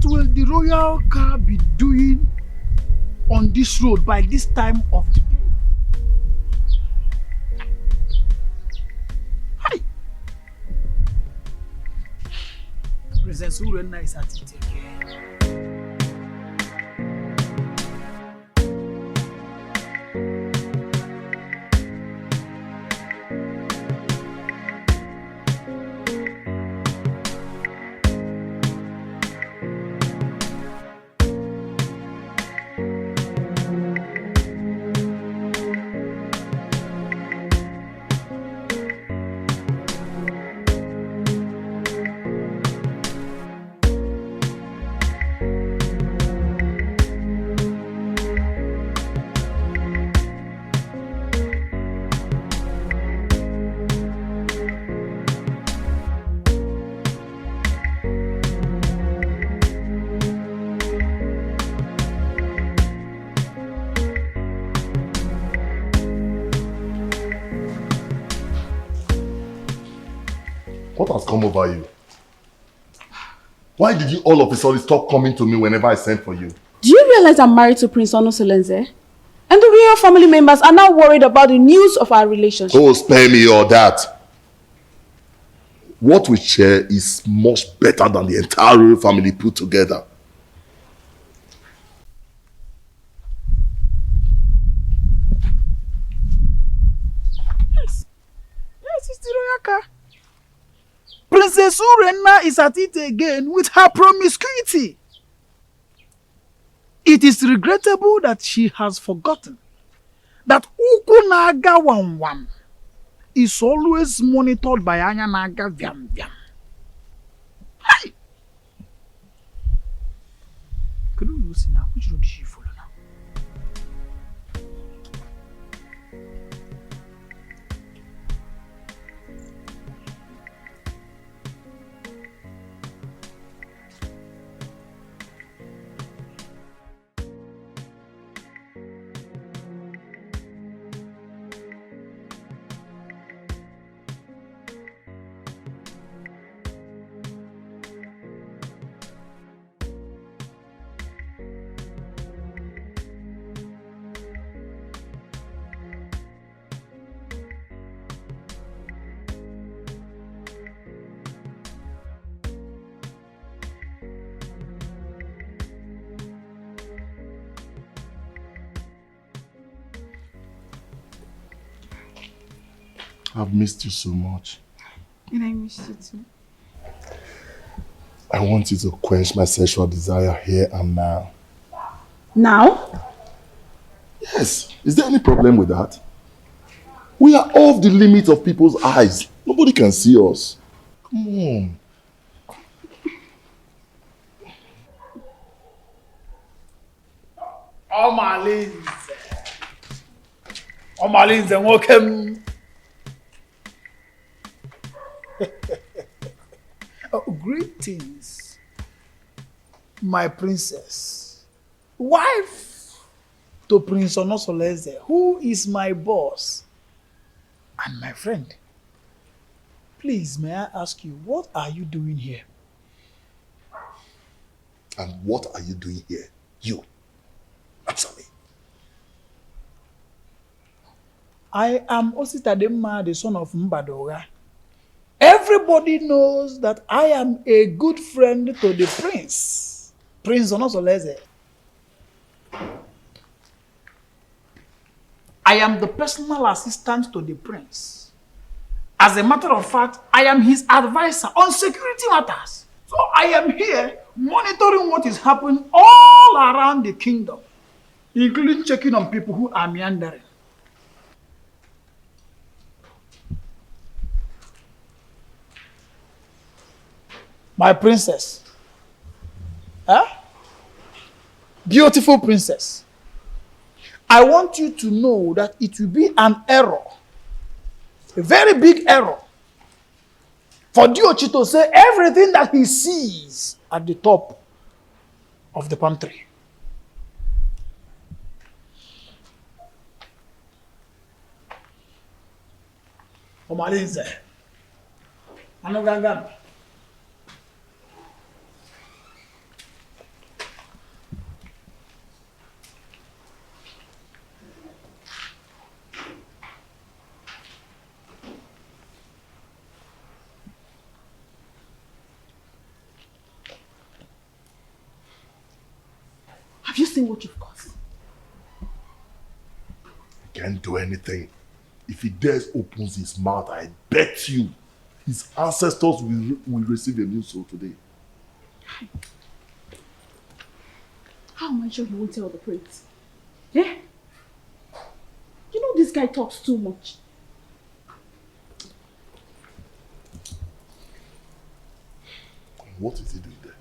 What will the royal car be doing on this road by this time of the day? Hi! Princess Urena is at it again. What has come over you? Why did you all of a sudden stop coming to me whenever I sent for you? Do you realize I'm married to Prince Onos? And the real family members are now worried about the news of our relationship. Oh, spare me all that. What we share is much better than the entire royal family put together. Yes, it's the royal car. Princess Urena is at it again with her promiscuity. It is regrettable that she has forgotten that Ukunaga Wam is always monitored by Anyanaga Vyam Vyam. Hi! Could you see now? Which road did she follow now? I've missed you so much. And I missed you too. I want you to quench my sexual desire here and now. Now? Yes. Is there any problem with that? We are off the limit of people's eyes. Nobody can see us. Come on. Omalinze, welcome. Greetings, my princess, wife to Prince Onosoleze, who is my boss and my friend. Please, may I ask you, what are you doing here? And what are you doing here? You. Answer me. I am Ositademma, the son of Mbadoga. Everybody knows that I am a good friend to the prince, Prince Onosoleze. I am the personal assistant to the prince. As a matter of fact, I am his advisor on security matters. So I am here monitoring what is happening all around the kingdom, including checking on people who are meandering. My princess. Huh? Beautiful princess. I want you to know that it will be an error, a very big error, for Diochi to say everything that he sees at the top of the palm tree. Omalinze. Anogangam. getting what you've caused. He can't do anything. If he dares opens his mouth, I bet you his ancestors will receive a new soul today. How am I sure he won't tell the prince? Eh? You know this guy talks too much. What is he doing there?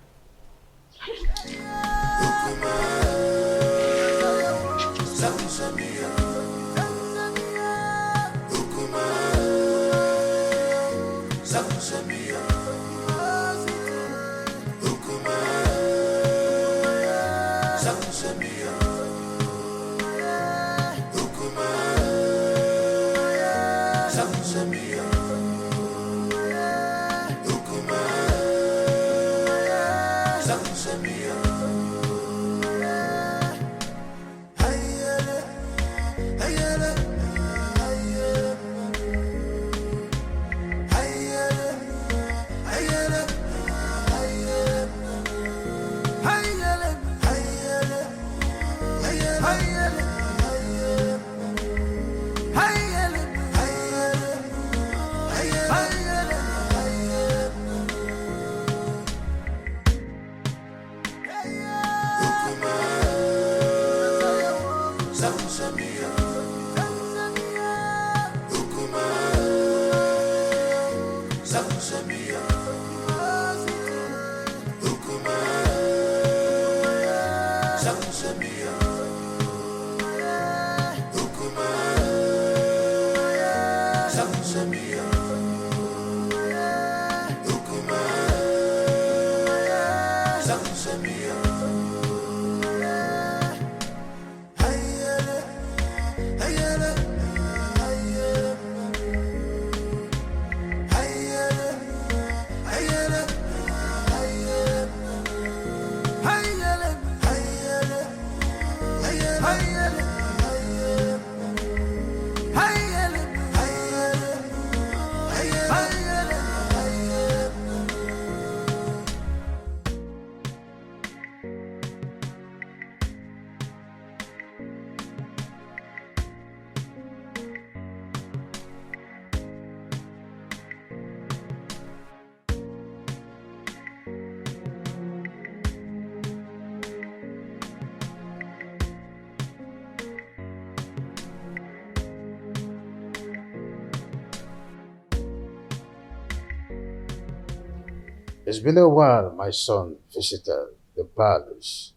It's been a while my son visited the palace,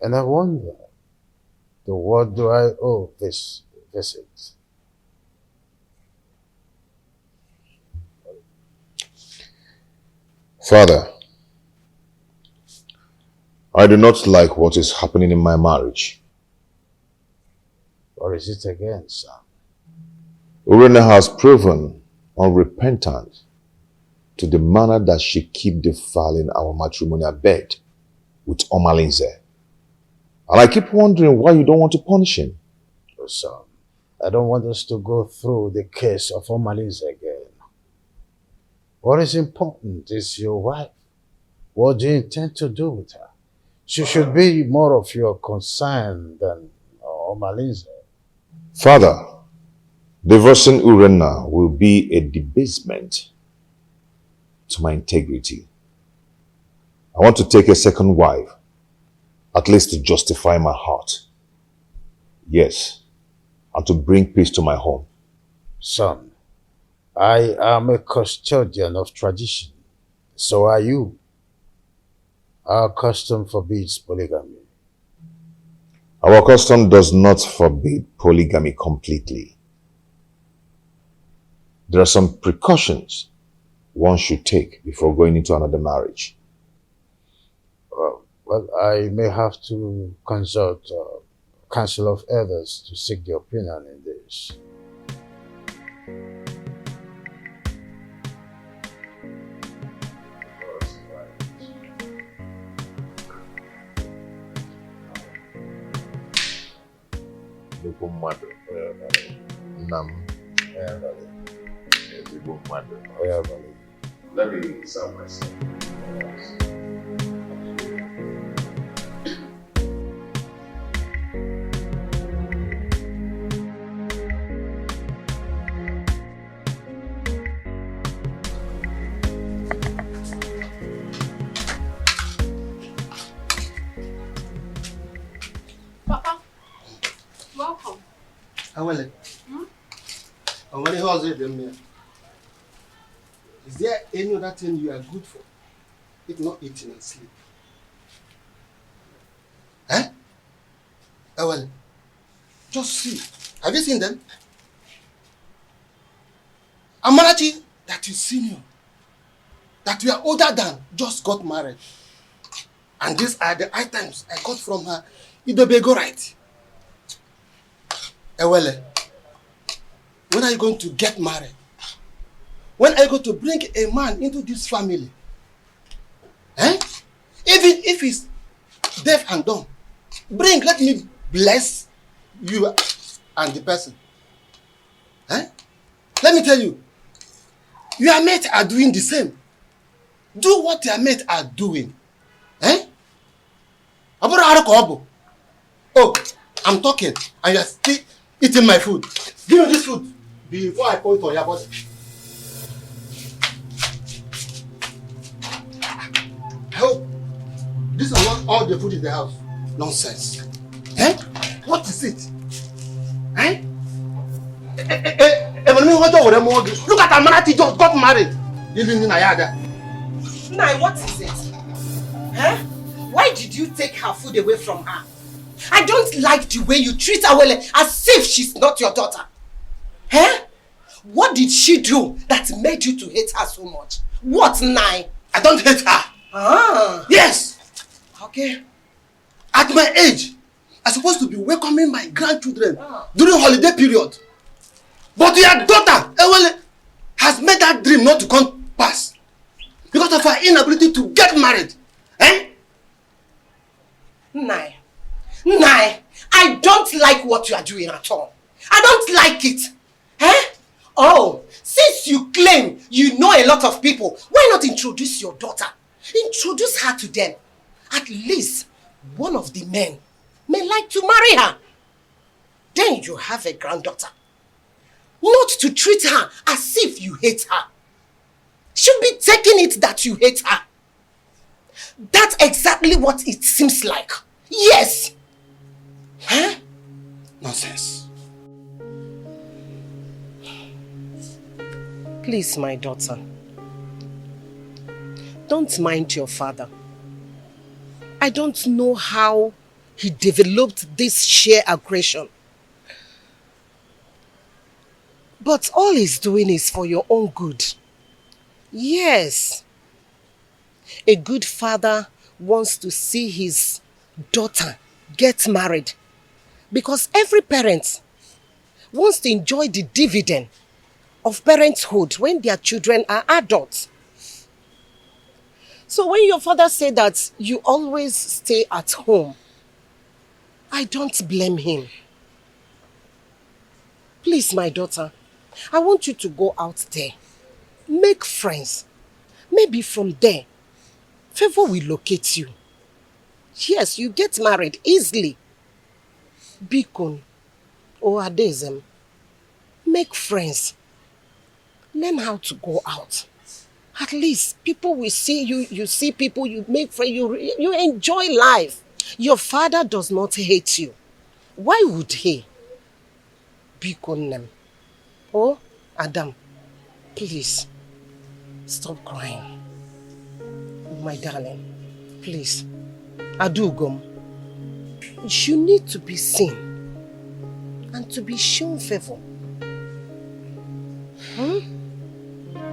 and I wonder, to what do I owe this visit? Father, I do not like what is happening in my marriage. Or is it again, son? Urena has proven unrepentant to the manner that she keep defiling our matrimonial bed with Omalinze. And I keep wondering why you don't want to punish him. Oh, son, I don't want us to go through the case of Omalinze again. What is important is your wife. What do you intend to do with her? She should be more of your concern than Omalinze. Father, divorcing Urena will be a debasement to my integrity. I want to take a second wife, at least to justify my heart. Yes, and to bring peace to my home. Son, I am a custodian of tradition. So are you. Our custom forbids polygamy. Our custom does not forbid polygamy completely. There are some precautions one should take before going into another marriage. Well, I may have to consult counsel of elders to seek the opinion in this. Let me serve myself. welcome. Awele. Awele, how's it then? Is there any other thing you are good for? If not eating and sleep. Eh? Awele. Just see. Have you seen them? Amarachi, that is senior, that we are older than, just got married. And these are the items I got from her. Idobego right. Ewele, when are you going to get married? When are you going to bring a man into this family? Eh? Even if he's deaf and dumb, let me bless you and the person. Eh? Let me tell you, your mates are doing the same. Do what your mates are doing. Eh? Oh, I'm talking and you're still eating my food. Give me this food before I pour it on your body. Help. This is not all the food in the house. Nonsense. Eh? What is it? Eh? Look at Amarati just got married. Nai, what is it? Huh? Why did you take her food away from her? I don't like the way you treat Awele as if she's not your daughter. Huh? What did she do that made you to hate her so much? What, Nai? I don't hate her. Ah. Yes. Okay. At my age, I'm supposed to be welcoming my grandchildren during holiday period. But your daughter, Ewele, has made that dream not to come pass because of her inability to get married. Eh? Nai, I don't like what you are doing at all. I don't like it. Eh? Oh, since you claim you know a lot of people, why not introduce your daughter? Introduce her to them. At least one of the men may like to marry her. Then you have a granddaughter. Not to treat her as if you hate her. Should be taking it that you hate her. That's exactly what it seems like. Yes. Huh? Nonsense. Please, my daughter. Don't mind your father. I don't know how he developed this sheer aggression. But all he's doing is for your own good. Yes. A good father wants to see his daughter get married. Because every parent wants to enjoy the dividend of parenthood when their children are adults. So when your father said that you always stay at home, I don't blame him. Please, my daughter, I want you to go out there. Make friends. Maybe from there, favor will locate you. Yes, you get married easily. Bikon or Adezem. Make friends. Learn how to go out. At least people will see you. You see people, you make friends, you enjoy life. Your father does not hate you. Why would he? Bikon. Oh, Adam, please, stop crying. My darling, please. Adugom, you need to be seen and to be shown favor.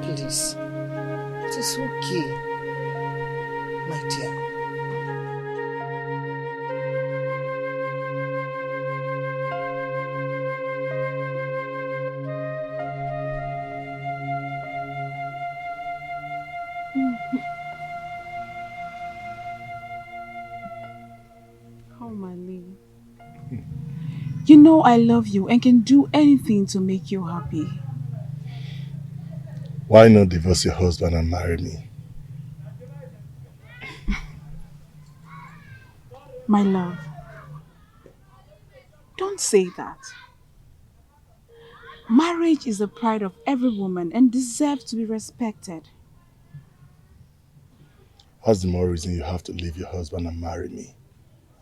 Please, it is okay, my dear. You know I love you and can do anything to make you happy. Why not divorce your husband and marry me? My love, don't say that. Marriage is the pride of every woman and deserves to be respected. What's the more reason you have to leave your husband and marry me?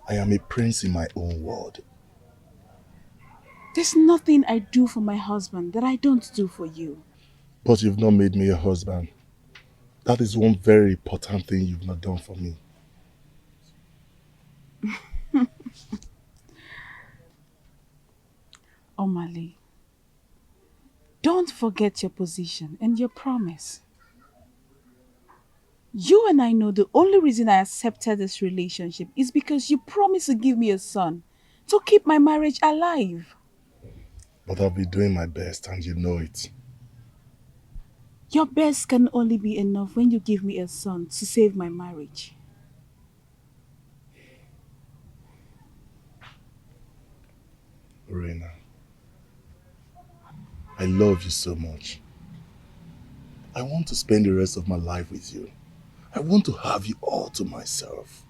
I am a prince in my own world. There's nothing I do for my husband that I don't do for you. But you've not made me your husband. That is one very important thing you've not done for me. Omali, don't forget your position and your promise. You and I know the only reason I accepted this relationship is because you promised to give me a son to keep my marriage alive. But I'll be doing my best and you know it. Your best can only be enough when you give me a son to save my marriage. Reina, I love you so much. I want to spend the rest of my life with you. I want to have you all to myself.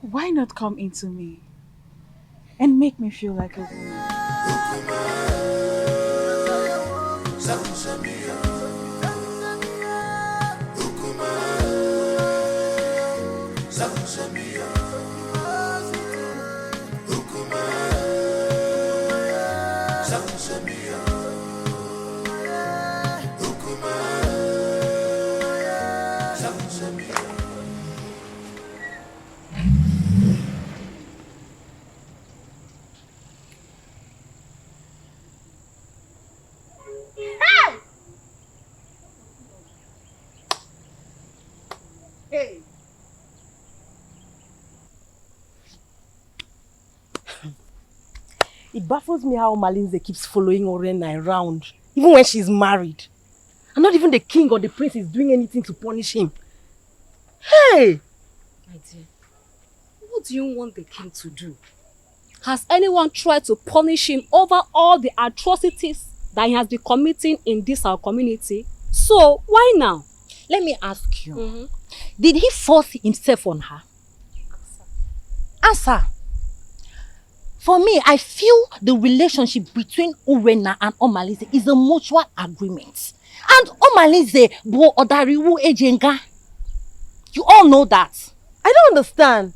Why not come into me and make me feel like a woman? It baffles me how Malinze keeps following Orena around, even when she's married. And not even the king or the prince is doing anything to punish him. Hey! My dear, what do you want the king to do? Has anyone tried to punish him over all the atrocities that he has been committing in this our community? So, why now? Let me ask you. Did he force himself on her? Answer. For me, I feel the relationship between Urena and Omalize is a mutual agreement. And Omalize bo odariwu ejenga. You all know that. I don't understand.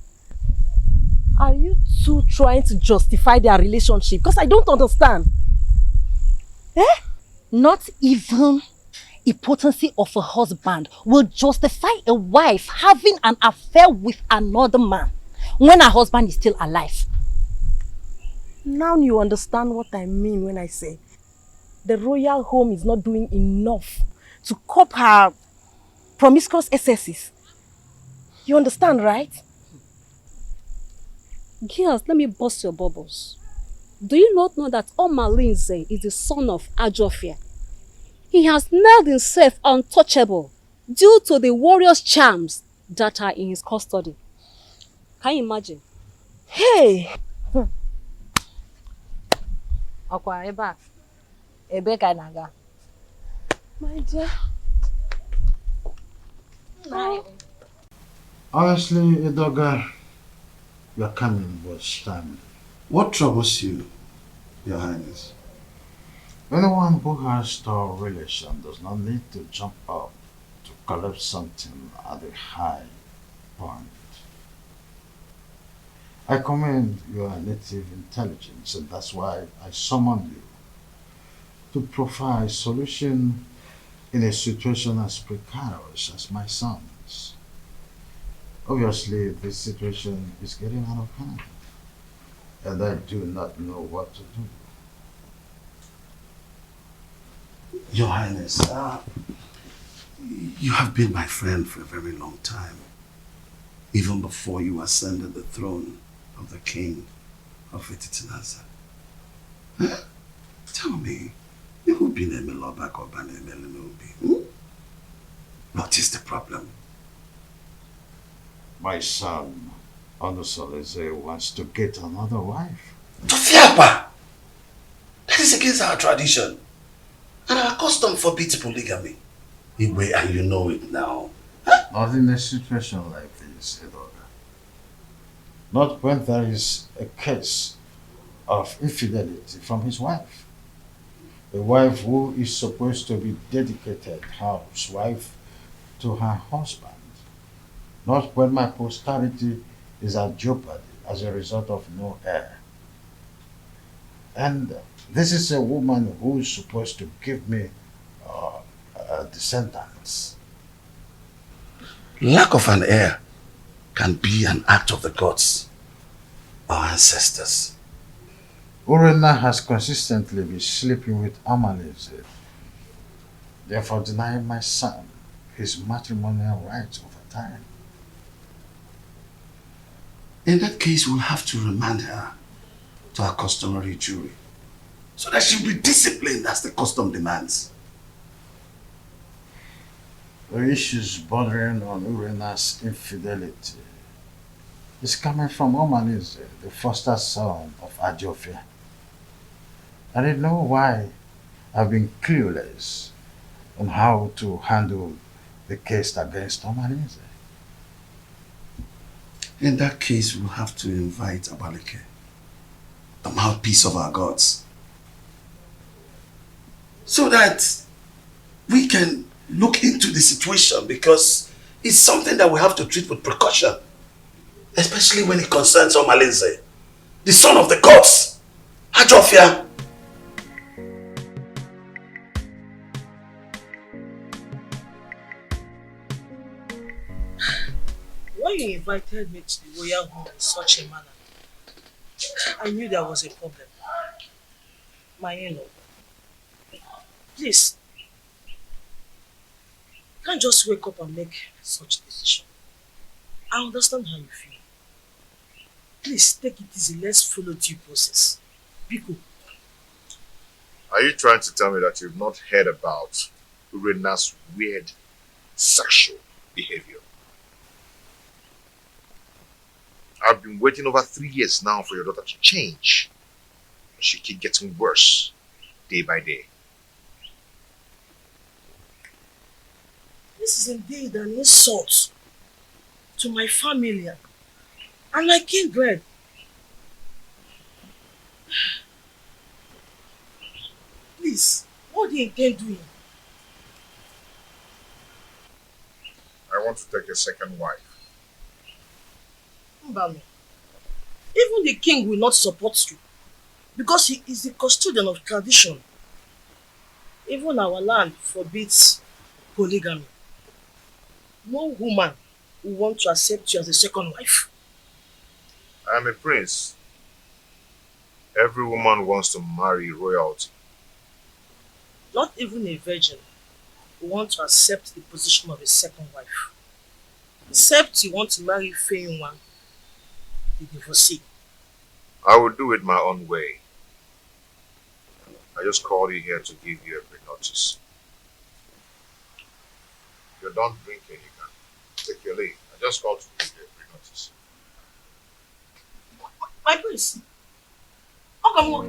Are you two trying to justify their relationship? Because I don't understand. Not even a potency of a husband will justify a wife having an affair with another man when her husband is still alive. Now you understand what I mean when I say the royal home is not doing enough to cope her promiscuous excesses. You understand, right? Girls, let me bust your bubbles. Do you not know that Omalinze is the son of Ajofia? He has made himself untouchable due to the warrior's charms that are in his custody. Can you imagine? Hey! Okwa eba. Ebe ka naga. My dear. Honestly, Edoga, your coming was timely. What troubles you, Your Highness? Anyone who has a relation does not need to jump up to collect something at a high point. I commend your native intelligence, and that's why I summoned you to provide solution in a situation as precarious as my son's. Obviously, this situation is getting out of hand, and I do not know what to do. Your Highness, you have been my friend for a very long time, even before you ascended the throne of the king of Ititinaza. Tell me, what is the problem? My son, Onos wants to get another wife. Tofiapa! That is against our tradition. And our custom forbids polygamy. Igwe, and you know it now. Not in a situation like this, Edoga. Not when there is a case of infidelity from his wife. A wife who is supposed to be dedicated housewife to her husband. Not when my posterity is at jeopardy as a result of no heir. And this is a woman who is supposed to give me descendants. Lack of an heir can be an act of the gods, our ancestors. Urena has consistently been sleeping with Amalize, therefore denying my son his matrimonial rights over time. In that case, we'll have to remand her to her customary jury so that she'll be disciplined as the custom demands. The issues bordering on Urena's infidelity is coming from Omalize, the foster son of Ajofia. I didn't know why I've been clueless on how to handle the case against Omalize. In that case, we'll have to invite Abaleke, the mouthpiece of our gods, so that we can look into the situation, because it's something that we have to treat with precaution, especially when it concerns Omalize, the son of the gods, Ajofia. When you invited me to the royal home in such a manner, I knew there was a problem. My in-law, please, you can't just wake up and make such a decision. I understand how you feel. Please take it easy. Let's follow due process. Biko. Are you trying to tell me that you've not heard about Urena's weird sexual behavior? I've been waiting over 3 years now for your daughter to change. She keeps getting worse day by day. This is indeed an insult to my family and my kindred. Please, what do you intend doing? I want to take a second wife. Mbami, even the king will not support you because he is the custodian of tradition. Even our land forbids polygamy. No woman will want to accept you as a second wife. I am a prince. Every woman wants to marry royalty. Not even a virgin will want to accept the position of a second wife. Except you want to marry Feyinwa, the divorcee. I will do it my own way. I just called you here to give you a pre-notice. If you're done drinking, you can take your leave. I just called to give you a pre-notice. My prince, how come what?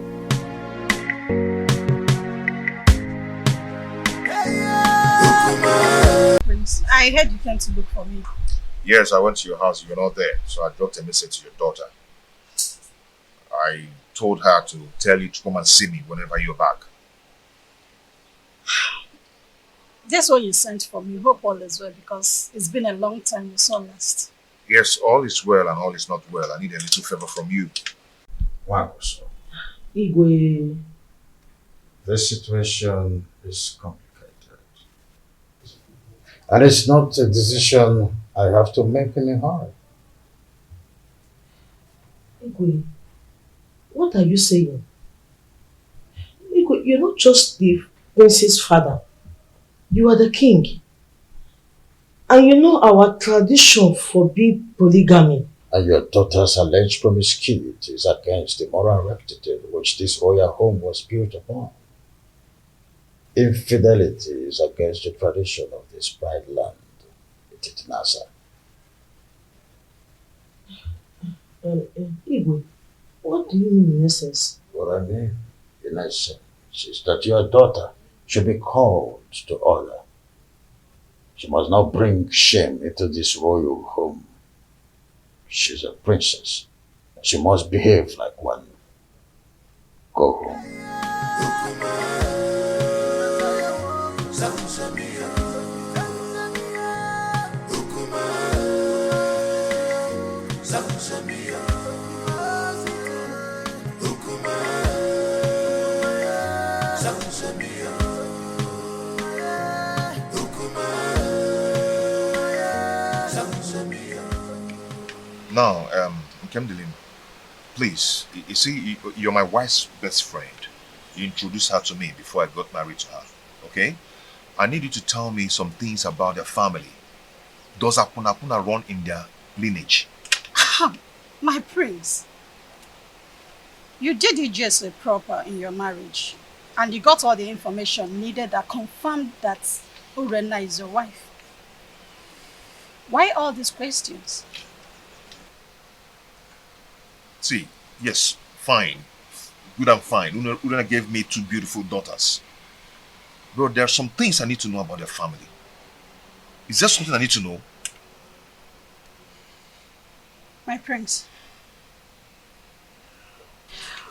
Prince, I heard you came to look for me. Yes, I went to your house. You were not there, so I dropped a message to your daughter. I told her to tell you to come and see me whenever you're back. That's what you sent for me. Hope all is well because it's been a long time we saw last. Yes, all is well and all is not well. I need a little favor from you. Wagoso, Igwe. this situation is complicated. And it's not a decision I have to make in a hurry. Igwe, what are you saying? Igwe, you're not just the prince's father. You are the king. And you know our tradition forbids polygamy. And your daughter's alleged promiscuity is against the moral rectitude which this royal home was built upon. Infidelity is against the tradition of this pride land, Ititinasa. Igwe, what do you mean in essence? What I mean, in essence, is that your daughter should be called to order. She must not bring shame into this royal home. She's a princess. She must behave like one. Go home. Now, Nkemdelim, please, you see, you're my wife's best friend. You introduced her to me before I got married to her, okay? I need you to tell me some things about their family. Does Apunapuna run in their lineage? My prince, you did it just proper in your marriage, and you got all the information needed that confirmed that Urenna is your wife. Why all these questions? See, yes, fine. Good and fine. Urenna gave me 2 beautiful daughters. Bro, there are some things I need to know about their family. Is there something I need to know? My prince,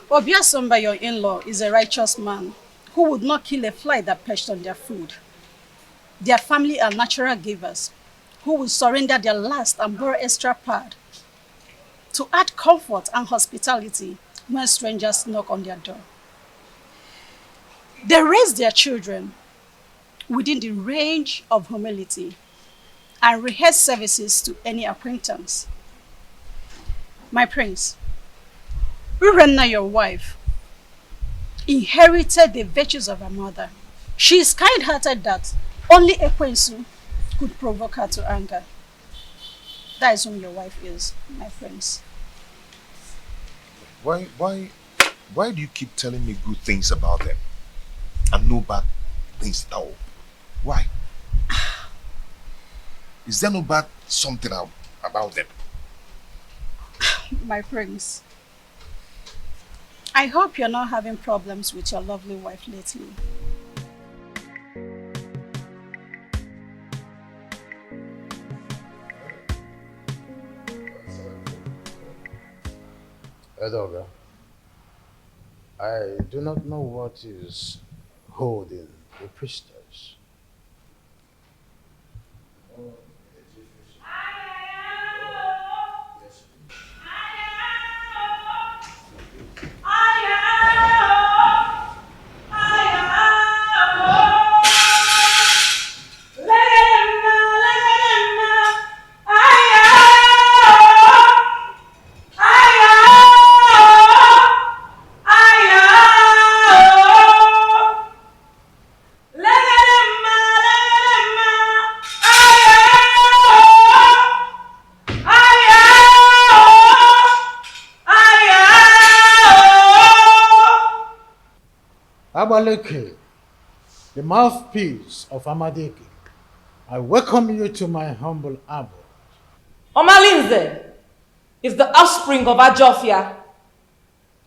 Obiasomba, your in-law, is a righteous man who would not kill a fly that perched on their food. Their family are natural givers who will surrender their last and borrow extra pad to add comfort and hospitality when strangers knock on their door. They raise their children within the range of humility and rehearse services to any acquaintance. My prince, Urenna, your wife, inherited the virtues of her mother. She is kind-hearted that only Ekwensu could provoke her to anger. That is whom your wife is, my prince. Why do you keep telling me good things about them and no bad things at all? Why? Is there no bad something about them? My prince, I hope you're not having problems with your lovely wife lately. Edoga, I do not know what is holding the priestess. Abaleke, the mouthpiece of Amadeke, I welcome you to my humble abode. Omalinze is the offspring of Ajofia,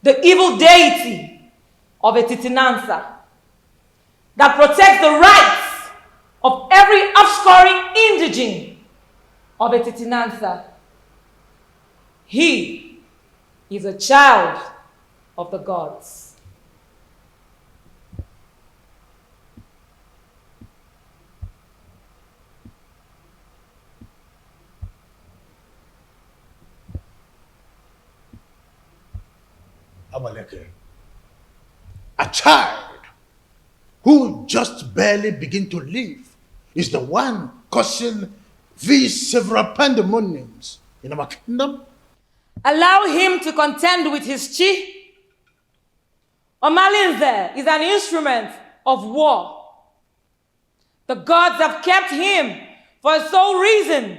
the evil deity of Etitinansa, that protects the rights of every offscoring indigene of Etitinansa. He is a child of the gods. Abaleke, a child who just barely begin to live is the one causing these several pandemoniums in our kingdom. Allow him to contend with his chi. Omalinze is an instrument of war. The gods have kept him for a sole reason,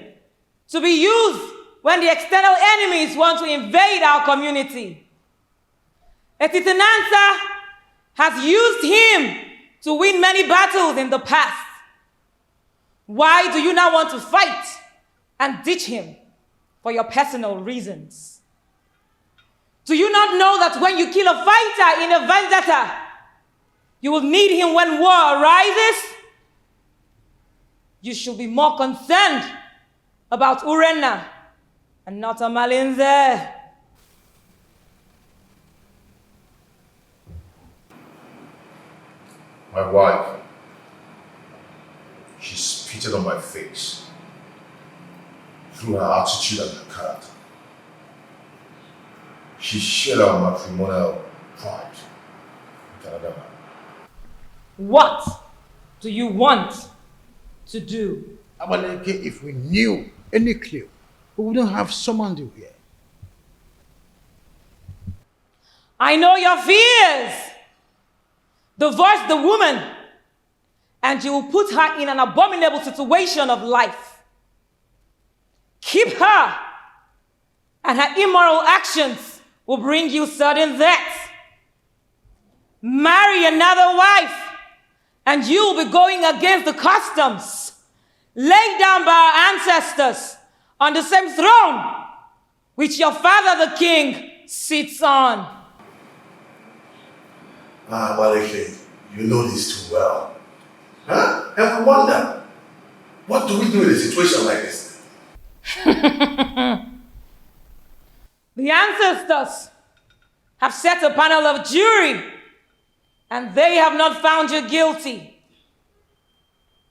to be used when the external enemies want to invade our community. Etitinansa has used him to win many battles in the past. Why do you now want to fight and ditch him for your personal reasons? Do you not know that when you kill a fighter in a vendetta, you will need him when war arises? You should be more concerned about Urenna and not Omalinze. My wife, she spitted on my face through her attitude and her character. She shared our matrimonial pride with another man. What do you want to do? Abaleke, if we knew any clue we wouldn't have summoned you here. I know your fears. Divorce the woman, and you will put her in an abominable situation of life. Keep her, and her immoral actions will bring you sudden death. Marry another wife, and you will be going against the customs laid down by our ancestors on the same throne which your father the king sits on. Maleke, you know this too well. Huh? And I wonder, what do we do in a situation like this? The ancestors have set a panel of jury, and they have not found you guilty.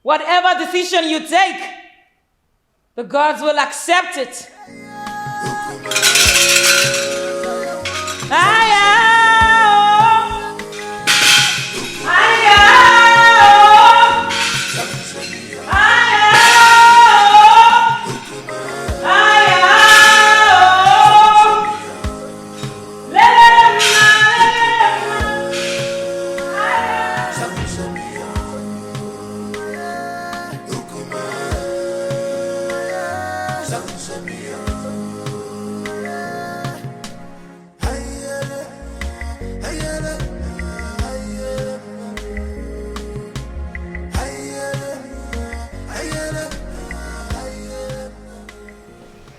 Whatever decision you take, the gods will accept it.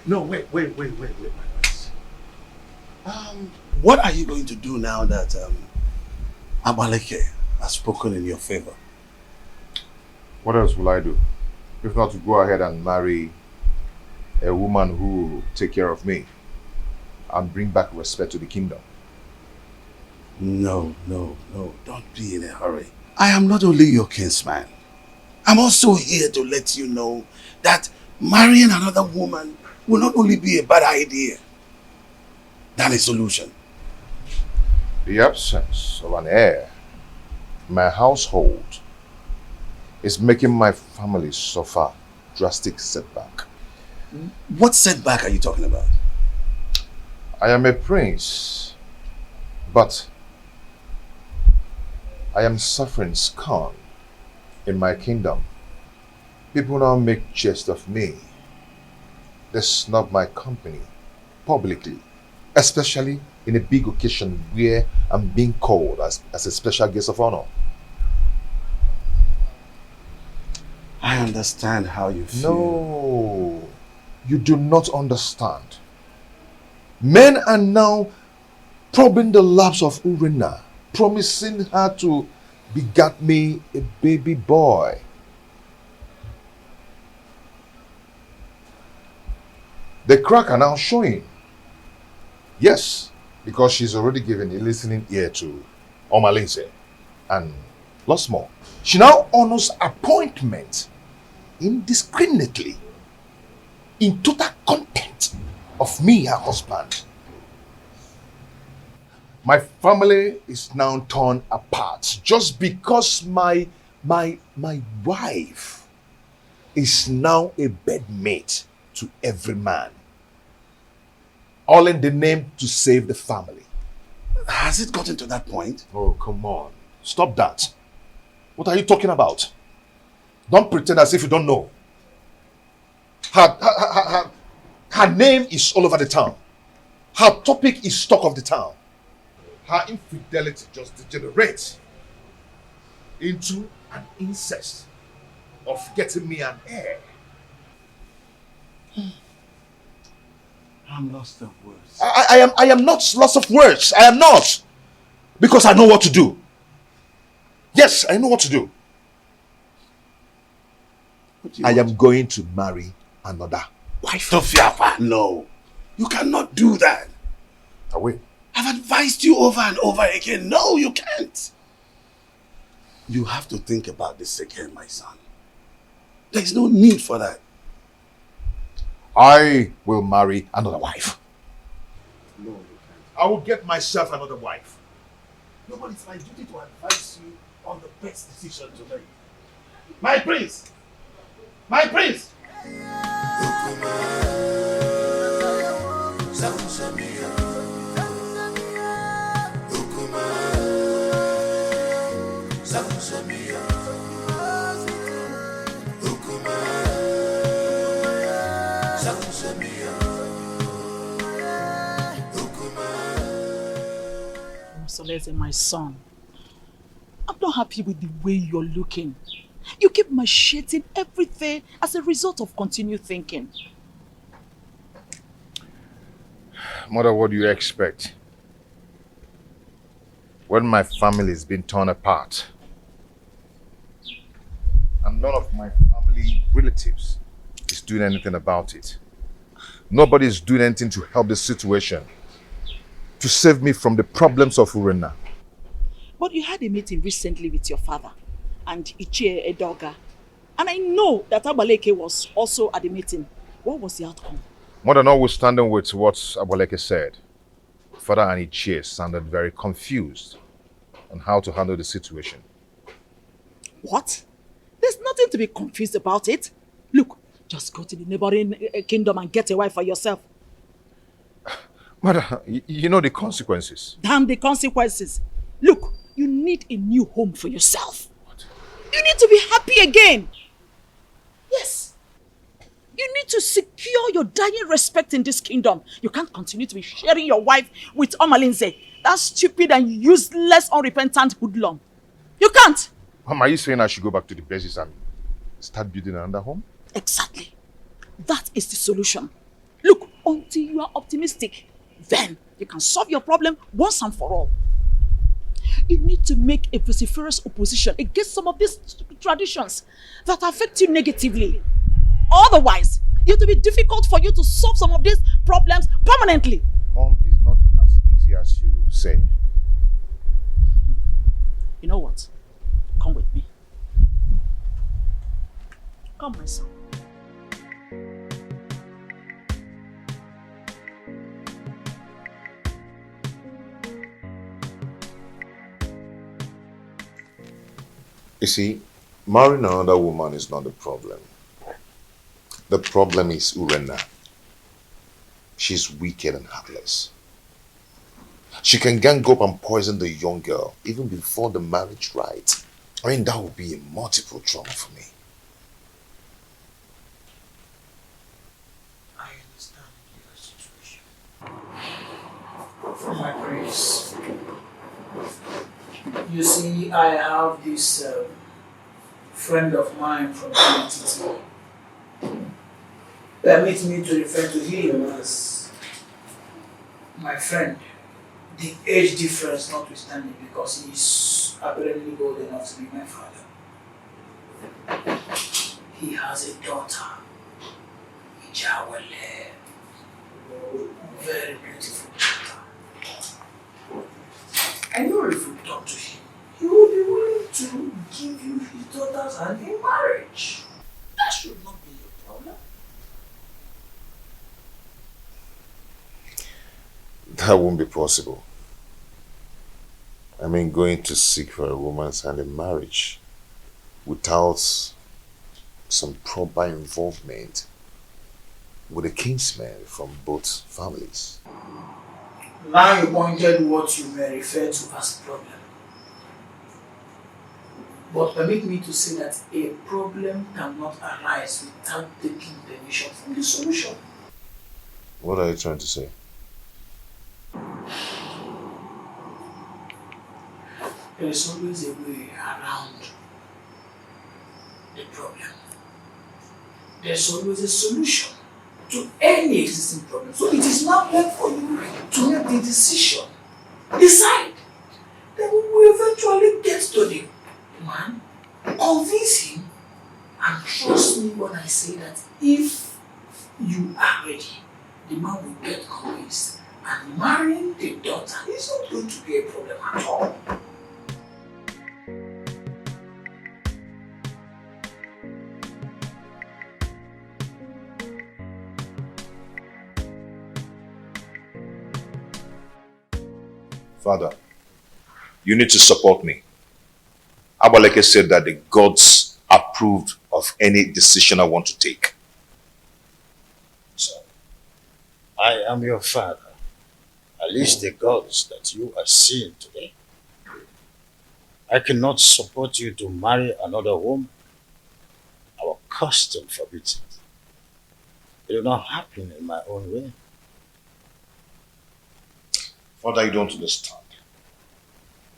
No, wait. What are you going to do now that Abaleke has spoken in your favor? What else will I do? If not to go ahead and marry a woman who will take care of me and bring back respect to the kingdom. No, don't be in a hurry. I am not only your kinsman. I'm also here to let you know that marrying another woman will not only be a bad idea than a solution. The absence of an heir in my household is making my family suffer drastic setback. What setback are you talking about? I am a prince, but I am suffering scorn in my kingdom. People now make jest of me. They snub my company publicly, especially in a big occasion where I'm being called as a special guest of honor. I understand how you feel. No, you do not understand. Men are now probing the laps of Urena, promising her to beget me a baby boy. The crack are now showing. Yes, because she's already given a listening ear to Omalinse and lots more. She now honors appointment indiscriminately in total contempt of me, her husband. My family is now torn apart just because my wife is now a bedmate to every man. All in the name to save the family. Has it gotten to that point? Oh, come on. Stop that. What are you talking about? Don't pretend as if you don't know. Her name is all over the town. Her topic is talk of the town. Her infidelity just degenerates into an incest of getting me an heir. I'm lost of words. I am not lost of words. I am not. Because I know what to do. Yes, I know what to do. I am going to marry another wife. Tofiapa, no. You cannot do that. I will. I've advised you over and over again. No, you can't. You have to think about this again, my son. There's no need for that. I will marry another wife. No, you can't. I will get myself another wife. No, but it's my duty to advise you on the best decision to make. My prince! My prince! Solete, my son, I'm not happy with the way you're looking. You keep macheting everything as a result of continued thinking. Mother, what do you expect? When my family is being torn apart, and none of my family relatives is doing anything about it. Nobody is doing anything to help the situation, to save me from the problems of Urena. But you had a meeting recently with your father and Ichie Edoga. And I know that Abaleke was also at the meeting. What was the outcome? Mother, notwithstanding with what Abaleke said, Father and Ichie sounded very confused on how to handle the situation. What? There's nothing to be confused about it. Look, just go to the neighboring kingdom and get a wife for yourself. Mother, you know the consequences. Damn the consequences. Look, you need a new home for yourself. What? You need to be happy again. Yes. You need to secure your dying respect in this kingdom. You can't continue to be sharing your wife with Omalinze. That stupid and useless, unrepentant hoodlum. You can't. Mom, are you saying I should go back to the basis and start building another home? Exactly. That is the solution. Look, until you are optimistic, then you can solve your problem once and for all. You need to make a vociferous opposition against some of these traditions that affect you negatively. Otherwise, it will be difficult for you to solve some of these problems permanently. Mom, it's not as easy as you say. You know what? Come with me. Come, my son. You see, marrying another woman is not the problem. The problem is Urena. She's wicked and heartless. She can gang up and poison the young girl even before the marriage rite. I mean, that would be a multiple trauma for me. I understand your situation. My praise. You see, I have this friend of mine from the permit me to refer to him as my friend. The age difference notwithstanding, because he's apparently old enough to be my father. He has a daughter, Ijawale, very beautiful daughter. I know if you talk to him, he will be willing to give you his daughter's hand in marriage. That should not be your problem. That won't be possible. I mean, going to seek for a woman's hand in marriage without some proper involvement with a kinsman from both families. Now you pointed what you may refer to as problem. But permit me to say that a problem cannot arise without taking permission from the solution. What are you trying to say? There is always a way around the problem. There's always a solution to any existing problem. So it is not left for you to make the decision. Decide. Then we will eventually get to the man, convince him, and trust me when I say that if you are ready, the man will get convinced. And marrying the daughter is not going to be a problem at all. Father, you need to support me. Abaleke said that the gods approved of any decision I want to take. So, I am your father. at least the girls that you are seeing today. I cannot support you to marry another woman. Our custom forbids it. It will not happen in my own way. Father, you don't understand.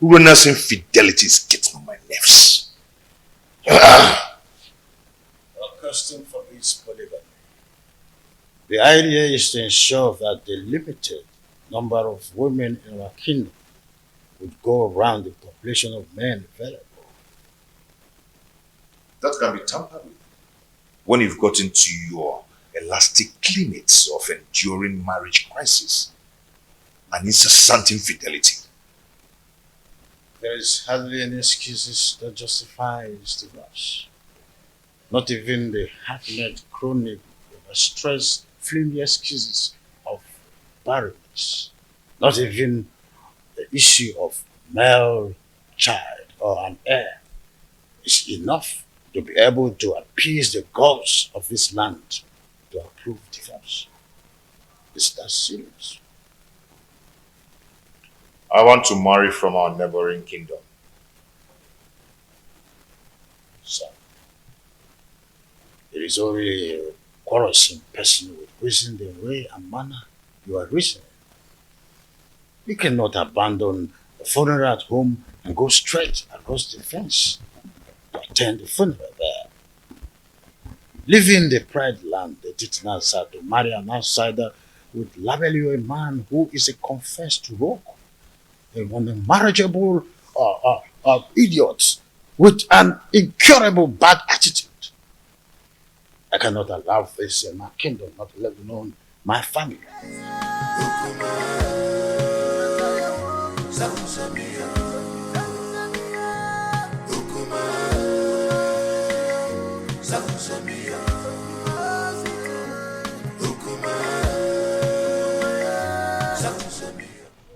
Urena's infidelity is getting on my nerves. Our custom forbids polygamy. The idea is to ensure that the limited number of women in our kingdom would go around the population of men available. That can be tampered with when you've got into your elastic limits of enduring marriage crisis and incessant infidelity. There is hardly any excuses that justifies divorce. Not even the half-net chronic overstressed flimsy excuses of barrenness. Not even the issue of male child or an heir is enough to be able to appease the gods of this land to approve divorce. Is that serious? I want to marry from our neighboring kingdom. So, it is only a quarrelsome person with reason the way and manner you are reasoning. You cannot abandon the funeral at home and go straight across the fence to attend the funeral there. Leaving the pride land, the Titnasa, to marry an outsider would label you a man who is a confessed rogue, an unmarriageable idiot with an incurable bad attitude. I cannot allow this in my kingdom, not let alone my family.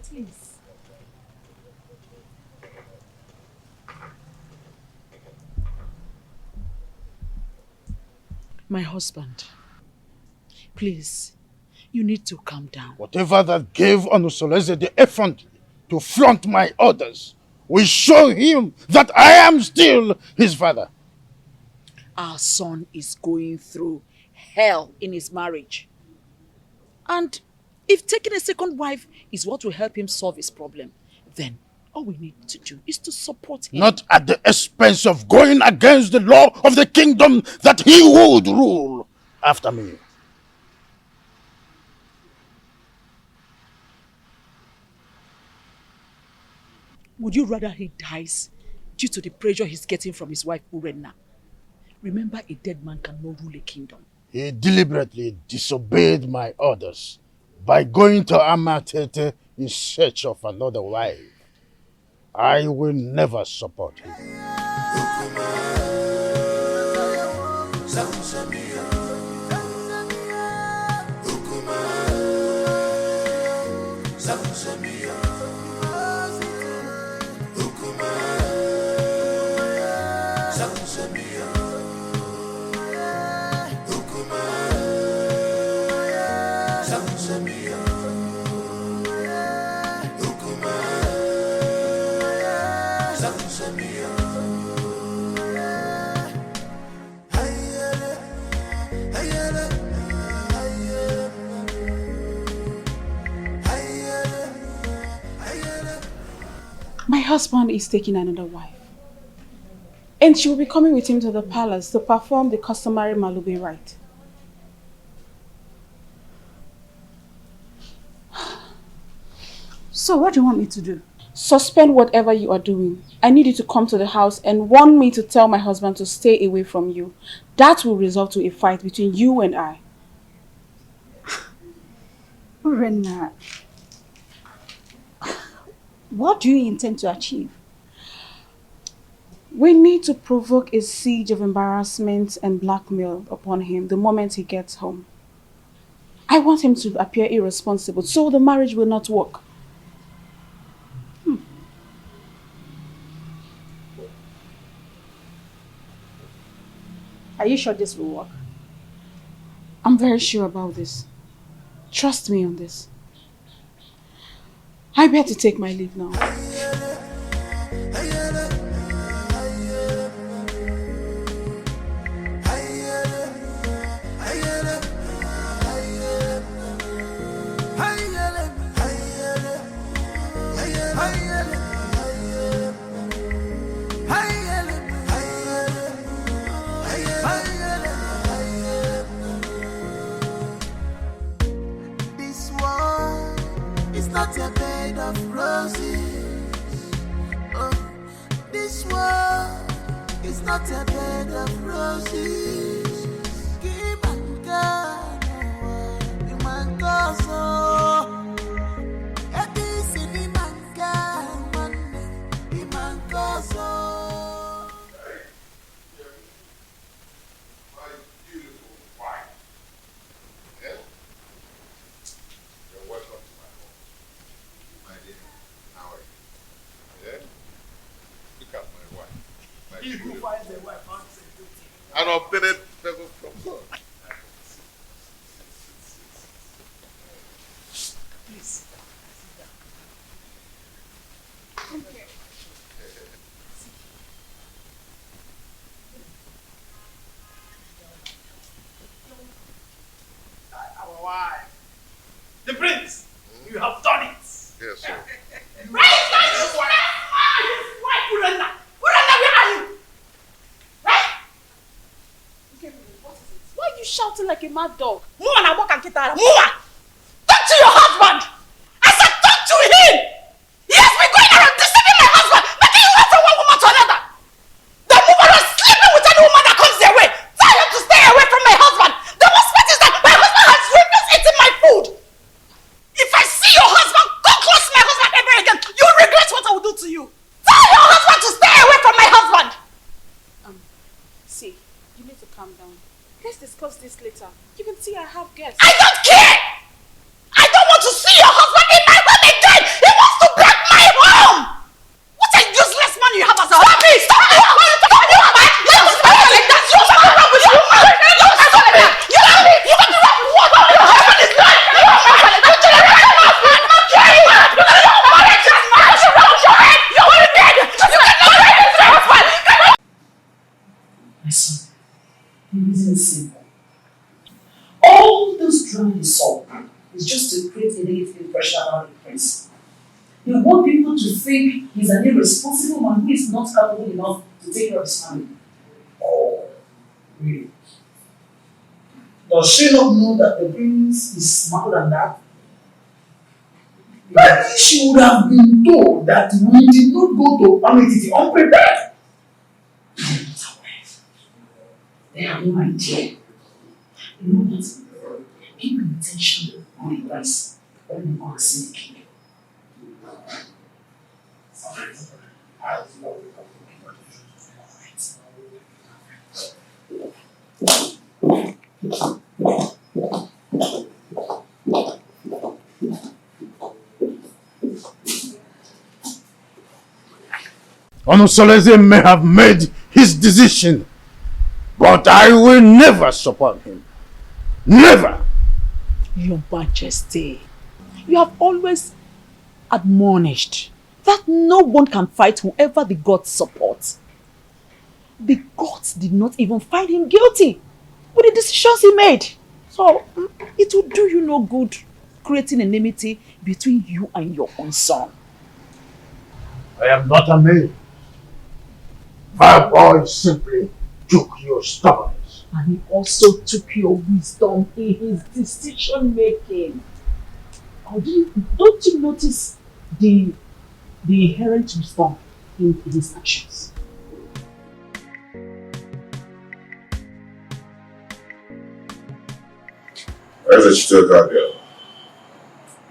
Please. My husband, please, you need to calm down. Whatever that gave Onos the effort to flaunt my orders will show him that I am still his father. Our son is going through hell in his marriage. And if taking a second wife is what will help him solve his problem, then all we need to do is to support him. Not at the expense of going against the law of the kingdom that he would rule after me. Would you rather he dies due to the pressure he's getting from his wife Urena? Remember, a dead man cannot rule a kingdom. He deliberately disobeyed my orders by going to Amatete in search of another wife. I will never support him. My husband is taking another wife. And she will be coming with him to the palace to perform the customary Malube rite. So what do you want me to do? Suspend whatever you are doing. I need you to come to the house and warn me to tell my husband to stay away from you. That will result to a fight between you and I. Urena, what do you intend to achieve? We need to provoke a siege of embarrassment and blackmail upon him the moment he gets home. I want him to appear irresponsible so the marriage will not work. Are you sure this will work? I'm very sure about this. Trust me on this. I better take my leave now. This war is not a bed of roses. Oh, this war is not a bed of roses. Give and God, you man go so. It is in the man God, the man go so. My beautiful wife. Yeah? You're welcome to my home. My dear, how are you? Yeah? Look at my wife. My He who beautiful finds a wife finds a good thing. an obtained favor from God. Please. Our wife. The prince, you have done it. Yes, sir. Where is my wife, Urenda? Urenda, where are you? Why are you shouting like a mad dog? Mua na walk and kitara. Mua! Talk to your husband! I said talk to him! He has been going around deceiving my husband, making you wait from one woman to another. The woman is sleeping with any woman that comes their way. Tell him to stay away from my husband. The worst part is that my husband has refused eating my food. If I see your husband, come close to my husband ever again, you'll regret what I will do to you. Tell your husband to stay away from my husband. See, you need to calm down. Let's discuss this later. You can see I have guests. I don't care! I don't want to see your husband in my home again! He wants to break my home! What a useless man you have as a husband! Stop me! Stop me! Stop me! Let us talk like that! You have wrong with you! Stop it! You have me! You have wrong with what? Your husband is lying! You have my husband! Don't you know my husband? You're a man! You cannot marry this man! You're dead! You're dead! You cannot marry this husband! My son, the reason is simple. All this drama you saw is just to create a negative impression about the prince. They want people to think he's an irresponsible man who is not capable enough to take care of his family. Oh, really? Does she not know that the prince is smarter than that? Maybe she would have been told that we did not go to Pamititi unprepared. They have no idea. You know what? Keep your attention on the price when you want to see the king. Onos may have made his decision, but I will never support him. Never! Your Majesty, you have always admonished that no one can fight whoever the gods support. The gods did not even find him guilty with the decisions he made. So, it will do you no good creating enmity between you and your own son. I am not a man. My boy simply took your stubbornness. And he also took your wisdom in his decision making. Or don't you notice the inherent wisdom in his actions? As a Chitoga girl,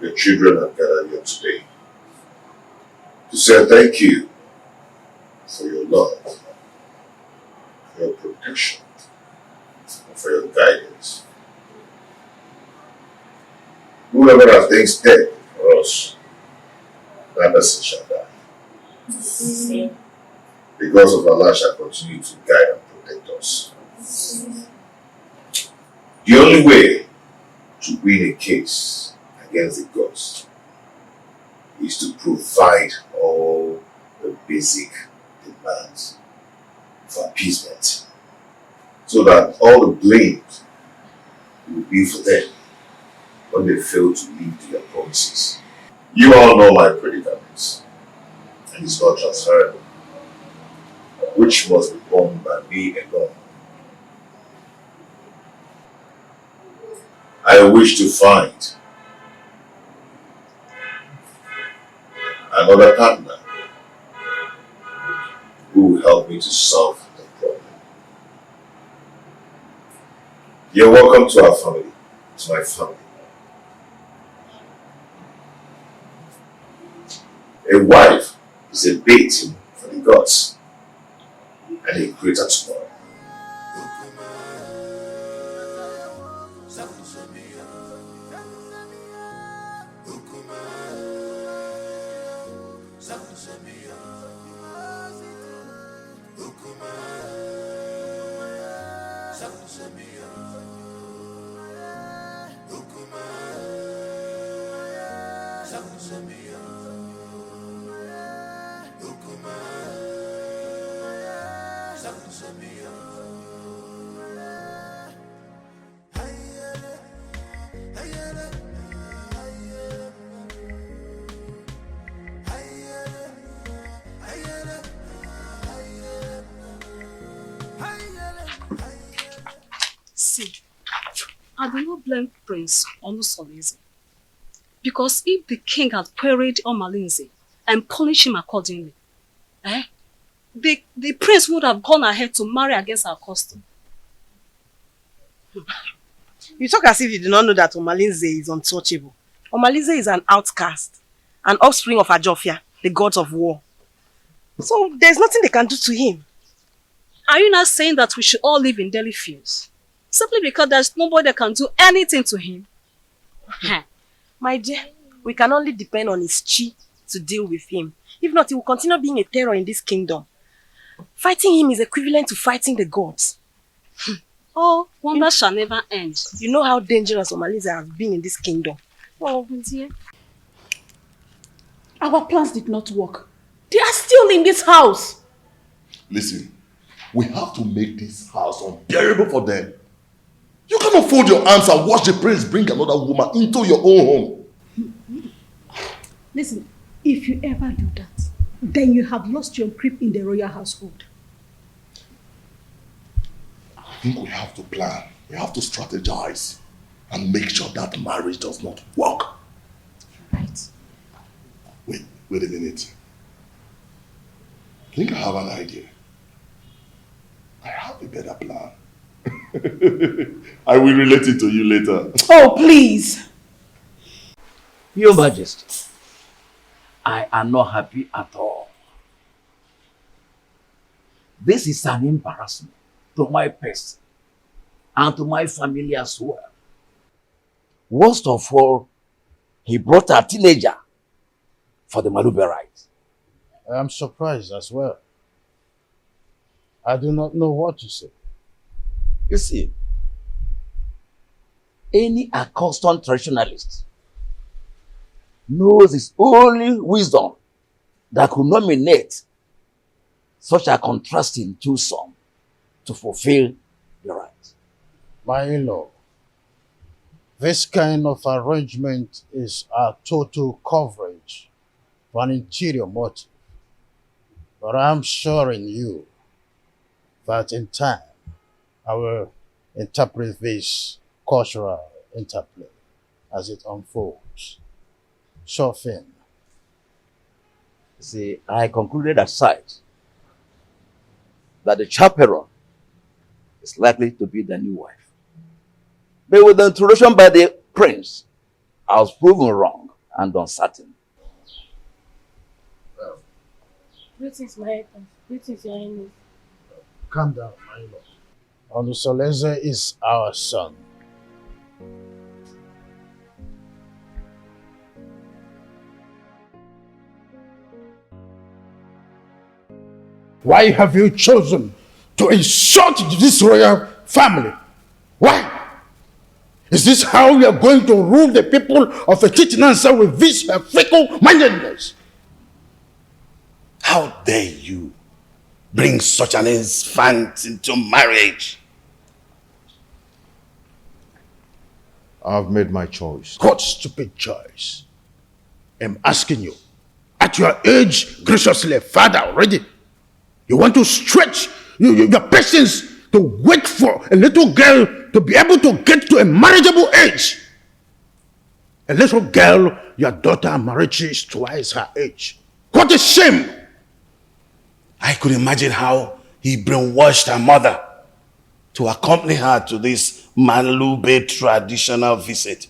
your children have gathered here today to say thank you for your love, for your protection, and for your guidance. Whoever has things dead for us, that person shall die. Because of Allah shall continue to guide and protect us. The only way to win a case against the gods is to provide all the basic demands for appeasement, so that all the blame will be for them when they fail to meet their promises. You all know my predicaments, and it's not transferable, which must be borne by me alone. I wish to find another partner who will help me to solve the problem. You're welcome to our family, to my family. A wife is a bait for the gods and a greater tomorrow. See, I do not blame Prince Onos, because if the king had queried Omalinze and punished him accordingly, the prince would have gone ahead to marry against our custom. You talk as if you do not know that Omalinze is untouchable. Omalinze is an outcast, an offspring of Ajofia, the gods of war. So there's nothing they can do to him. Are you not saying that we should all live in daily fears? Simply because there's nobody that can do anything to him? My dear, we can only depend on his chi to deal with him. If not, he will continue being a terror in this kingdom. Fighting him is equivalent to fighting the gods. Oh, wonder shall never end. You know how dangerous Omalinze has been in this kingdom. Oh, dear. Our plans did not work. They are still in this house. Listen, we have to make this house unbearable for them. You cannot fold your arms and watch the prince bring another woman into your own home. Listen, if you ever do that, then you have lost your grip in the royal household. I think we have to plan. We have to strategize and make sure that marriage does not work. Right. Wait a minute. I think I have an idea. I have a better plan. I will relate it to you later. Oh, please. Your Majesty, I am not happy at all. This is an embarrassment to my person and to my family as well. Worst of all, he brought a teenager for the Malube rite. I am surprised as well. I do not know what to say. You see, any accustomed traditionalist knows it's only wisdom that could nominate such a contrasting twosome to fulfill the right. My in-law, this kind of arrangement is a total coverage for an interior motive. But I'm assuring you that in time, I will interpret this cultural interplay as it unfolds. Sure thing. See, I concluded aside that the chaperone is likely to be the new wife. But with the introduction by the prince, I was proven wrong and uncertain. Greetings, my husband. Greetings, your highness. Calm down, my lord. Onusoleze is our son. Why have you chosen to insult this royal family? Why? Is this how you are going to rule the people of a Chichinansa with this fickle-mindedness? How dare you bring such an infant into marriage? I've made my choice. What stupid choice? I'm asking you. At your age, graciously, father already, you want to stretch your patience to wait for a little girl to be able to get to a marriageable age. A little girl, your daughter Marital is twice her age. What a shame! I could imagine how he brainwashed her mother to accompany her to this Manlube traditional visit.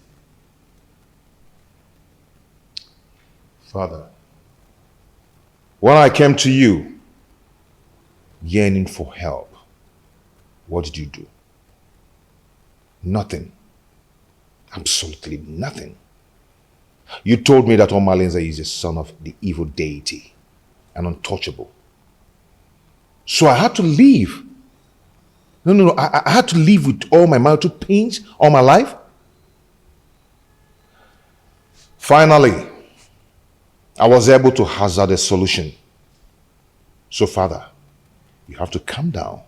Father, when I came to you, yearning for help, what did you do? Nothing. Absolutely nothing. You told me that Omalinze is the son of the evil deity, an untouchable. So I had to leave. No, I had to live with all my marital pains all my life. Finally, I was able to hazard a solution. So, Father, you have to calm down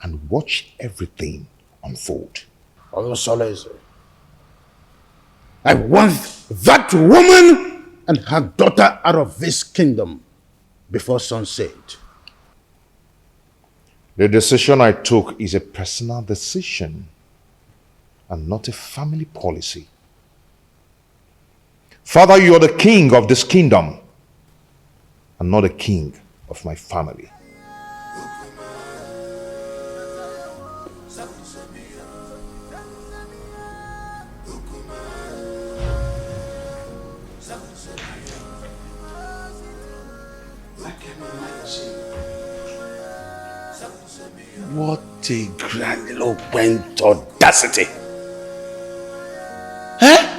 and watch everything unfold. Onos, I want that woman and her daughter out of this kingdom before sunset. The decision I took is a personal decision and not a family policy. Father, you are the king of this kingdom and not the king of my family. What a grandiloquent audacity! Huh?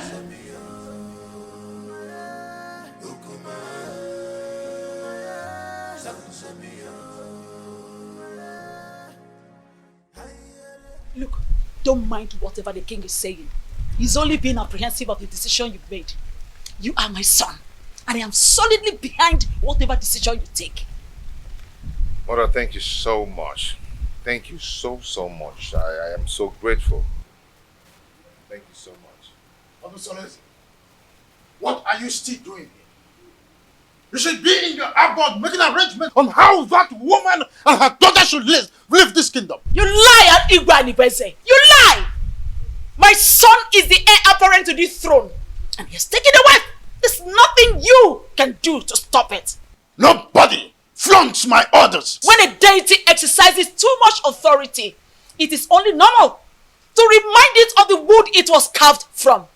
Look, don't mind whatever the king is saying. He's only being apprehensive of the decision you've made. You are my son, and I am solidly behind whatever decision you take. Mother, thank you so much. Thank you so much. I am so grateful. Thank you so much. Onos, what are you still doing here? You should be in your abode making arrangements on how that woman and her daughter should live this kingdom. You lie, Igwe Anibeze. You lie! My son is the heir apparent to this throne, and he has taken a wife. There's nothing you can do to stop it. Nobody flaunts my orders. When a deity exercises too much authority, it is only normal to remind it of the wood it was carved from.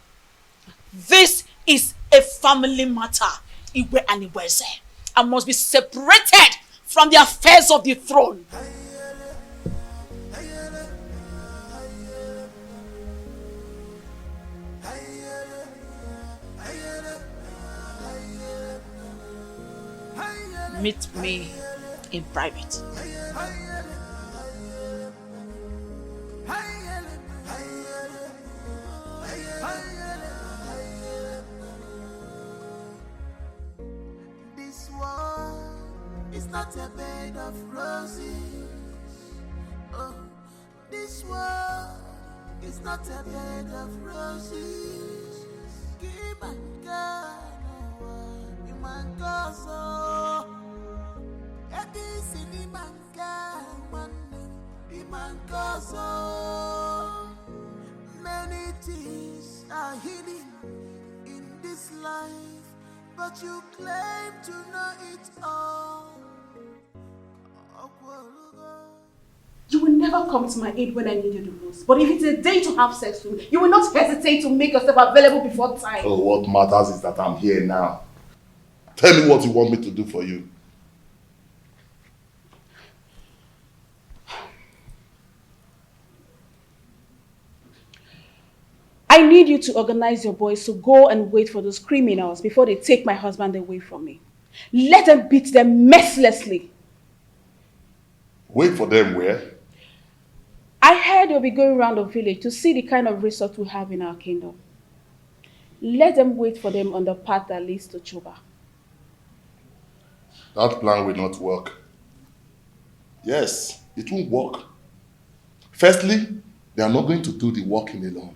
This is a family matter, Igwe Anibeze, and must be separated from the affairs of the throne. Meet me in private. This world is not a bed of roses. Oh, this world is not a bed of roses. Keep and go, you man go so. This in the man go, the man go so. Many things are hidden in this life, but you claim to know it all. You will never come to my aid when I need you the most. But if it's a day to have sex with, you will not hesitate to make yourself available before time. So what matters is that I'm here now. Tell me what you want me to do for you. I need you to organize your boys to go and wait for those criminals before they take my husband away from me. Let them beat them mercilessly. Wait for them where? I heard you'll be going around the village to see the kind of resort we have in our kingdom. Let them wait for them on the path that leads to Chuba. That plan will not work. Yes, it won't work. Firstly, they are not going to do the walking alone.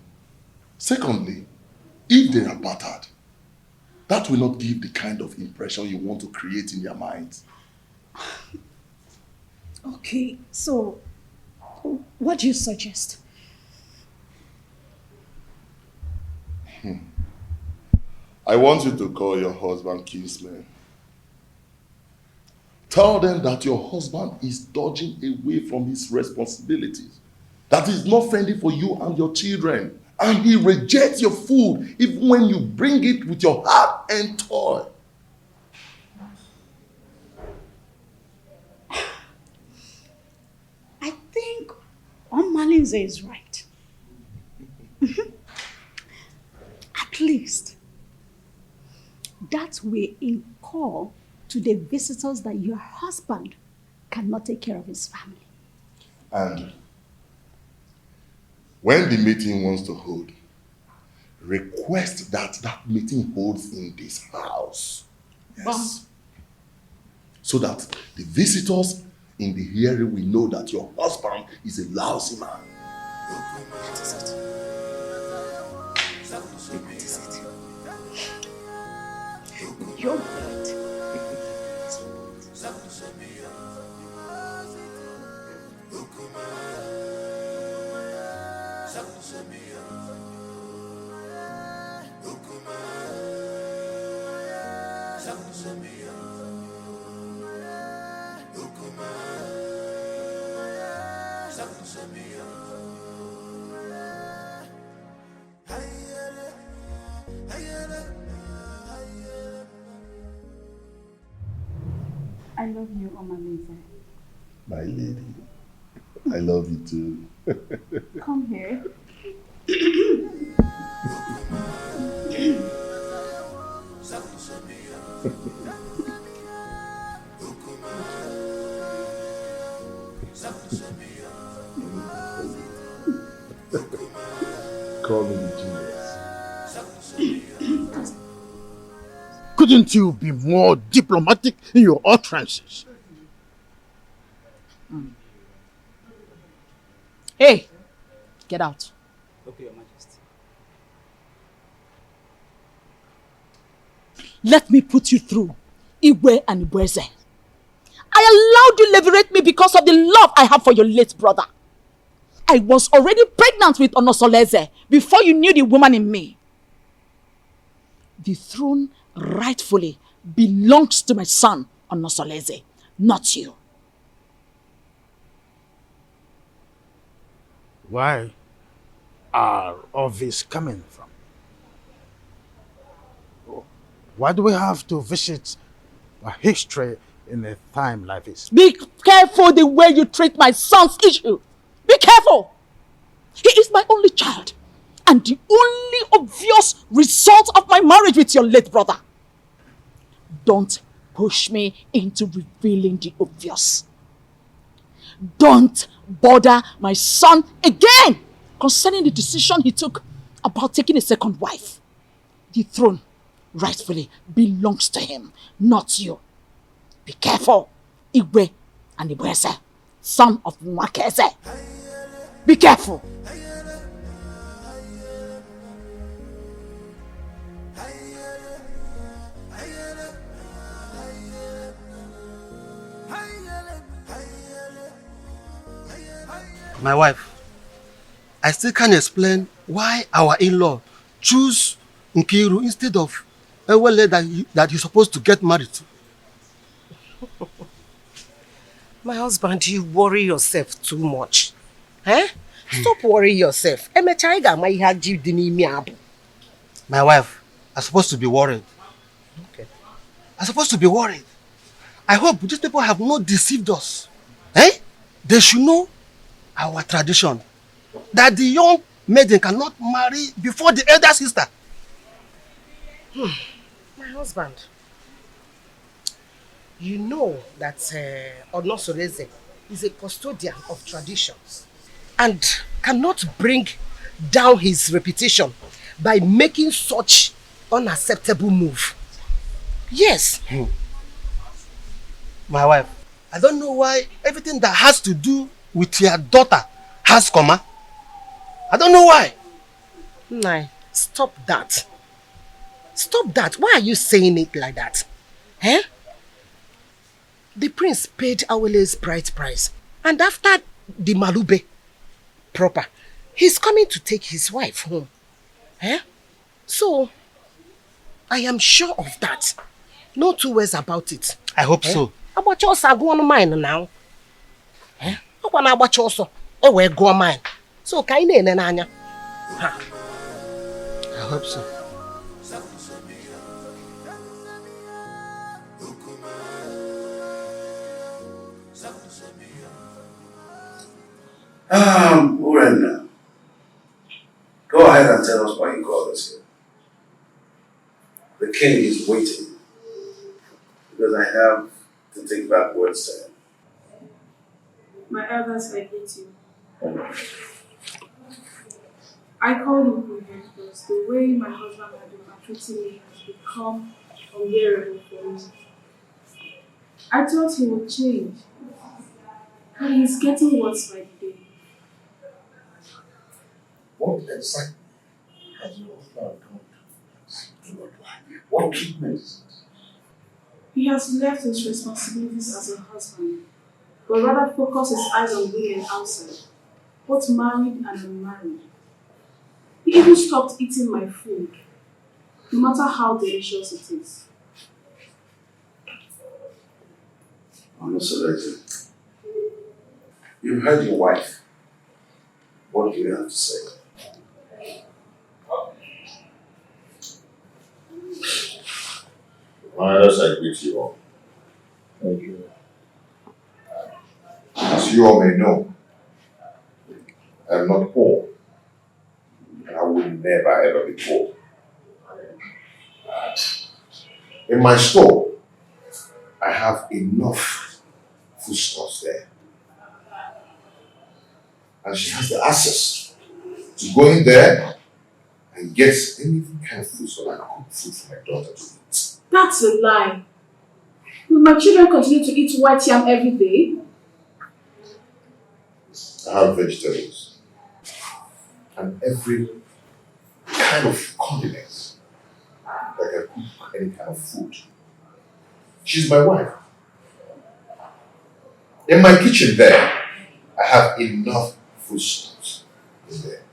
Secondly, if they are battered, that will not give the kind of impression you want to create in their minds. Okay, so what do you suggest? I want you to call your husband kinsman. Tell them that your husband is dodging away from his responsibilities, that he's not friendly for you and your children, and he rejects your food even when you bring it with your heart and toil. I think Malinze is right. At least that way incur to the visitors that your husband cannot take care of his family. And when the meeting wants to hold, request that that meeting holds in this house. Yes. So that the visitors in the hearing will know that your husband is a lousy man. That is it. You're right. I love you, Omalinze. My lady, I love you too. Come here. Call me genius. Couldn't you be more diplomatic in your utterances? Hey, get out. Okay, Your Majesty. Let me put you through, Igwe and Ibweze. I allowed you liberate me because of the love I have for your late brother. I was already pregnant with Onosoleze before you knew the woman in me. The throne rightfully belongs to my son, Onosoleze, not you. Where are all this coming from? Why do we have to visit a history in a time like this? Be careful the way you treat my son's issue. Be careful. He is my only child and the only obvious result of my marriage with your late brother. Don't push me into revealing the obvious. Don't bother my son again concerning the decision he took about taking a second wife. The throne rightfully belongs to him, not you. Be careful, Igwe and Ibweze, son of Mwakeze. Be careful. My wife, I still can't explain why our in-law choose Nkiru instead of Ewele that you're supposed to get married to. My husband, you worry yourself too much. Eh? Stop worrying yourself. My wife, I'm supposed to be worried. Okay. I'm supposed to be worried. I hope these people have not deceived us. Eh? They should know our tradition. That the young maiden cannot marry before the elder sister. My husband, you know that Onosoleze is a custodian of traditions. and cannot bring down his reputation by making such unacceptable move. Yes. My wife, I don't know why everything that has to do with your daughter has comma. I don't know why. Nah, stop that. Stop that. Why are you saying it like that? Eh? The prince paid Awele's bride price. And after the Malube proper, he's coming to take his wife home. Eh? So, I am sure of that. No two ways about it. I hope so. About your go on mine now. Eh? I want to watch also. We're go on mine. So, can you nanya? I hope so. Urena, go ahead and tell us why you called us here. The king is waiting because I have to take back words to him. My elders, I hate you. I called him here because the way my husband had been maltreating me has become unbearable for me. I thought he would change, but he's getting worse by the day. What exactly has your husband done to your wife? What treatment is it? He has left his responsibilities as a husband, but rather focus his eyes on women outside, both married and unmarried. He even stopped eating my food, no matter how delicious it is. I'm not selected. You've heard your wife. What do you have to say? My elders, I greet you all. Thank you. As you all may know, I am not poor, and I will never ever be poor. In my store, I have enough foodstuffs there. And she has the access to go in there and get any kind of food so I can cook food for my daughter to eat. That's a lie. Will my children continue to eat white yam every day? I have vegetables and every kind of condiments that can cook any kind of food. She's my wife. In my kitchen there, I have enough foodstuffs in there.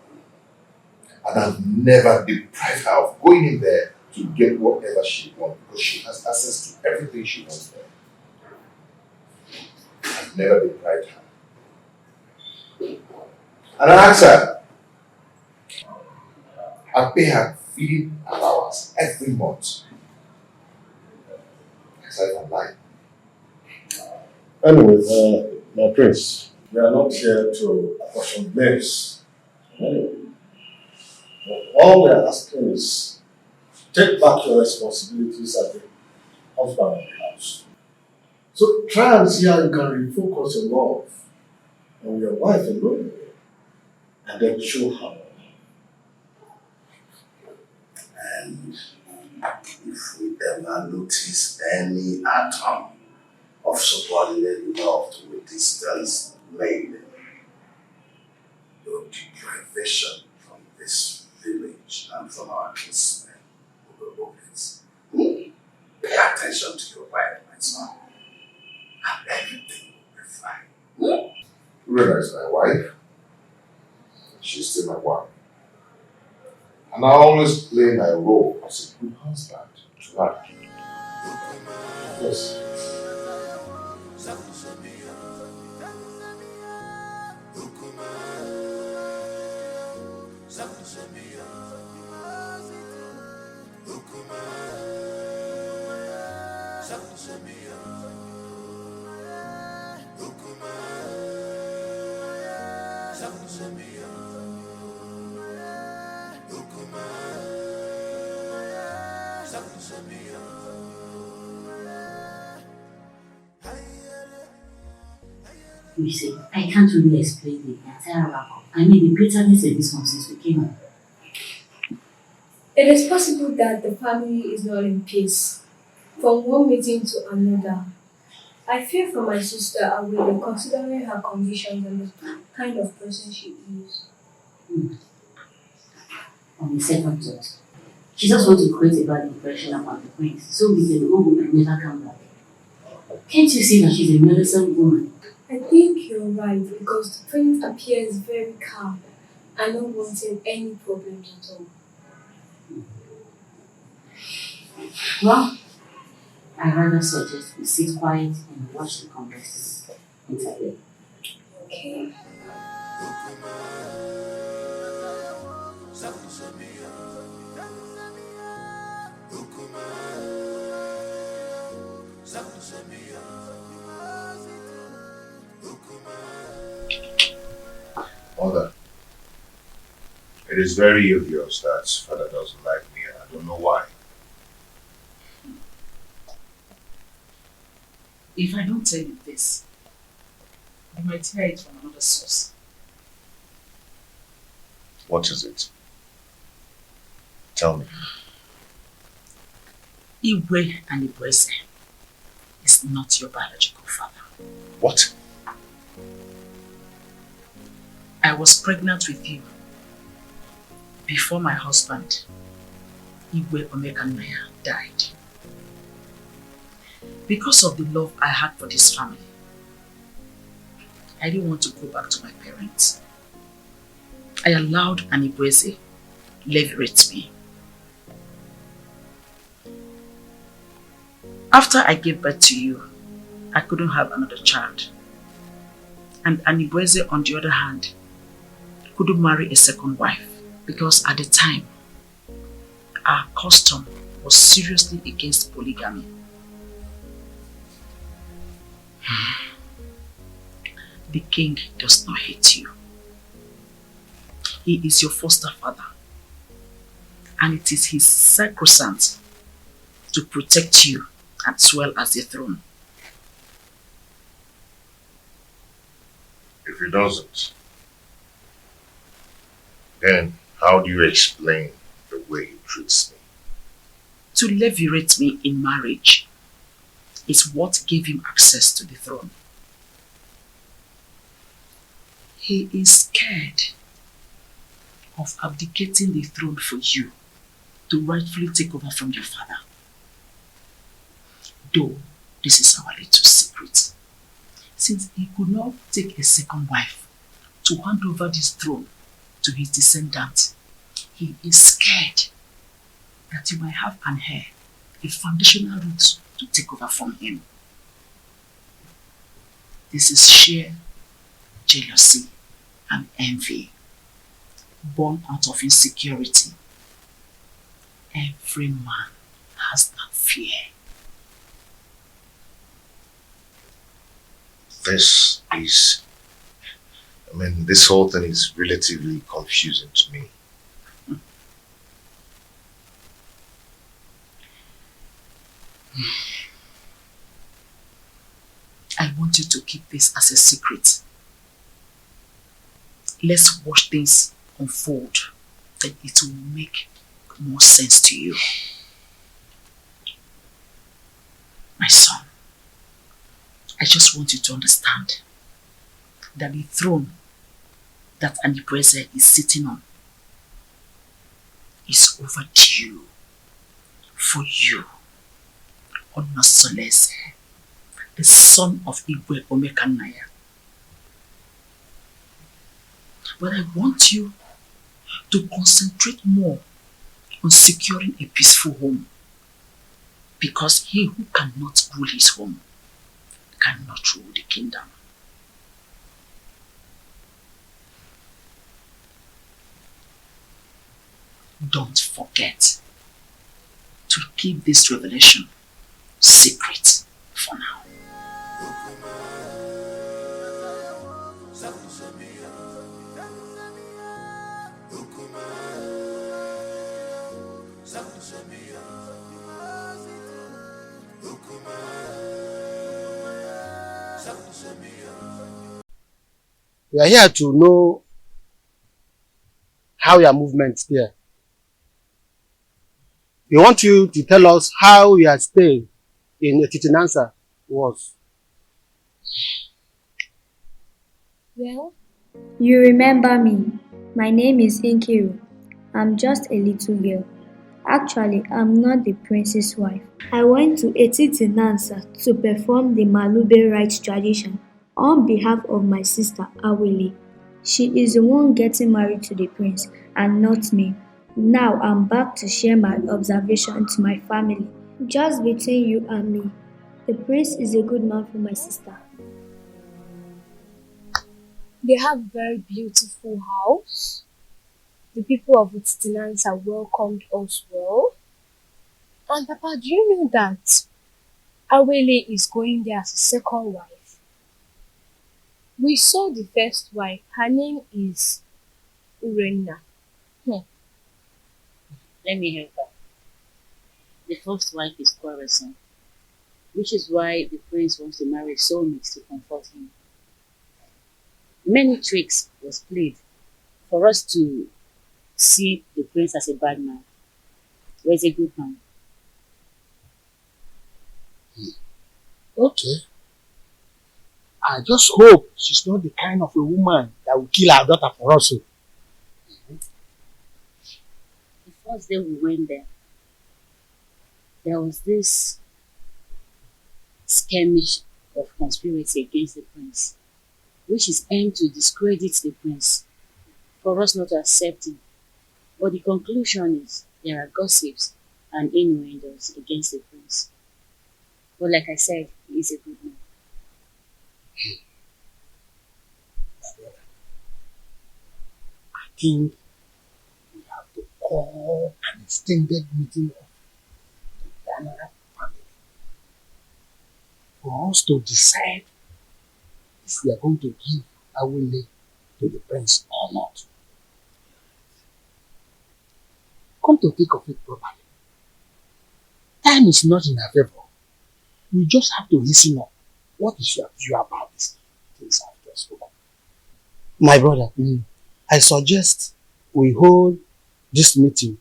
And I've never deprived her of going in there to get whatever she wants because she has access to everything she wants there. I've never deprived her. And I ask her, I pay her feeding allowance every month. Aside from mine. Anyway, my prince, we are not here to apportion blames. All we are asking is take back your responsibilities as the husband of the house. So try and see how you can refocus your love on your wife alone and then show her. And if we ever notice any atom of subordinate love to a distance made, your deprivation from this village and from our kinsmen will be obvious. Pay attention to your wife, my son, and everything will be fine. Rena is my wife. She's still my wife. And I always play my role as a good husband to her. Yes. You see, I can't really explain the entire outcome. I mean, the bitterness in this one since we came home. It is possible that the family is not in peace. From one meeting to another, I fear for my sister and will be considering her conditions and the kind of person she is. On the second thought, she just wants to create a bad impression about the prince so we can go home and never come back. Can't you see that she's a meddlesome woman? I think you're right because the prince appears very calm and not wanting any problems at all. Well, I rather suggest we sit quiet and watch the conversation interplay. Okay. Mother, it is very obvious that father doesn't like me and I don't know why. If I don't tell you this, you might hear it from another source. What is it? Tell me. Igwe and Ibueze is not your biological father. What? I was pregnant with you before my husband, Igwe Omekanaya, died. Because of the love I had for this family, I didn't want to go back to my parents. I allowed Anibweze leverage me. After I gave birth to you, I couldn't have another child. And Anibweze, on the other hand, couldn't marry a second wife because at the time, our custom was seriously against polygamy. The king does not hate you. He is your foster father, and it is his sacrosanct to protect you as well as the throne. If he doesn't, then how do you explain the way he treats me? To levirate me in marriage is what gave him access to the throne. He is scared of abdicating the throne for you to rightfully take over from your father. Though this is our little secret, since he could not take a second wife to hand over this throne to his descendants, he is scared that you might have an heir, a foundational root to take over from him. This is sheer jealousy and envy, born out of insecurity. Every man has that fear. This whole thing is relatively confusing to me. I want you to keep this as a secret. Let's watch things unfold, then it will make more sense to you. My son, I just want you to understand that the throne that Anibweze is sitting on is overdue for you, Onos, the son of Igwe Omekanaya. But I want you to concentrate more on securing a peaceful home, because he who cannot rule his home cannot rule the kingdom. Don't forget to keep this revelation secret for now. We are here to know how your movements there. We want you to tell us how your stay in Etitinansa was. Well, you remember me. My name is Inkiru. I'm just a little girl. Actually, I'm not the prince's wife. I went to Etitinansa to perform the Malube rites tradition on behalf of my sister Awele. She is the one getting married to the prince and not me. Now I'm back to share my observation to my family. Just between you and me, the prince is a good man for my sister. They have a very beautiful house. The people of Etitinansa welcomed us well. And Papa, do you know that Awele is going there as a second wife? We saw the first wife. Her name is Urenna. Let me help her. The first wife is quarrelsome, which is why the prince wants to marry soulmates to comfort him. Many tricks was played for us to see the prince as a bad man, but he's a good man. Okay. I just hope she's not the kind of a woman that will kill her daughter for us. The first day we went there was this skirmish of conspiracy against the prince, which is aimed to discredit the prince, for us not to accept him. But the conclusion is there are gossips and innuendos against the prince. But like I said, he is a good man. I think we have to call an extended meeting of the Dana family for us to decide if we are going to give Awele to the prince or not. Come to think of it properly, time is not in our favor. We just have to listen up. What is your view about this things I've just spoken? My brother, I suggest we hold this meeting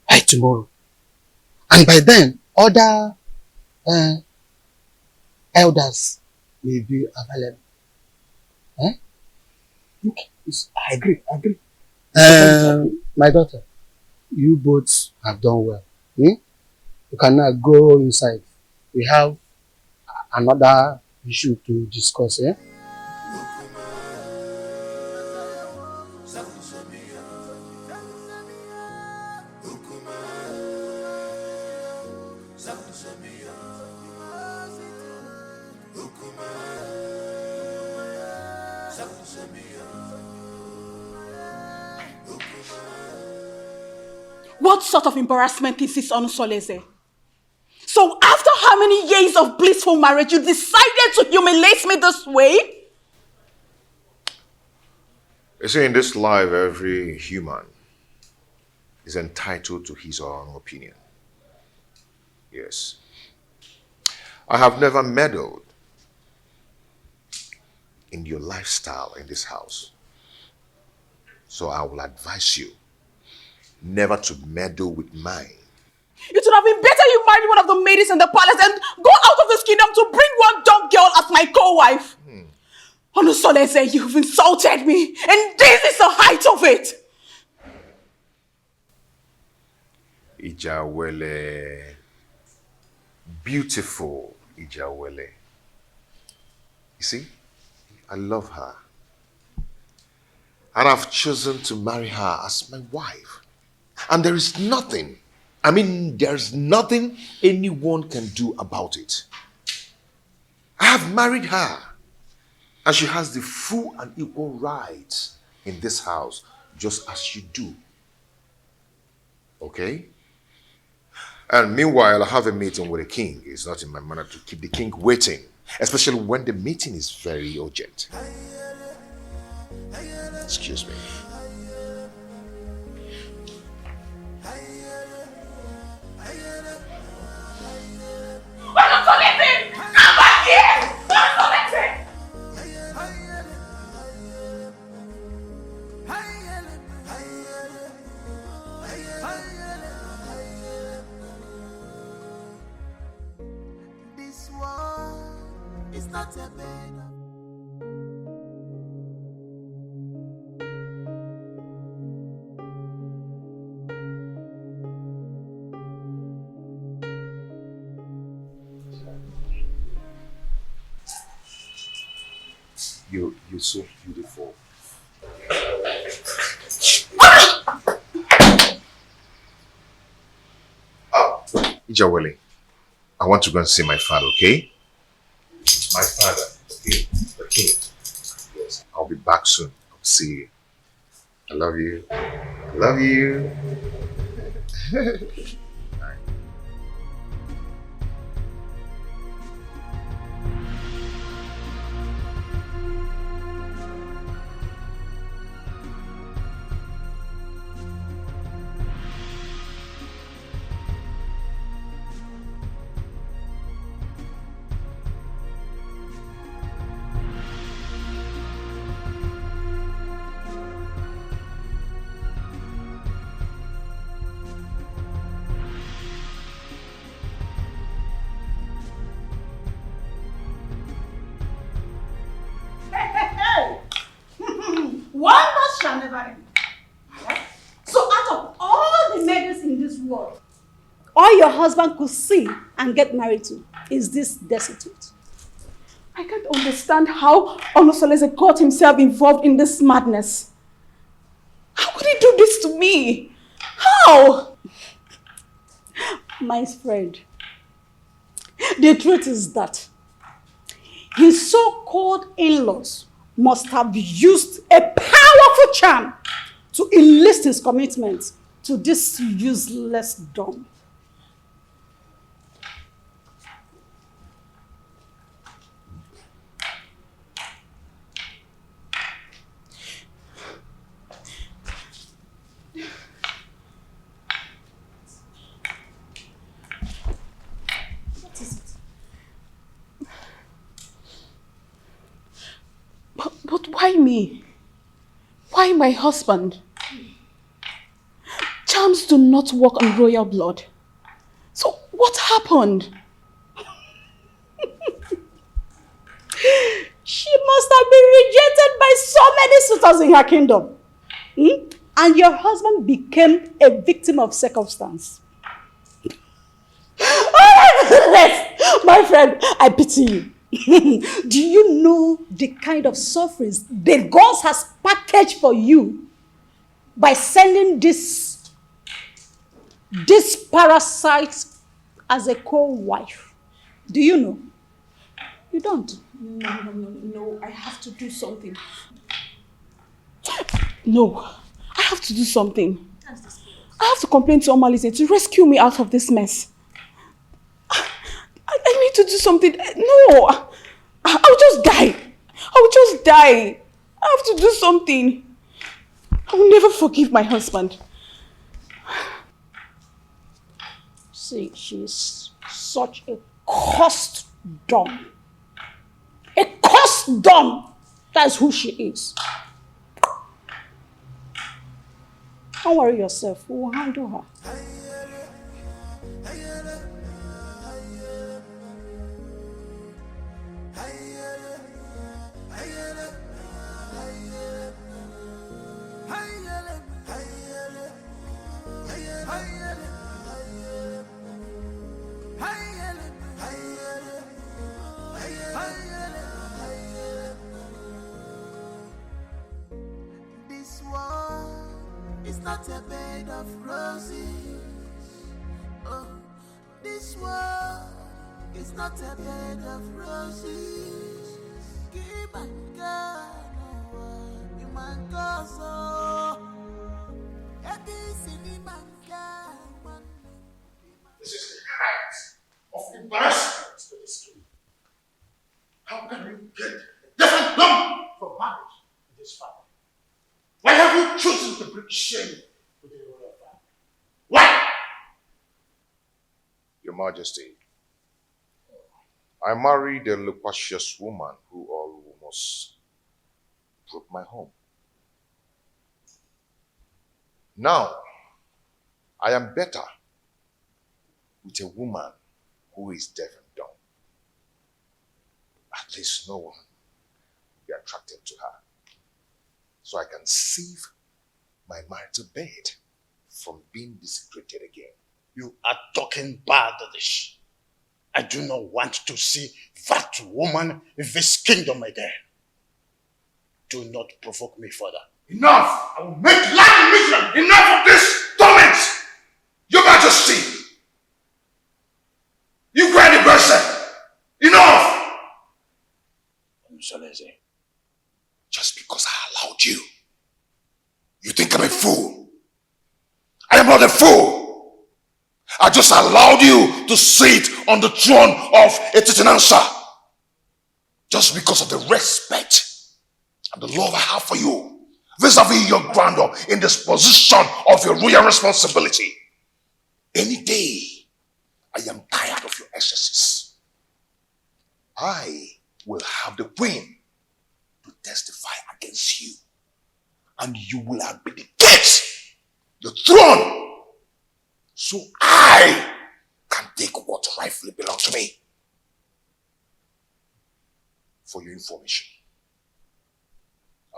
by tomorrow. And by then, other elders will be available. Okay, I agree. My daughter, you both have done well. You can now go inside. We have another issue to discuss. What sort of embarrassment is this, Onos? So after how many years of blissful marriage, you decided to humiliate me this way? You see, in this life, every human is entitled to his or her own opinion. Yes. I have never meddled in your lifestyle in this house. So I will advise you never to meddle with mine. It would have been better you married one of the maidens in the palace and go out of this kingdom to bring one dumb girl as my co-wife. Onos, you've insulted me, and this is the height of it. Ijawele. Beautiful Ijawele. You see, I love her. And I've chosen to marry her as my wife. And there is nothing, there's nothing anyone can do about it. I have married her. And she has the full and equal rights in this house, just as you do. Okay? And meanwhile, I have a meeting with the king. It's not in my manner to keep the king waiting, especially when the meeting is very urgent. Excuse me. It's not a bed of You're so beautiful. Ijawele, I want to go and see my father, okay? My father, okay? The king. Yes, I'll be back soon. I'll see you. I love you. I love you. Wonders shall never end. Yeah? So out of all the maidens in this world, all your husband could see and get married to is this destitute. I can't understand how Onos got himself involved in this madness. How could he do this to me? How? My friend, the truth is that his so-called in-laws must have used a powerful charm to enlist his commitment to this useless dumb. What is it? But why me? Why my husband? Charms do not work on royal blood. So what happened? She must have been rejected by so many suitors in her kingdom. And your husband became a victim of circumstance. My friend, I pity you. Do you know the kind of sufferings the gods has packaged for you by sending this parasite as a co-wife? Do you know? You don't. No, I have to do something. No, I have to do something. I have to complain to Omalise to rescue me out of this mess. I need to do something. No, I'll just die. I'll just die. I have to do something. I will never forgive my husband. See, she's such a cursed dumb. A cursed dumb. That's who she is. Don't worry yourself. We will handle her. This world is not a bed of roses. Oh, this world is not a bed of roses. Keep on going, you man go so. This is the height of embarrassment to this story. How can you get a different number from marriage in this family? Why have you chosen to bring shame to the royal family? Why? Your Majesty, I married a loquacious woman who almost broke my home. Now, I am better with a woman who is deaf and dumb. At least no one will be attracted to her. So I can save my marital bed from being desecrated again. You are talking bad, Dish. I do not want to see that woman in this kingdom again. Do not provoke me further. Enough! I will make life miserable! Enough of this torment! Your Majesty! You cry the person! Enough! Msoleze. Just because I allowed you, you think I'm a fool? I am not a fool! I just allowed you to sit on the throne of a Titanansa just because of the respect and the love I have for you vis-a-vis your grandeur in this position of your royal responsibility. Any day, I am tired of your excesses. I will have the queen to testify against you, and you will abdicate the throne so I can take what rightfully belongs to me. For your information,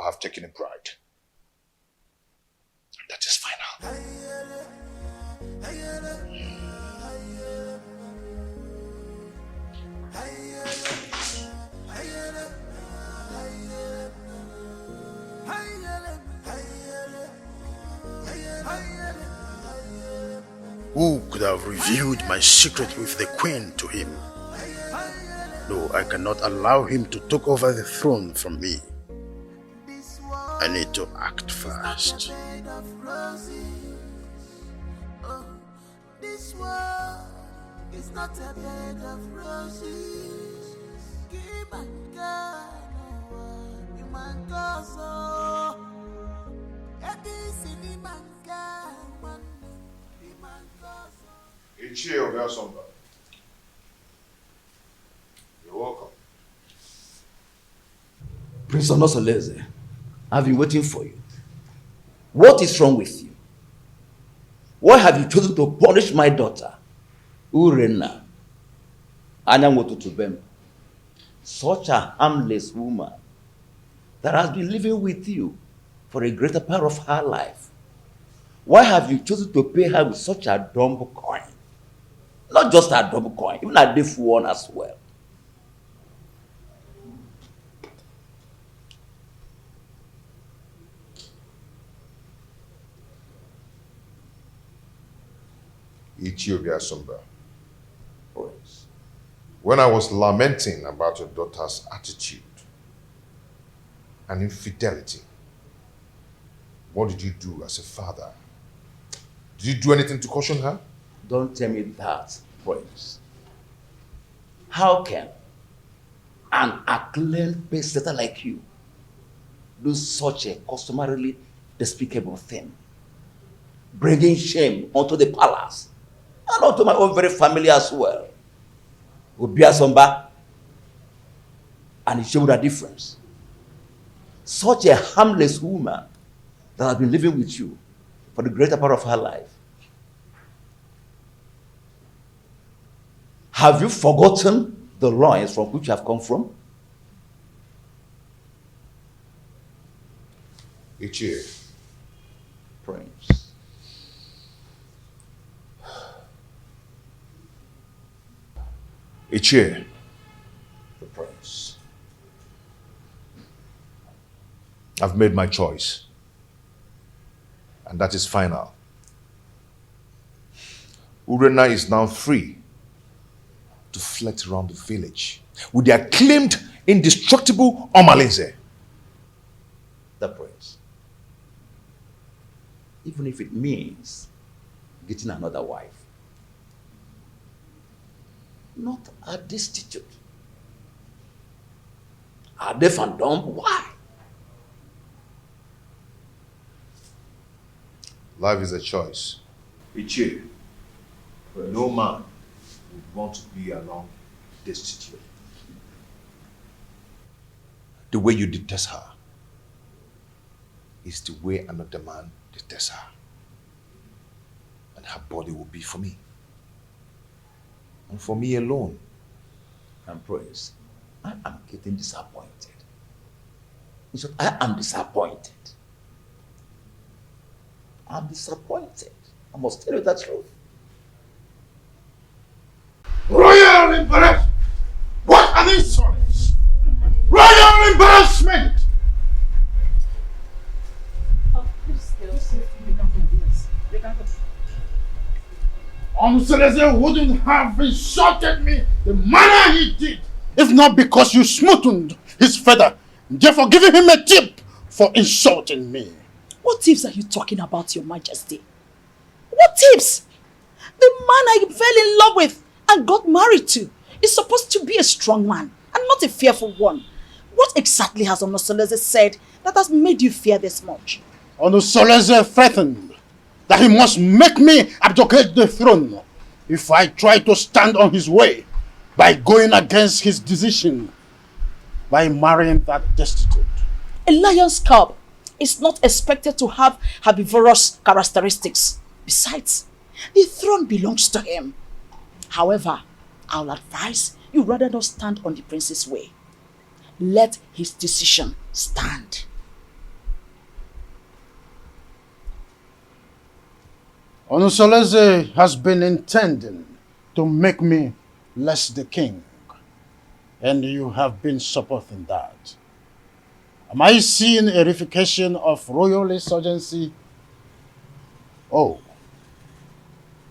I have taken a bride. And that is final. Who could have revealed my secret with the queen to him? No, I cannot allow him to take over the throne from me. I need to act fast. This world is not a bed of roses. Keep my God, you man go so. Ichie Ogasomba. You're welcome. Prince Onos, I've been waiting for you. What is wrong with you? Why have you chosen to punish my daughter, Urena, Anyangotutubem, such a harmless woman that has been living with you for a greater part of her life? Why have you chosen to pay her with such a dumb coin? Not just a dumb coin, even a deaf one as well. Ethiopia Sumba. When I was lamenting about your daughter's attitude and infidelity, what did you do as a father? Did you do anything to caution her? Don't tell me that, Prince. How can an acclaimed pace-setter like you do such a customarily despicable thing? Bringing shame onto the palace and onto my own very family as well. Obia Somba, and it showed a difference. Such a harmless woman that has been living with you for the greater part of her life. Have you forgotten the lines from which you have come from? Ichie. Prince. Ichie. The prince. I've made my choice. And that is final. Urena is now free to flit around the village with the acclaimed, indestructible Omalinze. The prince. Even if it means getting another wife. Not a destitute. A deaf and dumb? Why? Life is a choice. Ichie, no man would want to be alone destitute. The way you detest her is the way another man detests her. And her body will be for me. And for me alone. And Prince, I am getting disappointed. In short, I am disappointed. I'm disappointed. I must tell you the truth. Royal embarrassment! What an insolence! Royal embarrassment! Onseleze wouldn't have insulted me the manner he did if not because you smoothened his feather, therefore giving him a tip for insulting me. What tips are you talking about, Your Majesty? What tips? The man I fell in love with and got married to is supposed to be a strong man and not a fearful one. What exactly has Onosoleze said that has made you fear this much? Onosoleze threatened that he must make me abdicate the throne if I try to stand on his way by going against his decision by marrying that destitute. A lion's cub is not expected to have herbivorous characteristics. Besides, the throne belongs to him. However, I'll advise you rather not stand on the prince's way. Let his decision stand. Onosoleze has been intending to make me less the king, and you have been supporting that. Am I seeing a reification of royal insurgency? Oh,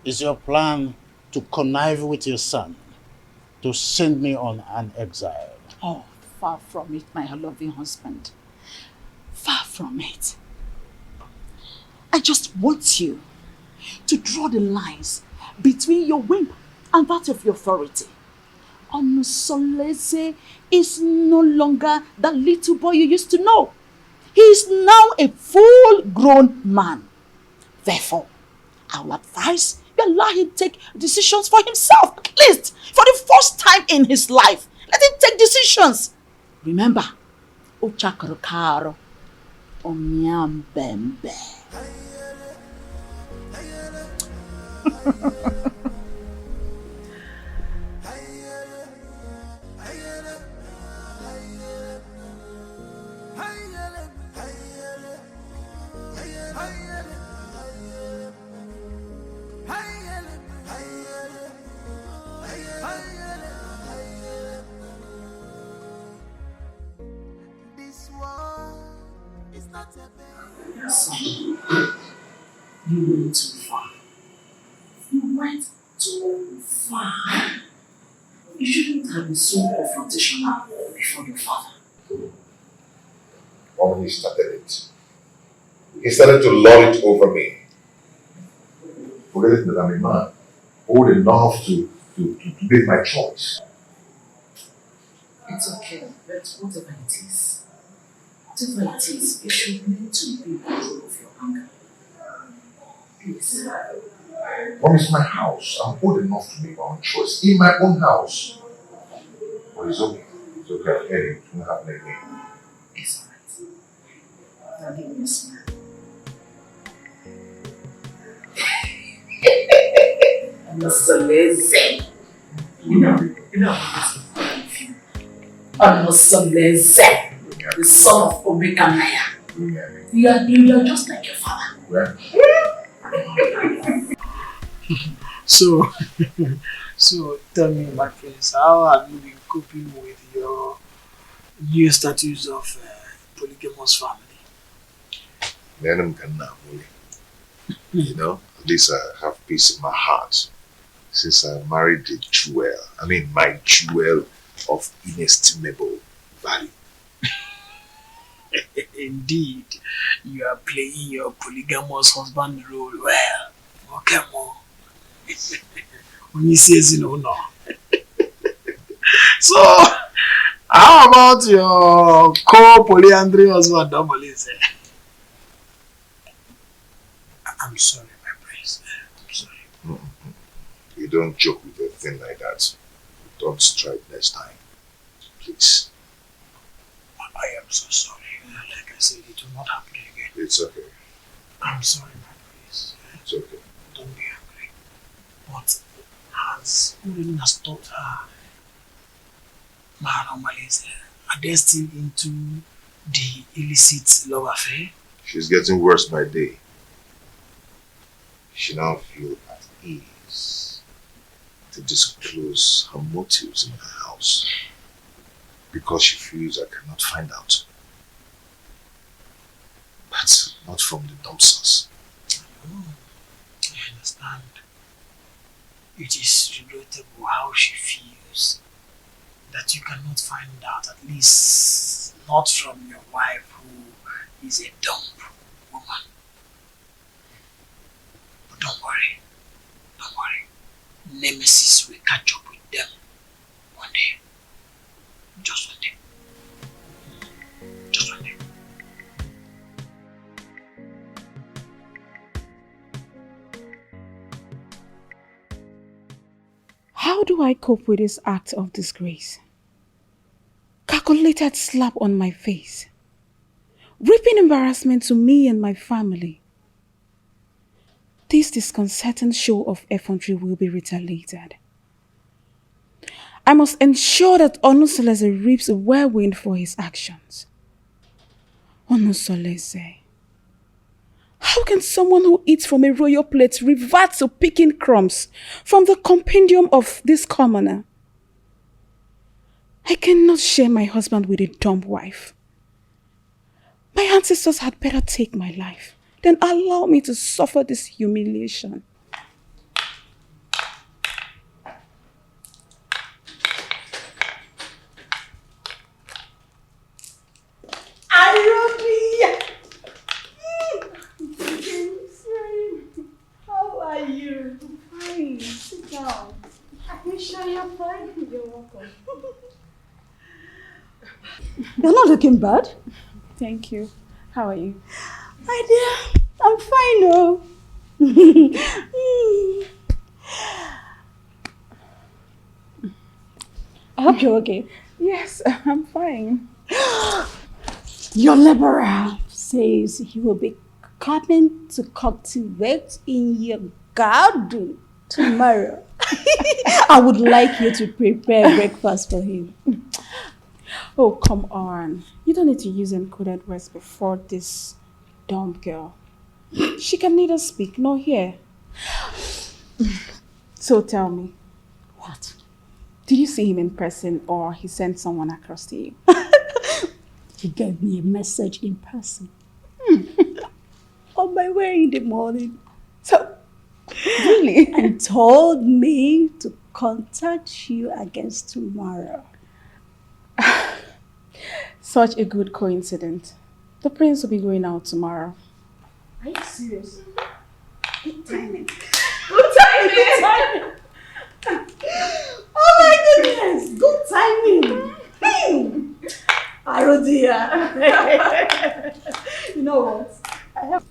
is your plan to connive with your son to send me on an exile? Oh, far from it, my loving husband. Far from it. I just want you to draw the lines between your whim and that of your authority. Onosoleze is no longer the little boy you used to know. He is now a full-grown man. Therefore, I will advise you allow him take decisions for himself, at least for the first time in his life. Let him take decisions. Remember, Uchakarokaro, Omiambembe. You went too far. You went too far. You shouldn't have been so confrontational before your father. When he started it, he started to lord it over me. Forgetting that I'm a man, old enough to make my choice. It's okay, but whatever it is, you should learn to be in control of your anger. Please. Mom, it's my house. I'm old enough to make my own choice in my own house. But it's okay. It's okay. I'll hear you. It won't happen again. It's alright. Now give me a smile. Onosoleze. You know Onosoleze, the son of Obekamaya. You are just like your father. So tell me, my friends, how have you been coping with your new status of polygamous family? You know, at least I have peace in my heart since I married the jewel. I mean, my jewel of inestimable value. Indeed, you are playing your polygamous husband role well. Okay, Mo. When he says, no. So, how about your co-polyandry husband, Domolize? I'm sorry, my prince. I'm sorry. You don't joke with a thing like that. Don't strike next time. Please. I am so sorry. Like I said, it will not happen again. It's okay. I'm sorry, my prince. It's okay. Don't be angry. But has Urena told her Man or Malaysia, are they still into the illicit love affair? She's getting worse by day. She now feels at ease to disclose her motives in her house because she feels I cannot find out. But not from the dumpsters. Oh, I understand. It is regrettable how she feels that you cannot find out, at least not from your wife who is a dumb woman. But don't worry. Nemesis will catch up with them one day. Just one day. Just one day. How do I cope with this act of disgrace? Calculated slap on my face. Reaping embarrassment to me and my family. This disconcerting show of effrontery will be retaliated. I must ensure that Onos reaps a whirlwind for his actions. Onos, how can someone who eats from a royal plate revert to picking crumbs from the compendium of this commoner? I cannot share my husband with a dumb wife. My ancestors had better take my life than allow me to suffer this humiliation. How are you? Fine. Sit down. Are you sure you're fine? You're welcome. You're not looking bad. Thank you. How are you? My dear, I'm fine, oh. I hope you're okay. Yes, I'm fine. Your laborer says he will be coming to cultivate in your garden tomorrow. I would like you to prepare breakfast for him. Oh, come on. You don't need to use encoded words before this dumb girl. She can neither speak nor hear. So tell me. What? Did you see him in person or he sent someone across to you? He gave me a message in person. On my way in the morning. So, really? And told me to contact you against tomorrow. Such a good coincidence. The prince will be going out tomorrow. Are you serious? Good timing. Good timing! Oh my goodness! Good timing! Oh dear. You know what? I have.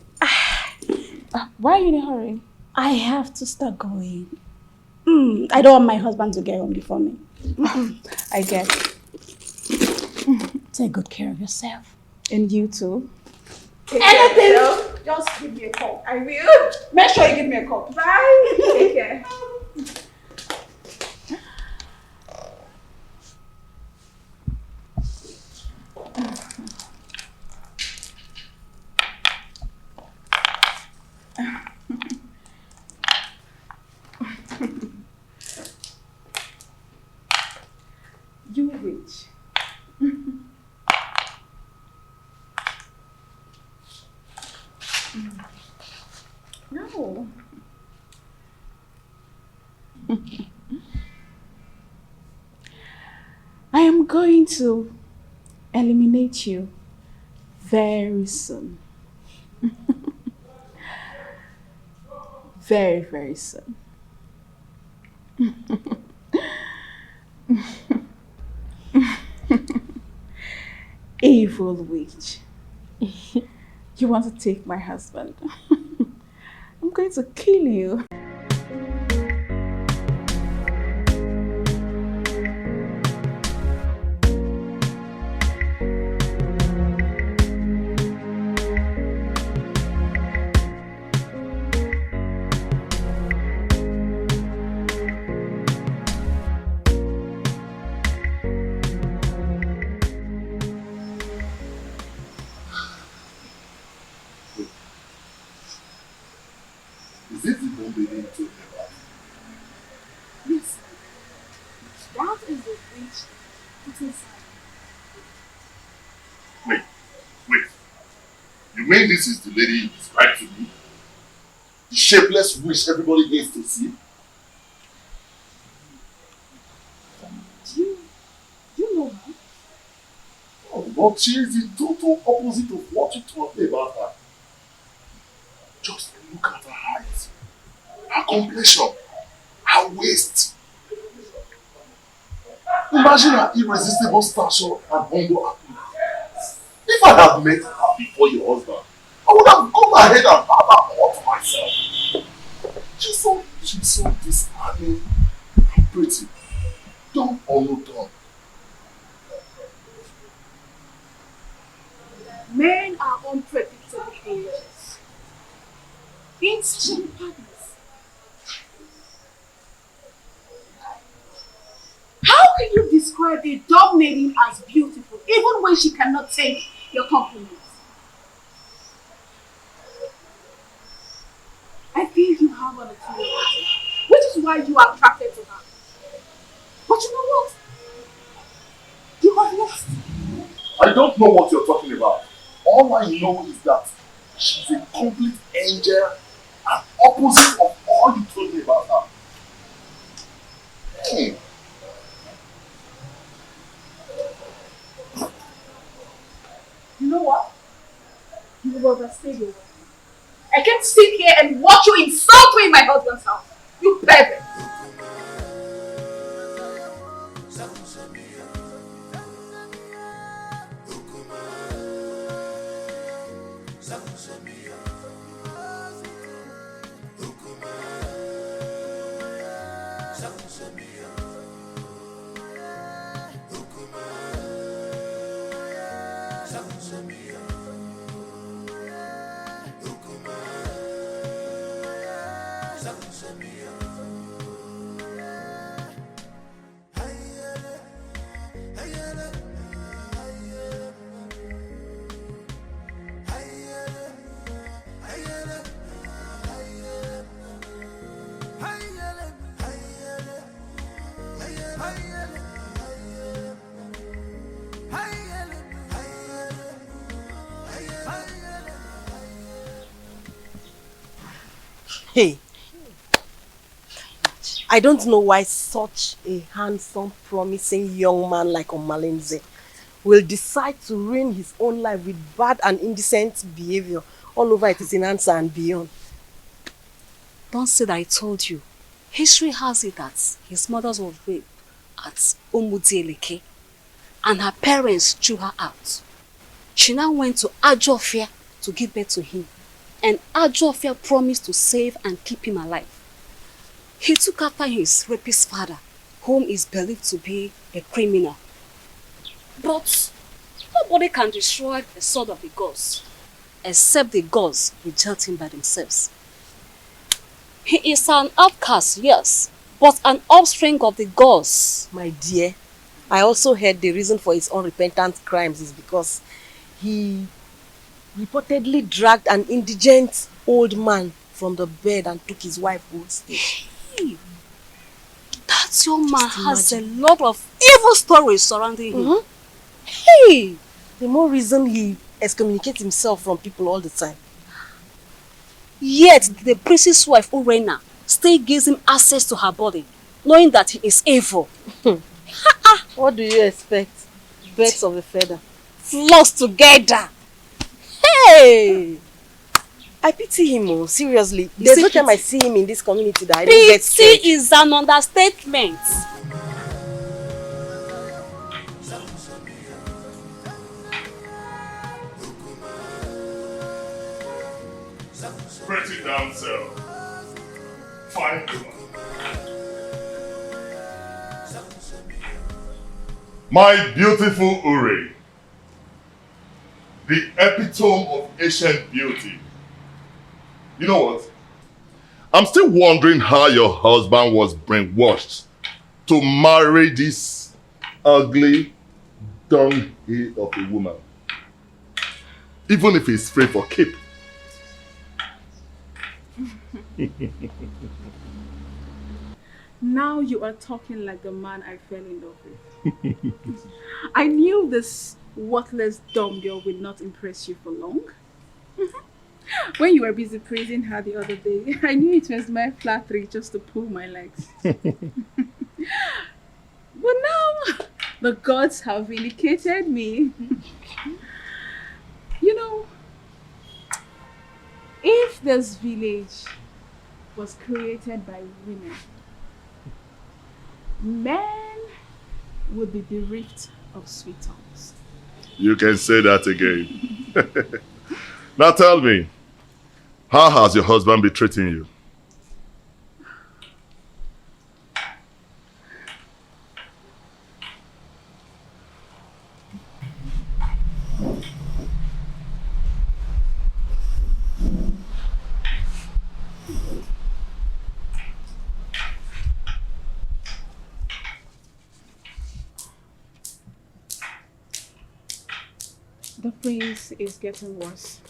Why are you in a hurry? I have to start going. I don't want my husband to get home before me. I get it. Take good care of yourself. And you too. Anything? Just give me a call. I will. Make sure you give me a call. Bye. Take care. You rich. No. I am going to eliminate you very soon. Very, very soon. Evil witch. You want to take my husband? I'm going to kill you. Wait, wait. You mean this is the lady you described to me? The shapeless wish everybody needs to see? Do you know her? Oh, but she is the total opposite of what you told me about her. Just look at her height, her complexion, her waist. Imagine her irresistible stature and humble appearance. If I had met her before your husband, I would have gone ahead and had her all to myself. She's so disarming and pretty. Dumb or no dumb. Men are unpredictable creatures. Instant partners. How can you describe a dominating as beautiful, even when she cannot take your compliments? I feel you have an inferiority, which is why you are attracted to her. But you know what? You have lost. I don't know what you're talking about. All I know is that she's a complete angel and opposite of all you told me about her. Hey. You know what? You will overstay your welcome. I can't sit here and watch you insult me in my husband's house. You pervert. Hey, I don't know why such a handsome, promising young man like Omalinze will decide to ruin his own life with bad and indecent behavior all over Itisinansa and beyond. Don't say that I told you. History has it that his mother was raped at Umudieleke and her parents threw her out. She now went to Ajofia to give birth to him, and Ajofia promised to save and keep him alive. He took after his rapist father, whom is believed to be a criminal. But nobody can destroy the sword of the gods, except the gods reject him by themselves. He is an outcast, yes, but an offspring of the gods. My dear, I also heard the reason for his unrepentant crimes is because he reportedly dragged an indigent old man from the bed and took his wife hostage. Hey, that young man has a lot of evil stories surrounding him. Hey, the more reason he excommunicates himself from people all the time. Yet the priest's wife, Urena, still gives him access to her body, knowing that he is evil. What do you expect? Birds of a feather. Flocks together. Hey! I pity him, seriously. There's no time I see him in this community that I don't get scared. Pity is an understatement. Pretty damsel. Fine woman. My beautiful Uri. The epitome of ancient beauty. You know what? I'm still wondering how your husband was brainwashed to marry this ugly dunghill of a woman. Even if he's free for keep. Now you are talking like the man I fell in love with. I knew this worthless dumb girl would not impress you for long. When you were busy praising her the other day, I knew it was my flattery just to pull my legs. But now, the gods have vindicated me. You know, if this village was created by women, men would be bereft of sweethearts. You can say that again. Now tell me, how has your husband been treating you? The prince is getting worse.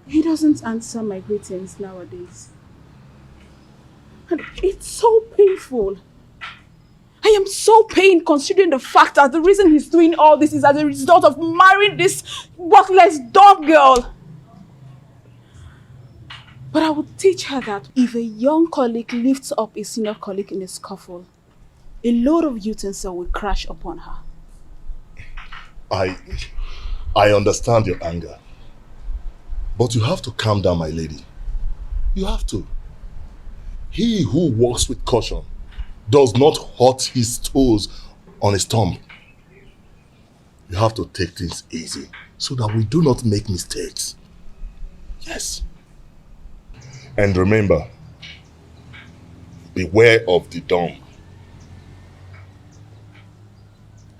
He doesn't answer my greetings nowadays. And it's so painful. I am so pained considering the fact that the reason he's doing all this is as a result of marrying this worthless dog girl. But I would teach her that if a young colleague lifts up a senior colleague in a scuffle, a load of utensil will crash upon her. I understand your anger. But you have to calm down, my lady. You have to. He who walks with caution does not hurt his toes on his thumb. You have to take things easy so that we do not make mistakes. Yes. And remember, beware of the dumb.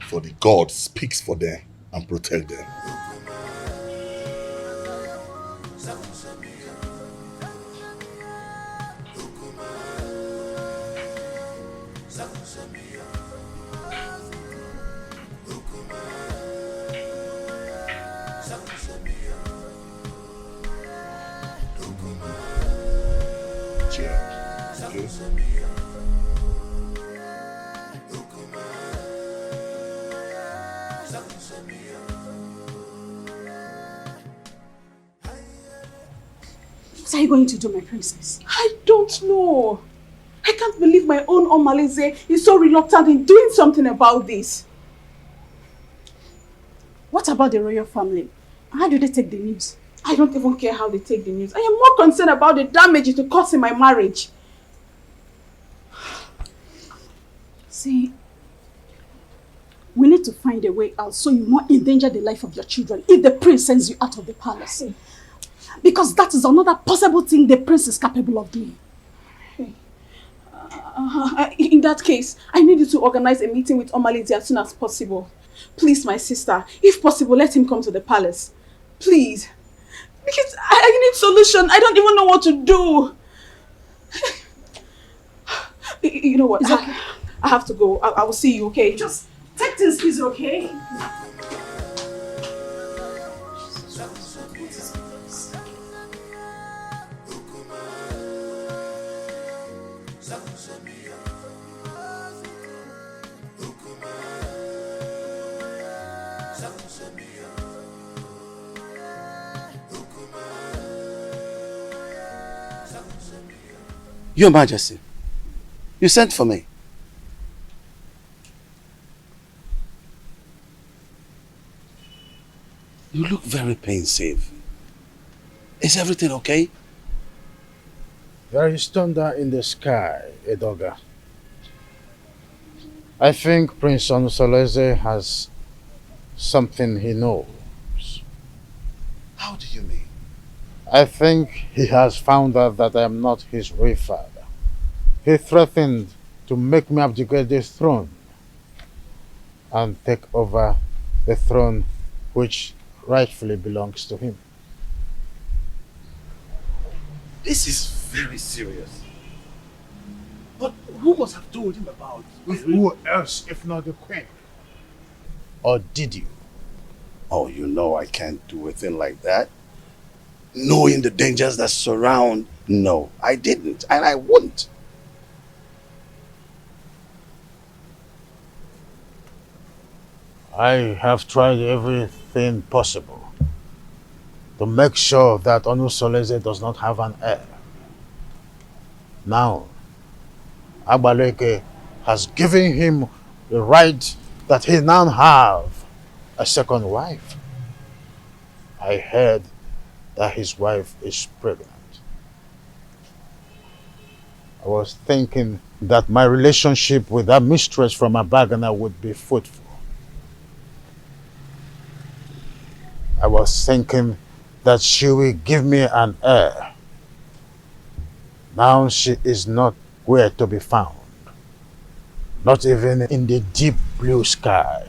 For the God speaks for them and protect them. What are you going to do, my princess? I don't know. I can't believe my own Omalize is so reluctant in doing something about this. What about the royal family? How do they take the news? I don't even care how they take the news. I am more concerned about the damage it will cause in my marriage. See, we need to find a way out so you not endanger the life of your children if the prince sends you out of the palace. Because that is another possible thing the prince is capable of doing. In that case, I need you to organize a meeting with Omalize as soon as possible. Please, my sister, if possible, let him come to the palace. Please. Because I need solution. I don't even know what to do. You know what? It's okay. I have to go. I will see you, okay? Just take this easy, okay? Your Majesty, you sent for me. You look very pensive. Is everything okay? There is thunder in the sky, Edoga. I think Prince Onosoleze has something he knows. How do you mean? I think he has found out that I am not his real father. He threatened to make me abdicate the throne and take over the throne which rightfully belongs to him. This is very serious. But who must have told him about it? Who else if not the queen? Or did you? Oh, you know I can't do a thing like that. Knowing the dangers that surround, no, I didn't, and I wouldn't. I have tried everything possible to make sure that Onusoleze does not have an heir. Now, Agbaleke has given him the right that he now have a second wife. I heard that his wife is pregnant. I was thinking that my relationship with that mistress from Abagana would be fruitful. I was thinking that she will give me an heir. Now she is not where to be found. Not even in the deep blue sky.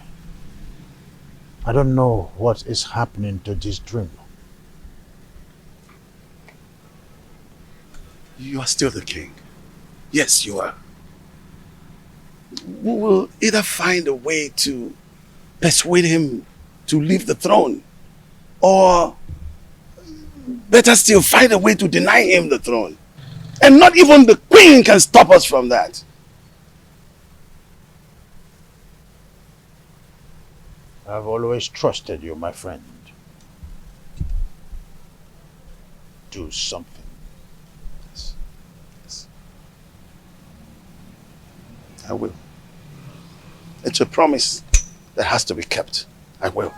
I don't know what is happening to this dream. You are still the king. Yes, you are. We will either find a way to persuade him to leave the throne, or better still, find a way to deny him the throne. And not even the queen can stop us from that. I've always trusted you, my friend. Do something. Yes. I will. It's a promise that has to be kept. I will.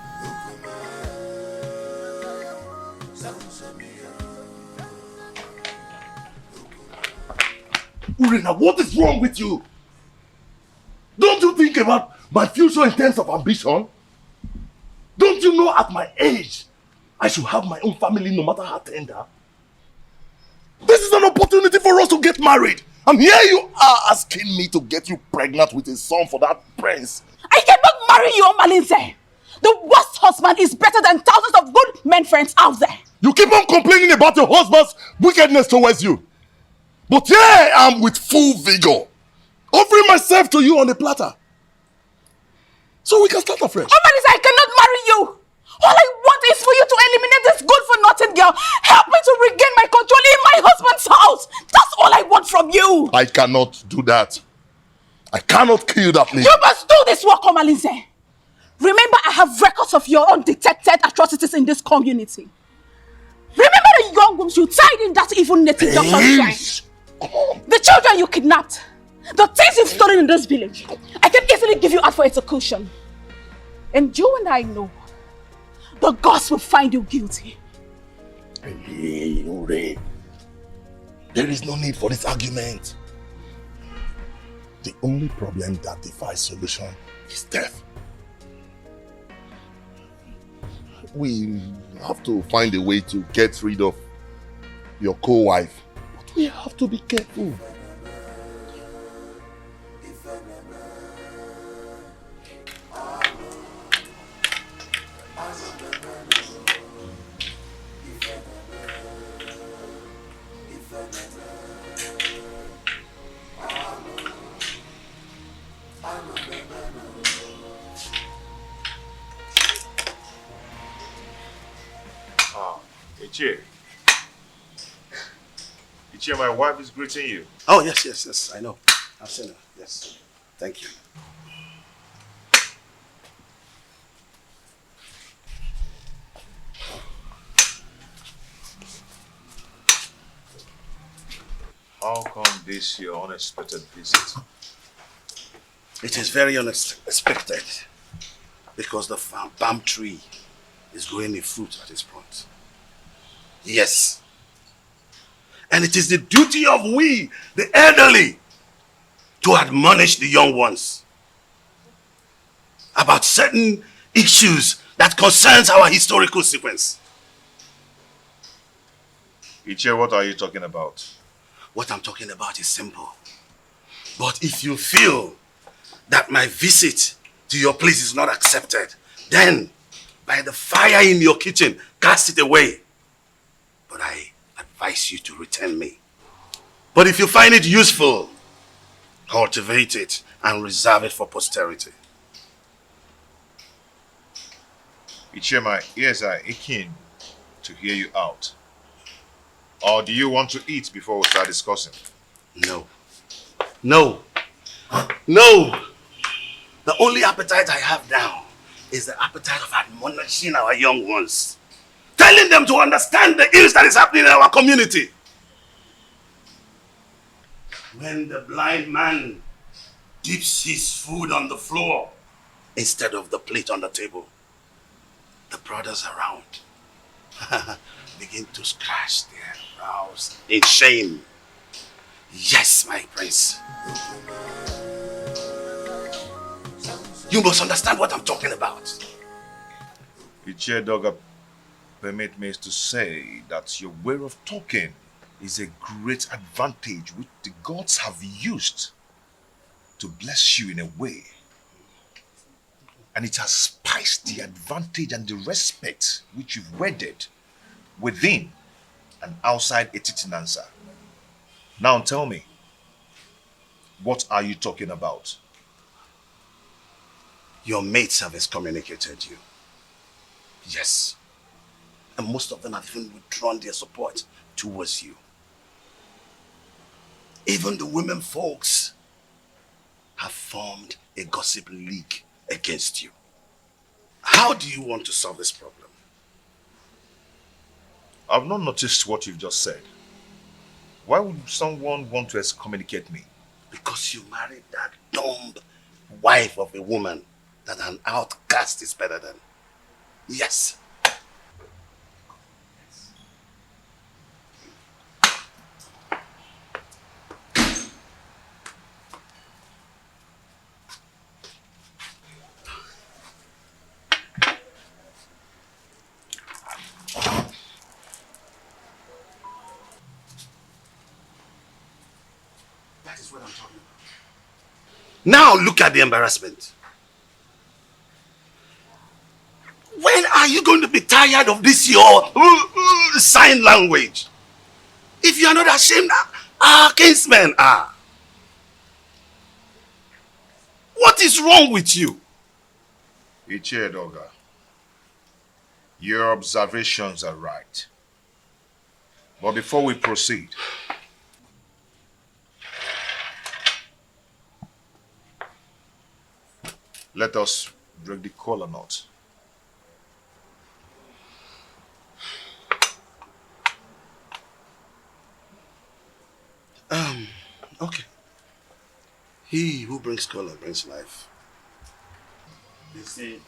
Urena, what is wrong with you? Don't you think about my future in terms of ambition? Don't you know at my age, I should have my own family no matter how tender? This is an opportunity for us to get married. And here you are asking me to get you pregnant with a son for that prince. I cannot marry you, Omalinze. The worst husband is better than thousands of good men friends out there. You keep on complaining about your husband's wickedness towards you. But here I am with full vigor, offering myself to you on a platter. So we can start afresh. Omalinze, I cannot marry you. All I want is for you to eliminate this good-for-nothing girl. Help me to regain my control in my husband's house. That's all I want from you. I cannot do that. I cannot kill that lady. You must do this work, Omalinze. Remember, I have records of your undetected atrocities in this community. Remember the young wombs you tied in that evil native doctor's shrine. The children you kidnapped. The things you've stolen in this village. I can easily give you out for execution. And you and I know the gods will find you guilty. Hey, Ure. There is no need for this argument. The only problem that defies solution is death. We have to find a way to get rid of your co-wife. But we have to be careful. Ichie, my wife is greeting you. Oh, yes, I know. I've seen her. Yes. Thank you. How come this your unexpected visit? It is very unexpected because the palm tree is growing a fruit at this point. Yes. And it is the duty of we, the elderly, to admonish the young ones about certain issues that concerns our historical sequence. Ichie, what are you talking about? What I'm talking about is simple. But if you feel that my visit to your place is not accepted, then by the fire in your kitchen, cast it away. But I advise you to return me. But if you find it useful, cultivate it and reserve it for posterity. Ichie, my ears are aching to hear you out. Or do you want to eat before we start discussing? No. No. No! The only appetite I have now is the appetite of admonishing our young ones, telling them to understand the ills that is happening in our community. When the blind man dips his food on the floor instead of the plate on the table, the brothers around begin to scratch their brows in shame. Yes, my prince. You must understand what I'm talking about. Ichiedoga, permit me to say that your way of talking is a great advantage which the gods have used to bless you in a way. And it has spiced the advantage and the respect which you've wedded within and outside Etitinansa. Now tell me, what are you talking about? Your mates have excommunicated you. Yes. And most of them have even withdrawn their support towards you. Even the women folks have formed a gossip league against you. How do you want to solve this problem? I've not noticed what you've just said. Why would someone want to excommunicate me? Because you married that dumb wife of a woman that an outcast is better than. Yes. That is what I'm talking about. Now look at the embarrassment. When are you going to be tired of this your sign language? If you are not ashamed, our kinsmen are. What is wrong with you? Ichiedoga, your observations are right. But before we proceed, let us break the kola knot. Okay. He who brings color brings life. They say.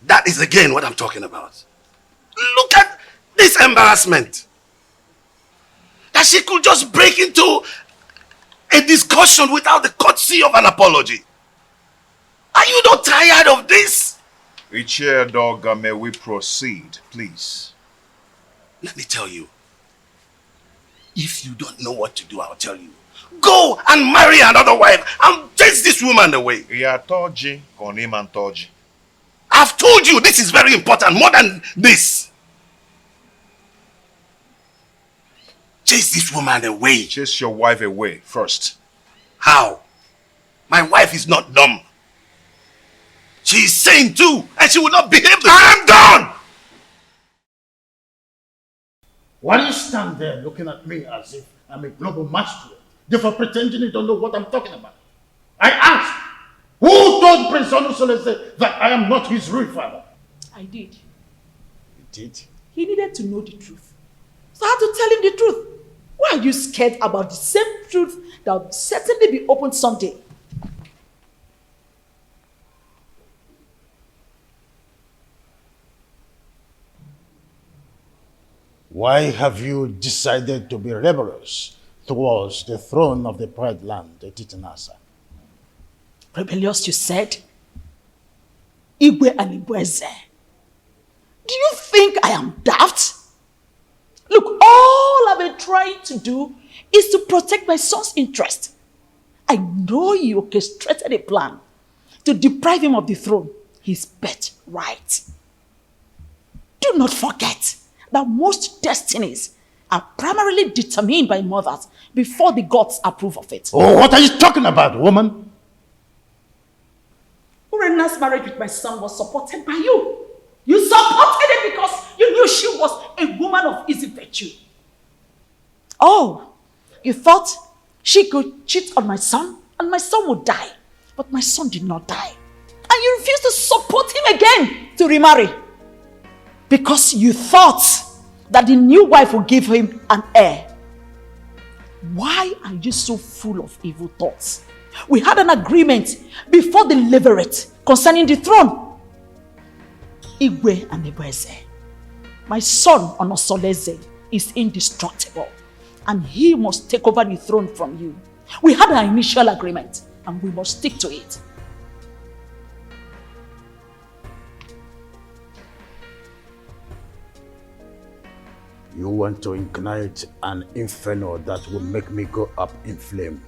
That is again what I'm talking about. Look at this embarrassment. That she could just break into a discussion without the courtesy of an apology. Are you not tired of this? Ichiedoga, may we proceed, please? Let me tell you. If you don't know what to do, I'll tell you. Go and marry another wife and chase this woman away. I've told you this is very important, more than this. Chase this woman away. Chase your wife away first. How? My wife is not dumb. She is sane too, and she will not behave the I am done! Why do you stand there looking at me as if I'm a global masquerade, therefore pretending you don't know what I'm talking about? I ask, who told Prince Onos that I am not his real father? I did. You did? He needed to know the truth. So I had to tell him the truth. Why are you scared about the same truth that will certainly be opened someday? Why have you decided to be rebellious towards the throne of the Pride Land, Etitinasa? Rebellious, you said? Igwe and Igweze. Do you think I am daft? Look, all I've been trying to do is to protect my son's interest. I know you orchestrated a plan to deprive him of the throne, his birthright. Do not forget that most destinies are primarily determined by mothers before the gods approve of it. Oh, what are you talking about, woman? Urena's marriage with my son was supported by you. You supported it because you knew she was a woman of easy virtue. Oh, you thought she could cheat on my son and my son would die. But my son did not die. And you refused to support him again to remarry. Because you thought that the new wife would give him an heir. Why are you so full of evil thoughts? We had an agreement before the levirate concerning the throne. Igwe and Ebeze. My son Onos is indestructible and he must take over the throne from you. We had an initial agreement and we must stick to it. You want to ignite an inferno that will make me go up in flame.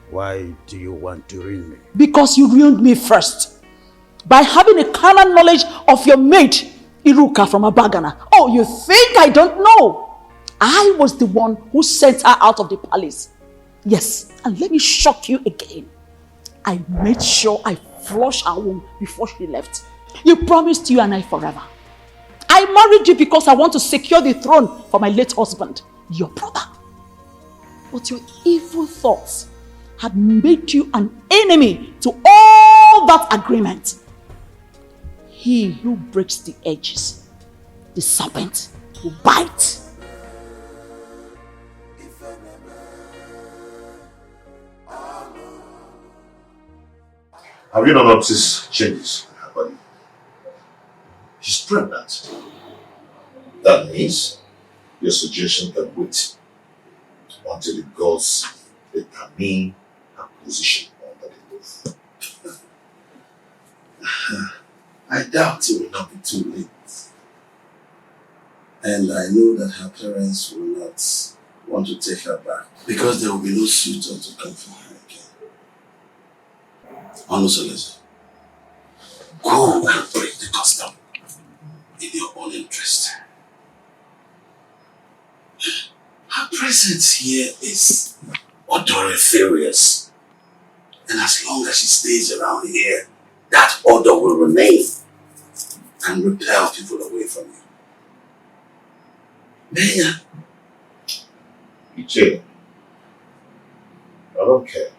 Why do you want to ruin me? Because you ruined me first. By having a carnal knowledge of your mate, Iruka from Abagana. Oh, you think I don't know? I was the one who sent her out of the palace. Yes, and let me shock you again. I made sure I flushed her womb before she left. You promised you and I forever. I married you because I want to secure the throne for my late husband, your brother. But your evil thoughts had made you an enemy to all that agreement. He who breaks the edges, the serpent, will bite. Have you not noticed changes in her body? She's pregnant. That means your suggestion can wait until the gods determine her position under the roof. I doubt it will not be too late. And I know that her parents will not want to take her back because there will be no suitor to come for her again. Onos, go and break the custom in your own interest. Her presence here is odoriferous. And as long as she stays around here, that odor will remain and repel people away from you. Maya. Iche, I don't care.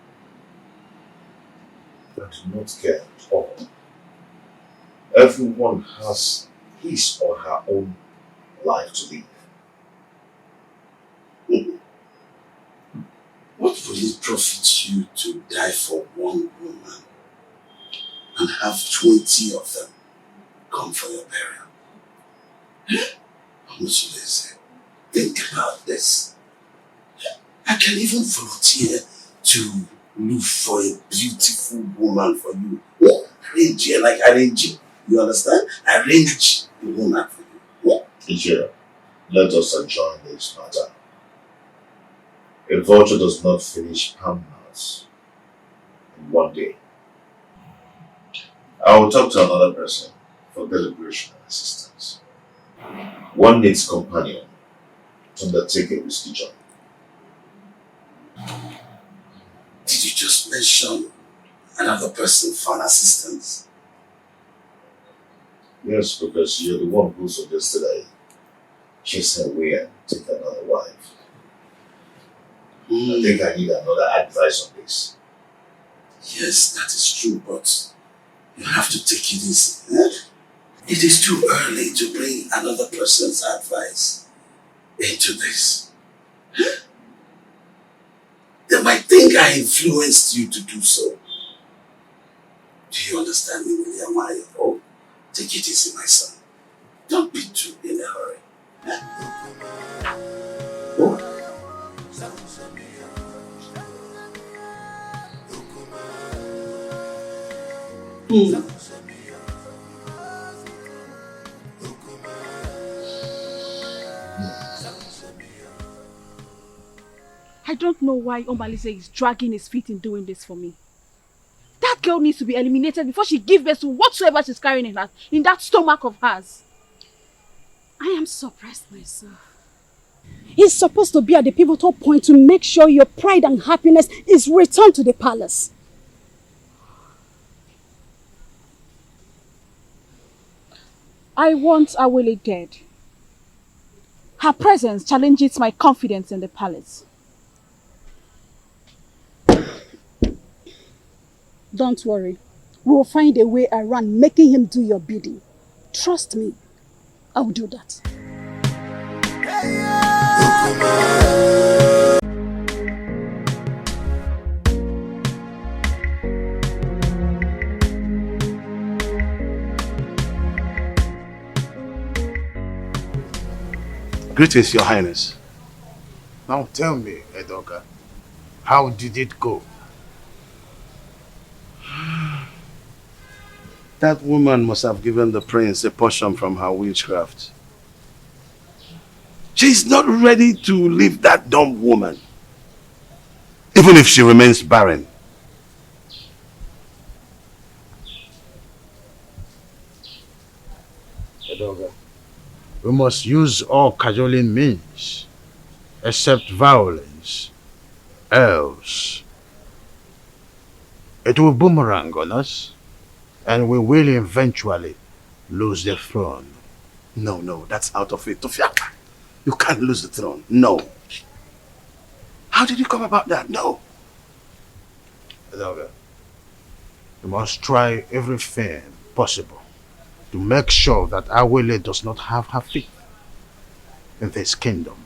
I do not care at all. Everyone has his or her own life to live. What will it profit you to die for one woman and have 20 of them come for your burial? Onos, think about this. I can even volunteer to look for a beautiful woman for you. Arrange her like arrange. You understand? Arrange the woman for you. Teacher, let us adjourn this matter. A vulture does not finish palm-nuts in one day. I will talk to another person for deliberation and assistance. One needs companion to undertake a risky job. Did you just mention another person for an assistance? Yes, because you're the one who suggested I chase her away and take another wife. I think I need another advice on this. Yes, that is true, but you have to take it easy. It is too early to bring another person's advice into this. They might think I influenced you to do so. Do you understand me, William? Oh, take it easy, my son. Don't be too in a hurry. Oh. I don't know why Omalise is dragging his feet in doing this for me. That girl needs to be eliminated before she gives birth to whatsoever she's carrying in that stomach of hers. I am surprised myself. He's supposed to be at the pivotal point to make sure your pride and happiness is returned to the palace. I want Awele dead. Her presence challenges my confidence in the palace. Don't worry. We will find a way around making him do your bidding. Trust me. I will do that. Greetings, Your Highness. Now tell me, Edoga, how did it go? That woman must have given the prince a portion from her witchcraft. She's not ready to leave that dumb woman, even if she remains barren. Edoga, we must use all cajoling means, except violence, else it will boomerang on us, and we will eventually lose the throne. No, that's out of it. Tofiaka, you can't lose the throne. No. How did you come about that? No. Edoga, we must try everything possible to make sure that Awele does not have her feet in this kingdom.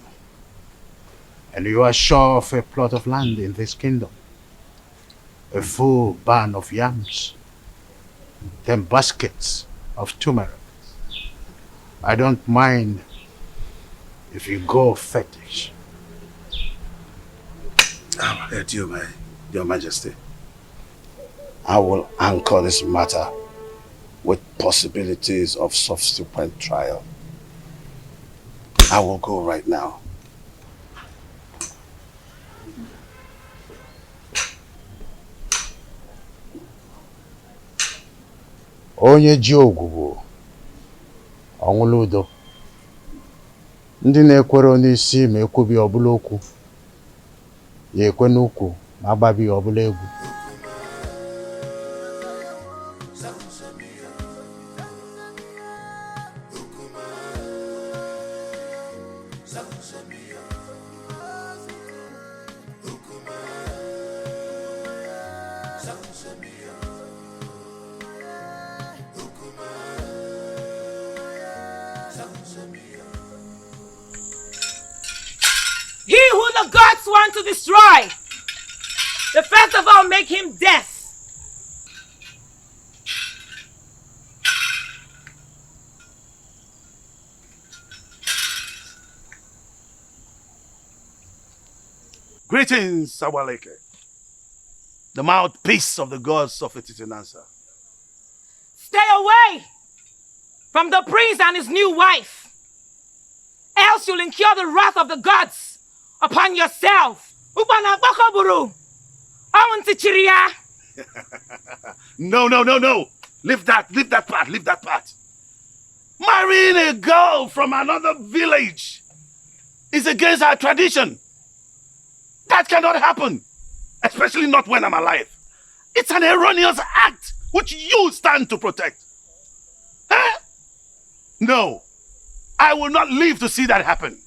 And you are sure of a plot of land in this kingdom, a full barn of yams, 10 baskets of turmeric. I don't mind if you go fetish. I'll heard you, Your Majesty. I will anchor this matter with possibilities of subsequent trial. I will go right now. Onye ji ogwugwu ọnwụla udo. Ndị na-ekwere n'isi ma ekwubi ọbụla okwu, ya ekwe n'ukwu ma agbabi ọbụla egwu. He who the gods want to destroy, the first of all make him death. Greetings, Sawaleke, the mouthpiece of the gods of Etitinansa. Stay away from the prince and his new wife, else you'll incur the wrath of the gods upon yourself. No. Leave that part. Marrying a girl from another village is against our tradition. That cannot happen, especially not when I'm alive. It's an erroneous act which you stand to protect. Huh? No, I will not live to see that happen.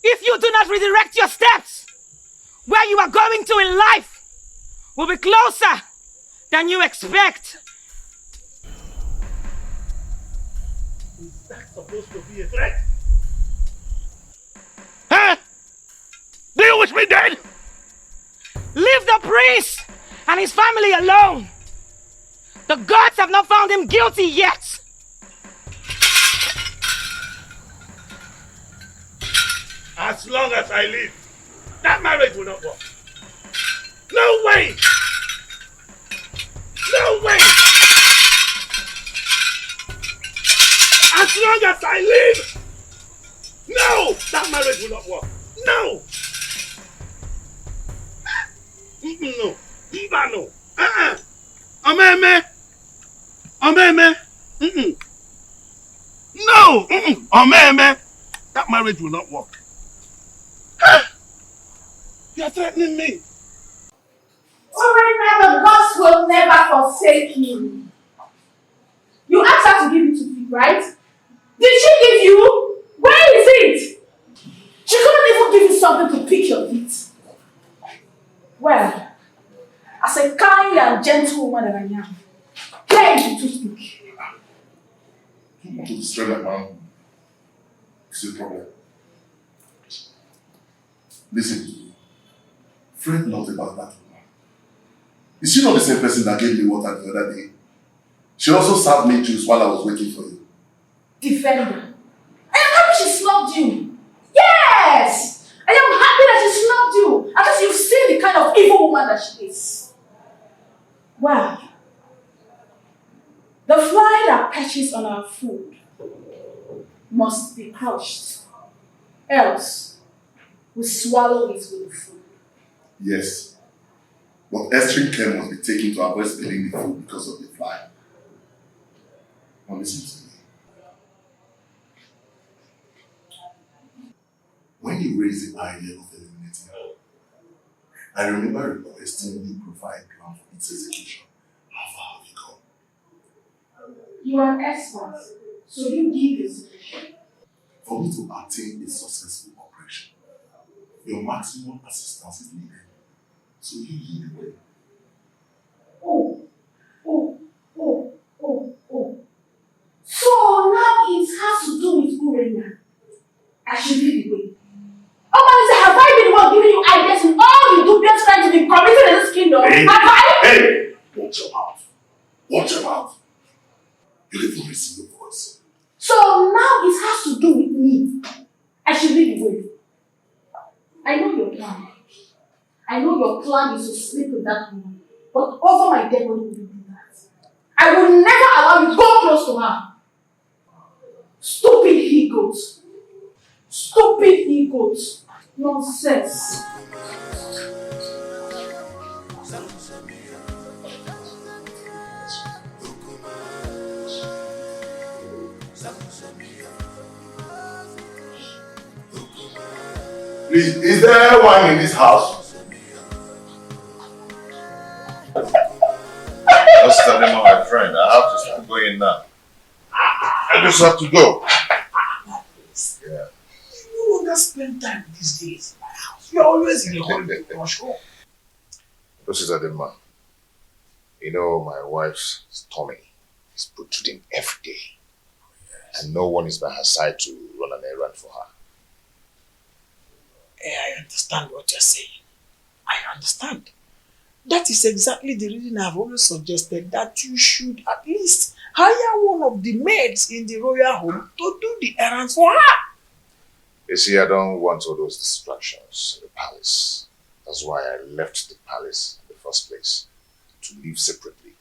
If you do not redirect your steps, where you are going to in life will be closer than you expect. Is that supposed to be a threat? Huh? Do you wish me dead? Leave the priest and his family alone. The gods have not found him guilty yet. As long as I live, that marriage will not work. No way! No way! As long as I live, no! That marriage will not work. No! No. No. Omeme. No! Oh, man. That marriage will not work. You are threatening me. Alright, now the gods will never forsake you. You asked her to give you to feed, right? Did she give you? Where is it? She couldn't even give you something to pick your feet. Well, as a kind and gentle woman that I am, here is the toothpick. You want to destroy that man? It's the problem. Listen, Fred knows about that woman. Is she not the same person that gave me water the other day? She also served me juice while I was waiting for you. Defender. I am happy she snubbed you. Yes! I am happy that she snubbed you. At least you've seen the kind of evil woman that she is. Well, the fly that perches on our food must be crushed. Else, we swallow it with the food. Yes. But extreme care must be taken to avoid spilling the food because of the fly. Now listen to me. When you raised the idea of eliminating her, I remember requesting you provide a plan for its execution. How far have you gone? You are an expert, so you give the solution. For me to attain a successful operation, your maximum assistance is needed. So you lead the way. So now it has to do with Urena. I should lead the way. Oh, have I been the one giving you ideas in all the dubious crimes you've been committing in this kingdom? Hey, have I? Hey! Watch your mouth. Watch your mouth. You even receive your voice. So now it has to do with me. I should lead the way. I know your plan. I know your plan is to sleep with that woman. But over my dead body will you do that? I will never allow you to go close to her. Stupid he-goats. Stupid he-goats. Nonsense. Please, is there wine in this house? Just tell him, my friend, I have to start going now. I just have to go. Yeah. You don't just spend time these days in my house. You're always in a hurry to rush home. This is Adema. You know, my wife's tummy is protruding every day. And no one is by her side to run an errand for her. I understand what you're saying. I understand. That is exactly the reason I've always suggested that you should at least hire one of the maids in the royal home to do the errands for her. You see, I don't want all those distractions in the palace. That's why I left the palace in the first place, to live separately.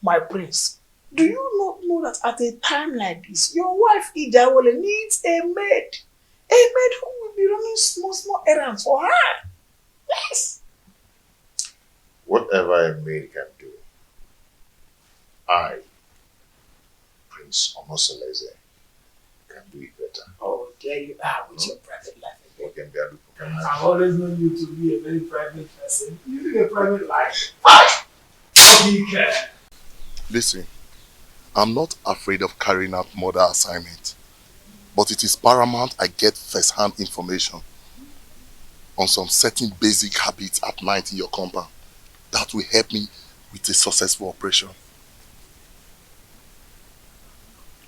My prince, do you not know that at a time like this, your wife Idawole needs a maid? A maid who will be running small errands for her. Yes. Whatever a maid can do, I, Prince Onos, can do it better. Oh, there you are with your private life. I've always known you to be a very private person. You live a private life. Listen, I'm not afraid of carrying out murder assignment, but it is paramount I get first-hand information on some certain basic habits at night in your compound that will help me with a successful operation.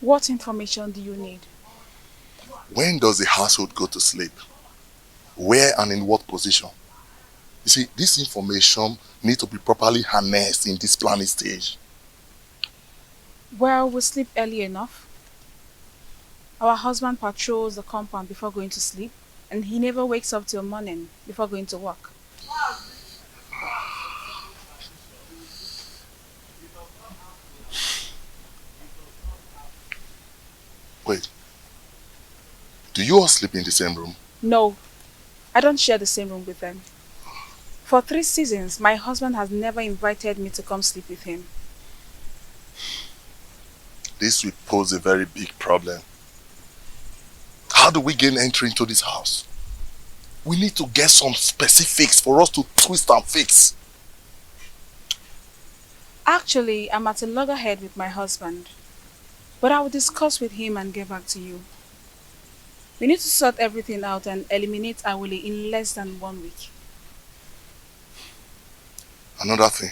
What information do you need? When does the household go to sleep? Where and in what position? You see, this information needs to be properly harnessed in this planning stage. Well, we sleep early enough. Our husband patrols the compound before going to sleep, and he never wakes up till morning before going to work. Wait, do you all sleep in the same room? No, I don't share the same room with them. For 3 seasons, my husband has never invited me to come sleep with him. This will pose a very big problem. How do we gain entry into this house? We need to get some specifics for us to twist and fix. Actually, I'm at a loggerhead with my husband. But I will discuss with him and get back to you. We need to sort everything out and eliminate Awole in less than 1 week. Another thing.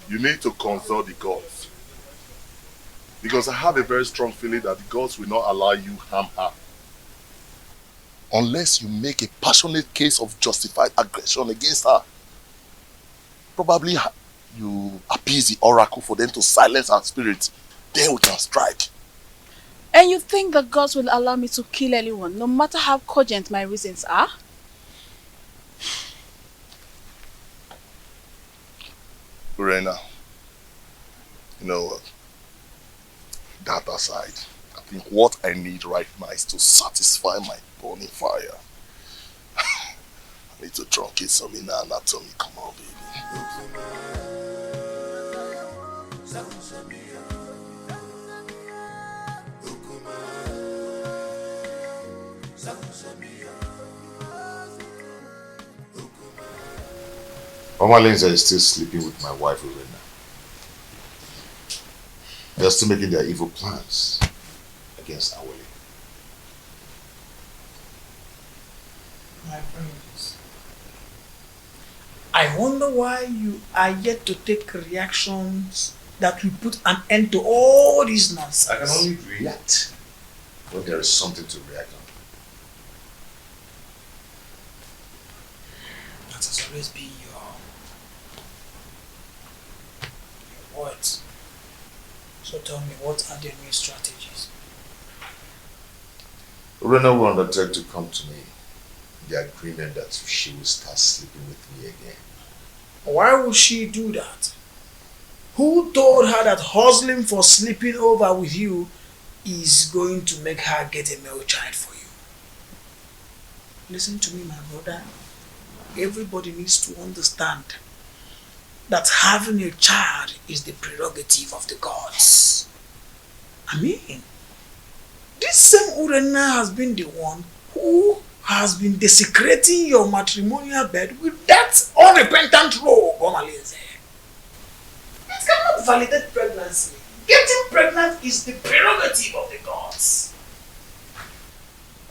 You need to consult the gods. Because I have a very strong feeling that the gods will not allow you harm her. Unless you make a passionate case of justified aggression against her. Probably you appease the oracle for them to silence her spirit. Then we can strike. And you think the gods will allow me to kill anyone, no matter how cogent my reasons are? Urena, you know what? That aside, I think what I need right now is to satisfy my burning fire. I need to truncate some inner anatomy. Come on, baby. Mama Lindsay is still sleeping with my wife, Urena. They are still making their evil plans against Awole. My friends, I wonder why you are yet to take reactions that will put an end to all this nonsense. I can only react when there is something to react on. That has always been your words. So tell me, what are the new strategies? Urena will undertake to come to me in the agreement that she will start sleeping with me again. Why would she do that? Who told her that hustling for sleeping over with you is going to make her get a male child for you? Listen to me, my brother. Everybody needs to understand that having a child is the prerogative of the gods. I mean, this same Urena has been the one who has been desecrating your matrimonial bed with that unrepentant rogue, Omalinze. It cannot validate pregnancy. Getting pregnant is the prerogative of the gods.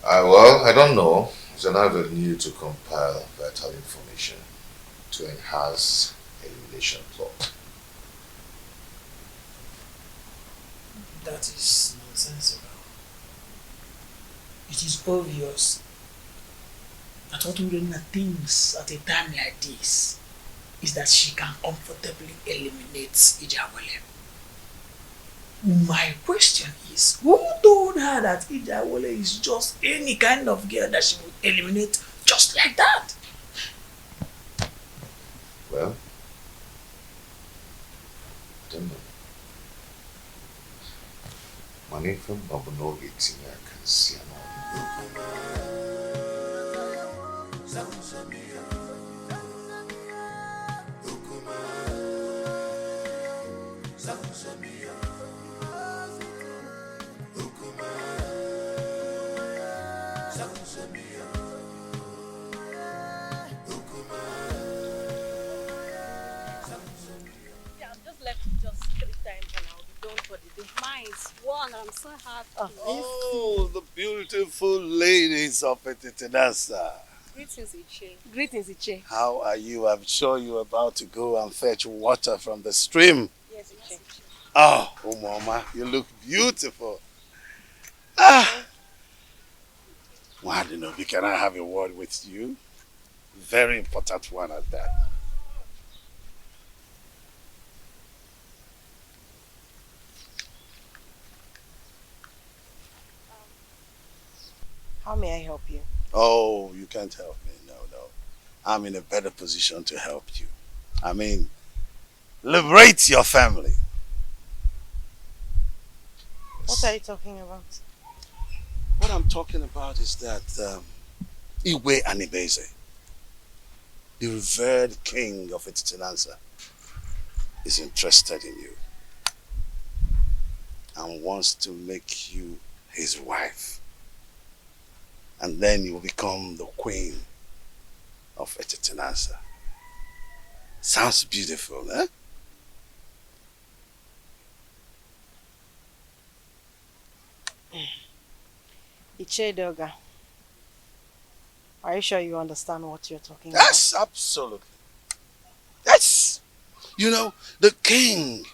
Well, I don't know. It's an avenue to compile vital information to enhance elimination plot. That is nonsensical. It is obvious that what Urena thinks at a time like this is that she can comfortably eliminate Ijawole. My question is, who told her that Ijawole is just any kind of girl that she would eliminate just like that? Well, I don't know. Money from Babuno gets in, I can see another. One, I'm so happy. Oh, the beautiful ladies of Etitinasa. Greetings, Iche. Greetings, Iche. How are you? I'm sure you're about to go and fetch water from the stream. Yes, Iche. Oh, Mama, you look beautiful. Wadinobi, can I have a word with you? Very important one at that. How may I help you? Oh, you can't help me. No. I'm in a better position to help you. I mean, liberate your family. What are you talking about? What I'm talking about is that Iwe Anibeze, the revered king of Etitinansa, is interested in you and wants to make you his wife. And then you will become the queen of Echitinansa. Sounds beautiful, eh? Ichedoga, are you sure you understand what you're talking about? Yes, absolutely. Yes. You know, the king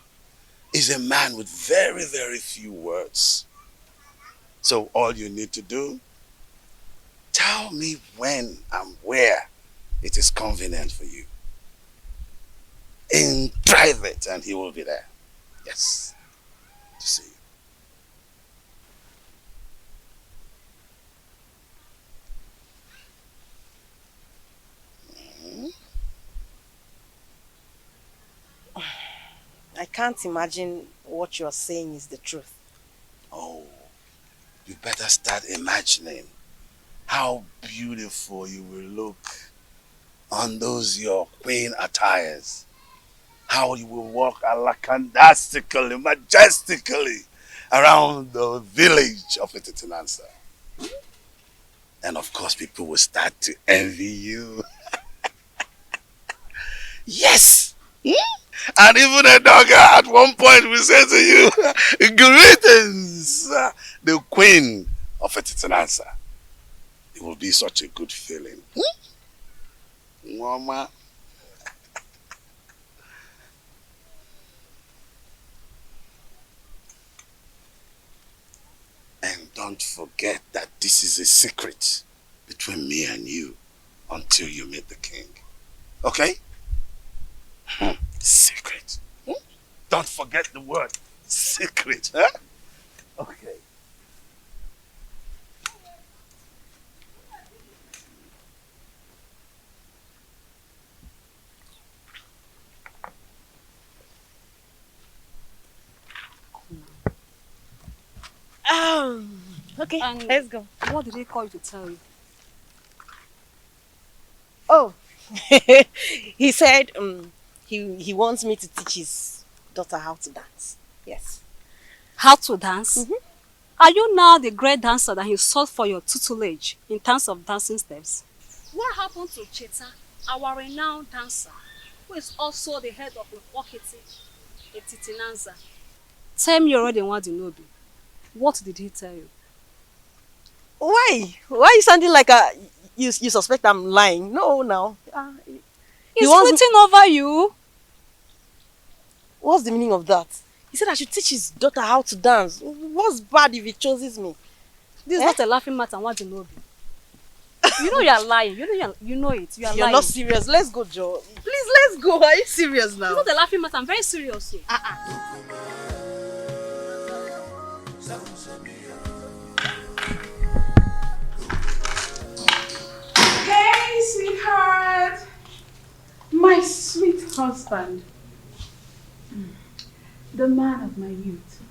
is a man with very, very few words. So all you need to do, tell me when and where it is convenient for you. In private, and he will be there. Yes. To see you. I can't imagine what you're saying is the truth. Oh, you better start imagining how beautiful you will look on those your queen attires. How you will walk alakandastically, majestically around the village of Etitinansa. And of course, people will start to envy you. Yes! And even a dog at one point will say to you, greetings, the queen of Etitinansa. It will be such a good feeling. Mama. And don't forget that this is a secret between me and you until you meet the king. Okay? Secret. Don't forget the word secret. Huh? Okay. Okay, And let's go. What did he call you to tell you? Oh, he said he wants me to teach his daughter how to dance. Yes. How to dance? Are you now the great dancer that he sought for your tutelage in terms of dancing steps? What happened to Cheta, our renowned dancer, who is also the head of Okiti, Etitinanza? Tell me already in Wadinobi. What did he tell you? Why? Why are you sounding like you suspect I'm lying? No, now. He's flirting over you. What's the meaning of that? He said I should teach his daughter how to dance. What's bad if he chooses me? This is not a laughing matter, Wadinobi. You know you are lying. You know it. You are lying. You're not serious. Let's go, Joe. Please, let's go. Are you serious now? It's not a laughing matter. I'm very serious. Hey, sweetheart. My sweet husband. The man of my youth.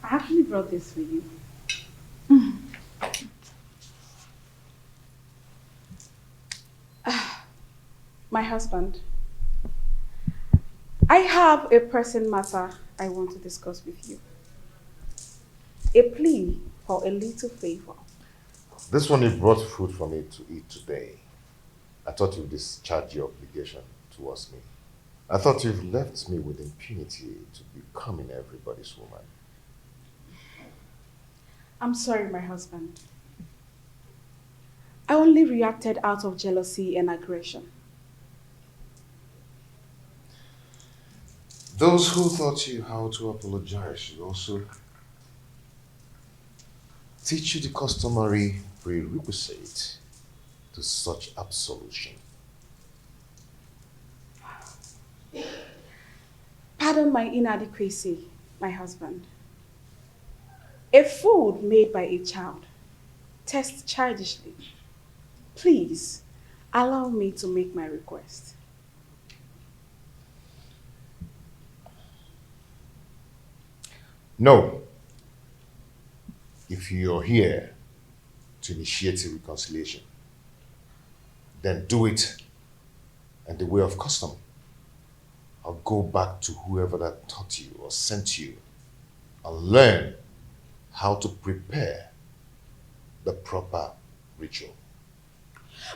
I actually brought this for you. My husband. I have a pressing matter I want to discuss with you. A plea for a little favor. This one, you brought food for me to eat today. I thought you'd discharge your obligation towards me. I thought you've left me with impunity to becoming everybody's woman. I'm sorry, my husband. I only reacted out of jealousy and aggression. Those who taught you how to apologize should also teach you the customary prerequisite to such absolution. Pardon my inadequacy, my husband. A food made by a child tastes childishly. Please, allow me to make my request. No. If you're here to initiate a reconciliation, then do it in the way of custom. I'll go back to whoever that taught you or sent you and learn how to prepare the proper ritual.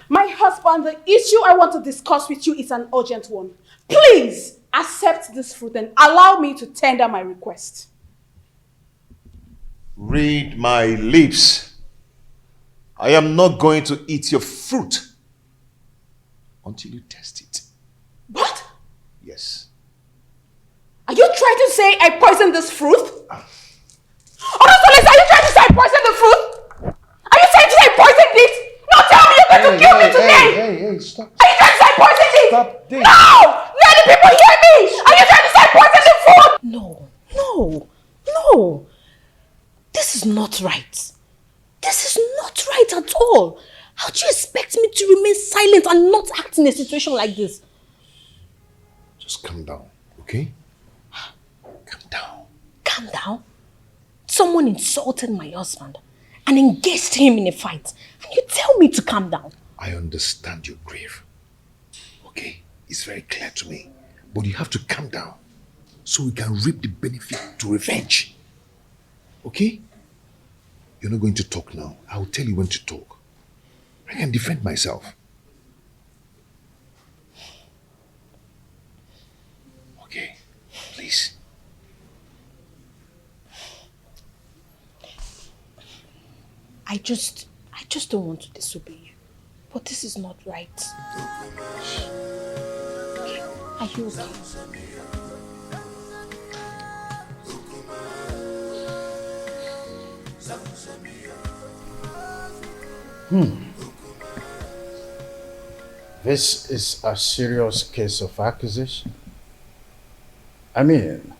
My husband, the issue I want to discuss with you is an urgent one. Please accept this fruit and allow me to tender my request. Read my lips. I am not going to eat your fruit until you test it. What? Yes. Are you trying to say I poisoned this fruit? Onos, are you trying to say I poisoned the fruit? Are you trying to say I poisoned it? No, tell me you're going to kill me today! Hey, stop. Are you trying to say I poisoned it? Stop this. No! Let the people hear me! Are you trying to say I poisoned the fruit? No. This is not right. This is not right at all. How do you expect me to remain silent and not act in a situation like this? Just calm down, okay? Calm down? Someone insulted my husband and engaged him in a fight. And you tell me to calm down. I understand your grief. Okay? It's very clear to me. But you have to calm down so we can reap the benefit to revenge. Okay? You're not going to talk now. I'll tell you when to talk. I can defend myself. Okay? Please. I just don't want to disobey you. But this is not right. Okay. Are you okay? This is a serious case of accusation. I mean,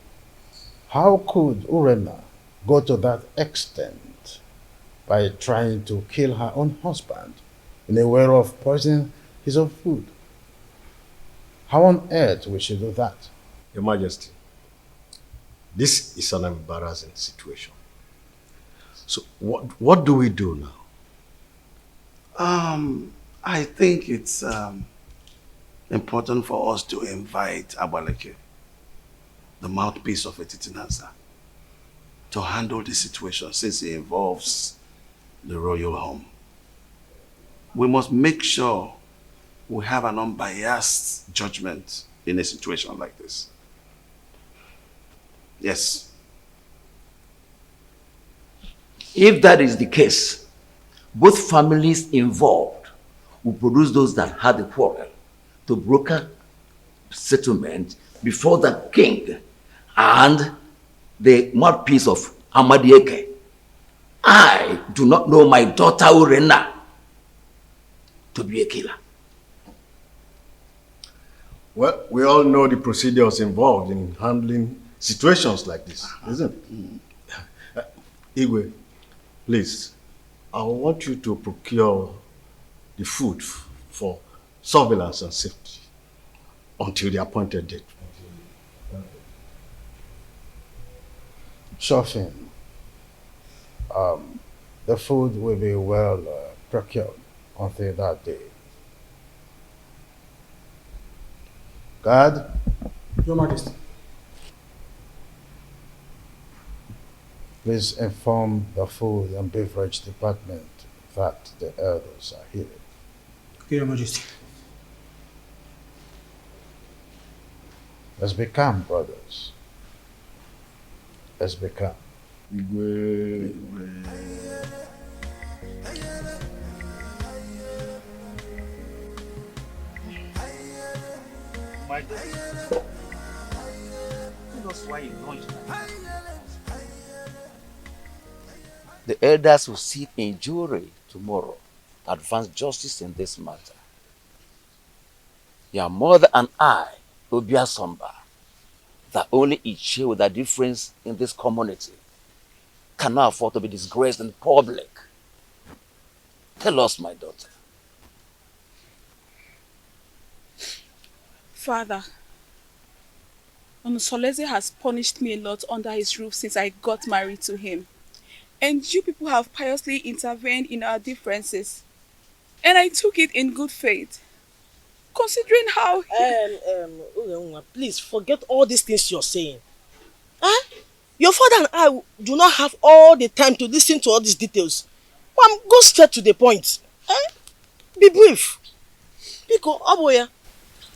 how could Urena go to that extent by trying to kill her own husband in a way of poisoning his own food? How on earth will she do that? Your Majesty, this is an embarrassing situation. So what do we do now? I think it's important for us to invite Abaleke, the mouthpiece of Etitinansa, to handle the situation since it involves the royal home. We must make sure we have an unbiased judgment in a situation like this. Yes. If that is the case, both families involved will produce those that had the quarrel to broker settlement before the king and the mouthpiece of Amadieke. I do not know my daughter Urena to be a killer. Well, we all know the procedures involved in handling situations like this, isn't it? Igwe, please, I want you to procure the food for surveillance and safety until the appointed date. Sure thing. The food will be well procured until that day. Guard? Your Majesty. Please inform the food and beverage department that the elders are here. Okay, Your Majesty. Let's be calm, brothers. Let's be calm. My dear, tell us why you launched that. The elders will sit in jury tomorrow to advance justice in this matter. Your mother and I, Obia Somba, that only each share with a difference in this community, cannot afford to be disgraced in public. Tell us, my daughter. Father, Onosoleze has punished me a lot under his roof since I got married to him. And you people have piously intervened in our differences. And I took it in good faith. Considering how... Please forget all these things you're saying. Huh? Your father and I do not have all the time to listen to all these details. Go straight to the point. Eh? Be brief. Biko, Aboya.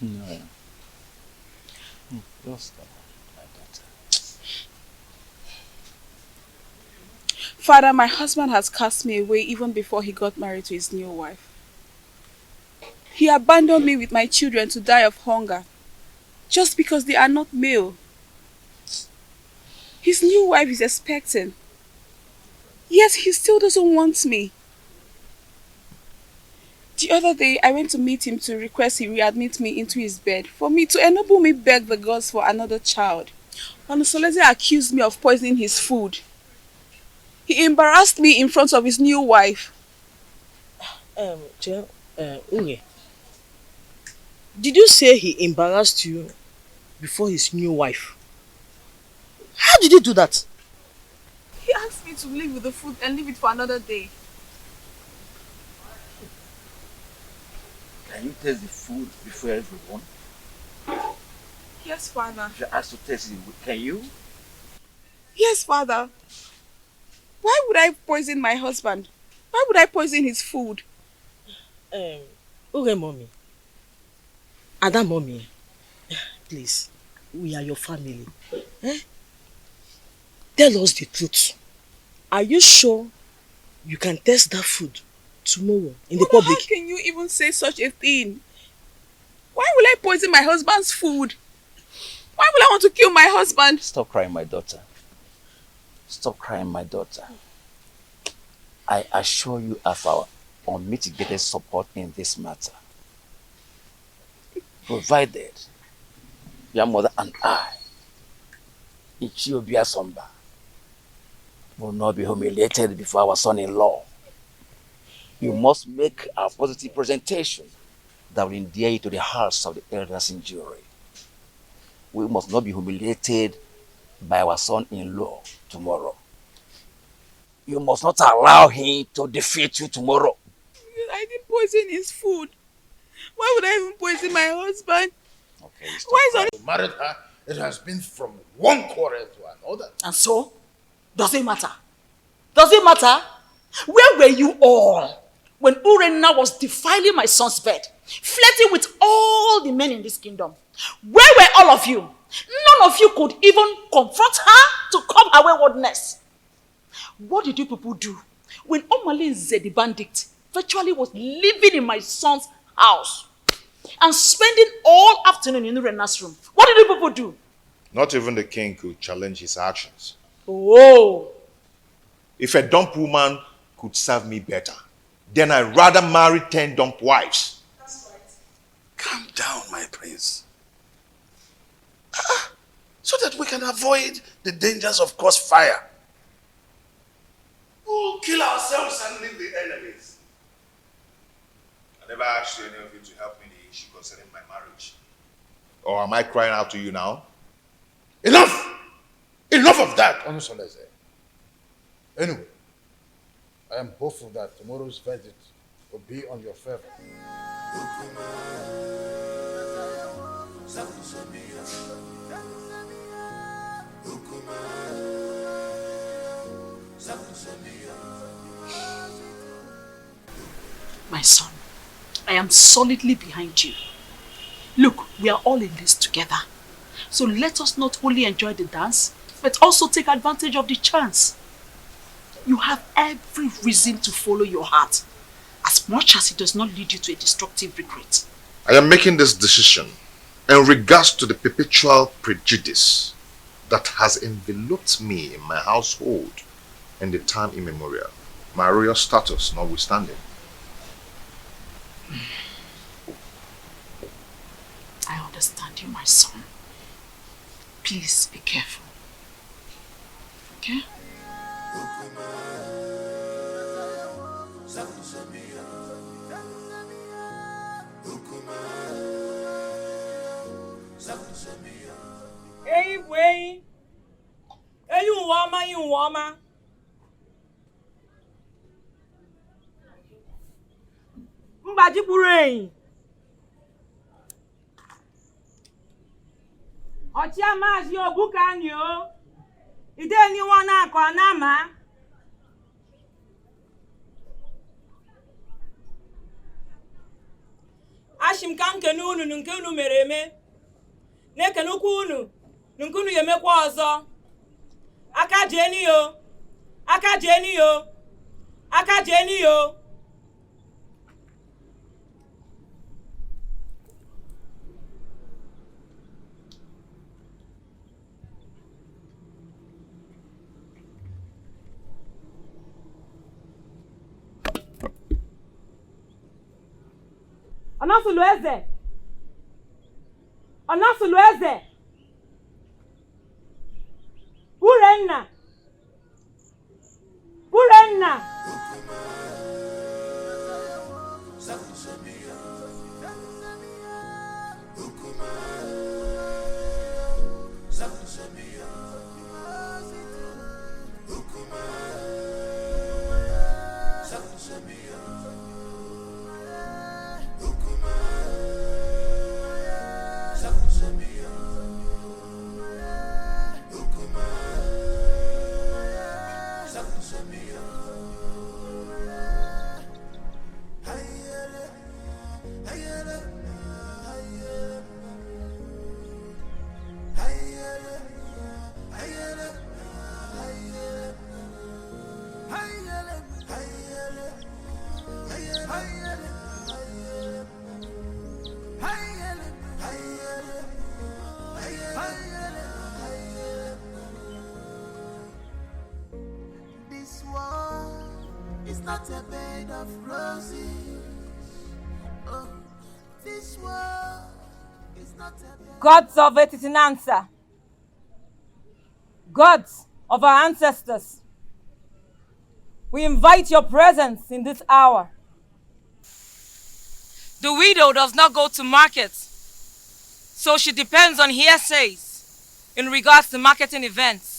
No. Just my daughter. Father, my husband has cast me away even before he got married to his new wife. He abandoned me with my children to die of hunger, just because they are not male. His new wife is expecting, yet he still doesn't want me. The other day, I went to meet him to request he readmit me into his bed for me to enable me beg the gods for another child. Onosoleze accused me of poisoning his food. He embarrassed me in front of his new wife. Unge, did you say he embarrassed you before his new wife? How did he do that? He asked me to leave with the food and leave it for another day. Can you taste the food before everyone? Yes, Father. If you ask to taste it, can you? Yes, Father. Why would I poison my husband? Why would I poison his food? Uge mommy. Ada mommy. Please, we are your family. Eh? Tell us the truth. Are you sure you can taste that food tomorrow in the public? How can you even say such a thing? Why will I poison my husband's food? Why will I want to kill my husband? Stop crying, my daughter. Stop crying, my daughter. I assure you of our unmitigated support in this matter. Provided your mother and I, Ichiobia Somba, will not be humiliated before our son-in-law. You must make a positive presentation that will endear you to the hearts of the elders in jury. We must not be humiliated by our son-in-law tomorrow. You must not allow him to defeat you tomorrow. I didn't poison his food. Why would I even poison my husband? Okay, why is you married her? It has been from one quarrel to another. And so? Does it matter? Does it matter? Where were you all when Urenna was defiling my son's bed, flirting with all the men in this kingdom? Where were all of you? None of you could even confront her to curb her waywardness. What did you people do when Omalinze the bandit virtually was living in my son's house and spending all afternoon in Urenna's room? What did you people do? Not even the king could challenge his actions. Oh. If a dump woman could serve me better, then I'd rather marry 10 dump wives. That's right. Calm down, my prince. So that we can avoid the dangers of crossfire. We'll kill ourselves and leave the enemies. I never asked you any of you to help me in the issue concerning my marriage. Or am I crying out to you now? Enough! Enough of that, Onosoleze. Anyway, I am hopeful that tomorrow's verdict will be on your favor. My son, I am solidly behind you. Look, we are all in this together. So let us not only enjoy the dance, but also take advantage of the chance. You have every reason to follow your heart, as much as it does not lead you to a destructive regret. I am making this decision in regards to the perpetual prejudice that has enveloped me in my household in the time immemorial, my royal status notwithstanding. I understand you, my son. Please be careful. Okay? Hey, boy. Hey, you woman. Mbaji Burain. Ochia mas yo bukan yo. Is there anyone na Konama? Ashim kam kenunu nkunu mereme. Ne kenukwu unu nkunu yemekwa ọzọ. Aka jeni yo. Aka jeni yo. Aka jeni yo. Onasulu eze. Onasulu eze. Urenna. Urenna. This world is not a bed of roses. Oh, this world is not a bed. Gods of Etitinansa. Gods of our ancestors. We invite your presence in this hour. The widow does not go to market, so she depends on hearsays in regards to marketing events.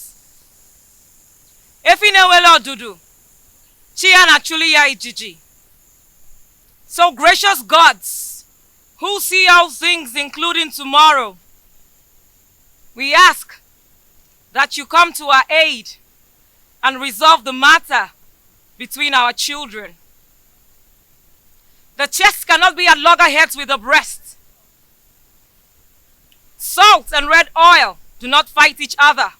Efinewelo dudu, chia naturally ya ijiji. So gracious gods, who see all things including tomorrow, we ask that you come to our aid and resolve the matter between our children. The chest cannot be at loggerheads with the breast. Salt and red oil do not fight each other.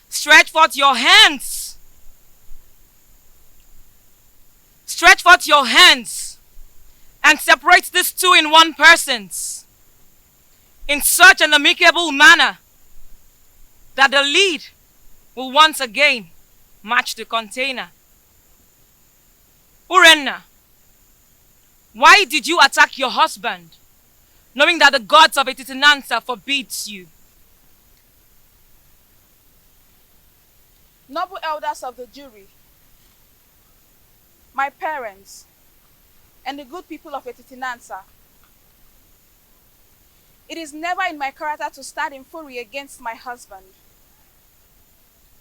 Stretch forth your hands. Stretch forth your hands and separate these two in one persons in such an amicable manner that the lead will once again match the container. Urenna, why did you attack your husband, knowing that the gods of Etitinansa forbids you? Noble elders of the jury, my parents, and the good people of Etitinansa, it is never in my character to stand in fury against my husband.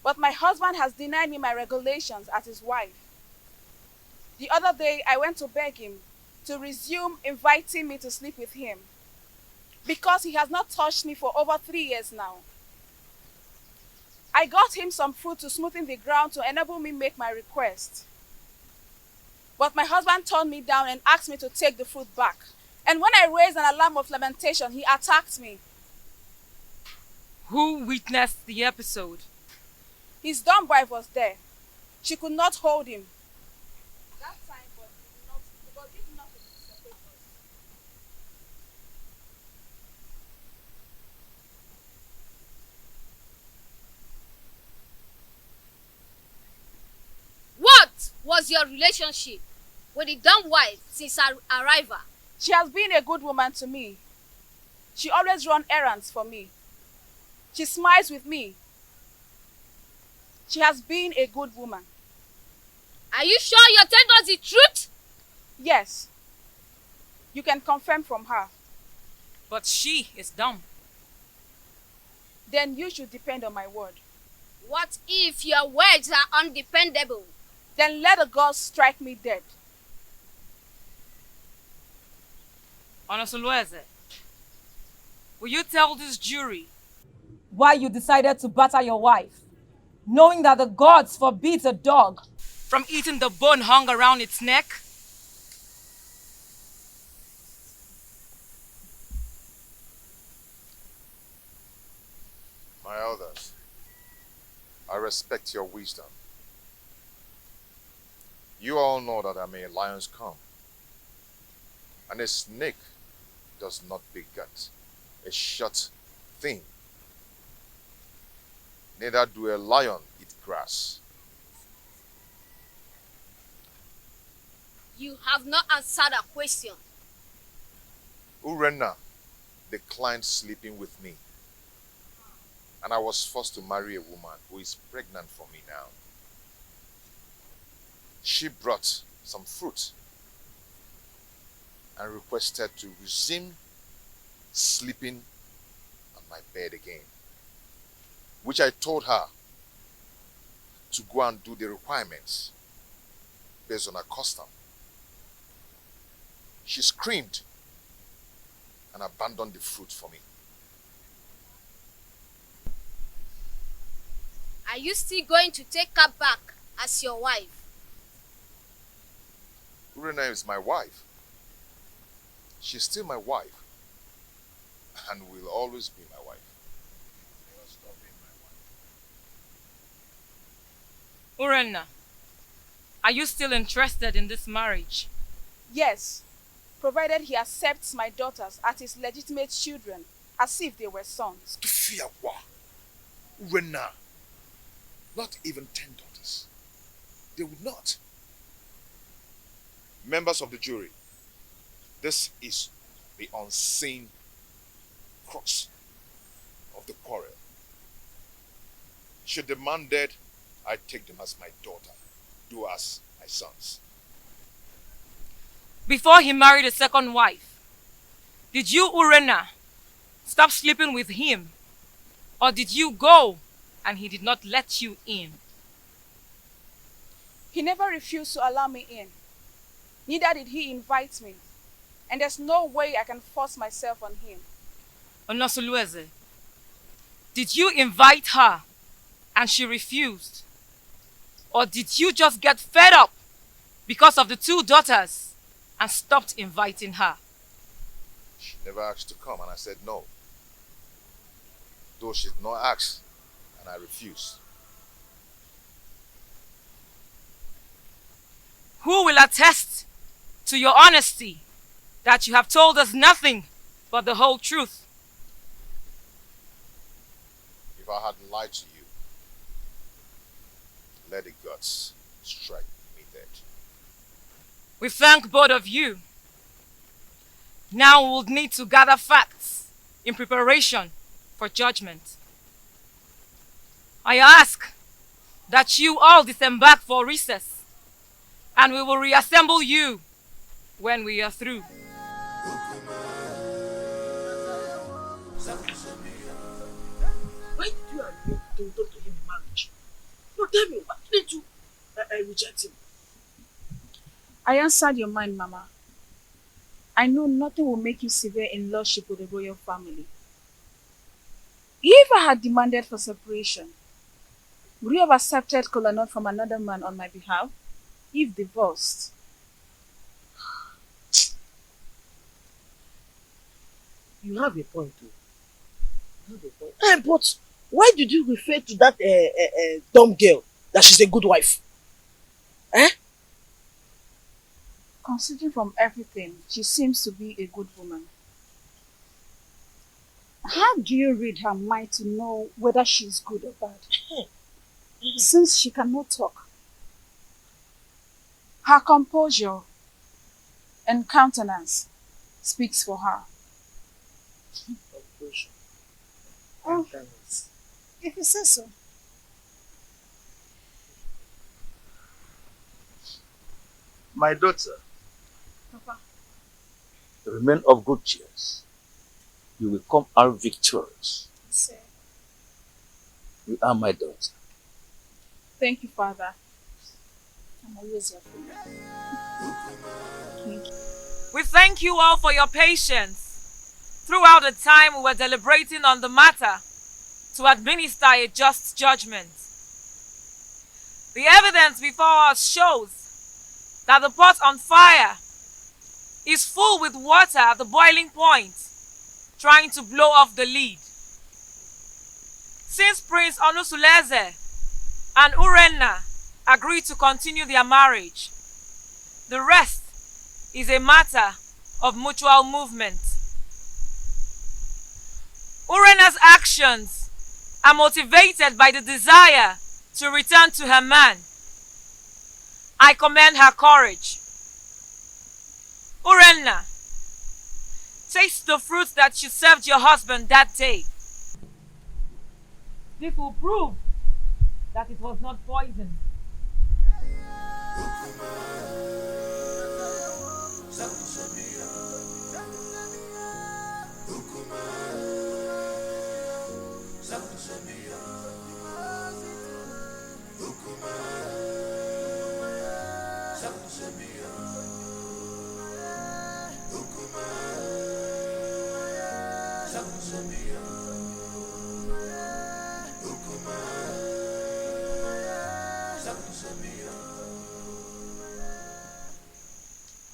But my husband has denied me my regulations as his wife. The other day, I went to beg him to resume inviting me to sleep with him because he has not touched me for over 3 years now. I got him some food to smoothen the ground to enable me make my request. But my husband turned me down and asked me to take the food back. And when I raised an alarm of lamentation, he attacked me. Who witnessed the episode? His dumb wife was there. She could not hold him. That time, but did not separate us. What was your relationship with the dumb wife since her arrival? She has been a good woman to me. She always runs errands for me. She smiles with me. She has been a good woman. Are you sure you're telling us the truth? Yes. You can confirm from her. But she is dumb. Then you should depend on my word. What if your words are undependable? Then let the gods strike me dead. Onos, will you tell this jury why you decided to batter your wife, knowing that the gods forbid a dog from eating the bone hung around its neck? My elders, I respect your wisdom. You all know that I'm a lion's come, and a snake does not beget a short thing. Neither do a lion eat grass. You have not answered a question. Urenna declined sleeping with me, and I was forced to marry a woman who is pregnant for me now. She brought some fruit and requested to resume sleeping on my bed again, which I told her to go and do the requirements based on her custom. She screamed and abandoned the fruit for me. Are you still going to take her back as your wife? Urena is my wife. She's still my wife and will always be my wife. Never stop being my wife. Urenna, are you still interested in this marriage? Yes, provided he accepts my daughters as his legitimate children, as if they were sons. To fear what? Urena, not even 10 daughters. They would not. Members of the jury, this is the unseen crux of the quarrel. Should the man dead, I take them as my daughter, do as my sons. Before he married a second wife, did you, Urena, stop sleeping with him? Or did you go and he did not let you in? He never refused to allow me in. Neither did he invite me. And there's no way I can force myself on him. Onos, did you invite her and she refused? Or did you just get fed up because of the 2 daughters and stopped inviting her? She never asked to come and I said no. Though she did not ask and I refused. Who will attest to your honesty that you have told us nothing but the whole truth? If I hadn't lied to you, let the gods strike me dead. We thank both of you. Now we will need to gather facts in preparation for judgment. I ask that you all disembark for recess, and we will reassemble you when we are through. Why did you agree to talk to him in marriage? No, tell me, why didn't you reject him? I answered your mind, Mama. I know nothing will make you severe in lordship with the royal family. If I had demanded for separation, would you have accepted Kolanut from another man on my behalf? If divorced? You have a point too. You have a point. But why did you refer to that dumb girl that she's a good wife? Eh? Considering from everything, she seems to be a good woman. How do you read her mind to know whether she's good or bad? Since she cannot talk. Her composure and countenance speaks for her. Composure. Oh, if you say so. My daughter, Papa. remain of good cheer. You will come out victorious. Sir. You are my daughter. Thank you, Father. I'm always your friend. Thank you. We thank you all for your patience throughout the time we were deliberating on the matter to administer a just judgment. The evidence before us shows that the pot on fire is full with water at the boiling point, trying to blow off the lid. Since Prince Onos and Urenna agreed to continue their marriage, the rest is a matter of mutual movement. Urenna's actions are motivated by the desire to return to her man. I commend her courage. Urenna, taste the fruit that you served your husband that day. This will prove that it was not poison.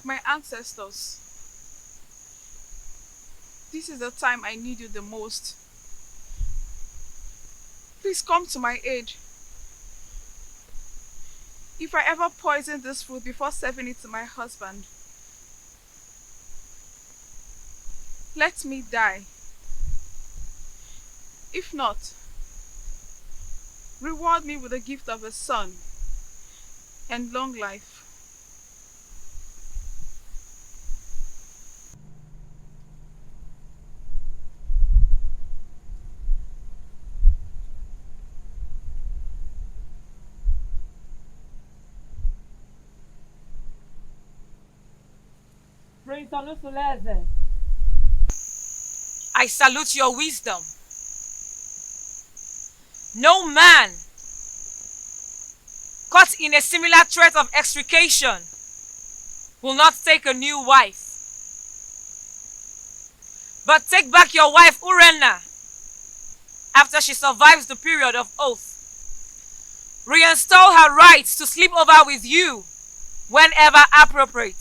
My ancestors, this is the time I need you the most. Please come to my aid. If I ever poison this food before serving it to my husband, let me die. If not, reward me with the gift of a son and long life. Prince Onusuleze, I salute your wisdom. No man caught in a similar threat of extrication will not take a new wife. But take back your wife Urenna after she survives the period of oath. Reinstall her rights to sleep over with you whenever appropriate.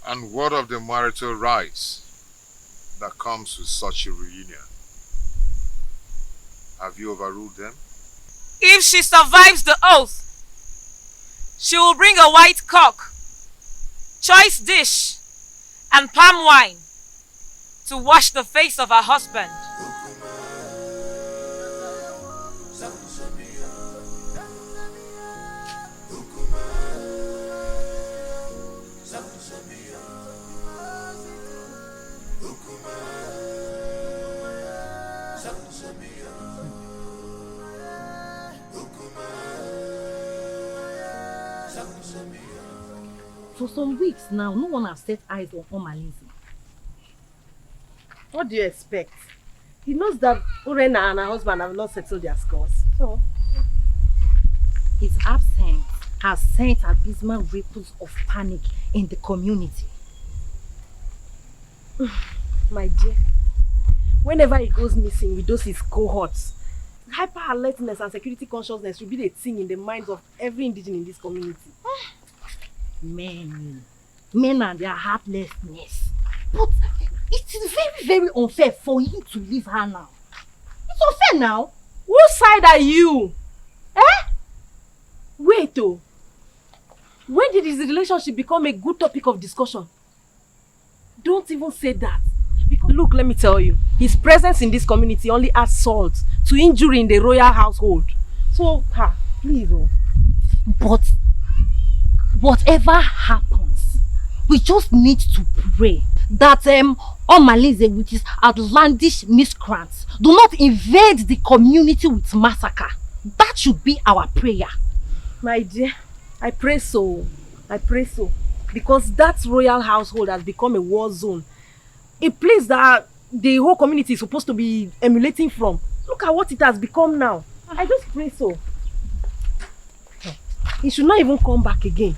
And what of the marital rights that comes with such a reunion? Have you overruled them? If she survives the oath, she will bring a white cock, choice dish, and palm wine to wash the face of her husband. For some weeks now, no one has set eyes on Omalize. What do you expect? He knows that Urenna and her husband have not settled their scores. So, his absence has sent abysmal ripples of panic in the community. my dear, whenever he goes missing with those his cohorts, hyper alertness and security consciousness will be the thing in the minds of every indigenous in this community. Men and their heartlessness. But it is very, very unfair for him to leave her now. It's unfair now. Whose side are you? Wait oh. When did his relationship become a good topic of discussion? Don't even say that. Because look, let me tell you, his presence in this community only adds salt to injury in the royal household. So, please oh. But whatever happens, we just need to pray that Omalize with his outlandish miscreants do not invade the community with massacre. That should be our prayer. My dear, I pray so. I pray so. Because that royal household has become a war zone. A place that the whole community is supposed to be emulating from. Look at what it has become now. I just pray so. He should not even come back again.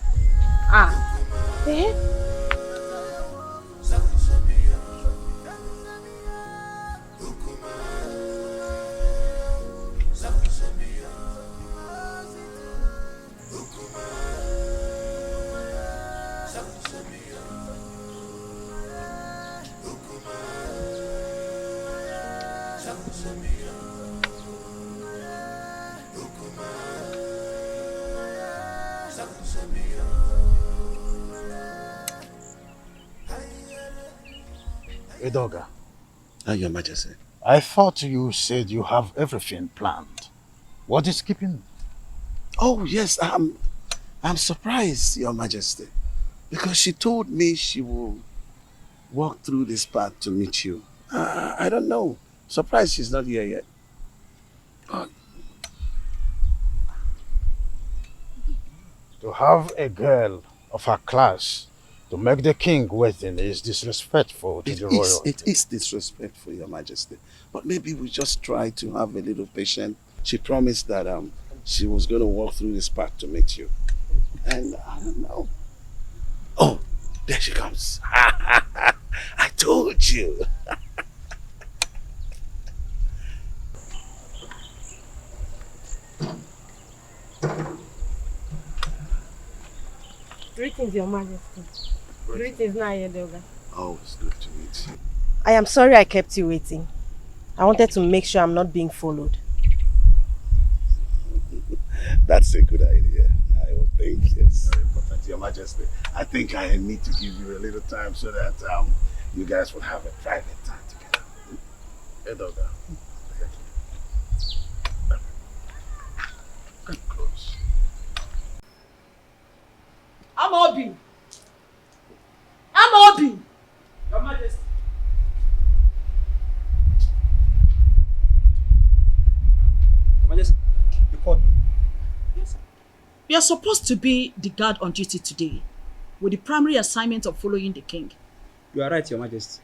Edoga. Your Majesty. I thought you said you have everything planned. What is keeping? Oh, yes, I'm surprised, Your Majesty, because she told me she will walk through this path to meet you. I don't know. Surprised she's not here yet. To have a girl of her class to make the king waiting is disrespectful to the royal. It is disrespectful, Your Majesty. But maybe we just try to have a little patience. She promised that she was going to walk through this path to meet you. And I don't know. Oh, there she comes. I told you. Greetings, Your Majesty. Greetings, Nayedoga. Oh, it's good to meet you. I am sorry I kept you waiting. I wanted to make sure I'm not being followed. That's a good idea. I would think, yes. Very important, Your Majesty. I think I need to give you a little time so that you guys will have a private time together. Edoga. Come close. Amobi! Amobi! Your Majesty. Your Majesty, you called me. Yes, sir. You are supposed to be the guard on duty today, with the primary assignment of following the king. You are right, Your Majesty.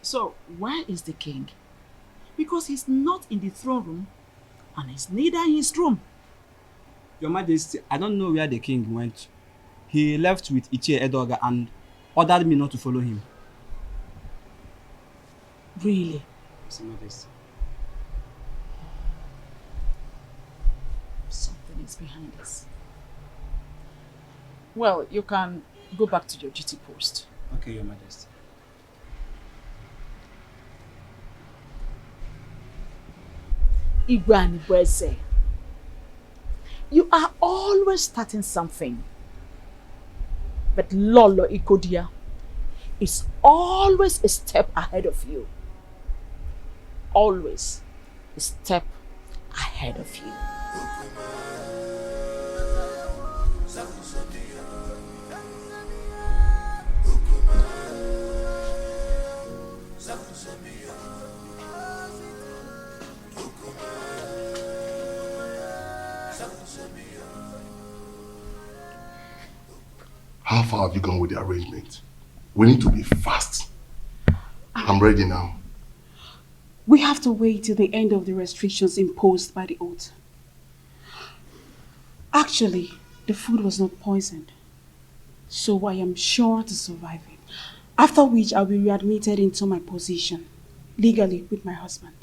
So, where is the king? Because he's not in the throne room, and he's neither in his room. Your Majesty, I don't know where the king went. He left with Ichie Edoga and ordered me not to follow him. Really? Yes, Your Majesty. Something is behind this. Well, you can go back to your duty post. Okay, Your Majesty. Igwani Bweze, you are always starting something. But Lolo Ikodia is always a step ahead of you. Always a step ahead of you. How far have you gone with the arrangement? We need to be fast. I'm ready now. We have to wait till the end of the restrictions imposed by the oath. Actually, the food was not poisoned, so I am sure to survive it. After which I'll be readmitted into my position, legally with my husband.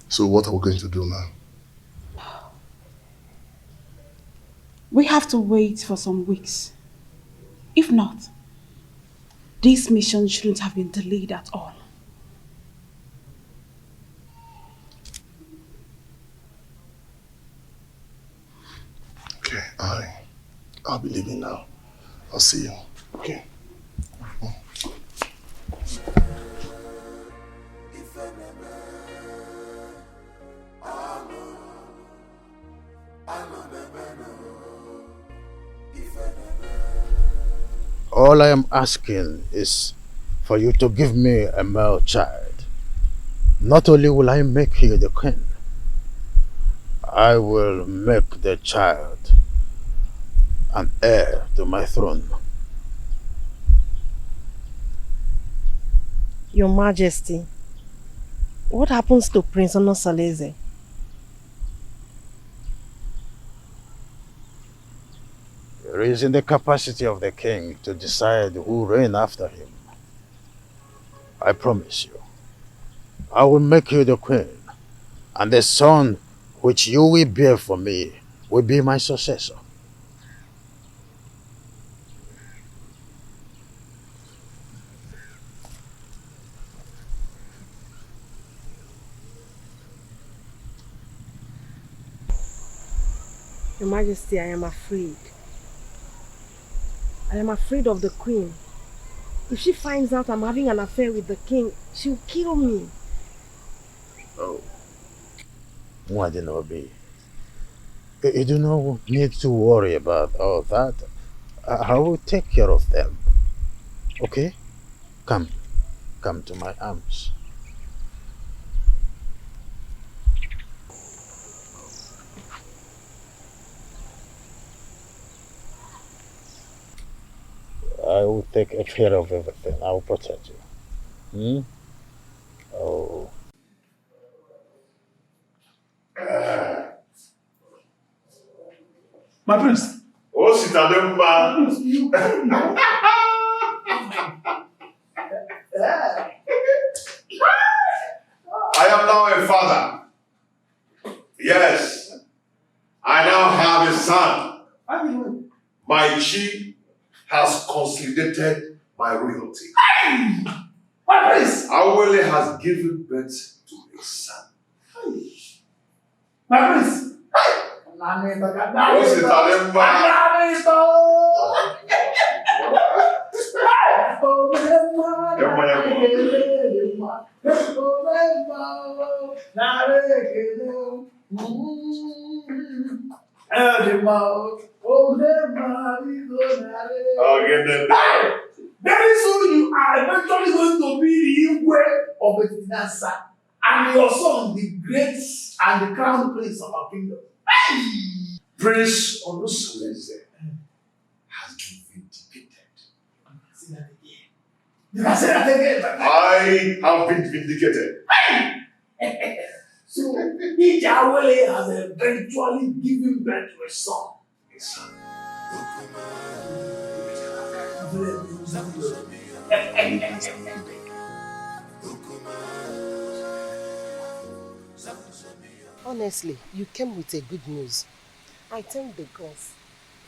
So what are we going to do now? We have to wait for some weeks. If not, this mission shouldn't have been delayed at all. Okay, I'll be leaving now. I'll see you. Okay. All I am asking is for you to give me a male child. Not only will I make you the queen, I will make the child an heir to my throne. Your Majesty, what happens to Prince Onos? It is in the capacity of the king to decide who reign after him. I promise you, I will make you the queen, and the son which you will bear for me will be my successor. Your Majesty, I am afraid. I am afraid of the queen. If she finds out I'm having an affair with the king, she'll kill me. Oh. Mwadinobi, you do not need to worry about all that. I will take care of them. Okay? Come to my arms. I will take care of everything. I will protect you. Oh. My prince. Oh, Sitalemba. I am now a father. Yes. I now have a son. My chief has consolidated my royalty. My prince. Awele has given birth to a son. My prince. What's it, Alemba? Very soon you are eventually going to be the Igwe of the Tinasa, and your son, the great and the crown prince of our kingdom. Prince Onos has been vindicated. Say that again. You can say that again. I have been vindicated. So, Ijawele has eventually given birth to a son. A son. Honestly, you came with a good news. I thank the gods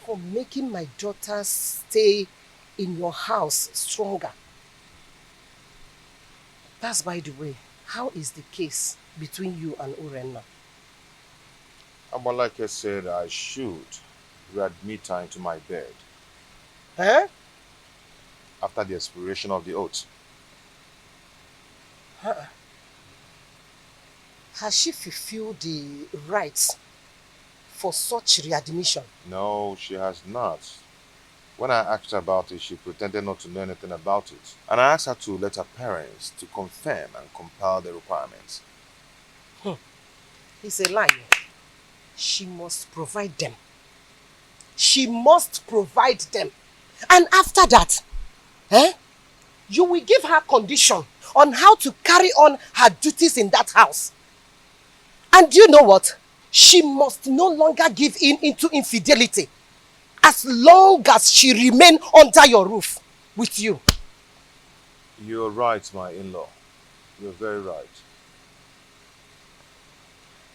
for making my daughter's stay in your house stronger. That's by the way, how is the case between you and Urenna? Amalike said I should readmit her into my bed. Huh? After the expiration of the oath. Huh? Has she fulfilled the rights for such readmission? No, she has not. When I asked her about it, she pretended not to know anything about it. And I asked her to let her parents to confirm and compile the requirements. It's a lie. She must provide them. She must provide them. And after that, you will give her condition on how to carry on her duties in that house. And you know what? She must no longer give in into infidelity as long as she remain under your roof with you. You're right, my in-law. You're very right.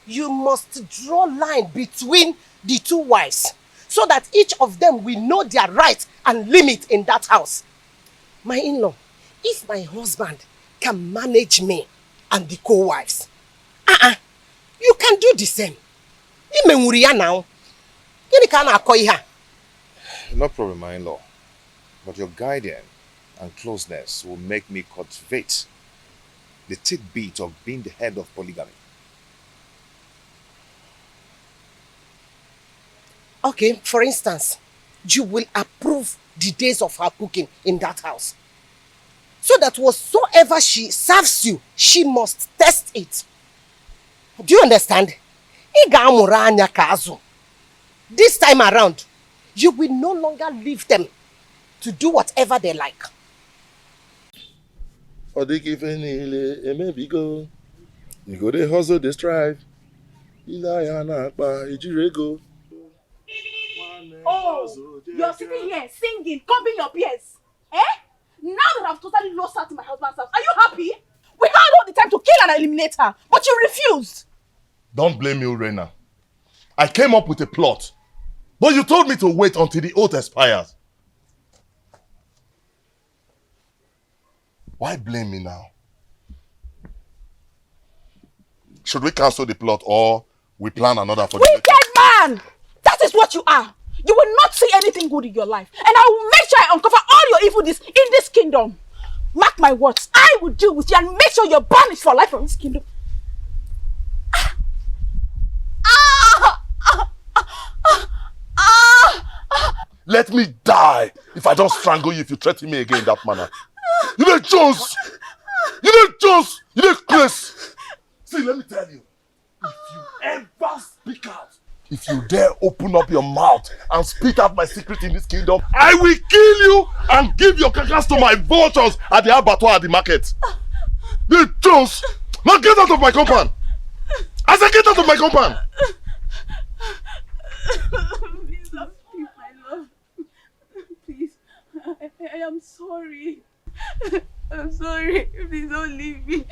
You must draw line between the two wives so that each of them will know their rights and limit in that house. My in-law, if my husband can manage me and the co-wives, you can do the same. Now. No problem, my in-law. But your guidance and closeness will make me cultivate the tidbit of being the head of polygamy. Okay, for instance, you will approve the days of her cooking in that house. So that whatsoever she serves you, she must test it. Do you understand? This time around, you will no longer leave them to do whatever they like. You go they hustle, they strive. Oh, you're sitting here singing, combing your ears. Now that I've totally lost her to my husband's house, are you happy? We had all the time to kill and eliminate her, but you refused. Don't blame me, Urena. I came up with a plot, but you told me to wait until the oath expires. Why blame me now? Should we cancel the plot or we plan another for the wicked man! That is what you are. You will not see anything good in your life, and I will make sure I uncover all your evil deeds in this kingdom. Mark my words, I will deal with you and make sure you're banished for life from this kingdom. Let me die if I don't strangle you if you threaten me again in that manner. You know Jones! You know Jones! You know Chris! See, let me tell you. If you ever speak out, if you dare open up your mouth and spit out my secret in this kingdom, I will kill you and give your carcass to my vultures at the abattoir at the market. You Jones! Now get out of my compound! I said get out of my compound! Please don't speak, my love. Please, I am sorry. I'm sorry. Please don't leave me.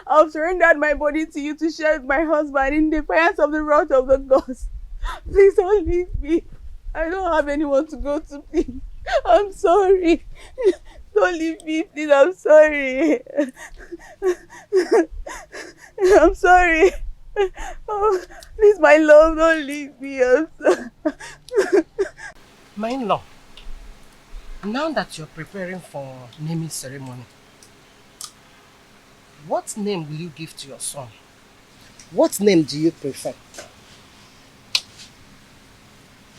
I've surrendered my body to you to share with my husband in defiance of the wrath of the gods. Please don't leave me. I don't have anyone to go to, please. I'm sorry. Don't leave me, please. I'm sorry. I'm sorry. Oh, please, my love, don't leave me. I'm sorry. My in-law, now that you're preparing for naming ceremony, what name will you give to your son? What name do you prefer?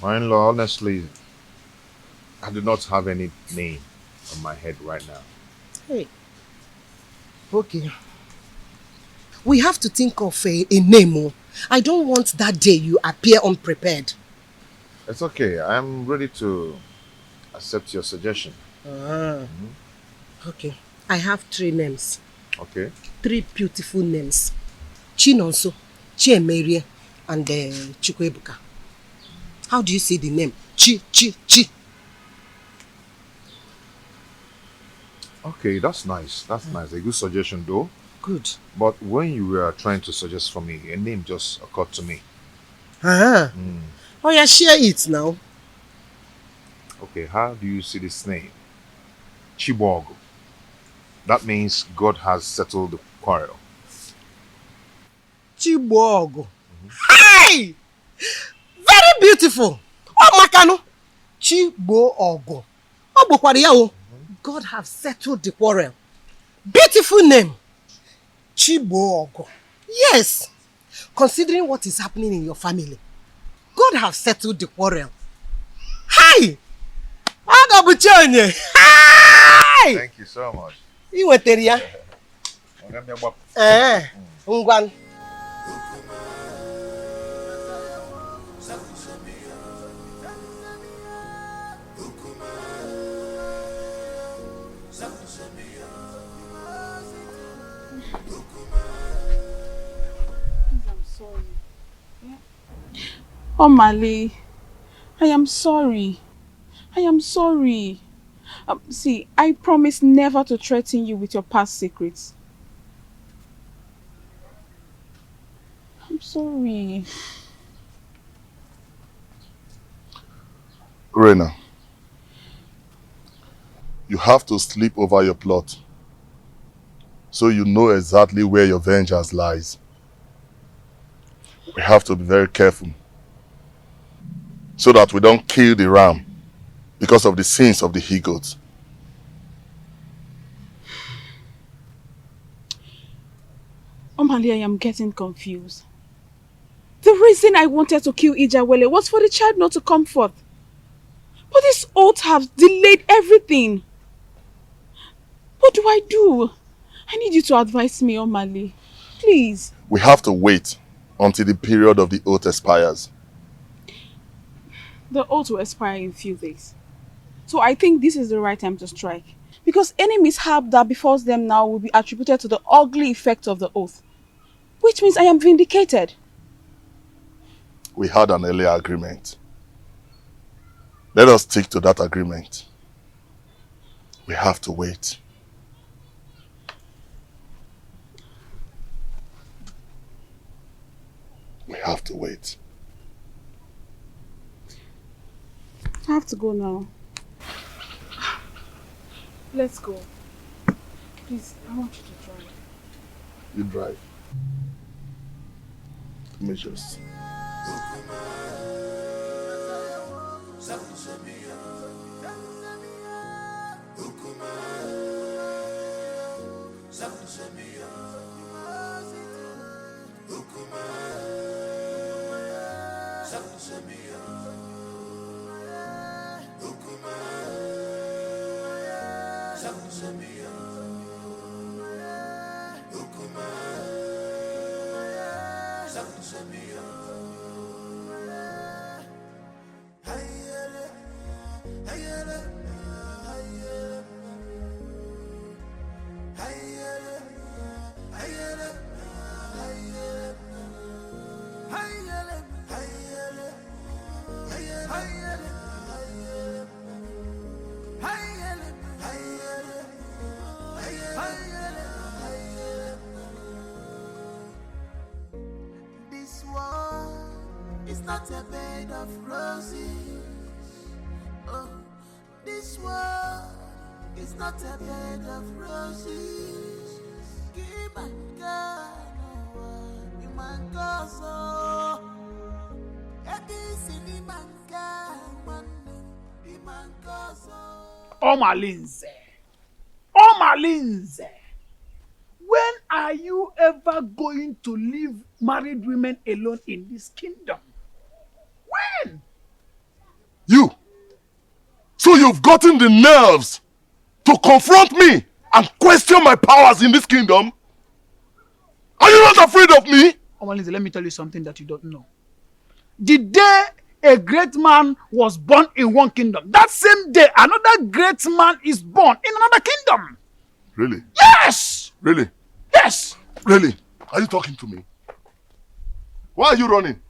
My in-law, honestly, I do not have any name on my head right now. Hey. Okay. We have to think of a name. I don't want that day you appear unprepared. It's okay. I'm ready to accept your suggestion. Okay. I have 3 names. Okay. 3 beautiful names. Chinonso, Chiemerie, and Chukwebuka. How do you say the name? Chi. Okay, that's nice. That's nice. A good suggestion though. Good. But when you were trying to suggest for me, a name just occurred to me. Oh yeah, share it now. Okay, how do you see this name? Chibogo. That means God has settled the quarrel. Chibogo. Hey! Very beautiful. Oh, Makano. Chibogo. Oh, Bokwariao. God have settled the quarrel. Beautiful name. Chibogo. Yes. Considering what is happening in your family, God have settled the quarrel. Hi! Hi! Thank you so much. You were there. Ngwan. Oh, Mali, I am sorry. I am sorry. See, I promise never to threaten you with your past secrets. I'm sorry. Rena, you have to sleep over your plot so you know exactly where your vengeance lies. We have to be very careful so that we don't kill the ram because of the sins of the he-goats. Omali, I am getting confused. The reason I wanted to kill Ijawele was for the child not to come forth. But this oath has delayed everything. What do I do? I need you to advise me, Omali. Please. We have to wait until the period of the oath expires. The oath will expire in a few days. So I think this is the right time to strike. Because any mishap that befalls them now will be attributed to the ugly effect of the oath. Which means I am vindicated. We had an earlier agreement. Let us stick to that agreement. We have to wait. We have to wait. I have to go now. Let's go. Please, I want you to drive. You drive. Measures. This world is not a bed of roses. Oh, this world is not a bed of roses. Give my God, no one, counsel. Omalinze, when are you ever going to leave married women alone in this kingdom? When? You! So you've gotten the nerves to confront me and question my powers in this kingdom? Are you not afraid of me? Omalinze, let me tell you something that you don't know. The day a great man was born in one kingdom, that same day another great man is born in another kingdom. Really? Yes! Really? Yes! Really? Are you talking to me? Why are you running?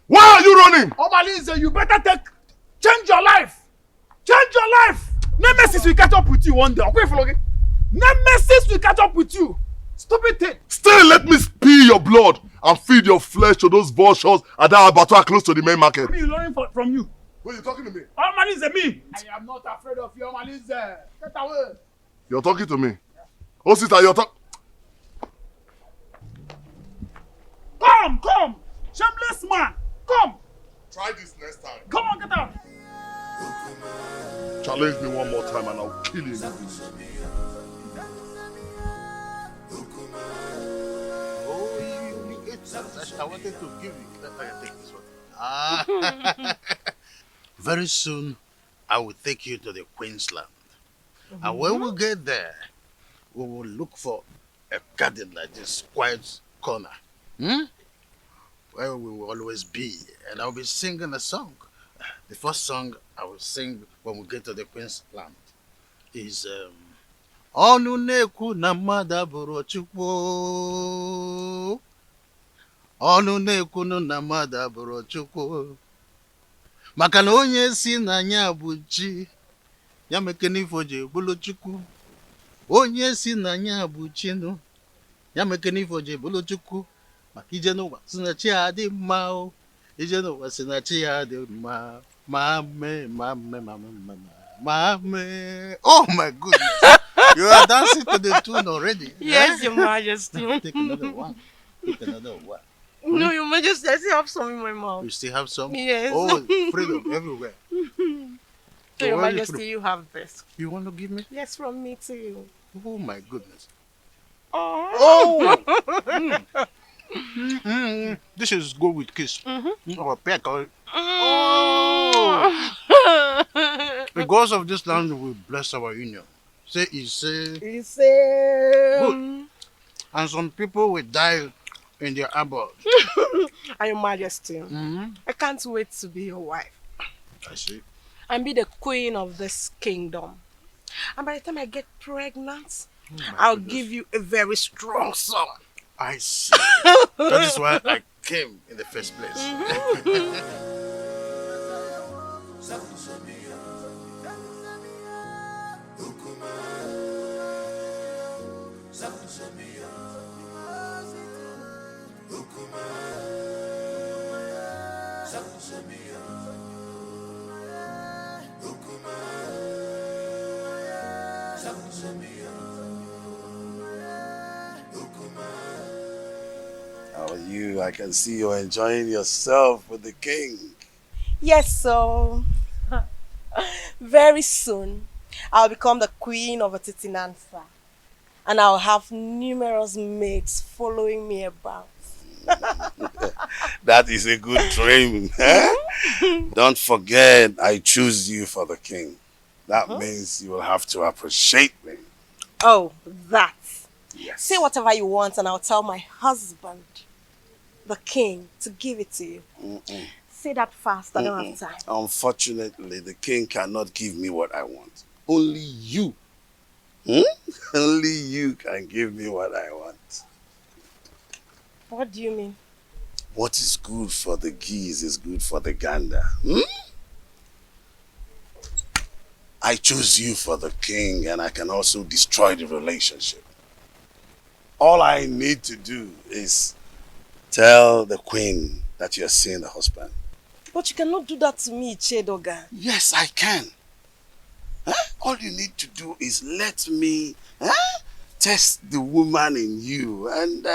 Why are you running? Omalinze, you better change your life. Change your life. Nemesis will catch up with you one day. Okay, Flogi? Nemesis will catch up with you. Stupid thing. Still let me spill your blood and feed your flesh to those vultures at that abattoir close to the main market. What are you learning from you? Wait, you talking to me? Omalinze, me. I am not afraid of you, Omalinze. Get away. You're talking to me? Oh, sister, you're talking... Come. Shameless man. Come. Try this next time. Come on, get out. Challenge me one more time and I'll kill you. I wanted to give you. Let me take this one. Very soon, I will take you to the Queensland. And when we get there, we will look for a garden like this, quiet corner. Where we will always be. And I'll be singing a song. The first song I will sing when we get to the Queensland is Onu na-ekwu na mmadụ abụrụ Chukwu. Onu na-ekwu na mmadụ abụrụ Chukwu. Maka na onye si na ya bụ chi, ya mekene ifo ji bụrụ Chukwu. Onye si na ya bụ chi nụ, ya mekene ifo ji bụrụ Chukwu. Maka ije n'ụwa si na chi ya dị mma o. Ije n'ụwa si na chi ya dị mma. Mame. Oh my goodness. You are dancing to the tune already. Yes, Your Majesty. Take another one. No, Your Majesty, I still have some in my mouth. You still have some? Yes. Oh, freedom everywhere. So, Your Majesty, you have this. You want to give me? Yes, from me to you. Oh my goodness. Oh! This is good with kiss. Or peck. Oh! The gods of this land will bless our union. Say, good. And some people will die in their abode. And Your Majesty, I can't wait to be your wife. I see. And be the queen of this kingdom. And by the time I get pregnant, I'll give you a very strong son. I see. That is why I came in the first place. How are you? I can see you're enjoying yourself with the king. Yes, so very soon I'll become the queen of Atitinansa. And I'll have numerous maids following me about. That is a good dream. Eh? Don't forget, I choose you for the king. That means you will have to appreciate me. Oh, that. Yes. Say whatever you want and I'll tell my husband, the king, to give it to you. Say that fast, I don't have time. Unfortunately, the king cannot give me what I want. Only you. Only you can give me what I want. What do you mean? What is good for the geese is good for the gander. I choose you for the king and I can also destroy the relationship. All I need to do is tell the queen that you're seeing the husband. But you cannot do that to me, Chedoga. Yes, I can. All you need to do is let me test the woman in you. And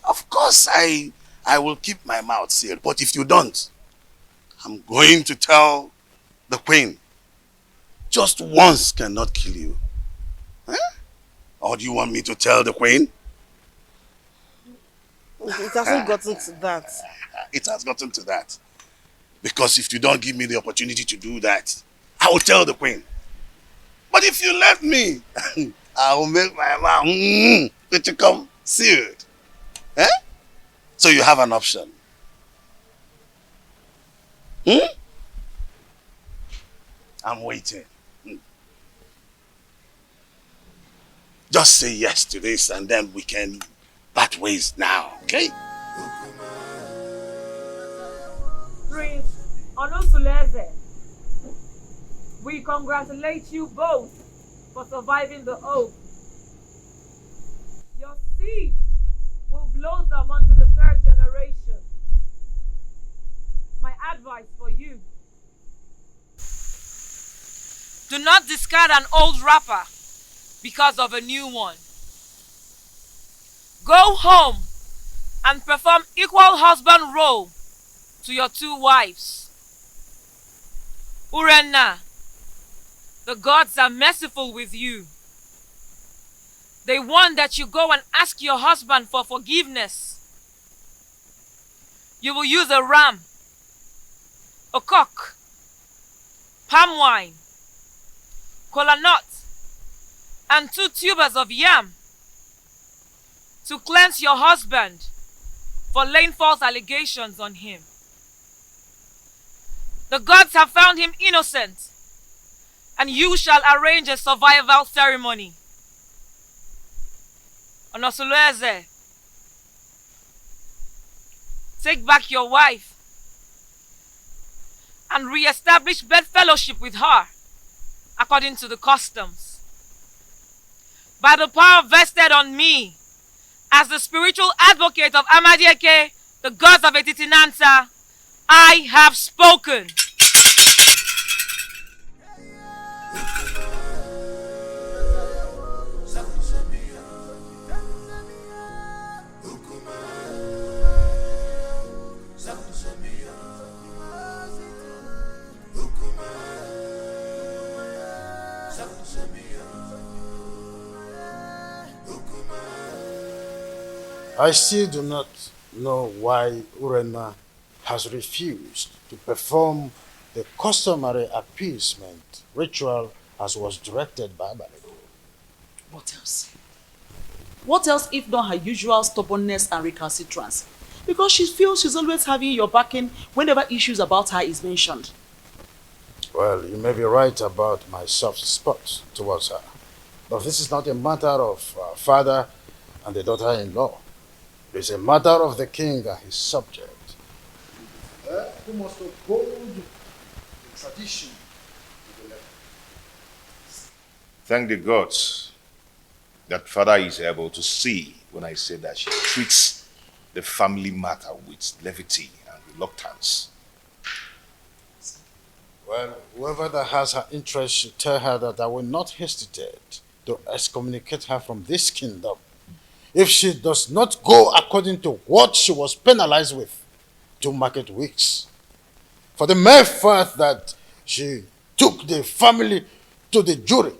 of course, I will keep my mouth sealed. But if you don't, I'm going to tell the queen. Just once cannot kill you. Or do you want me to tell the queen? It hasn't gotten to that. It has gotten to that. Because if you don't give me the opportunity to do that, I will tell the queen. But if you let me, I will make my mouth to come sealed. So you have an option. I'm waiting. Just say yes to this and then we can part ways now, okay? Prince Onos, we congratulate you both for surviving the oath. Your seed will blossom unto the 3rd generation. My advice for you: do not discard an old wrapper because of a new one. Go home and perform equal husband role to your 2 wives. Urenna, the gods are merciful with you. They want that you go and ask your husband for forgiveness. You will use a ram, a cock, palm wine, kola nut, and 2 tubers of yam to cleanse your husband for laying false allegations on him. The gods have found him innocent, and you shall arrange a survival ceremony. Onosulueze, take back your wife and re-establish bedfellowship with her according to the customs. By the power vested on me as the spiritual advocate of Amadieke, the gods of Etitinansa, I have spoken. I still do not know why Urenna has refused to perform the customary appeasement ritual as was directed by Marital. What else? What else if not her usual stubbornness and recalcitrance? Because she feels she's always having your backing whenever issues about her is mentioned. Well, you may be right about my soft spot towards her. But this is not a matter of father and the daughter-in-law. It is a matter of the king and his subject. Who must uphold the tradition of the letter. Thank the gods that father is able to see when I say that she treats the family matter with levity and reluctance. Well, whoever that has her interest should tell her that I will not hesitate to excommunicate her from this kingdom if she does not go according to what she was penalized with 2 market weeks. For the mere fact that she took the family to the jury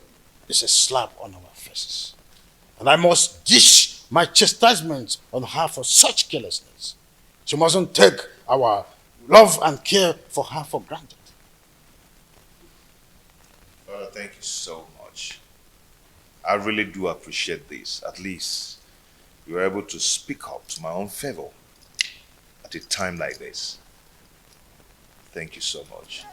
is a slap on our faces. And I must dish my chastisement on her for such carelessness. She mustn't take our love and care for her for granted. Brother, thank you so much. I really do appreciate this. At least you were able to speak up to my own favor at a time like this. Thank you so much.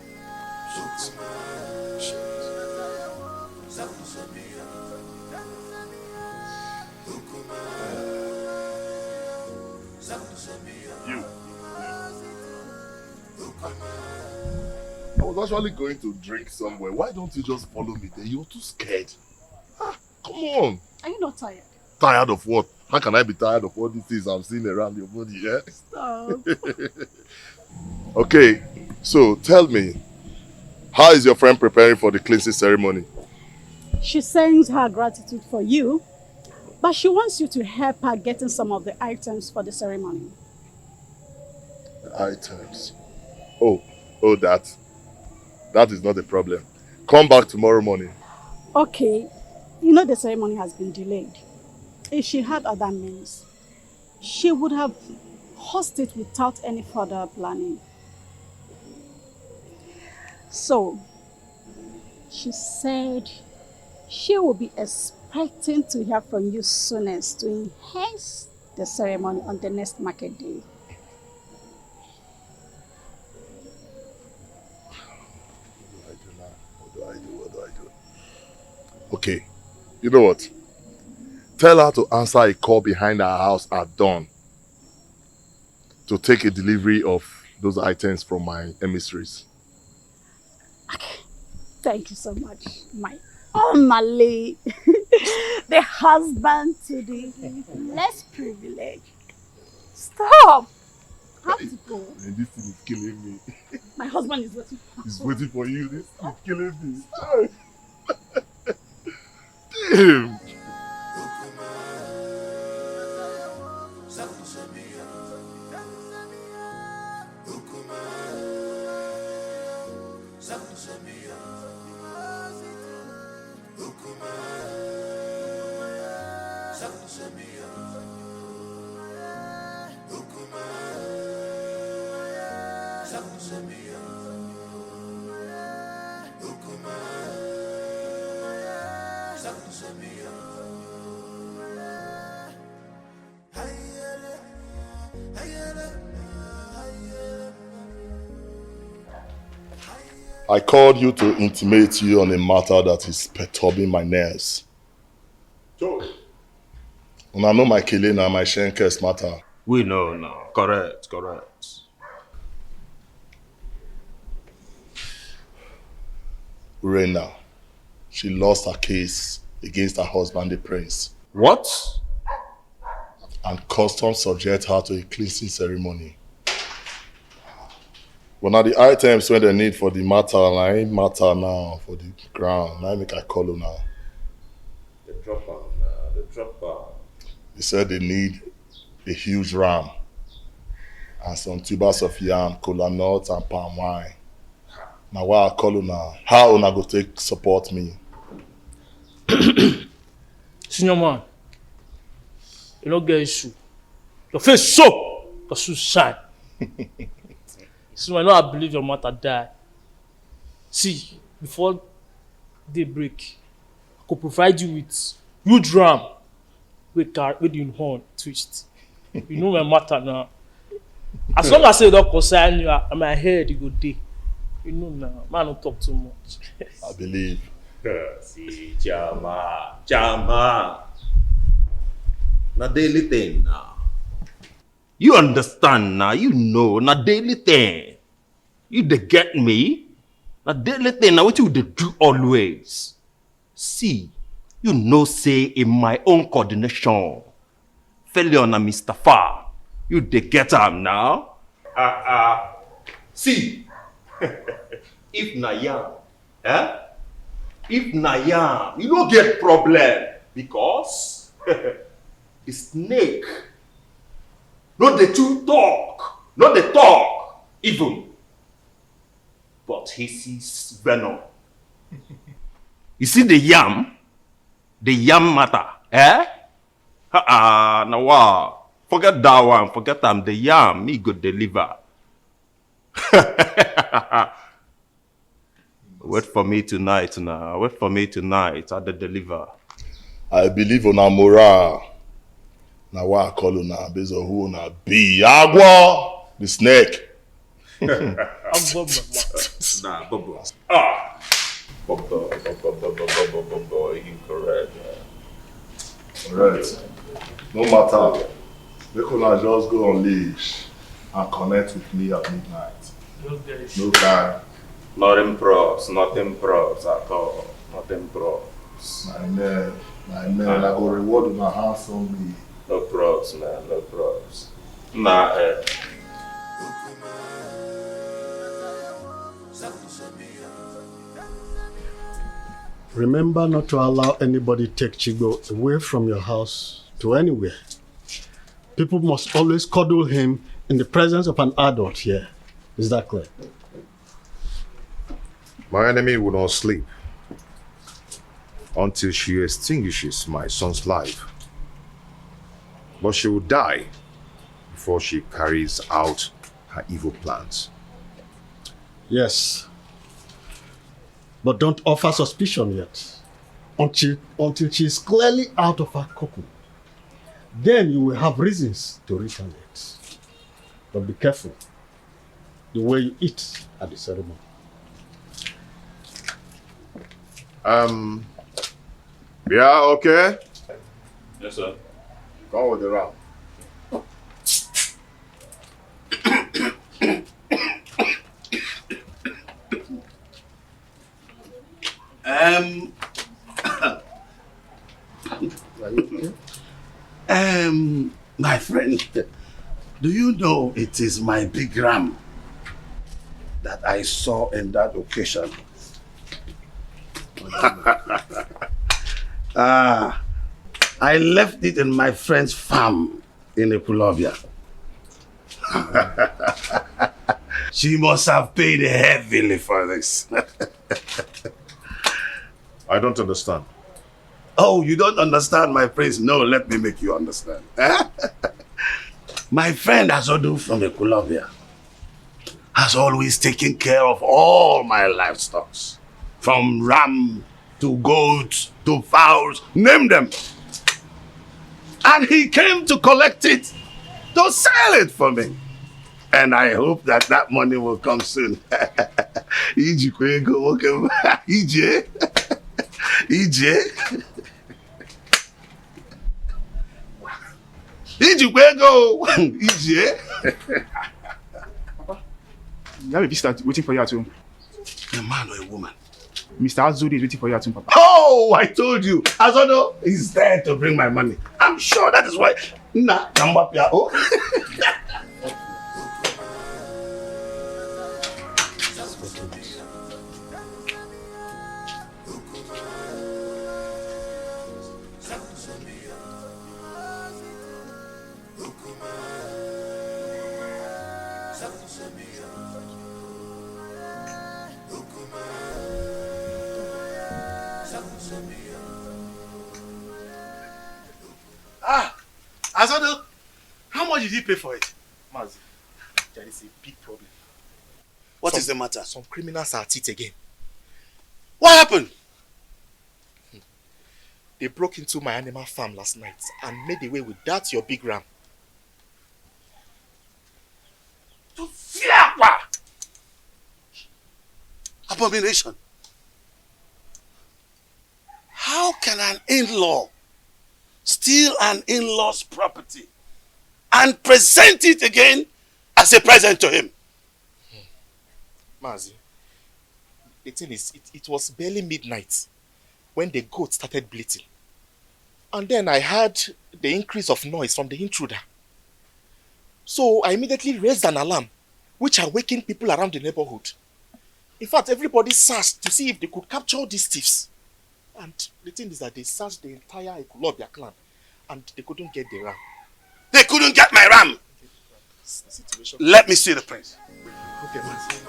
You. I was actually going to drink somewhere. Why don't you just follow me there? You're too scared. Come on. Are you not tired? Tired of what? How can I be tired of all these things I'm seeing around your body, yeah? Stop. Okay, so tell me, how is your friend preparing for the cleansing ceremony? She sends her gratitude for you, but she wants you to help her getting some of the items for the ceremony. The items? Oh, that is not a problem. Come back tomorrow morning. Okay, you know the ceremony has been delayed. If she had other means, she would have hosted it without any further planning. So, she said she will be expecting to hear from you soonest to enhance the ceremony on the next market day. What do I do? Okay, you know what? Tell her to answer a call behind her house at dawn to take a delivery of those items from my emissaries. Thank you so much, my Omale, the husband to the less privileged. Stop! I have to go. And this thing is killing me. My husband is waiting. He's waiting for you. This is killing me. Damn! I called you to intimate you on a matter that is perturbing my nerves. And I know my killing and my Shenker's matter. We know now. Correct. Urena, she lost her case against her husband, the prince. What? And customs subject her to a cleansing ceremony. But now the items when they need for the matter, I ain't matter now for the ground. I make I call her now. The dropper. They said they need a huge ram and some tubers of yam, cola nuts and palm wine. Now why I call you now? How una go take support me? Senior man, you don't get issue. Your face so, your shoes shine. So I know I believe your mother died. See, before daybreak, I could provide you with huge ram with the horn twist. You know my matter now. As long as I don't concern you, my head you go day. You know now, man don't talk too much. I believe. See, Jama. Na daily thing now. You understand now, you know, na daily thing. You dey get me? Na daily thing, now what you dey do always. See, you know say in my own coordination, failure na Mr. Far, you dey get am now? See, if na yam, if na yam, you don't get problem because the snake, not the two talk, not the talk even, but he sees venom. You see the yam matter, now wow, forget that one, forget the yam, me go deliver. Wait for me tonight now. Wait for me tonight at the deliver. I believe on our morale. Now what I call you now based on who na be. Agua, the snake. Nah, Bobo. Bobo, incorrect. Alright. No matter. They could not just go on leash and connect with me at midnight. No time. Nothing props at all. Nothing props. My man, I go reward my handsomely. No props, man, no props. Nah, Remember not to allow anybody take Chigo away from your house to anywhere. People must always cuddle him in the presence of an adult here. Is that clear? my enemy will not sleep until she extinguishes my son's life. But she will die before she carries out her evil plans. Yes. But don't offer suspicion yet. Until she is clearly out of her cocoon. Then you will have reasons to retaliate. But be careful the way you eat at the ceremony. Yeah, okay? Yes, sir. Come with the round. My friend, do you know it is my big ram that I saw in that occasion? I left it in my friend's farm in Epulovia. She must have paid heavily for this. I don't understand. Oh, you don't understand, my prince? No, let me make you understand. My friend Azodu from Epulovia has always taken care of all my livestock. From ram to goats to fowls, name them. And he came to collect it, to sell it for me. And I hope that that money will come soon. EJ. You have a visitor waiting for you at home. A man or a woman? Mr. Azodi is waiting for you at home, Papa. Oh, I told you. Azodo is there to bring my money. I'm sure that is why. Nah, Kambapia. Oh. Azodo, how much did he pay for it? Mazi, there is a big problem. What is the matter? Some criminals are at it again. What happened? They broke into my animal farm last night and made away with that your big ram. Abomination. How can an in-law steal an in-law's property and present it again as a present to him? Mazi, the thing is, it was barely midnight when the goat started bleating. And then I heard the increase of noise from the intruder. So I immediately raised an alarm, which awakened people around the neighborhood. In fact, everybody searched to see if they could capture these thieves. And the thing is that they searched the entire Ekulobia clan and they couldn't get the ram. They couldn't get my ram! Situation. Let me see the prince. Okay, Mazi.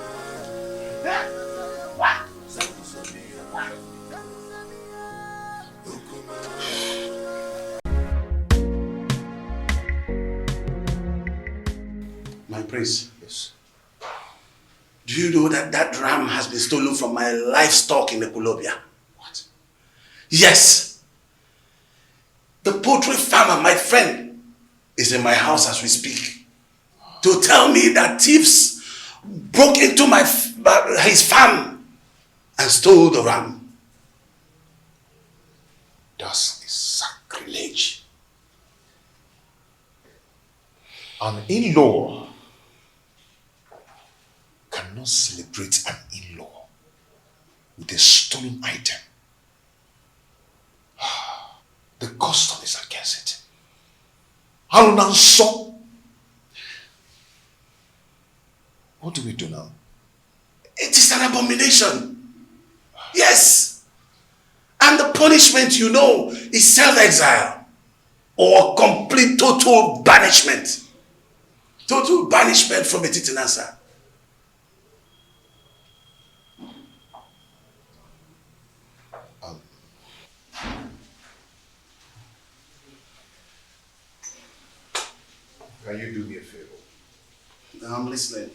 My prince. Yes. Do you know that that ram has been stolen from my livestock in the Ekulobia? What? Yes. The poultry farmer, my friend, is in my house as we speak to tell me that thieves broke into his farm and stole the ram. That's a sacrilege. An in-law cannot celebrate an in-law with a stolen item. The custom is against it. Haruna so. What do we do now? It is an abomination. Yes. And the punishment, you know, is self-exile or complete total banishment. Total banishment from Etitinasa. Can you do me a favor? I'm listening.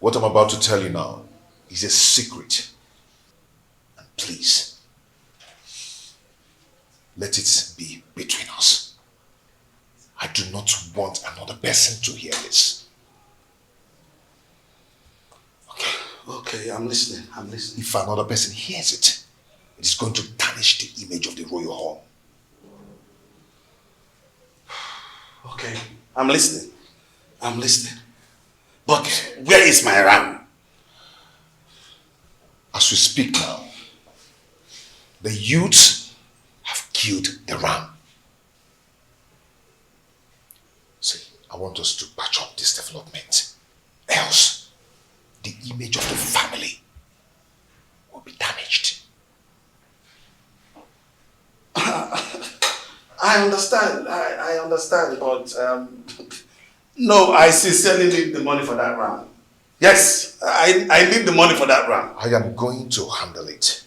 What I'm about to tell you now is a secret. And please, let it be between us. I do not want another person to hear this. Okay, I'm listening. If another person hears it, it is going to tarnish the image of the royal home. Okay, I'm listening. But where is my ram? As we speak now, the youths have killed the ram. See, I want us to patch up this development. Else, the image of the family will be damaged. I understand. I understand, but no, I sincerely need the money for that ram. Yes, I need the money for that ram. I am going to handle it.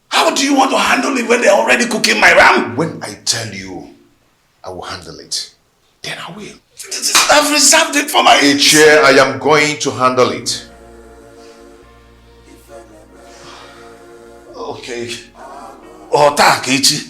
How do you want to handle it when they're already cooking my ram? When I tell you I will handle it, then I will. I've reserved it for my... Chair, I am going to handle it. Okay. Ota Kechi.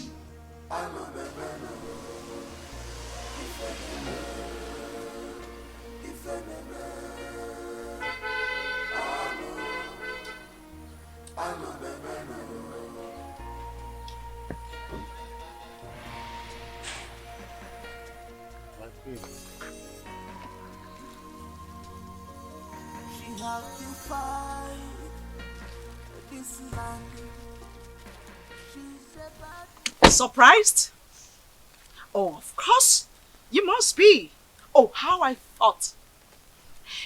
Surprised? Oh, of course. You must be. Oh, how I thought.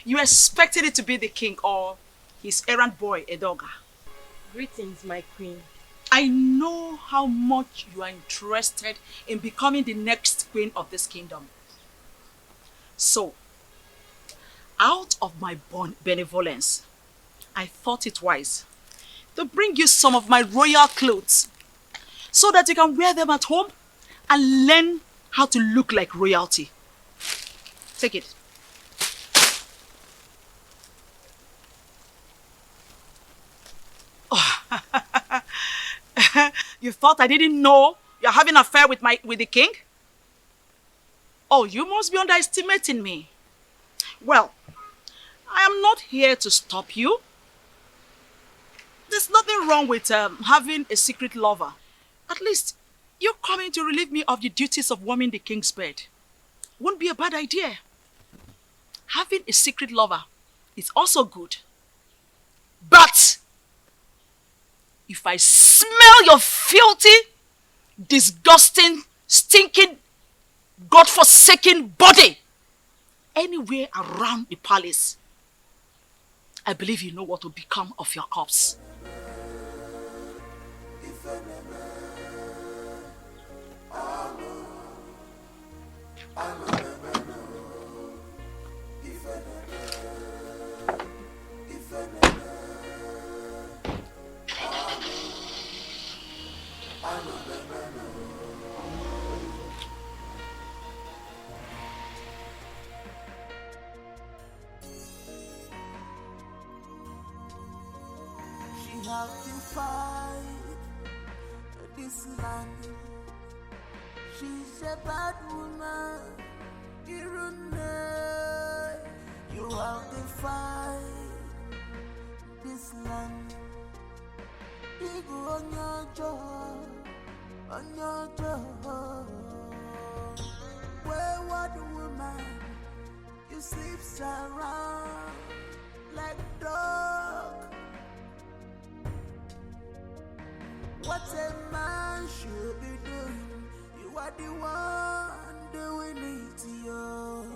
You expected it to be the king or his errand boy, Edoga. Greetings, my queen. I know how much you are interested in becoming the next queen of this kingdom. So, out of my benevolence, I thought it wise to bring you some of my royal clothes so that you can wear them at home and learn how to look like royalty. Take it. Oh. You thought I didn't know you're having an affair with the king? Oh, you must be underestimating me. Well, I am not here to stop you. There's nothing wrong with having a secret lover. At least, you're coming to relieve me of the duties of warming the king's bed. Won't be a bad idea. Having a secret lover is also good. But, if I smell your filthy, disgusting, stinking, God-forsaken body anywhere around the palace, I believe you know what will become of your corpse. have to fight this land. She's a bad woman. You have to fight this land. Big on your jaw, on your jaw. Wayward woman, you sleeps around like dog. What a man should be doing, you are the one doing it to you.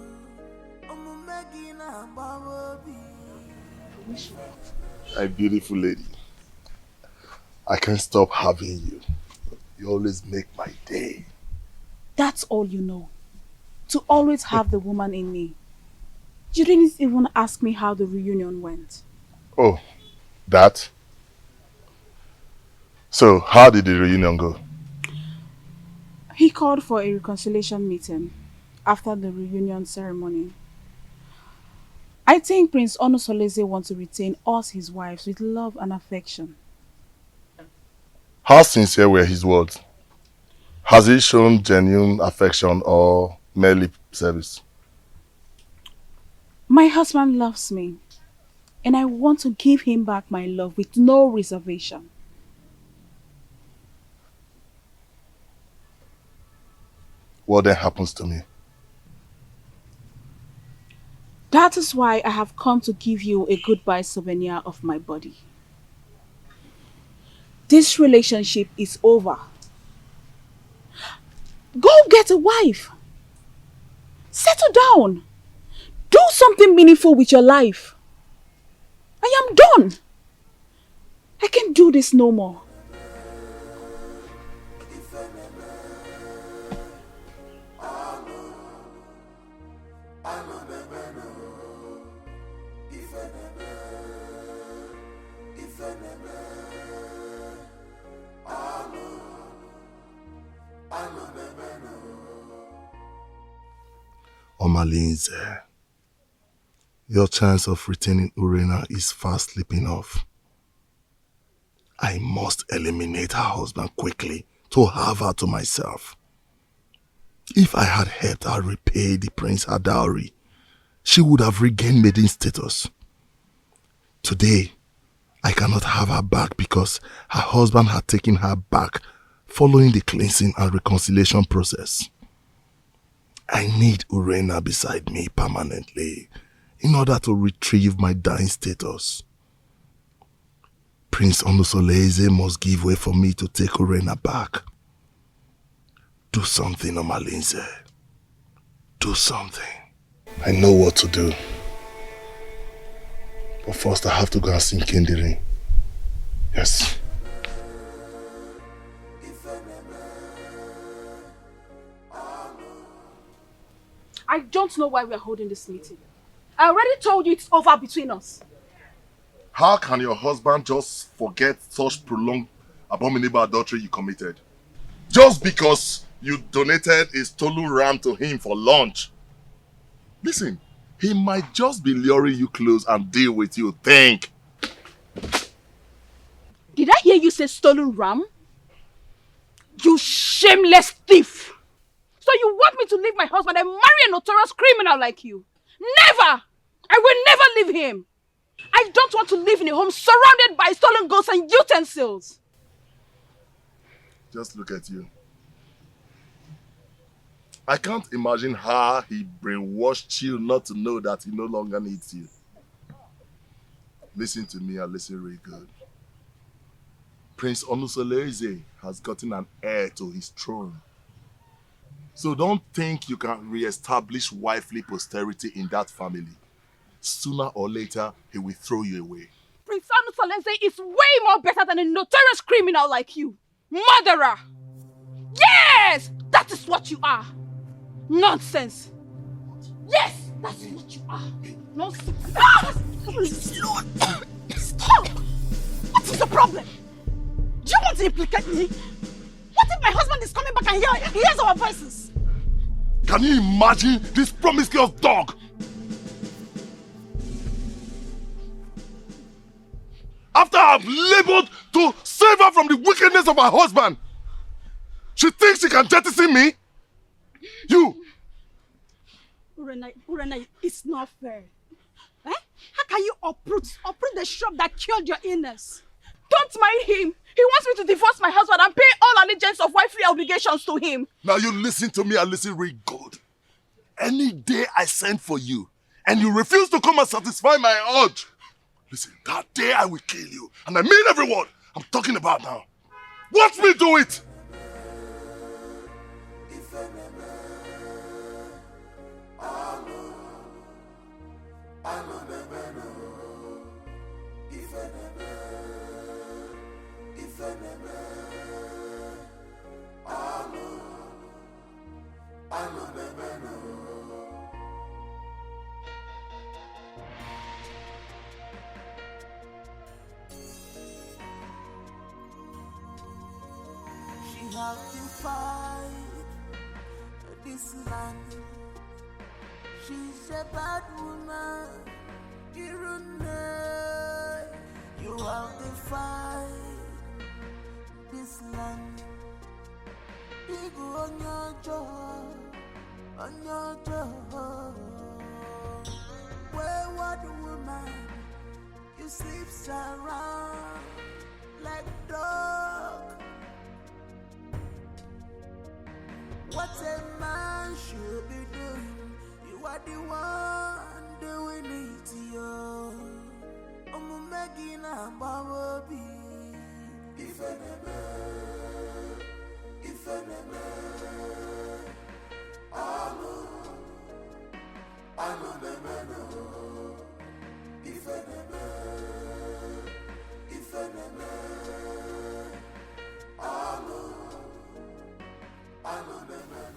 My beautiful lady, I can't stop having you. You always make my day. That's all you know. To always have the woman in me. You didn't even ask me how the reunion went. Oh, that? So, how did the reunion go? He called for a reconciliation meeting after the reunion ceremony. I think Prince Onos wants to retain us, his wives, with love and affection. How sincere were his words? Has he shown genuine affection or mere lip service? My husband loves me, and I want to give him back my love with no reservation. What then happens to me? That is why I have come to give you a goodbye souvenir of my body. This relationship is over. Go get a wife. Settle down. Do something meaningful with your life. I am done. I can't do this no more. Omalinze, your chance of retaining Urena is fast slipping off. I must eliminate her husband quickly to have her to myself. If I had helped her repay the prince her dowry, she would have regained maiden status. Today, I cannot have her back because her husband had taken her back following the cleansing and reconciliation process. I need Urena beside me permanently in order to retrieve my dying status. Prince Onosoleze must give way for me to take Urena back. Do something, Omalinze. Do something. I know what to do. But first I have to go and sing Kindiri. Yes. I don't know why we are holding this meeting. I already told you it's over between us. How can your husband just forget such prolonged abominable adultery you committed? Just because you donated a stolen ram to him for lunch. Listen, he might just be luring you close and deal with you. Think. Did I hear you say stolen ram? You shameless thief! So you want me to leave my husband and marry a notorious criminal like you? Never! I will never leave him! I don't want to live in a home surrounded by stolen goods and utensils! Just look at you. I can't imagine how he brainwashed you not to know that he no longer needs you. Listen to me and listen really good. Prince Onosoleze has gotten an heir to his throne. So don't think you can re-establish wifely posterity in that family. Sooner or later, he will throw you away. Prince Onosoleze is way more better than a notorious criminal like you. Murderer! Yes! That is what you are. Nonsense. Yes, that's what you are. Nonsense. Ah! Lord. Stop! What is the problem? Do you want to implicate me? What if my husband is coming back and he hears our voices? Can you imagine this promiscuous dog? After I've labored save her from the wickedness of her husband. She thinks she can jettison me? You! Urena, it's not fair. Eh? How can you uproot the shrub that killed your illness? Don't marry him. He wants me to divorce my husband and pay all allegiance of wifely obligations to him. Now you listen to me and listen real good. Any day I send for you and you refuse to come and satisfy my urge, listen, that day I will kill you. And I mean every word I'm talking about now. Watch me do it! She has defied this land. She's a bad woman. You have defied this land. You go on your job, wayward woman, you sleep around like dog. What a man should be doing, you are the one doing it, yo. I'm making a baby. If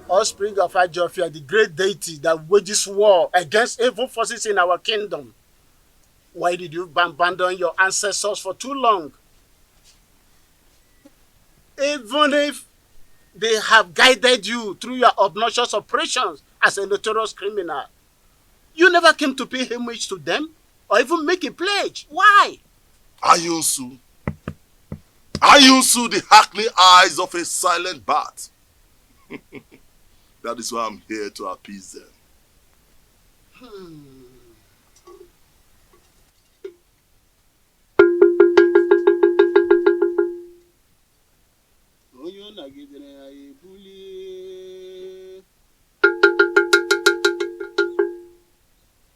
Offspring of Ajofia, the great deity that wages war against evil forces in our kingdom. Why did you abandon your ancestors for too long? Even if they have guided you through your obnoxious operations as a notorious criminal, you never came to pay homage to them or even make a pledge. Why? Ayunsu, the hackney eyes of a silent bat. That is why I'm here to appease them.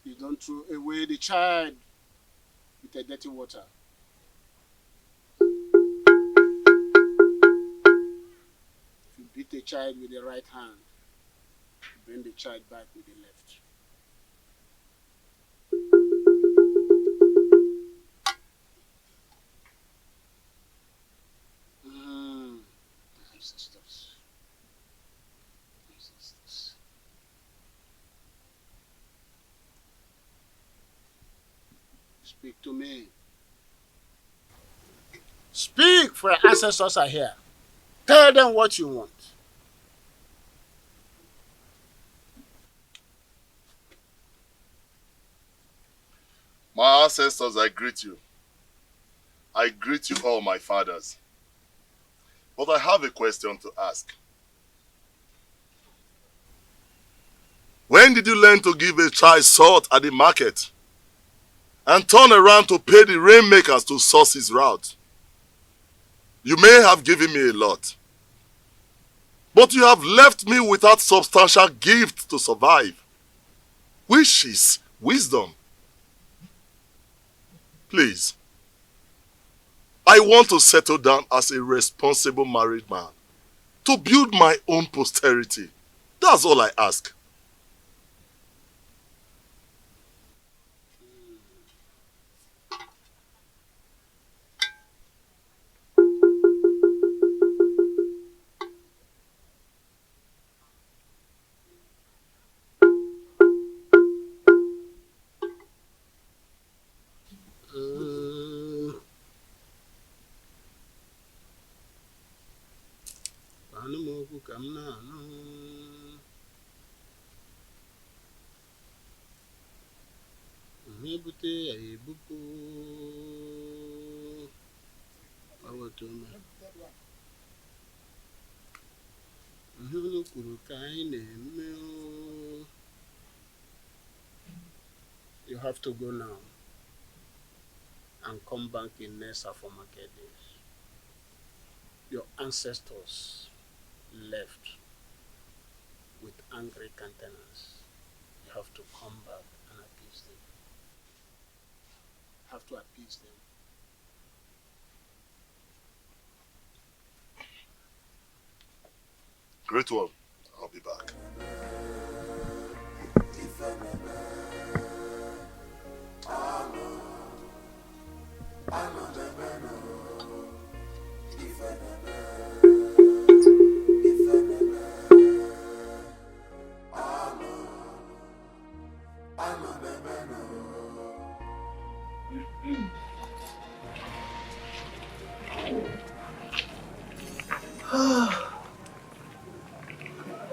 You don't throw away the child with a dirty water. If you beat a child with the right hand, you bring the child back with the left. Ancestors. Speak to me. Speak, for your ancestors are here. Tell them what you want. My ancestors, I greet you. I greet you all, my fathers. But I have a question to ask. When did you learn to give a child salt at the market and turn around to pay the rainmakers to source his route? You may have given me a lot, but you have left me without substantial gift to survive, which is wisdom. Please, I want to settle down as a responsible married man to build my own posterity. That's all I ask. You have to go now and come back in Nessa for market days. Your ancestors left with angry countenance. You have to come back and appease them. You have to appease them. Great one. I'll be back.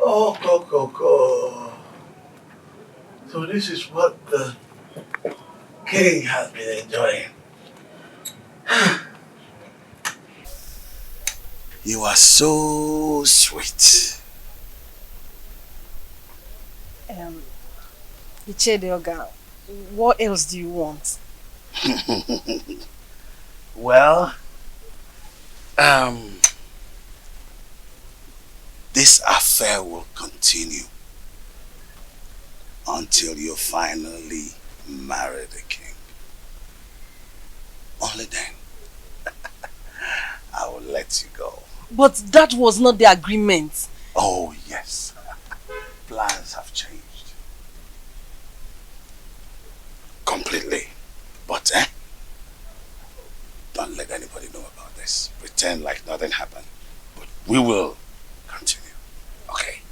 Oh, Coco. So this is what the king has been enjoying. You are so sweet. Ichedioga, what else do you want? Well, this affair will continue until you finally marry the king. Only then I will let you go. But that was not the agreement. Oh yes, plans have changed. Completely. But don't let anybody know about this. Pretend like nothing happened. But we will continue. Okay?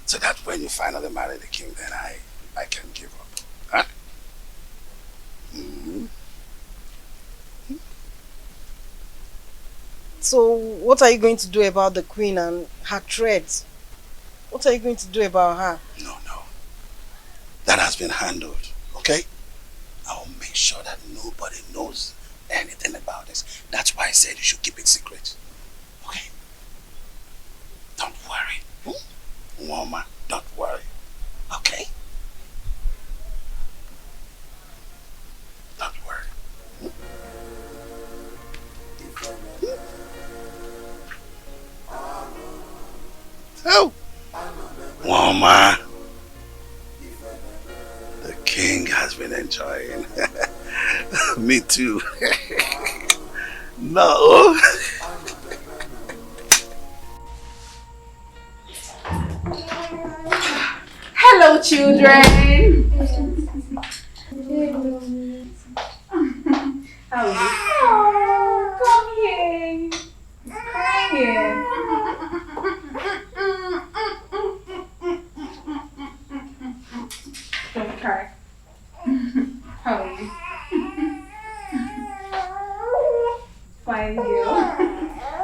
So that when you finally marry the king, then I can give up. Huh? Mm-hmm. So what are you going to do about the queen and her threats? What are you going to do about her? No. That has been handled. Okay? I will make sure that nobody knows anything about this. That's why I said you should keep it secret. Okay? Don't worry. Woman, don't worry. Okay? Don't worry. Oh, woman. The king has been enjoying. Me too. No. Hello, children. How are you? Oh, come here. Come here. Don't cry. How are you? Fine, girl.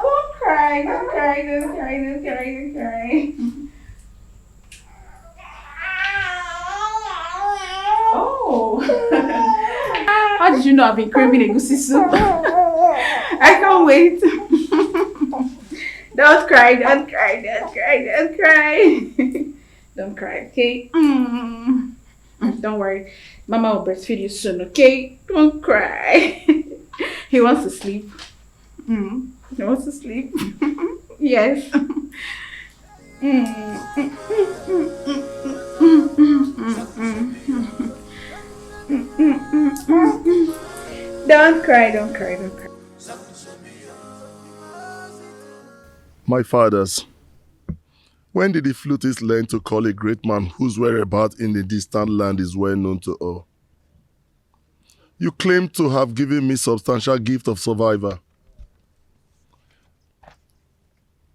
Don't cry, don't cry, don't cry, don't cry, don't cry. Oh. How did you know I've been craving egusi soup? I can't wait. Don't cry, don't cry, don't cry, don't cry. Don't cry, okay? Don't worry. Mama will breastfeed you soon, okay? Don't cry. He wants to sleep. He wants to sleep. Yes. Don't cry, don't cry, don't cry. My fathers, when did the flutist learn to call a great man whose whereabouts in the distant land is well known to all? You claim to have given me substantial gift of survivor.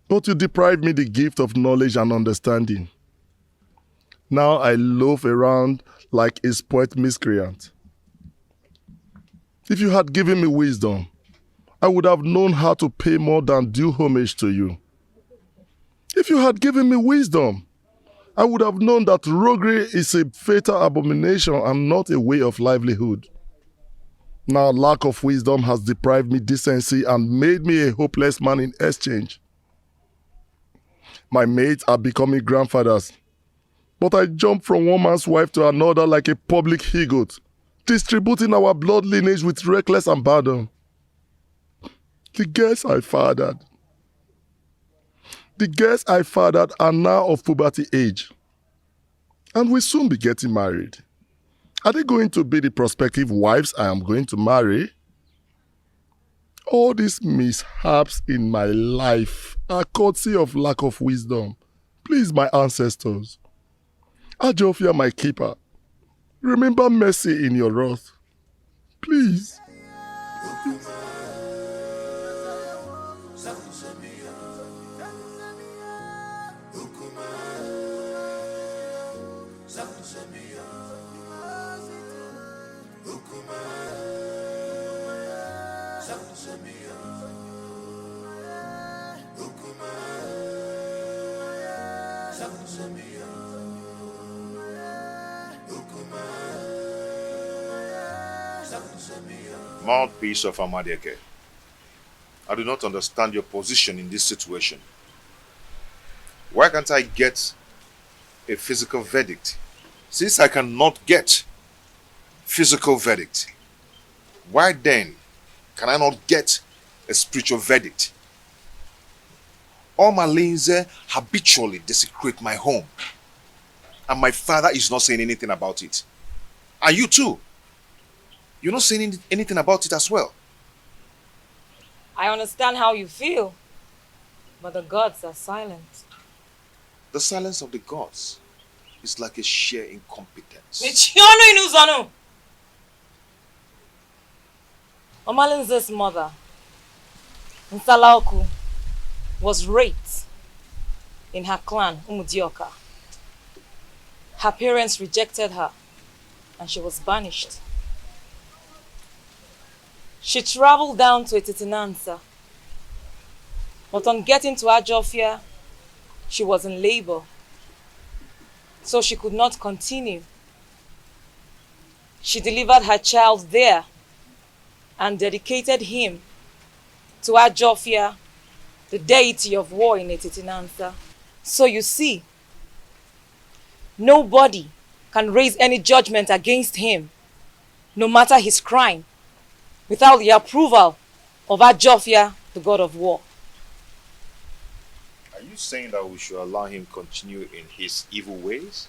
But you deprived me the gift of knowledge and understanding. Now I loaf around like a spoilt miscreant. If you had given me wisdom, I would have known how to pay more than due homage to you. If you had given me wisdom, I would have known that roguery is a fatal abomination and not a way of livelihood. Now lack of wisdom has deprived me decency and made me a hopeless man in exchange. My mates are becoming grandfathers, but I jump from one man's wife to another like a public he-goat, distributing our blood lineage with reckless abandon. The girls I fathered are now of puberty age and will soon be getting married. Are they going to be the prospective wives I am going to marry? All these mishaps in my life are courtesy of lack of wisdom. Please, my ancestors, Ajofia, my keeper, remember mercy in your wrath. Please. Mouthpiece of Amadeke, I do not understand your position in this situation. Why can't I get a physical verdict? Since I cannot get physical verdict, why then can I not get a spiritual verdict? All Malinze habitually desecrate my home, and my father is not saying anything about it. And you too. You're not saying anything about it as well. I understand how you feel, but the gods are silent. The silence of the gods is like a sheer incompetence. Omalinze's mother, Nsalaoku, was raped in her clan, Umudioka. Her parents rejected her and she was banished. She traveled down to Etitinansa, but on getting to Ajofia, she was in labor, so she could not continue. She delivered her child there and dedicated him to Ajofia, the deity of war in Etitinansa. So you see, nobody can raise any judgment against him, no matter his crime, without the approval of Ajofia, the god of war. Are you saying that we should allow him continue in his evil ways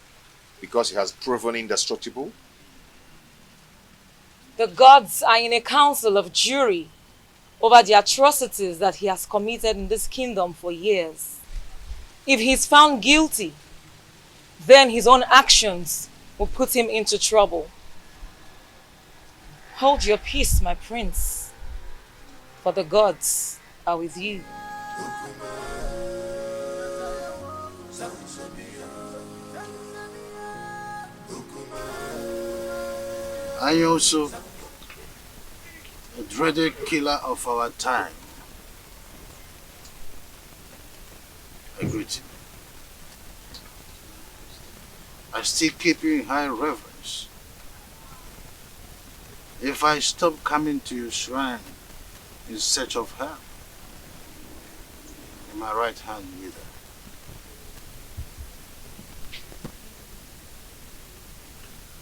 because he has proven indestructible? The gods are in a council of jury over the atrocities that he has committed in this kingdom for years. If he is found guilty, then his own actions will put him into trouble. Hold your peace, my prince, for the gods are with you. I also, a dreaded killer of our time, I greet you. I still keep you in high reverence. If I stop coming to your shrine in search of help, in my right hand wither.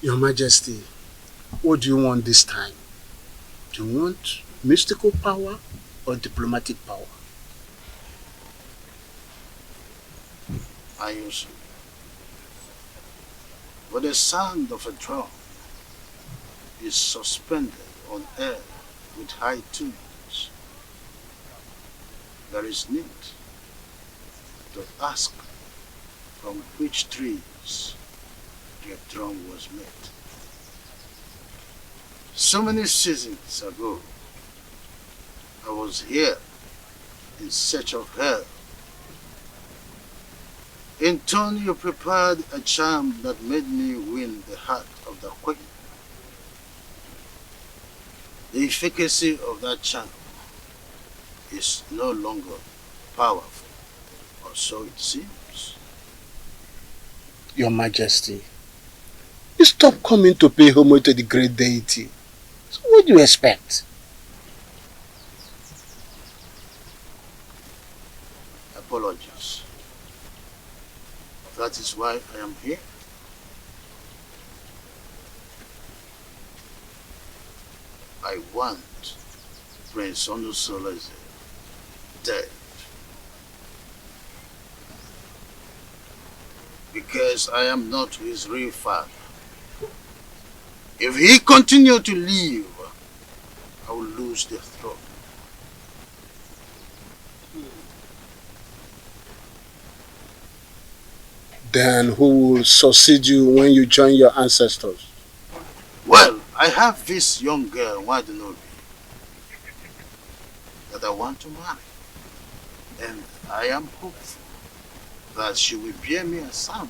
Your Majesty, what do you want this time? Do you want mystical power or diplomatic power? I use but the sound of a drum is suspended on air with high tunes. There is need to ask from which trees the drum was made. So many seasons ago, I was here in search of her. In turn, you prepared a charm that made me win the heart of the queen. The efficacy of that charm is no longer powerful, or so it seems. Your Majesty, you stop coming to pay homage to the great deity So what do you expect? Apologies. That is why I am here. I want Prince Onos dead. Because I am not his real father. If he continue to live, I will lose the throne. Then who will succeed you when you join your ancestors? Well, I have this young girl, Wadinobi, that I want to marry. And I am hopeful that she will bear me a son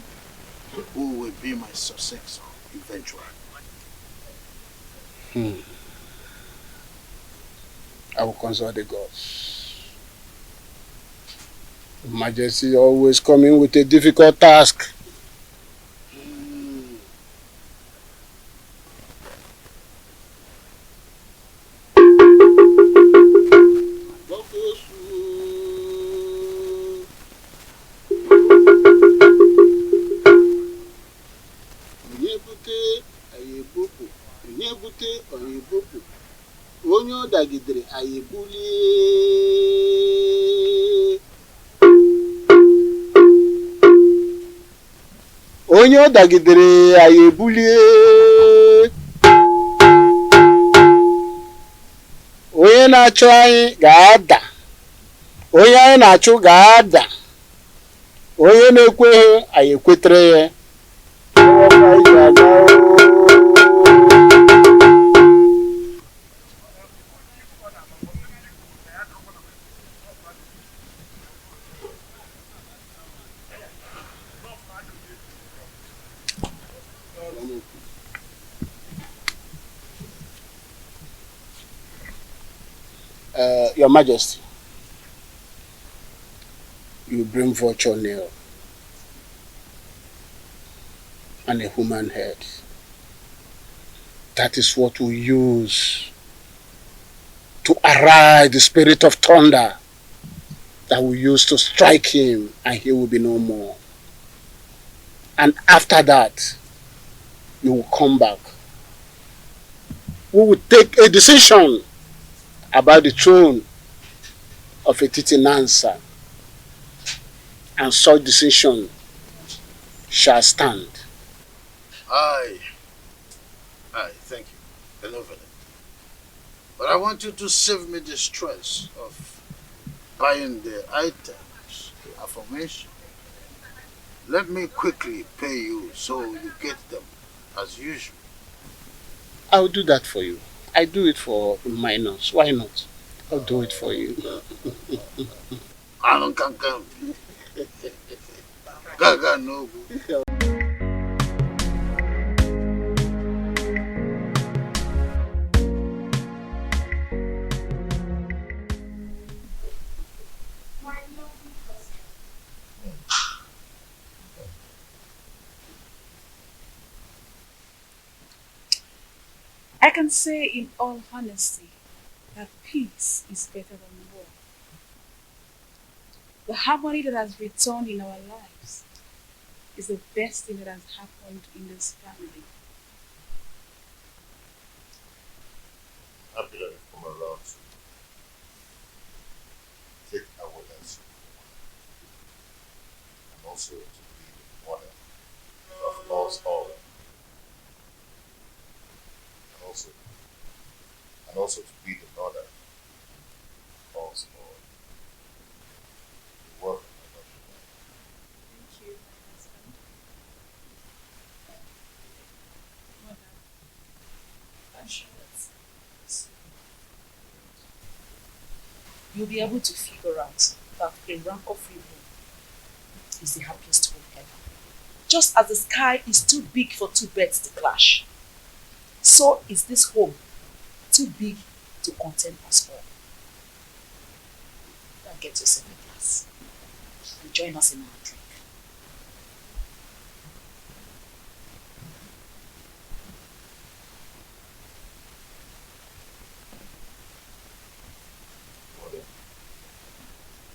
who will be my successor eventually. I will consult the gods. Majesty always coming with a difficult task. Onye ọ dagidere anyị ebulie. Onye ọ dagidere anyị ebulie. Onye na-achụ anyị ga-ada. Onye anyị na-achụ ga-ada. Onye na-ekweghị anyị ekwetere ya. Your Majesty, you bring vulture nail and a human head. That is what we use to arise the spirit of thunder that we use to strike him, and he will be no more. And after that, you will come back. We will take a decision about the throne of Etiti Nansa, and such decision shall stand. Aye, thank you. Benevolent. But I want you to save me the stress of buying the items, the affirmation. Let me quickly pay you so you get them as usual. I'll do that for you. I do it for minors. Why not? I'll do it for you. I don't come. Gaga no. I can say in all honesty that peace is better than war. The harmony that has returned in our lives is the best thing that has happened in this family. Happy that you've come around to take away that soup and also to be the mother of us all. And also to be the mother of us all. You're welcome, my love. Thank you, my husband. Mother, I'm sure that you'll be able to figure out that a rancor-free home is the happiest home ever. Just as the sky is too big for two birds to clash, so is this home too big to contain us all. Now get yourself a glass and join us in our drink.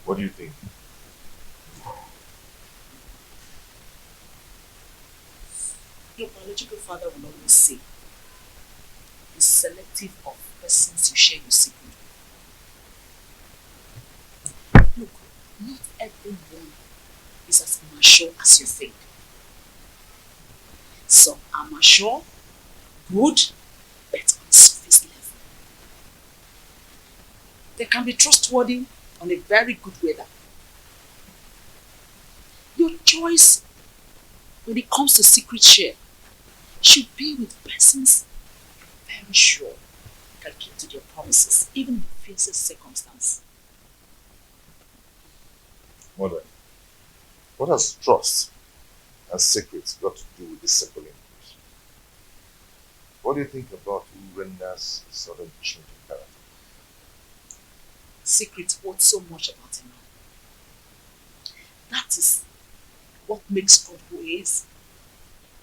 What do you think? Your biological father will always say, be selective of persons you share your secret with. Look, not everyone is as mature as you think. Some are mature, good, but on surface level. They can be trustworthy on a very good weather. Your choice when it comes to secret share should be with persons very sure can keep to their promises, even in the fiercest circumstance. Mother, what has trust and secrets got to do with this simple English? What do you think about Urenda's sudden change in character? Secrets hold so much about a man. That is what makes God who he is.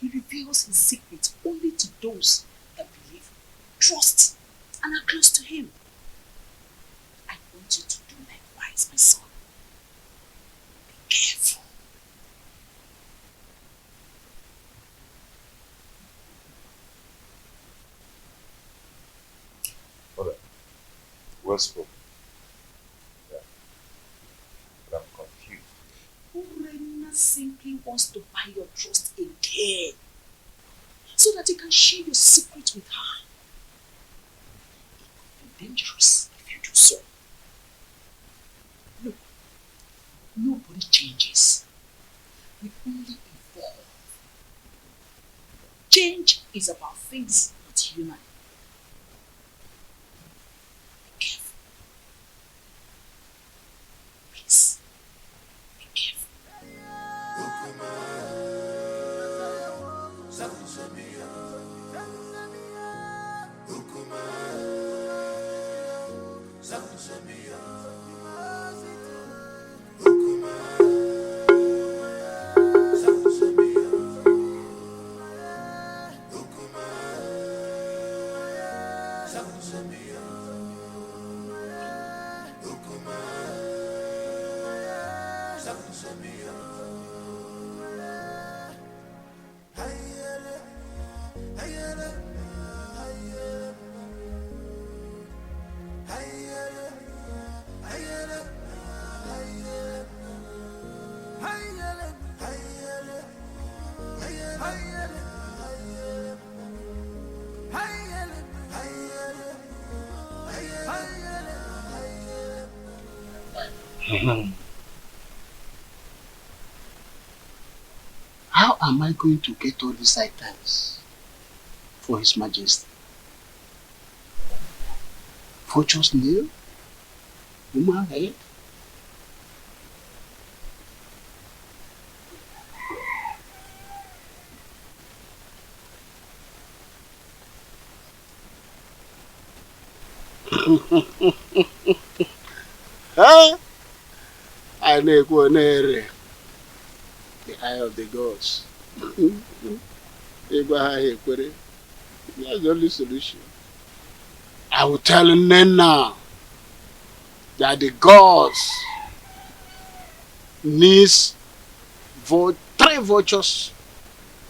He reveals his secrets only to those that believe, trust, and are close to him. I want you to do likewise, my son. Be careful. Mother, well spoken. Yeah. But I'm confused. Urena simply wants to buy your trust again, so that you can share your secret with her. It could be dangerous if you do so. Look, nobody changes. We only evolve. Change is about things not human. Be careful. Please, be careful. How am I going to get all these items for His Majesty? Vulture's nail? Human head? Huh? I never the eye of the gods. That's the only solution. I will tell them now that the gods needs 3 vultures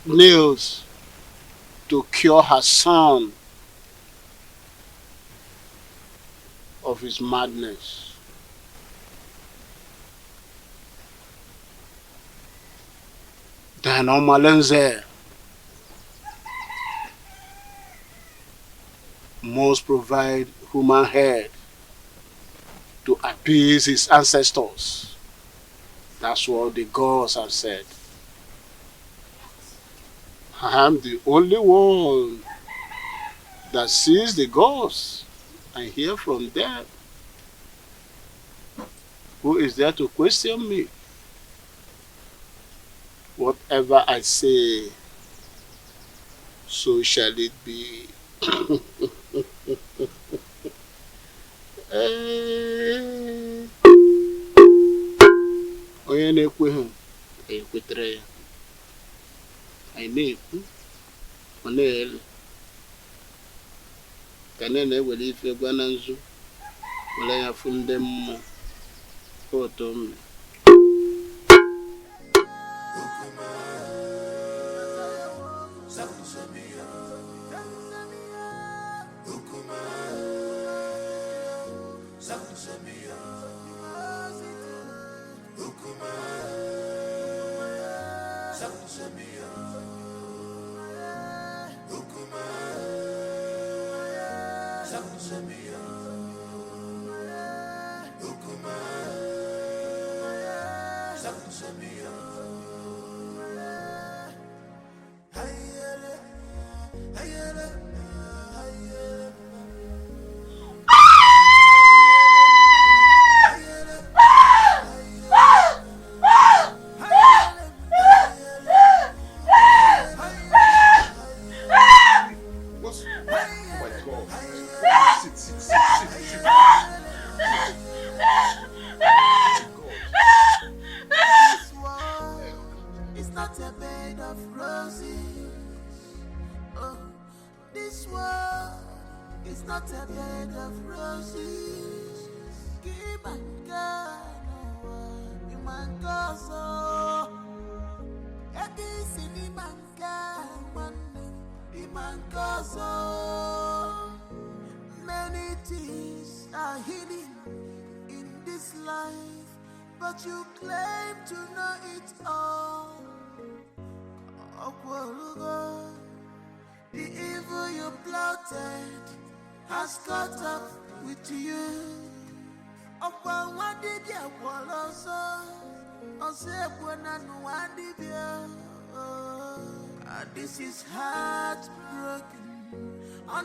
nails to cure her son of his madness. Then Omalenze must provide human head to appease his ancestors. That's what the gods have said. I am the only one that sees the gods and hear from them. Who is there to question me? Whatever I say, so shall it be. Onye na-ekweghị ekwetere ya. Anyị na-ekwu, ọ na-ele. Ka na-ewere ife gwa na nzu, were ya fụ ndị mmụọ. Oh, Tom. Many things are hidden in this life, but you claim to know it all. Okwalugo, the evil you plotted has caught up with you. Okwawadibia kwaloso, osebwana nuwadibia. This is heartbroken. I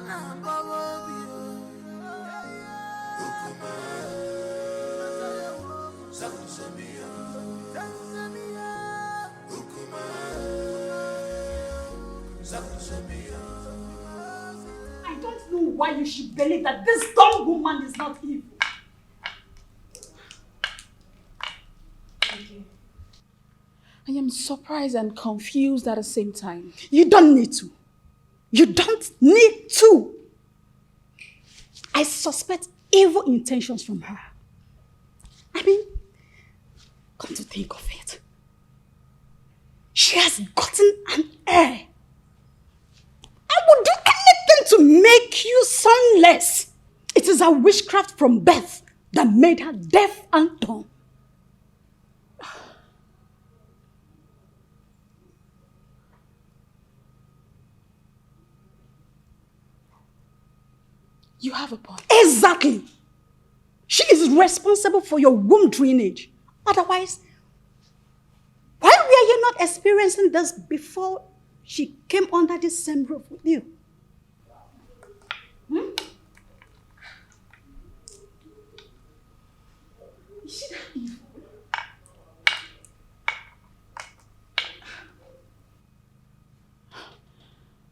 don't know why you should believe that this dumb woman is not evil. I am surprised and confused at the same time. You don't need to. You don't need to. I suspect evil intentions from her. I mean, come to think of it, she has gotten an heir. I would do anything to make you sonless. It is her witchcraft from birth that made her deaf and dumb. You have a point. Exactly. She is responsible for your womb drainage. Otherwise, why were you not experiencing this before she came under this same roof with you? Is she that evil?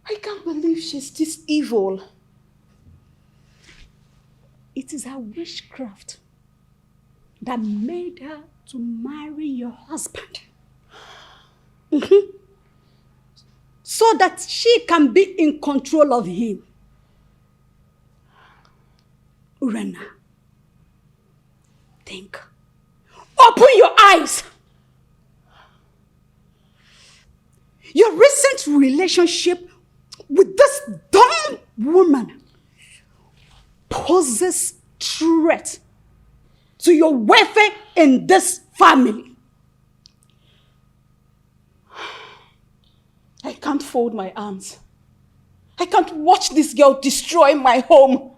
I can't believe she's this evil. It is her witchcraft that made her to marry your husband. So that she can be in control of him. Urena, think. Open your eyes. Your recent relationship with this dumb woman poses threat to your welfare in this family. I can't fold my arms. I can't watch this girl destroy my home.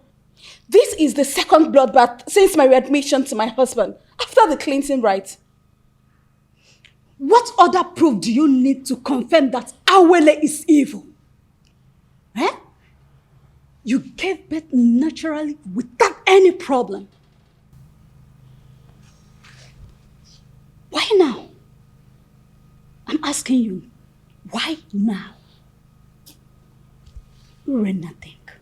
This is the second bloodbath since my readmission to my husband after the cleansing rite. What other proof do you need to confirm that Awele is evil? Eh? You gave birth naturally without any problem. Why now? I'm asking you, why now? Urena, think.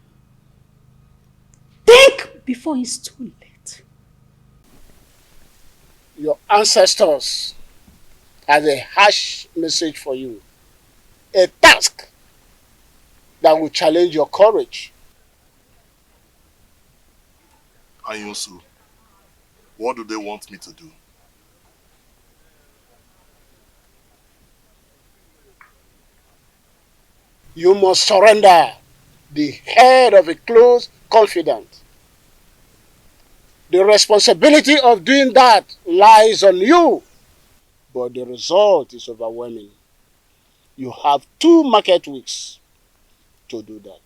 Think before it's too late. Your ancestors had a harsh message for you. A task that will challenge your courage. Ayosu, what do they want me to do? You must surrender the head of a close confidant. The responsibility of doing that lies on you, but the result is overwhelming. You have 2 market weeks to do that.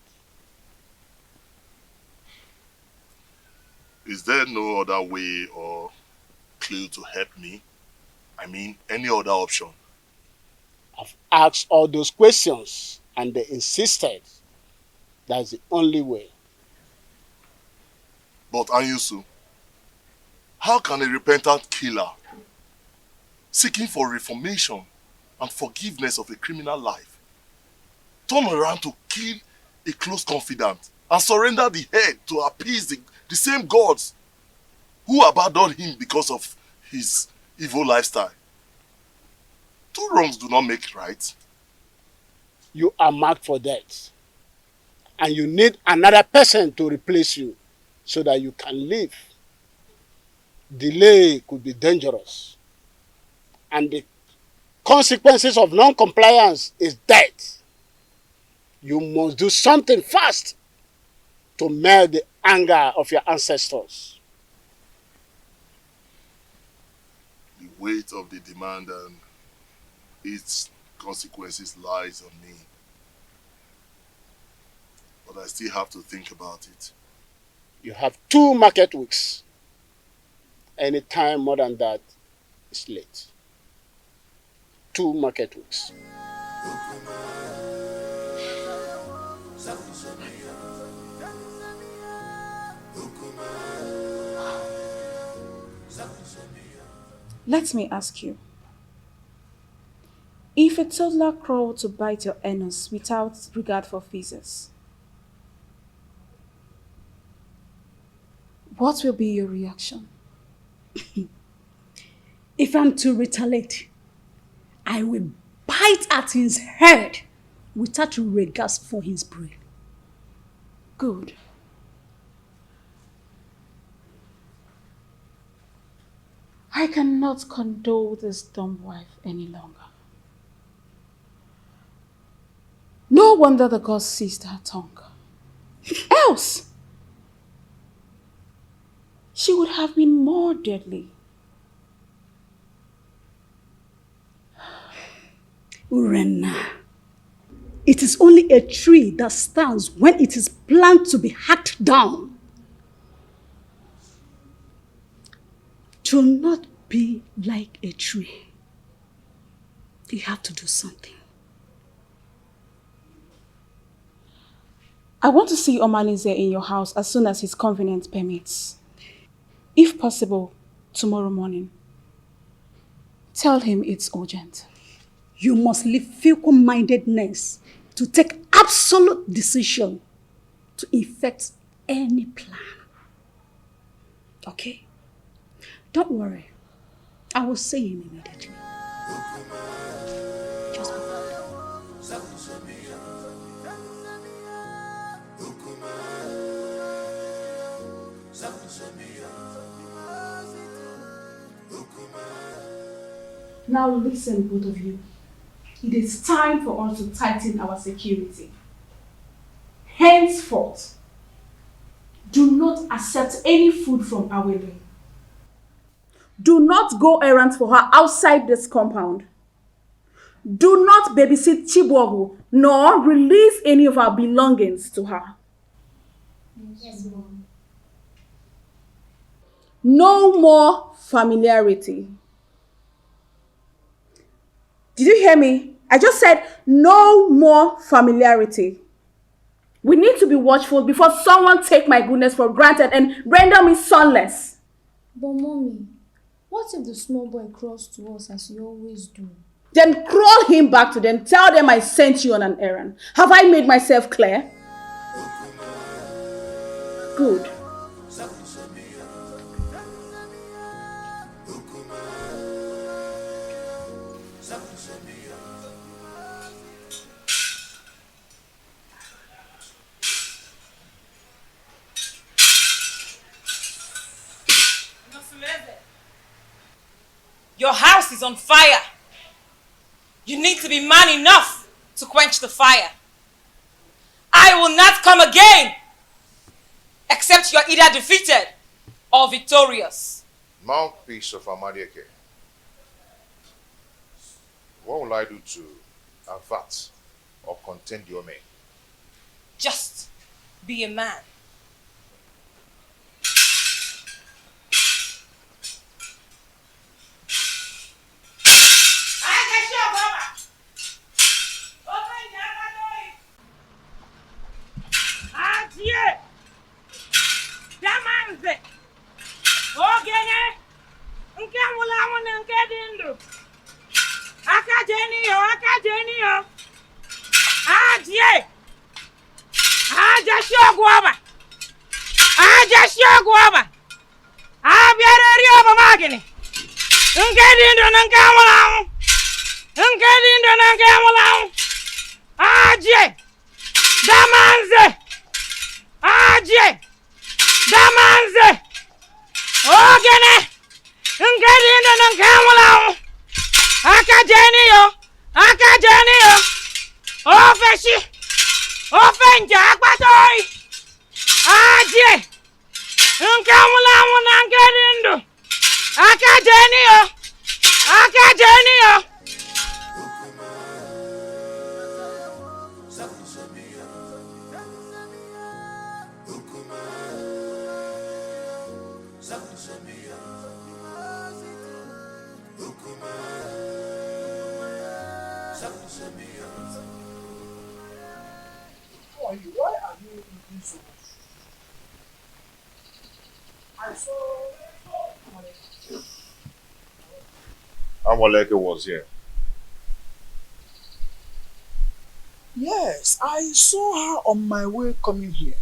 Is there no other way or clue to help me? I mean, any other option? I've asked all those questions and they insisted that's the only way. But Anyusu, how can a repentant killer seeking for reformation and forgiveness of a criminal life turn around to kill a close confidant and surrender the head to appease the same gods who abandoned him because of his evil lifestyle? 2 wrongs do not make right. You are marked for death. And you need another person to replace you so that you can live. Delay could be dangerous. And the consequences of non-compliance is death. You must do something fast to melt the anger of your ancestors. The weight of the demand and its consequences lies on me. But I still have to think about it. You have 2 market weeks. Any time more than that is late. 2 market weeks. Let me ask you. If a toddler crawled to bite your anus without regard for physics, what will be your reaction? If I'm to retaliate, I will bite at his head without regards for his brain. Good. I cannot condole this dumb wife any longer. No wonder the gods seized her tongue. Else, she would have been more deadly. Urenna, it is only a tree that stands when it is planned to be hacked down. To not be like a tree, you have to do something. I want to see Omalinze in your house as soon as his convenience permits. If possible, tomorrow morning. Tell him it's urgent. You must leave fickle-mindedness to take absolute decision to effect any plan. Okay? Don't worry. I will see him immediately. Just Now listen, both of you. It is time for us to tighten our security. Henceforth, do not accept any food from Awele. Do not go errands for her outside this compound. Do not babysit Chibuogu, nor release any of our belongings to her. Yes, Mom. No more familiarity. Did you hear me? I just said no more familiarity. We need to be watchful before someone take my goodness for granted and render me sonless. But Mommy, what if the small boy crawls to us as you always do? Then crawl him back to them. Tell them I sent you on an errand. Have I made myself clear? Good. Your house is on fire. You need to be man enough to quench the fire. I will not come again, except you are either defeated or victorious. Mouthpiece of Amadieke, what will I do to avert or content your men? Just be a man. Adie! Damanze! Ogene! Nke mula wana nke dindu! Aka jeni yo! Adie! Aja shogwaba! Abiara rioba magini! Nke dindu nke mula! Adie! Damanze! Damanze! Ogene! Ngedindo nkamula! Aka jeni yo! Ofeshi! Ofenja akpatoi! Aje! Nkamula ngedindo! Aka jeni yo! Why are you eating so much? I saw Amoleke was here. Yes, I saw her on my way coming here.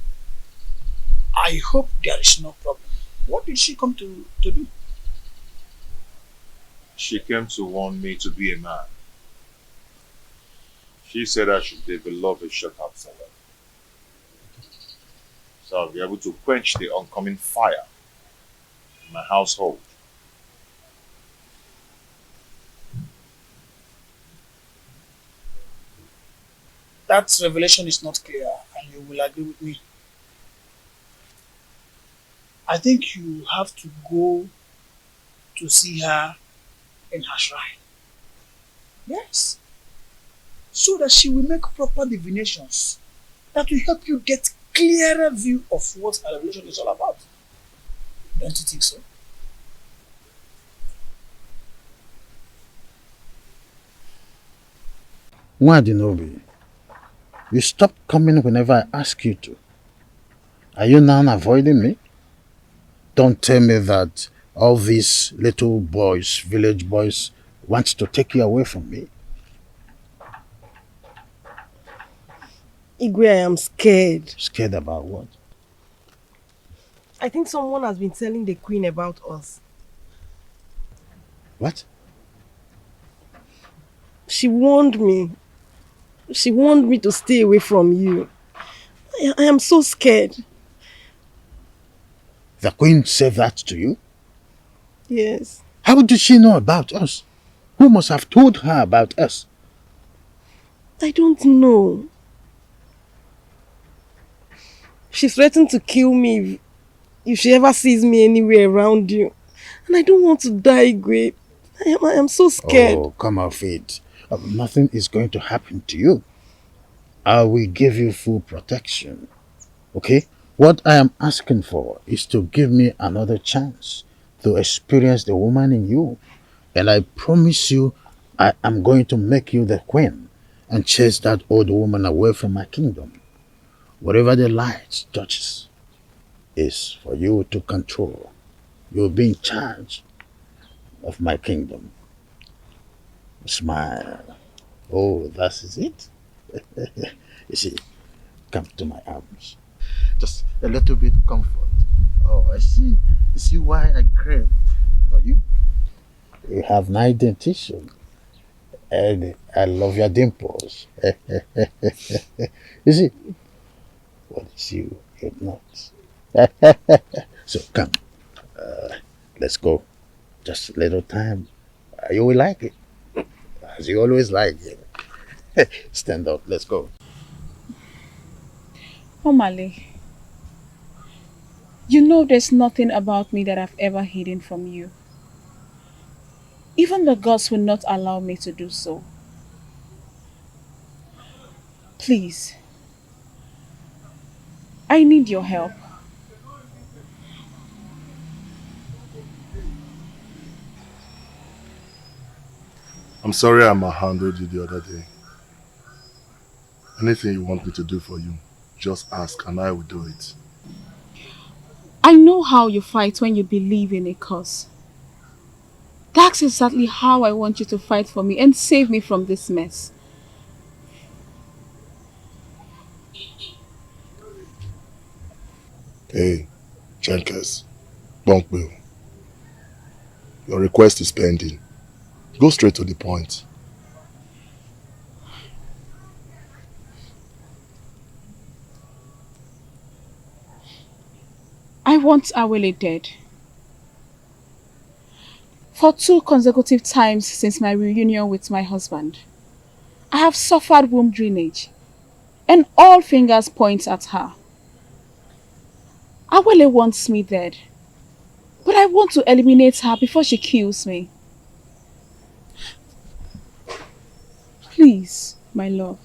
I hope there is no problem. What did she come to do? She came to warn me to be a man. She said I should develop a short-term fire, so I'll be able to quench the oncoming fire in my household. That revelation is not clear, and you will agree with me. I think you have to go to see her in her shrine. Yes. So that she will make proper divinations that will help you get clearer view of what her revelation is all about. Don't you think so? Wadinobi, you stop coming whenever I ask you to. Are you now avoiding me? Don't tell me that all these little boys, village boys, want to take you away from me. Igwe, I am scared. Scared about what? I think someone has been telling the queen about us. What? She warned me. She warned me to stay away from you. I am so scared. The queen said that to you? Yes. How did she know about us? Who must have told her about us? I don't know. She threatened to kill me if she ever sees me anywhere around you. And I don't want to die, Igwe. I am so scared. Oh, come off it. Nothing is going to happen to you. I will give you full protection. Okay? What I am asking for is to give me another chance to experience the woman in you. And I promise you, I am going to make you the queen and chase that old woman away from my kingdom. Whatever the light touches is for you to control. You'll be in charge of my kingdom. Smile. Oh, that is it? You see, come to my arms. Just a little bit comfort. Oh, I see. You see why I crave for you? You have nice dentition. And I love your dimples. You see, what is you? You're not. So come. Let's go. Just a little time. You will like it. As you always like it. Stand up. Let's go. Omale, you know there's nothing about me that I've ever hidden from you. Even the gods will not allow me to do so. Please, I need your help. I'm sorry I mishandled you the other day. Anything you want me to do for you, just ask and I will do it. I know how you fight when you believe in a cause. That's exactly how I want you to fight for me and save me from this mess. Hey, Chenkers, Bunkbill, your request is pending. Go straight to the point. I want Awele dead. For 2 consecutive times since my reunion with my husband, I have suffered womb drainage, and all fingers point at her. Awele wants me dead, but I want to eliminate her before she kills me. Please, my love,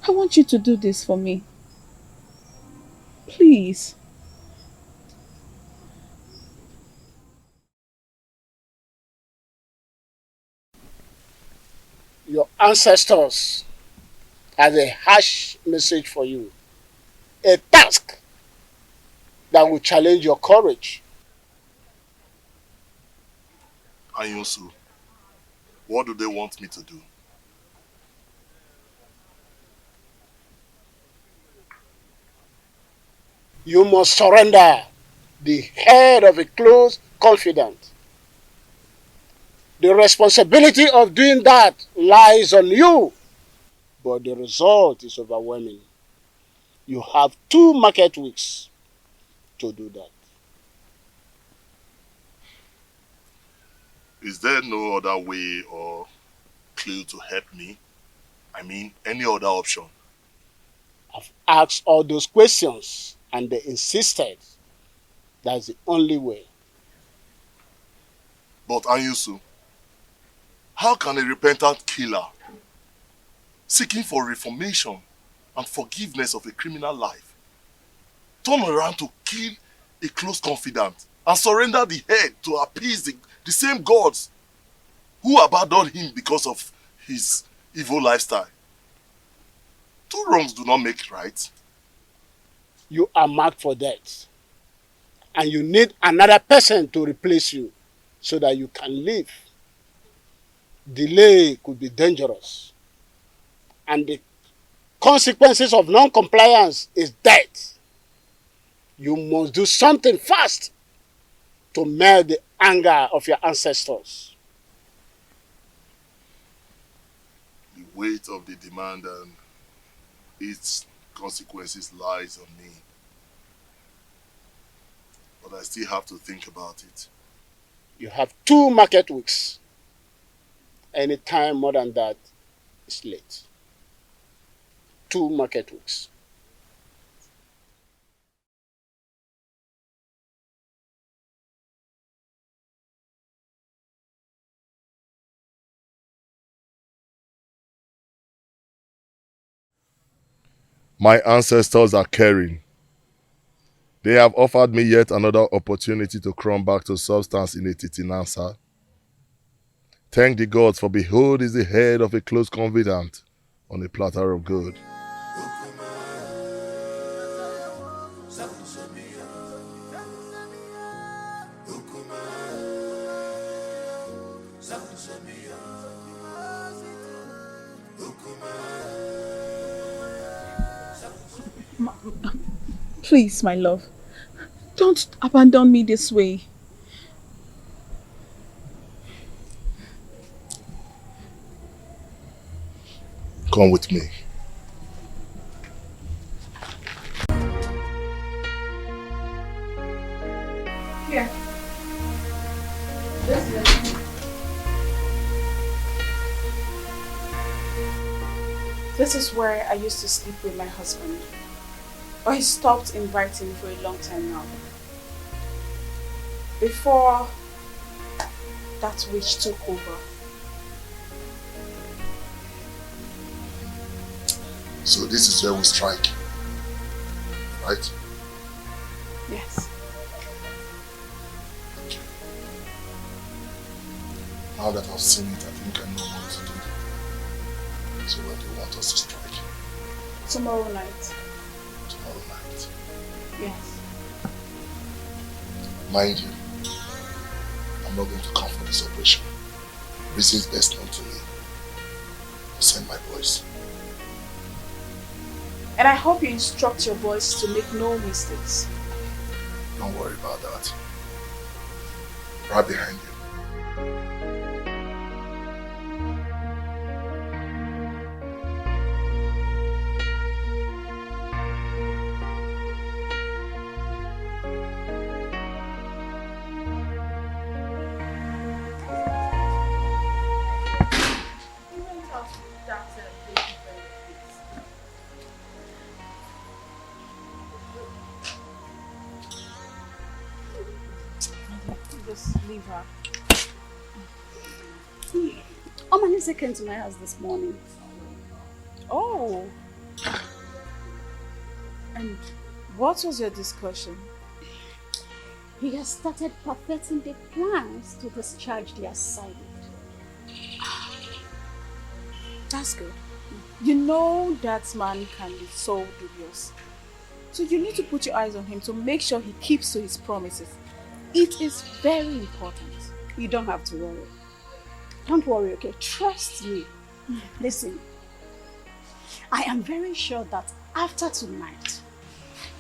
I want you to do this for me. Please. Your ancestors has a harsh message for you. A task that will challenge your courage. Anyosu, what do they want me to do? You must surrender the head of a close confidant. The responsibility of doing that lies on you, but the result is overwhelming. You have 2 market weeks to do that. Is there no other way or clue to help me? I mean, any other option? I've asked all those questions and they insisted that's the only way. But Anyusu, how can a repentant killer seeking for reformation and forgiveness of a criminal life turn around to kill a close confidant and surrender the head to appease the same gods who abandoned him because of his evil lifestyle? 2 wrongs do not make right. You are marked for death, and you need another person to replace you so that you can live. Delay could be dangerous, and the consequences of non-compliance is death. You must do something fast to melt the anger of your ancestors. The weight of the demand and its consequences lies on me. But I still have to think about it. You have 2 market weeks. Any time more than that is late. 2 market weeks. My ancestors are caring. They have offered me yet another opportunity to come back to substance in a titinansa. Thank the gods, for behold is the head of a close confidant on a platter of gold. Please, my love, don't abandon me this way. Come with me. Here. This is This is where I used to sleep with my husband. But he stopped inviting me for a long time now. Before that witch took over. So this is where we strike, right? Yes. Now that I've seen it, I think I know what to do. So when do you want us to strike? Tomorrow night. Tomorrow night. Yes. Mind you, I'm not going to come for this operation. Reasons best known to me. I'll send my boys. And I hope you instruct your boys to make no mistakes. Don't worry about that. Right behind you. Just leave her. Omanise came to my house this morning. Oh. And what was your discussion? He has started perfecting the plans to discharge the assignment. That's good. You know that man can be so dubious. So you need to put your eyes on him to make sure he keeps to his promises. It is very important. You don't have to worry. Don't worry, okay? Trust me. Listen, I am very sure that after tonight,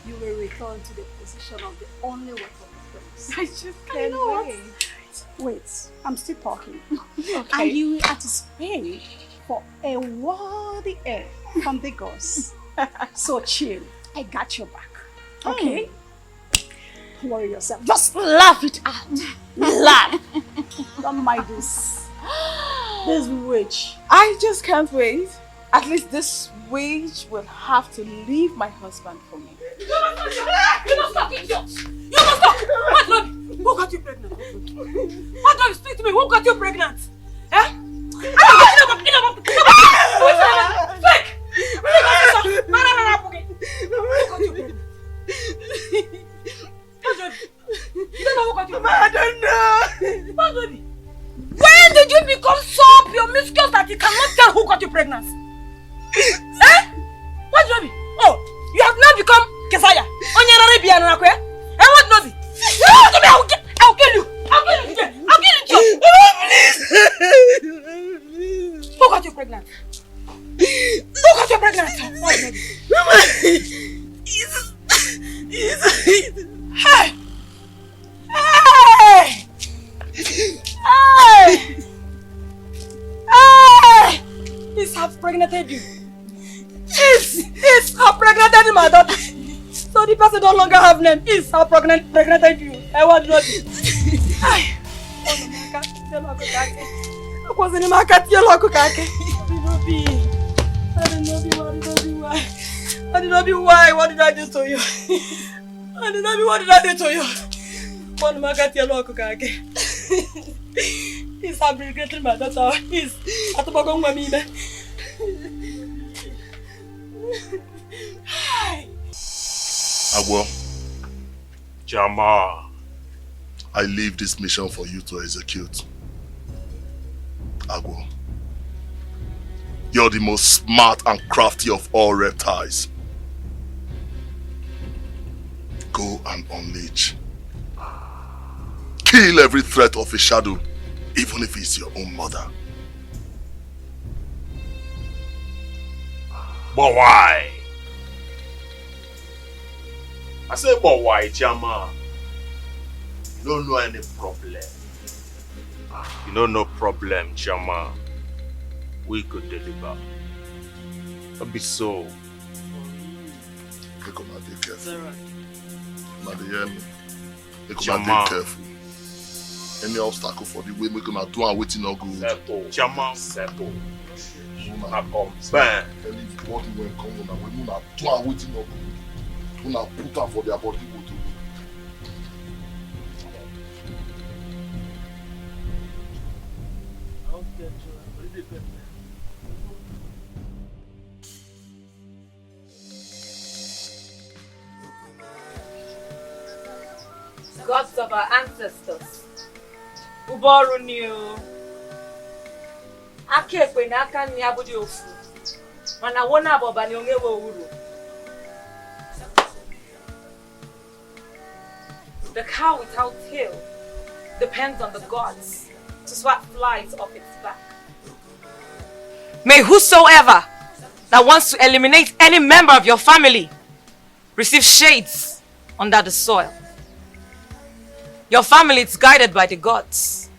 you will return to the position of the only wife of the prince. I just can't wait. Wait, I'm still talking. Okay. And you will anticipate for a worthy heir from the gods. So chill. I got your back. Okay? Don't worry yourself. Just laugh it out. Laugh. Don't mind this. This witch. I just can't wait. At least this witch will have to leave my husband for me. You don't stop, idiot! You don't stop! What, Lord? Who got you pregnant? What, Lord? Speak to me. Who got you pregnant? Eh? I don't know. What, baby? When did you become so promiscuous that you cannot tell who got you pregnant? Eh? What, baby? Oh, you have now become Kesaya. And what, baby? I'll kill you. I'll kill you. I'll kill you. Please. Who got you pregnant? Who got you pregnant? What, baby? Hey! Hey! Hey! Hey! He's half pregnanted you. He's half pregnanted my daughter. So the person no longer have name. He's half pregnanted you. I want not. I was in my cat yellow cockake. I don't know why. I did not be why. What did I do to you? I did not be what did I do to you? One my cat yellow cockake. He's fabricating my daughter. He's at the bottom of me. Agwo. Jama. I leave this mission for you to execute. Agwo. You're the most smart and crafty of all reptiles. Go and unleash. Kill every threat of a shadow, even if it's your own mother. But why? I said, but why, Jama? You don't know any problem. You know no problem, Jama. We could deliver. Don't be so. Make una dey careful. Sarah. Una dey hear me? Make una Jama. dey careful. any obstacle for the way we're gonna do and waiting no good. Settle. Chairman, settle. Una come back. Everybody when come on, we gonna do and waiting no good. Una put am for their body go to. Gods of our ancestors. Uboru new. Akekwe na aka nni abụghị ofu. Mana wona abọba ni onwe uru. The cow without tail depends on the gods to swat flies off its back. May whosoever that wants to eliminate any member of your family receive shades under the soil. Your family is guided by the gods.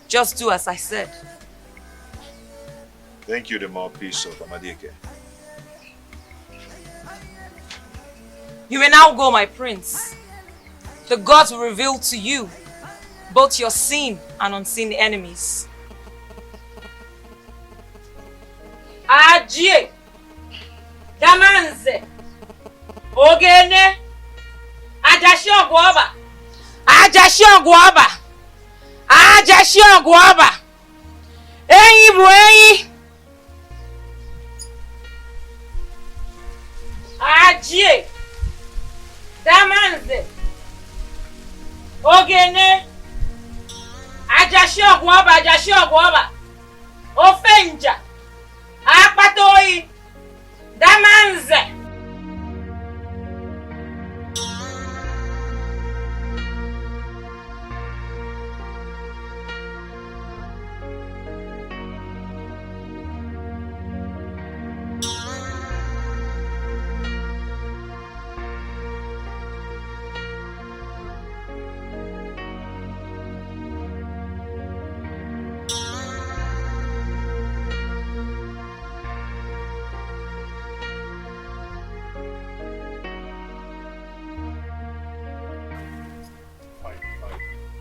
Just do as I said. Thank you, the mouthpiece of Amadike. You may now go, my prince. The gods will reveal to you both your seen and unseen enemies. Ajie, Damanze, Ogene, Ajashi Ogwaba, Ajashi Ogwaba, Ajashi Ogwaba, Eyi bu eyi. Ajie, Damanze, Ogene, Ajashi Ogwaba, Ofenja, Akpatoyi, Damanze.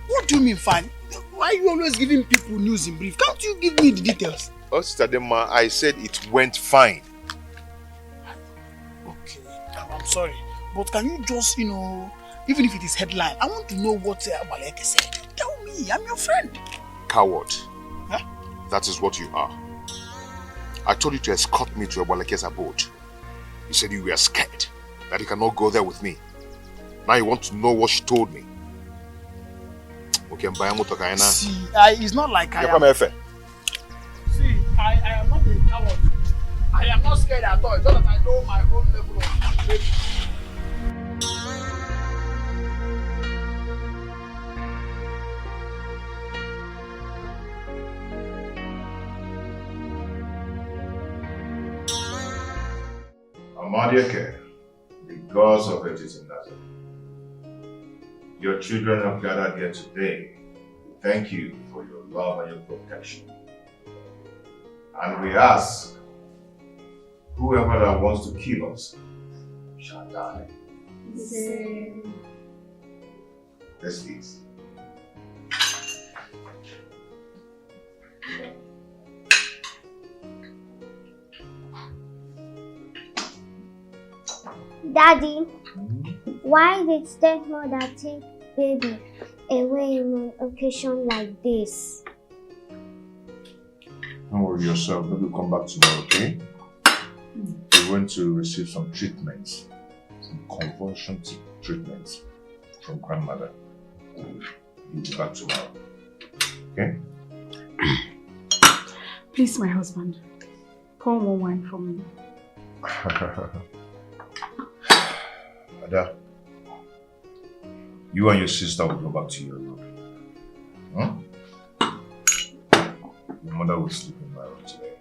What do you mean fine? Why are you always giving people news in brief? Can't you give me the details? Oh, Sister Dema, I said it went fine. Okay, I'm sorry. But can you just, even if it is headline, I want to know what Abaleke said. Tell me, I'm your friend. Coward. Huh? That is what you are. I told you to escort me to Abaleke's abode. You said you were scared, that you cannot go there with me. Now you want to know what she told me. See, it's not like I am... See, I am not a coward. I am not scared at all. It's just that I know my own level of capability. Amadiake, the gods of it is in Nazareth. Your children have gathered here today. Thank you for your love and your protection. And we ask, whoever that wants to kill us shall die. Let's eat. Daddy, why did stepmother take baby away on an occasion like this? Don't worry yourself, maybe we'll come back tomorrow, okay? We're going to receive some treatments, some conversion treatments from grandmother. We'll be back tomorrow, okay? Please, my husband, pour more wine for me. Ada, you and your sister will go back to your room. Huh? Your mother will sleep in my room today.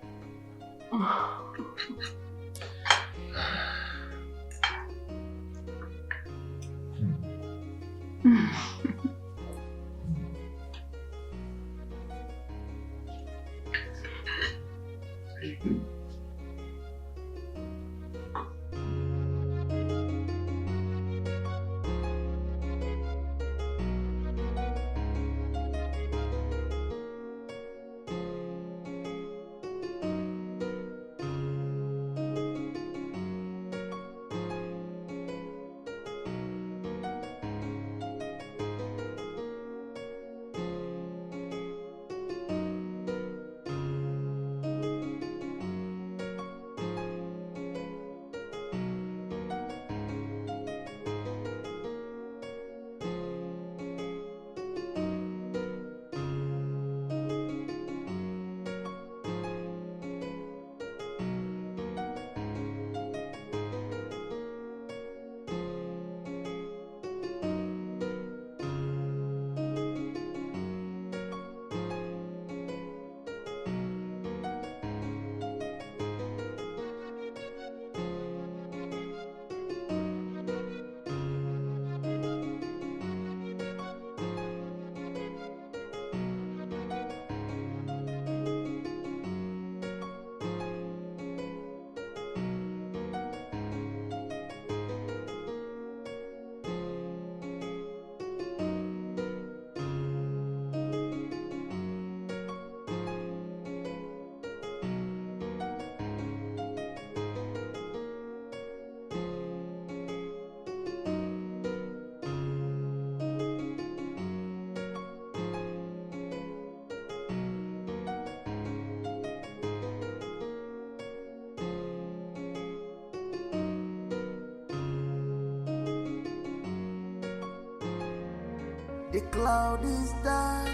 cloud is dark,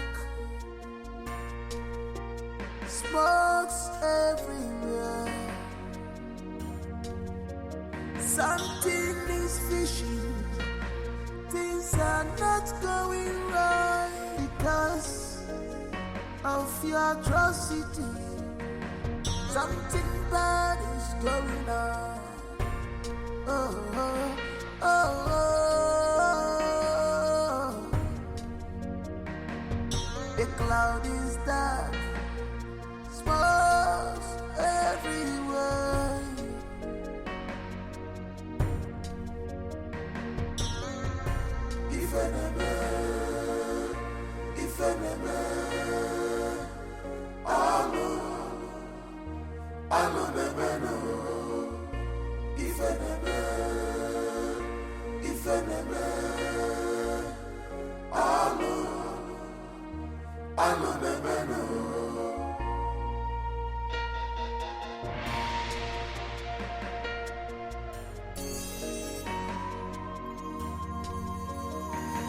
smokes everywhere. Something is fishing, things are not going right because of your atrocity. Something bad is going on. Oh, oh, oh, oh. The cloud is dark, smokes everywhere. If enemy, I know the no. If enemy, I know the no.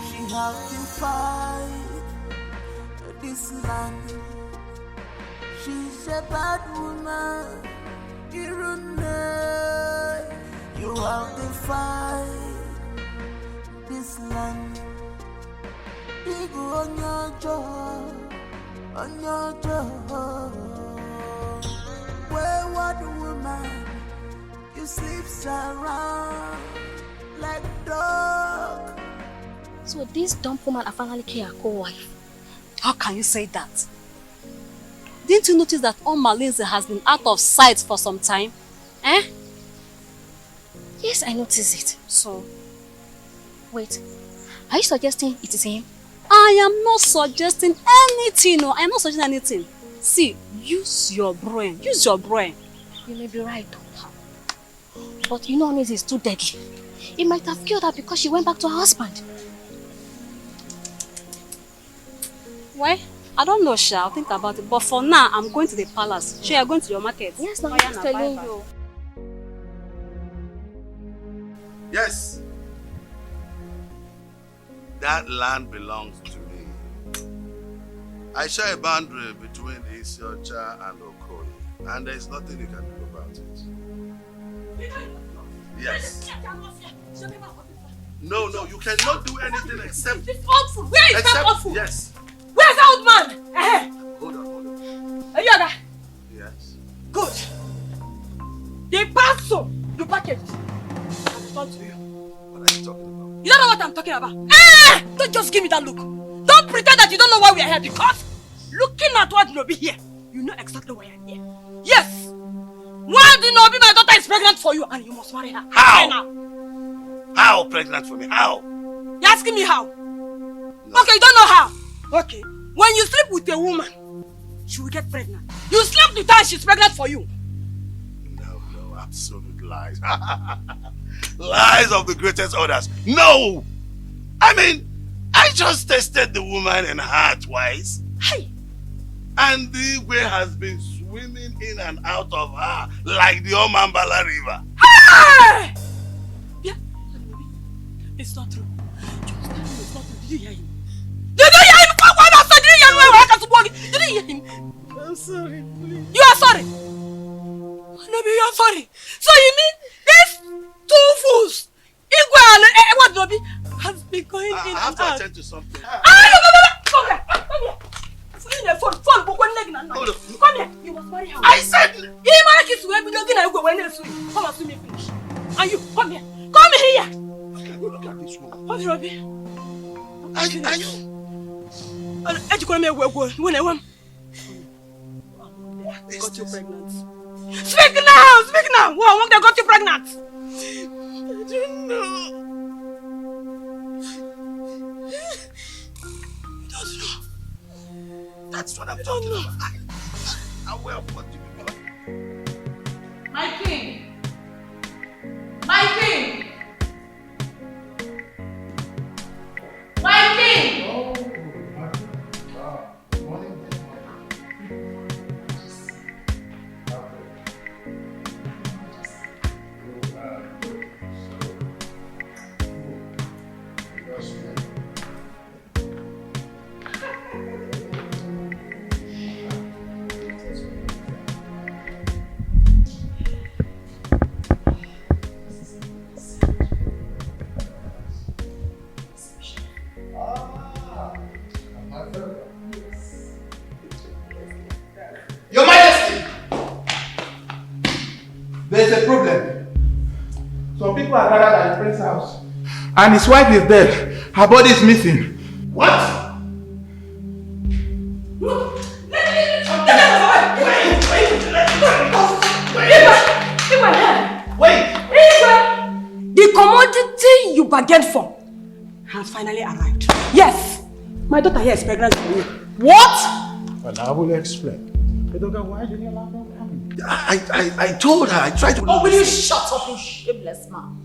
She have to fight this land. She's a bad woman. You have to fight this land. Big on your jaw, on your jaw. Wayward woman, you sleeps around like dog. So this dumb woman are finally her co-wife. How can you say that? Didn't you notice that Malinze has been out of sight for some time? Eh? Yes, I noticed it. So, wait. Are you suggesting it is him? I am not suggesting anything. No, I am not suggesting anything. See, use your brain. Use your brain. You may be right. But you know Onis is too deadly. He might have killed her because she went back to her husband. Why? I don't know, Sha. I'll think about it. But for now, I'm going to the palace. Sha, you're going to your market. Yes, no, I'm just telling you. Yes. That land belongs to me. I share a boundary between Isiocha and Okoye, and there is nothing you can do about it. Yes. No, you cannot do anything except... This old fool! Where is that old fool? Yes. Where's that old man? Hold on. Are you there? Yes. Good. The parcel you packaged. I'll return to you. What are you talking about? You don't know what I'm talking about. Don't just give me that look. Don't pretend that you don't know why we are here, because looking at what Nobi here, you know exactly why I'm here. Yes. Why do Nobi, my daughter is pregnant for you and you must marry her? How? Right now. How pregnant for me? How? You're asking me how? No. Okay, you don't know how. Okay. When you sleep with a woman, she will get pregnant. You slept with her and she's pregnant for you. No, absolute lies. Lies of the greatest orders. No! I mean, I just tested the woman and her twice. Hey! And the Igwe has been swimming in and out of her like the Omambala River. Hey! Yeah. It's not true. It's not true. Did you hear him? Did you hear him? Did you hear him? I'm sorry, please. You are sorry? Maybe you are sorry. So you mean these two fools, Igwe and what Nobi, has been going in and out? I have to attend to something. Come here. Come here. You must marry her. I said... He married kids who have been looking at you when they're sweet. Come and see me finish. And you, come here. Come here. Look at this woman. What's Robbie? Are you? Got you pregnant. Speak now! Wow, they got you pregnant! I don't know. You don't know. That's what I'm talking about. I'm aware of what you got. My king! My king! My king! There's a problem. Some people are gathered at the prince's house. And his wife is dead. Her body is missing. What? Wait! The commodity you bargained for has finally arrived. Yes! My daughter here is pregnant for you. What? Well, I will explain. Why did you allow them coming? I told her, I tried to... Oh, will you shut up, you shameless man?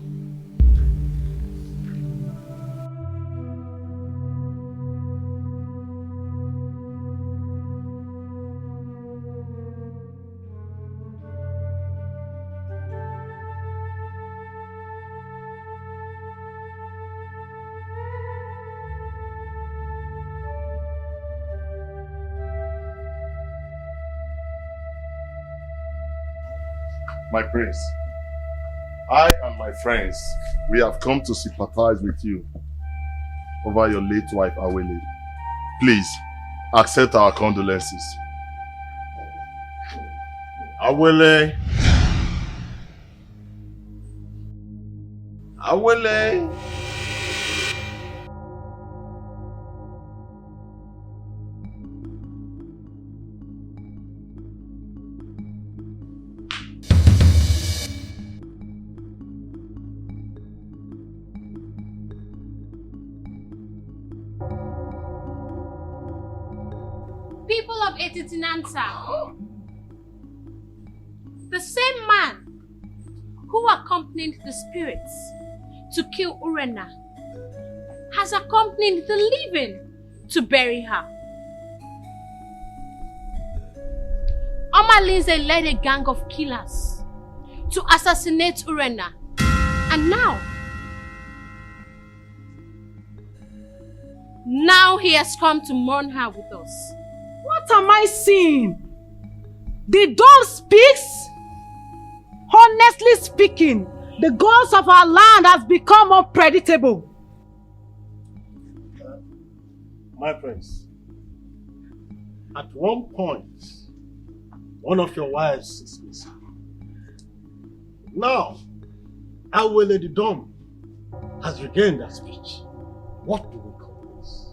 My prince, I and my friends, we have come to sympathize with you over your late wife, Awele. Please, accept our condolences. Awele. Awele. People of Etitinanta, the same man who accompanied the spirits to kill Urena has accompanied the living to bury her. Omalinze led a gang of killers to assassinate Urena, and now he has come to mourn her with us. What am I seeing? The doll speaks? Honestly speaking, the gods of our land has become unpredictable. My friends, at one point, one of your wives is missing. Now, Awele the Dom has regained her speech. What do we call this?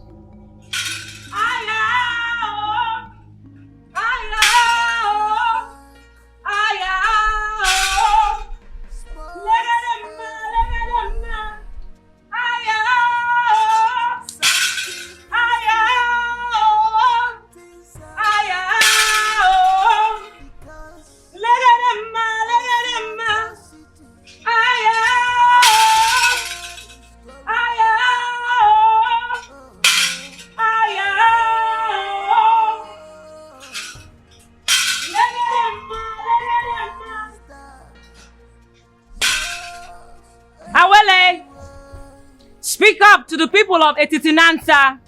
Speak up to the people of Etitinanta.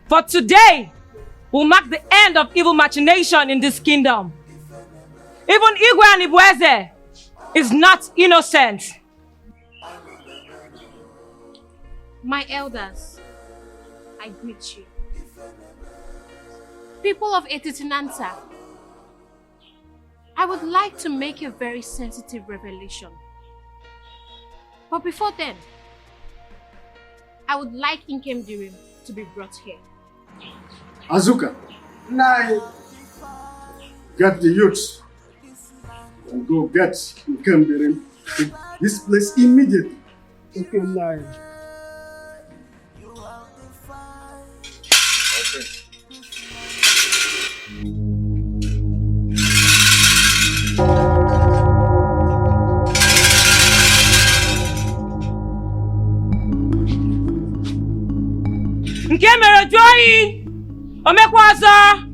For today will mark the end of evil machination in this kingdom. Even Igwe and Ibueze is not innocent. My elders, I greet you. People of Etitinanta, I would like to make a very sensitive revelation. But before then, I would like Inkem Dirim to be brought here. Azuka, get the youths and go get Inkem Dirim to this place immediately. Okay, Nai. Nke mere joyi omekwazo.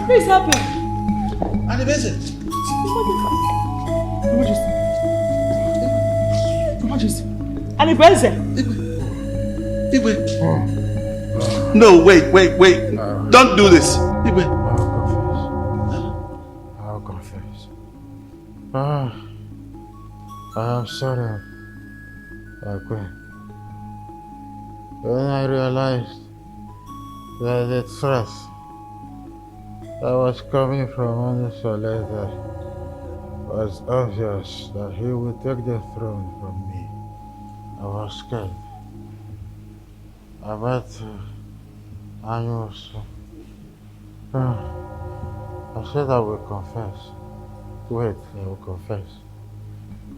Please help him. No, wait. Don't do this. I'll confess. I'm sorry. When I realized that the threat that was coming from Onos was obvious that he would take the throne from me, I was scared. I bet I said I will confess. Wait, I will confess.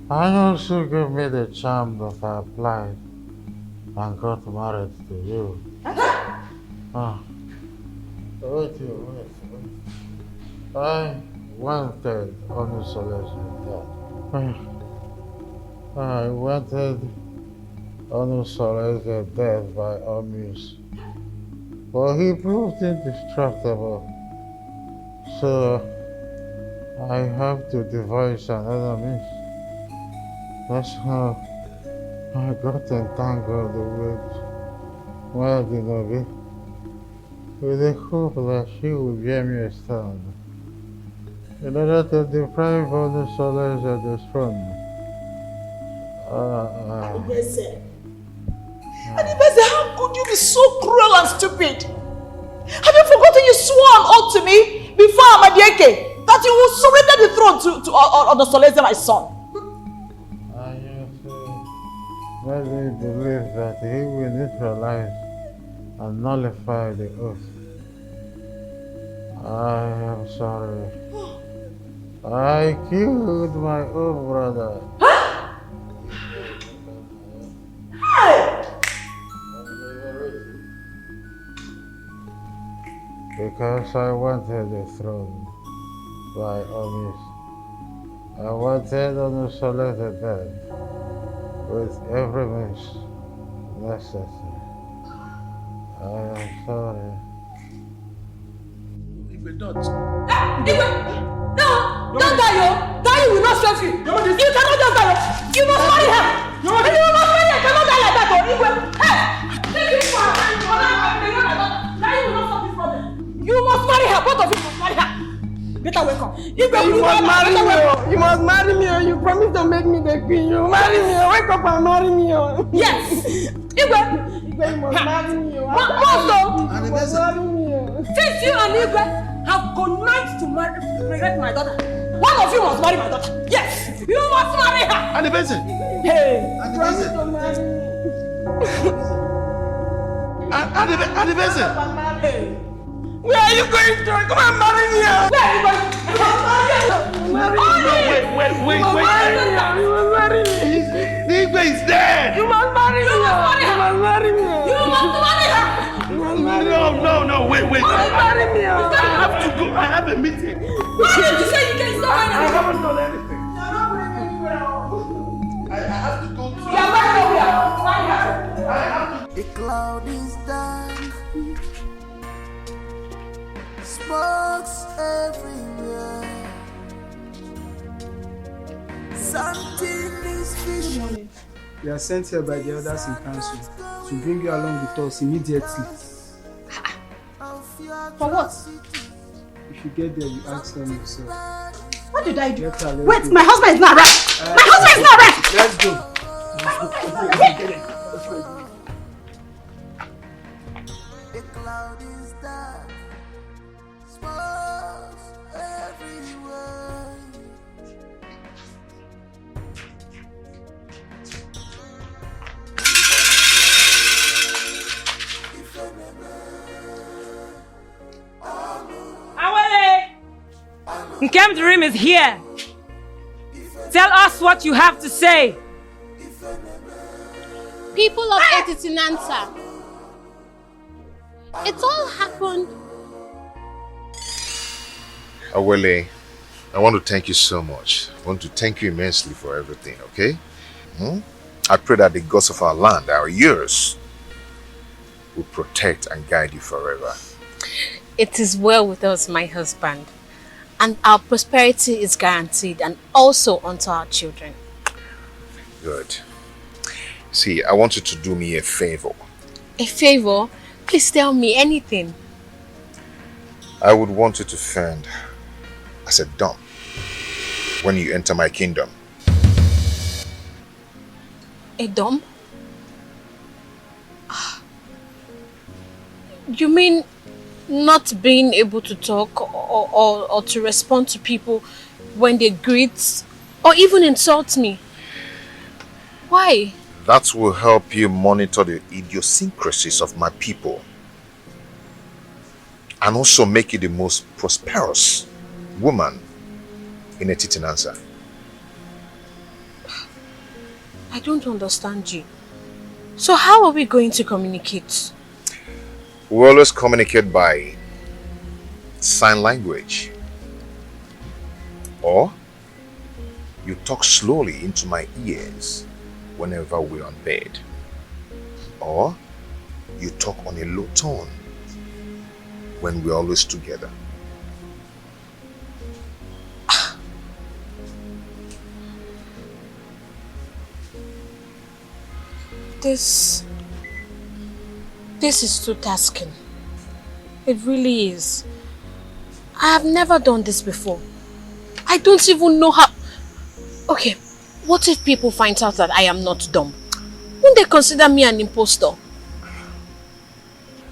I also gave me the charm that I applied and got married to you. Wait. I wanted Onos dead. I wanted Onos dead by all means. But he proved indestructible. So I have to devise another means. That's how I got entangled with Nollywood with the hope that she would bear me a son in order to deprive Onos of the throne. Adibese, how could you be so cruel and stupid? Have you forgotten you swore an oath to me before Amadieke that you will surrender the throne to Onos, my son? Let me believe that he will neutralize and nullify the oath. I am sorry. I killed my own brother. Because I wanted the throne by all means. I wanted Onos dead with every means necessary. I am sorry. Don't die, yo! Die will not save you! You cannot just die! You must marry her! You must marry her! You cannot die like that, oh! Hey! Take this for her! Die will not solve this problem! You must marry her! Both of you must marry her! Better wake up! You must marry me! You must marry me! You promised to make me the queen! You marry me! Wake up and marry me! Yes! Igwe, you must marry me! You must marry me! Since you and Igwe have connived to regret my daughter, one of you must marry my daughter. Yes, you must marry her. Adibese. Hey, promise to marry me. Adibese. Where are you going to? Come and marry me. Where are you going? You must marry her. Wait. You must marry me. Igwe is dead. You must marry me. You must marry her. You must marry her. No, wait. You must marry me. I have to go. I have a meeting. Why did you say you can stop marrying? I haven't done anything. I have to go to... You are married nowhere. I have to... The cloud is dark. Smokes everywhere. Something is fishing. We are sent here by the elders in council to bring you along with us immediately. For what? If you get there, you ask them yourself. What did I do? Wait, my husband is not right. My husband is not right. Let's go. The cloud is dark. Smokes everywhere. Nkem Dream is here. Tell us what you have to say. People of Etitinanta, It's all happened. Awele, I want to thank you so much. I want to thank you immensely for everything, okay? I pray that the gods of our land, our years, will protect and guide you forever. It is well with us, my husband. And our prosperity is guaranteed, and also unto our children. Good. See, I want you to do me a favor. A favor? Please tell me anything. I would want you to fend as a dump when you enter my kingdom. A dump? You mean not being able to talk or to respond to people when they greet or even insult me? Why? That will help you monitor the idiosyncrasies of my people and also make you the most prosperous woman in a Titinansa. I don't understand you. So how are we going to communicate? We always communicate by sign language. Or you talk slowly into my ears whenever we're on bed. Or you talk on a low tone when we're always together. This is too tasking. It really is. I have never done this before. I don't even know how... Okay, what if people find out that I am not dumb? Won't they consider me an impostor?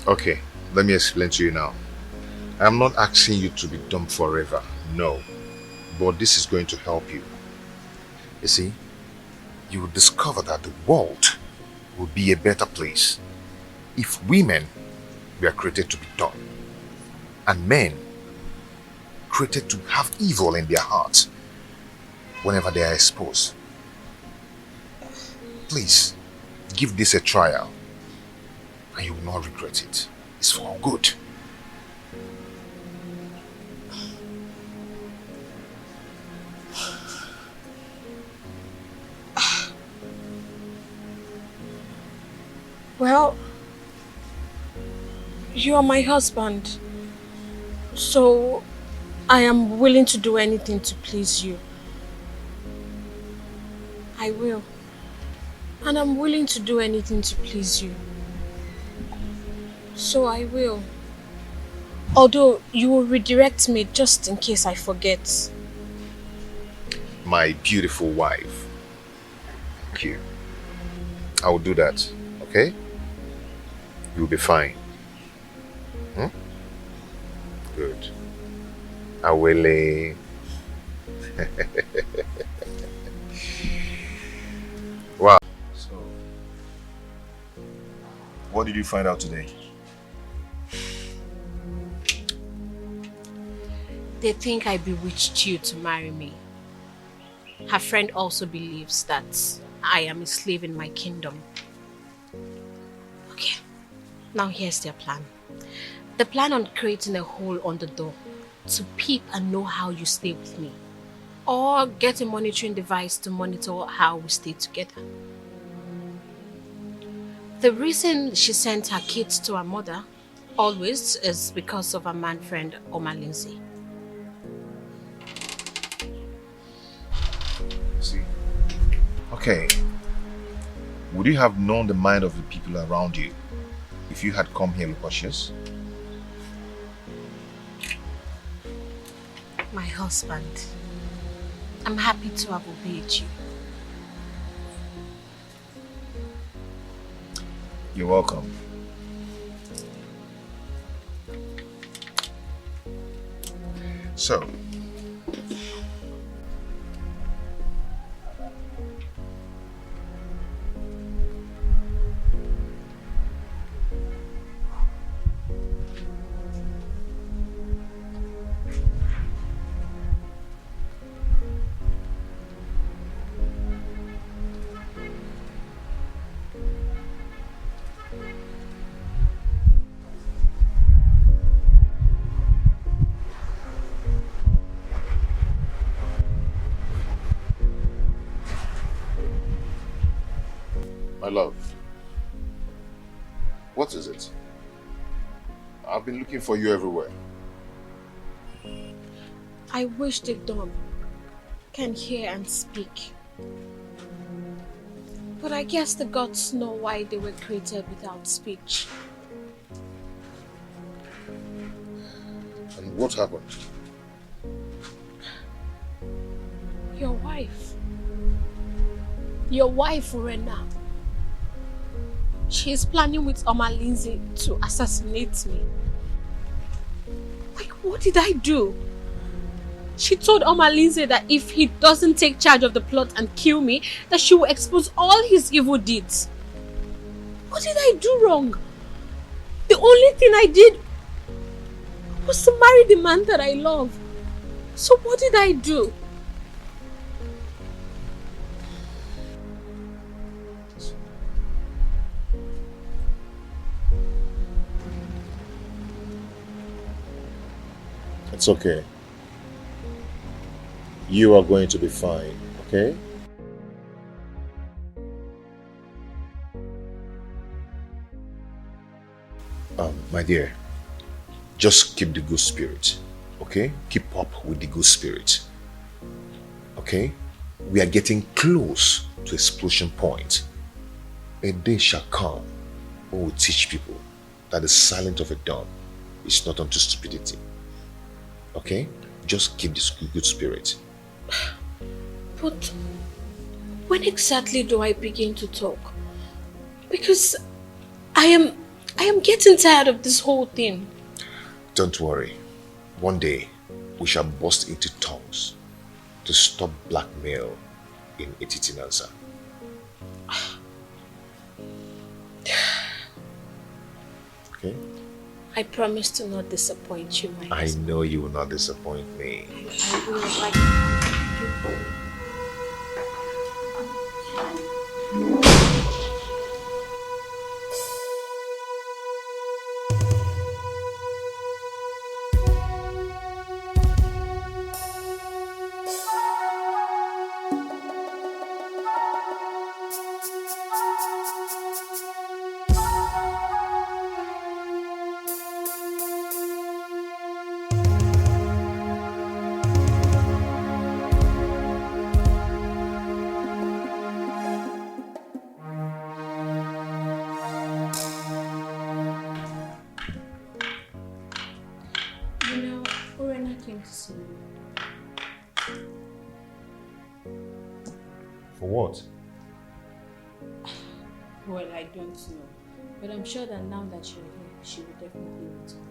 Okay, let me explain to you now. I'm not asking you to be dumb forever, no. But this is going to help you. You see, you will discover that the world will be a better place if women were created to be dumb and men created to have evil in their hearts whenever they are exposed. Please, give this a trial and you will not regret it. It's for good. Well, you are my husband, so I am willing to do anything to please you. I will. And I'm willing to do anything to please you. So I will. Although you will redirect me just in case I forget. My beautiful wife. Thank you. I will do that, okay? You'll be fine. Good. Awele. Wow. So, what did you find out today? They think I bewitched you to marry me. Her friend also believes that I am a slave in my kingdom. Okay, now here's their plan. They plan on creating a hole on the door to peep and know how you stay with me. Or get a monitoring device to monitor how we stay together. The reason she sent her kids to her mother always is because of her man friend Oma Lindsay. See? Okay. Would you have known the mind of the people around you if you had come here cautious? My husband, I'm happy to have obeyed you. You're welcome. So, it? I've been looking for you everywhere. I wish the dumb can hear and speak. But I guess the gods know why they were created without speech. And what happened? Your wife. Your wife, Urena. She is planning with Oma Lindsay to assassinate me. Like, what did I do? She told Oma Lindsay that if he doesn't take charge of the plot and kill me, that she will expose all his evil deeds. What did I do wrong? The only thing I did was to marry the man that I love. So what did I do? It's okay. You are going to be fine, okay? My dear, just keep the good spirit, okay? Keep up with the good spirit, okay? We are getting close to explosion point. A day shall come when we teach people that the silence of a dawn is not unto stupidity, okay? Just keep this good spirit. But when exactly do I begin to talk? Because I am getting tired of this whole thing. Don't worry. One day, we shall burst into tongues to stop blackmail in Etitinansa. Okay? I promise to not disappoint you, my I husband. know you will not disappoint me. I will, like... For what? Well, I don't know. But I'm sure that now that you're here, she will definitely return.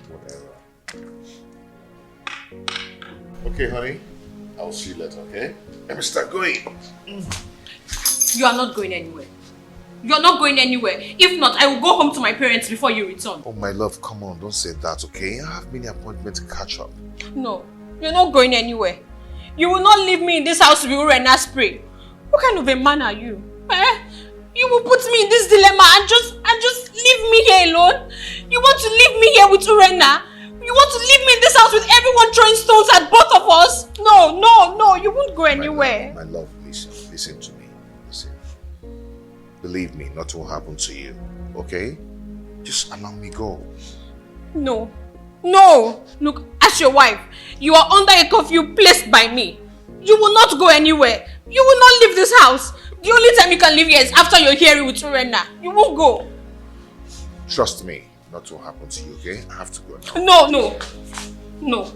Whatever. Okay, honey. I'll see you later, okay? Let me start going. You are not going anywhere. You are not going anywhere. If not, I will go home to my parents before you return. Oh, my love, come on. Don't say that, okay? I have many appointments to catch up. No, you're not going anywhere. You will not leave me in this house to be Urena spray. What kind of a man are you? Eh? You will put me in this dilemma and just leave me here alone? You want to leave me here with Urena? You want to leave me in this house with everyone throwing stones at both of us? No, you won't go anywhere. My love, listen to me. Listen. Believe me, nothing will happen to you, okay? Just allow me go. No. Look, as your wife, you are under a curfew placed by me. You will not go anywhere. You will not leave this house. The only time you can leave here is after you're here with Urena. You won't go. Trust me, nothing will happen to you, okay? I have to go now. No.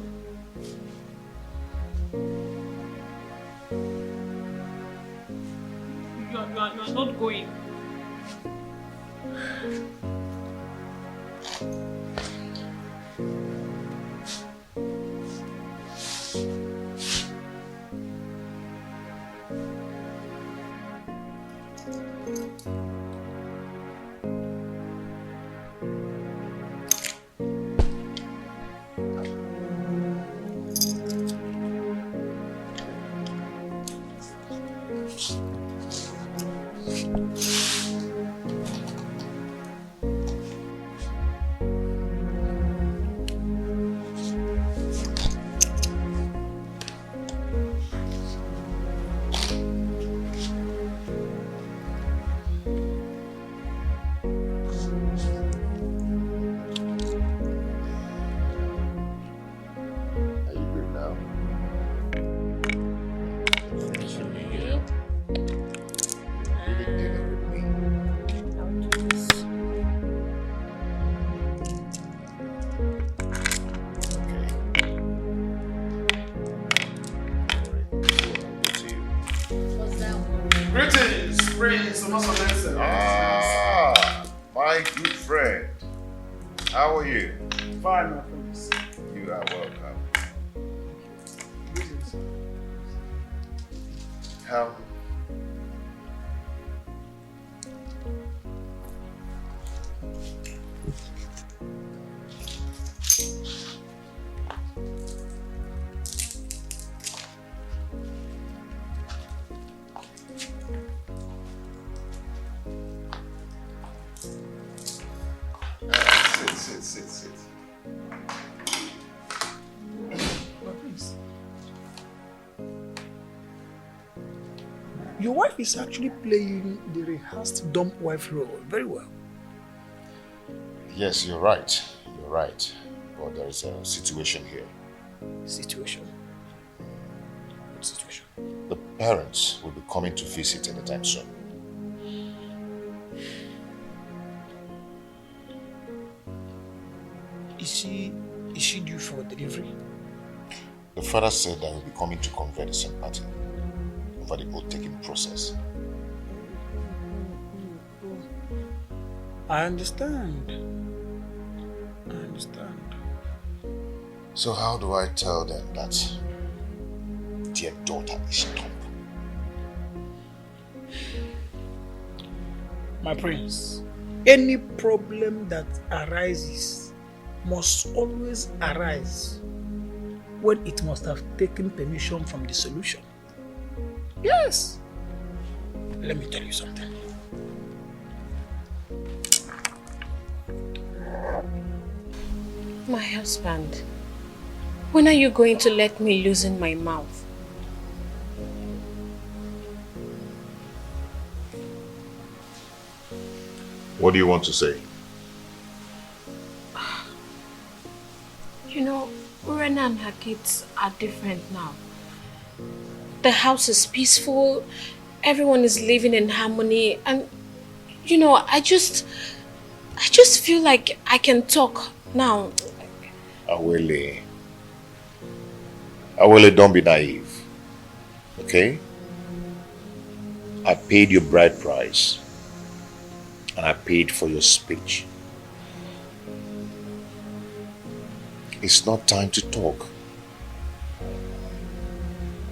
You are not going. friend. How are you? Fine, my friends. You are welcome. How? Sit. Your wife is actually playing the rehearsed dump wife role very well. Yes, you're right. You're right. But there is a situation here. Situation? What situation? The parents will be coming to visit anytime soon. Is she due for delivery? The father said that he'll be coming to convey the sympathy over the oath-taking process. I understand. So how do I tell them that their daughter is dumb? My prince, any problem that arises must always arise when it must have taken permission from the solution. Yes. Let me tell you something. My husband, when are you going to let me loosen my mouth? What do you want to say? You know, Urena and her kids are different now. The house is peaceful, everyone is living in harmony, and you know, I just feel like I can talk now. Awele, don't be naive, okay? I paid your bride price, and I paid for your speech. It's not time to talk.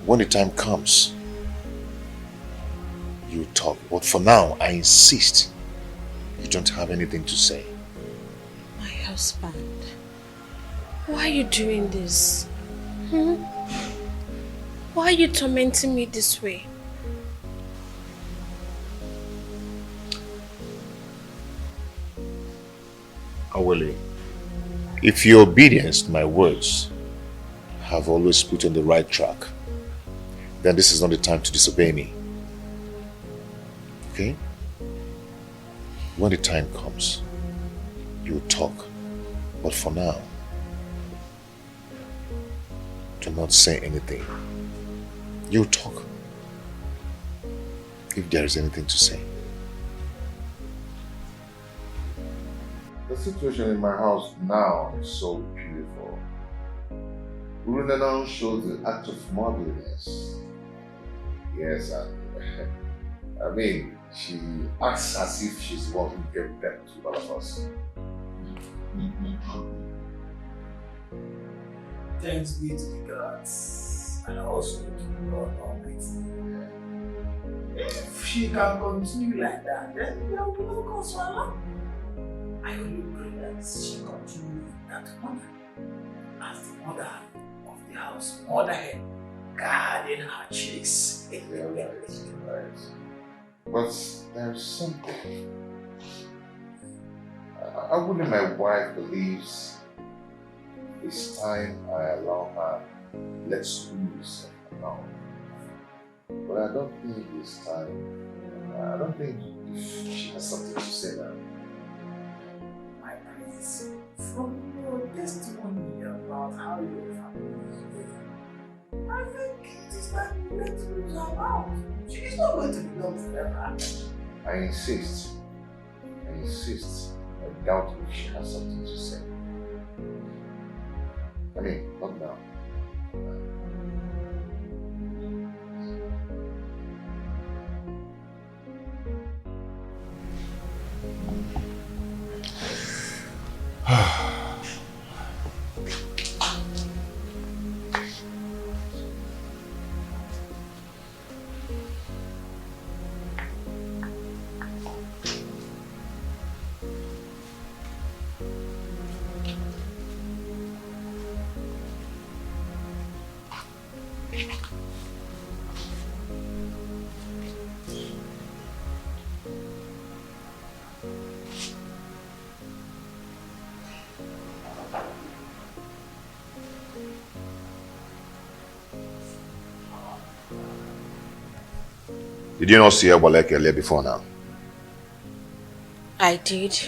When the time comes, you talk. But for now, I insist you don't have anything to say. My husband, why are you doing this? Why are you tormenting me this way? Awele, if your obedience to my words have always put you on the right track, then this is not the time to disobey me. Okay? When the time comes, you talk. But for now, do not say anything. You talk if there is anything to say. The situation in my house now is so beautiful. Urunana shows the act of motherliness. Yes, I mean, she acts as if she's the one who gave birth to all of us. Thanks be to the gods, and also to God Almighty. If she can continue like that, then there will be no cause for alarm. I only pray that she continue with that honor as the mother of the house, motherhead, guarding her chicks. Right. But there's something. I wouldn't my wife believes it's time I allow her let's loose now. But I don't think it's time. I don't think if she has something to say now. My prince, from your testimony about how your family is doing, I think it is time you let lose her mouth. She is not going to be done forever. I insist. I doubt if she has something to say. I mean, not now. Did you not see Walek earlier before now? I did.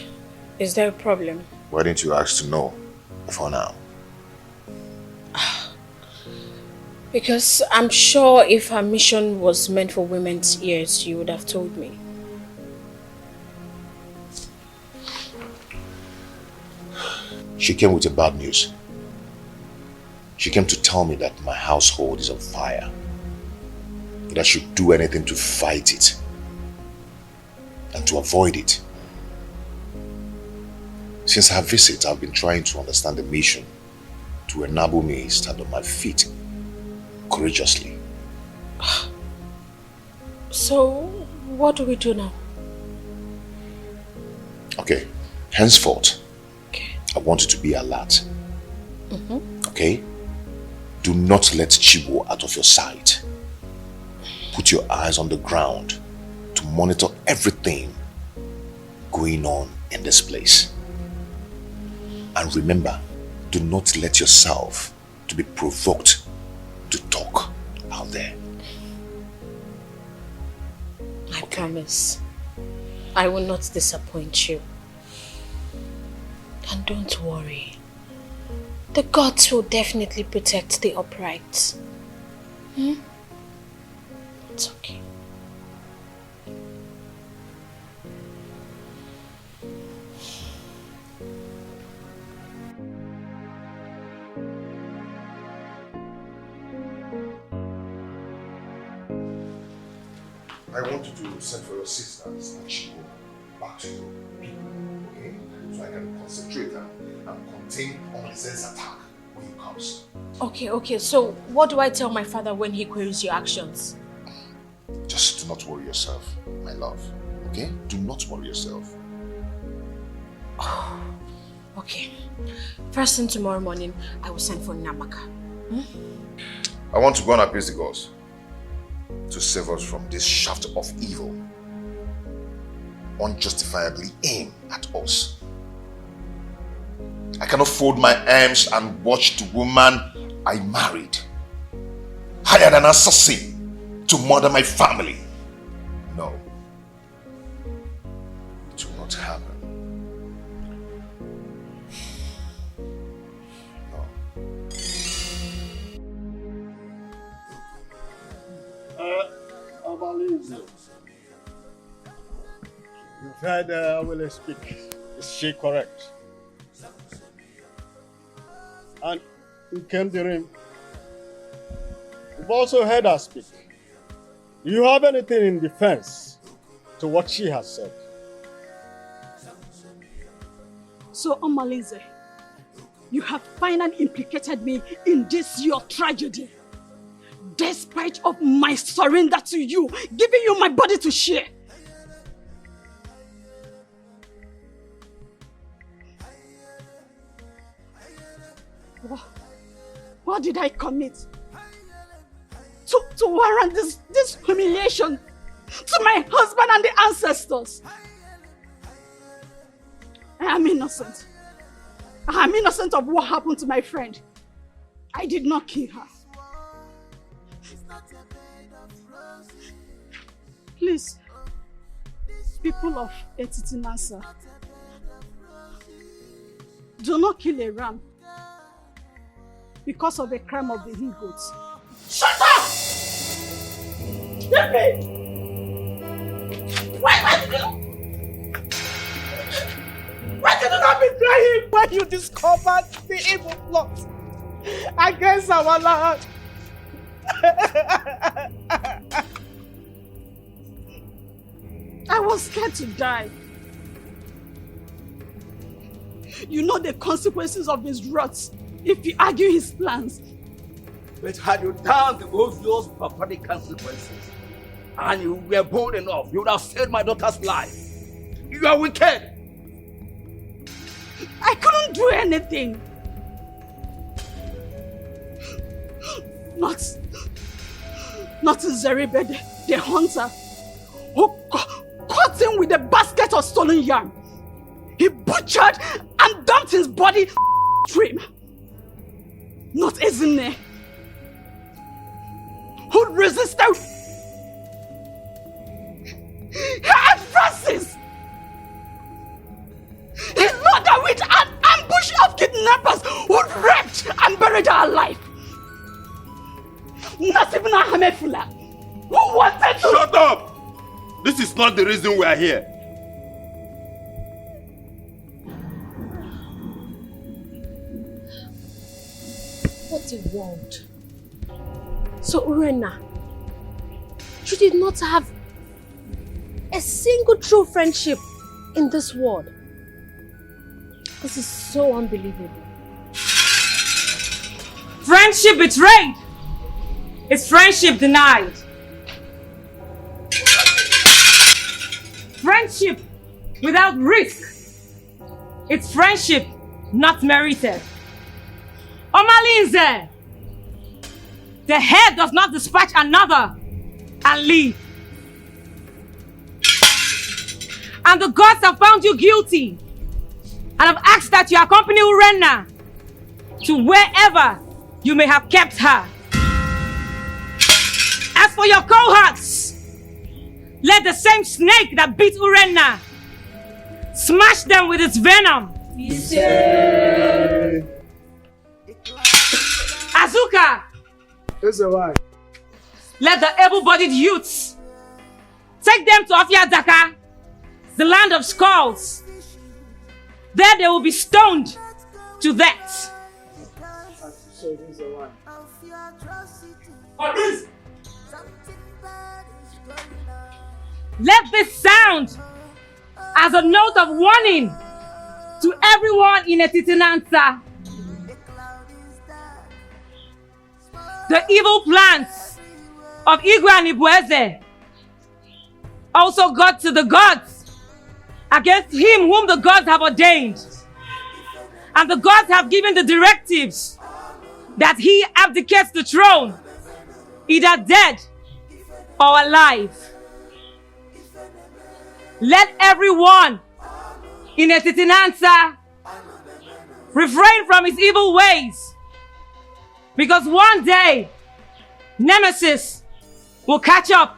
Is there a problem? Why didn't you ask to know before now? Because I'm sure if her mission was meant for women's ears, you would have told me. She came with a bad news. She came to tell me that my household is on fire. That I should do anything to fight it and to avoid it. Since her visit, I've been trying to understand the mission to enable me stand on my feet courageously. So, what do we do now? Okay, henceforth, I want you to be alert. Okay? Do not let Chibo out of your sight. Put your eyes on the ground to monitor everything going on in this place. And remember, do not let yourself to be provoked to talk out there. I promise. I will not disappoint you. And don't worry. The gods will definitely protect the upright. It's okay. I want you to send for your sisters and she will back to your people, okay? So I can concentrate and contain Onos' attack when he comes. Okay, so what do I tell my father when he queries your actions? Just do not worry yourself, my love, okay? Do not worry yourself. Okay. First thing tomorrow morning, I will send for Namaka. I want to go and appease the gods to save us from this shaft of evil unjustifiably aimed at us. I cannot fold my arms and watch the woman I married hired an assassin to murder my family. No. It will not happen. You've heard Awele speak. Is she correct? And Nkemdirim, you've also heard her speak. Do you have anything in defense to what she has said? So, Omalize, you have finally implicated me in this your tragedy. Despite of my surrender to you, giving you my body to share. What did I commit? To warrant this humiliation to my husband and the ancestors. I am innocent. I am innocent of what happened to my friend. I did not kill her. Please, people of Etitinasa, do not kill a ram because of a crime of the he-goats. Shut up! Deepening! Why did you not betray him when you discovered the evil plot against our land? I was scared to die. You know the consequences of his wrath if you argue his plans. But had you done the obvious barbaric consequences and you were bold enough, you would have saved my daughter's life. You are wicked. I couldn't do anything. Not Zeribede, the hunter, who caught him with a basket of stolen yam. He butchered and dumped his body stream. Not Ezine, who resisted. And Francis, he loaded with an ambush of kidnappers who raped and buried her alive. Not even a Hamefula, who wanted to— Shut up! This is not the reason we are here. What a world. So Urena, you did not have a single true friendship in this world. This is so unbelievable. Friendship betrayed is friendship denied. Friendship without risk, it's friendship not merited. Omalinze, the head does not dispatch another and leave. And the gods have found you guilty and have asked that you accompany Urena to wherever you may have kept her. As for your cohorts, let the same snake that beat Urena smash them with its venom. Azuka, let the able-bodied youths take them to Afiadaka, the land of skulls. There they will be stoned to death. Let this sound as a note of warning to everyone in Etitinansa. The evil plans of Igwe and Ibueze also got to the gods against him whom the gods have ordained. And the gods have given the directives that he abdicates the throne, either dead or alive. Let everyone in Etitinansa refrain from his evil ways, because one day Nemesis will catch up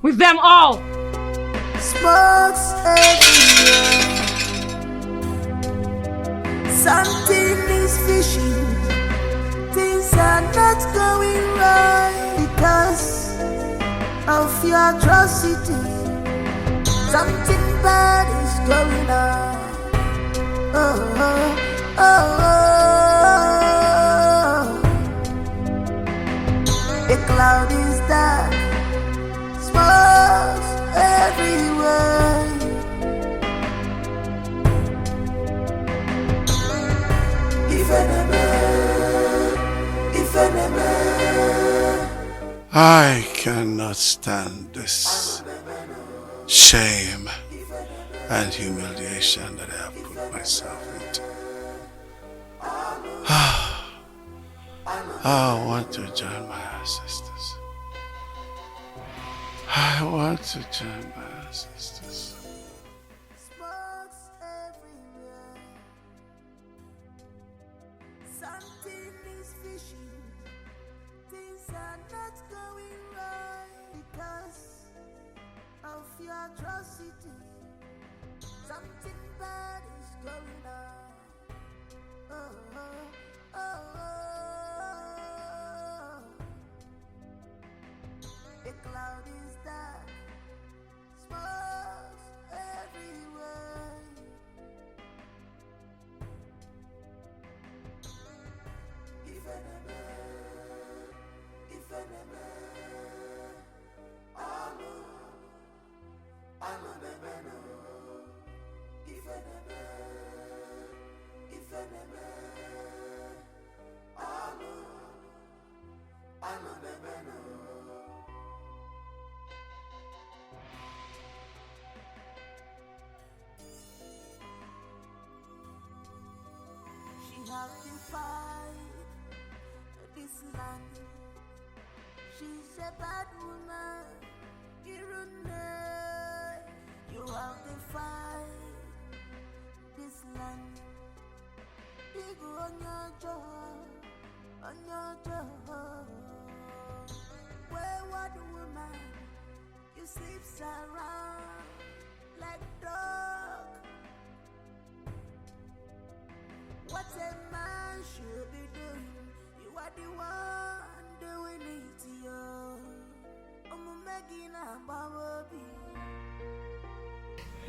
with them all. Smokes everywhere. Something is fishy. Things are not going right because of your atrocity. Something bad is going on. Oh, oh, oh, oh. The cloud is dark. Smokes everywhere. I cannot stand this shame and humiliation that I have put myself into. I want to join my ancestors. I want to join my ancestors. Something is fishy. Things are not going right because of your atrocity. Something bad is going on. Oh, oh, oh, oh. The cloud is dark. Smokes everywhere. She has defied this land. She's a bad woman. You have to fight this land. Big on your job. Wayward woman, you sleeps around like dog. What a man should be doing, you are the one doing it, yo.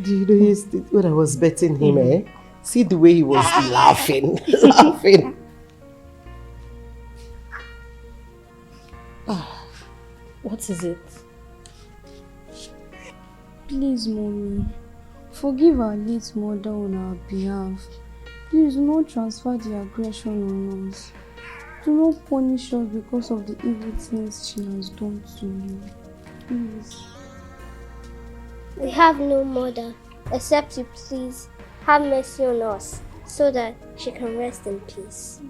Do you know when I was betting him, see the way he was laughing. Laughing. What is it? Please, Mommy, forgive our late mother on our behalf. Please do not transfer the aggression on us. Do not punish us because of the evil things she has done to you. Please. We have no mother, except you please have mercy on us, so that she can rest in peace.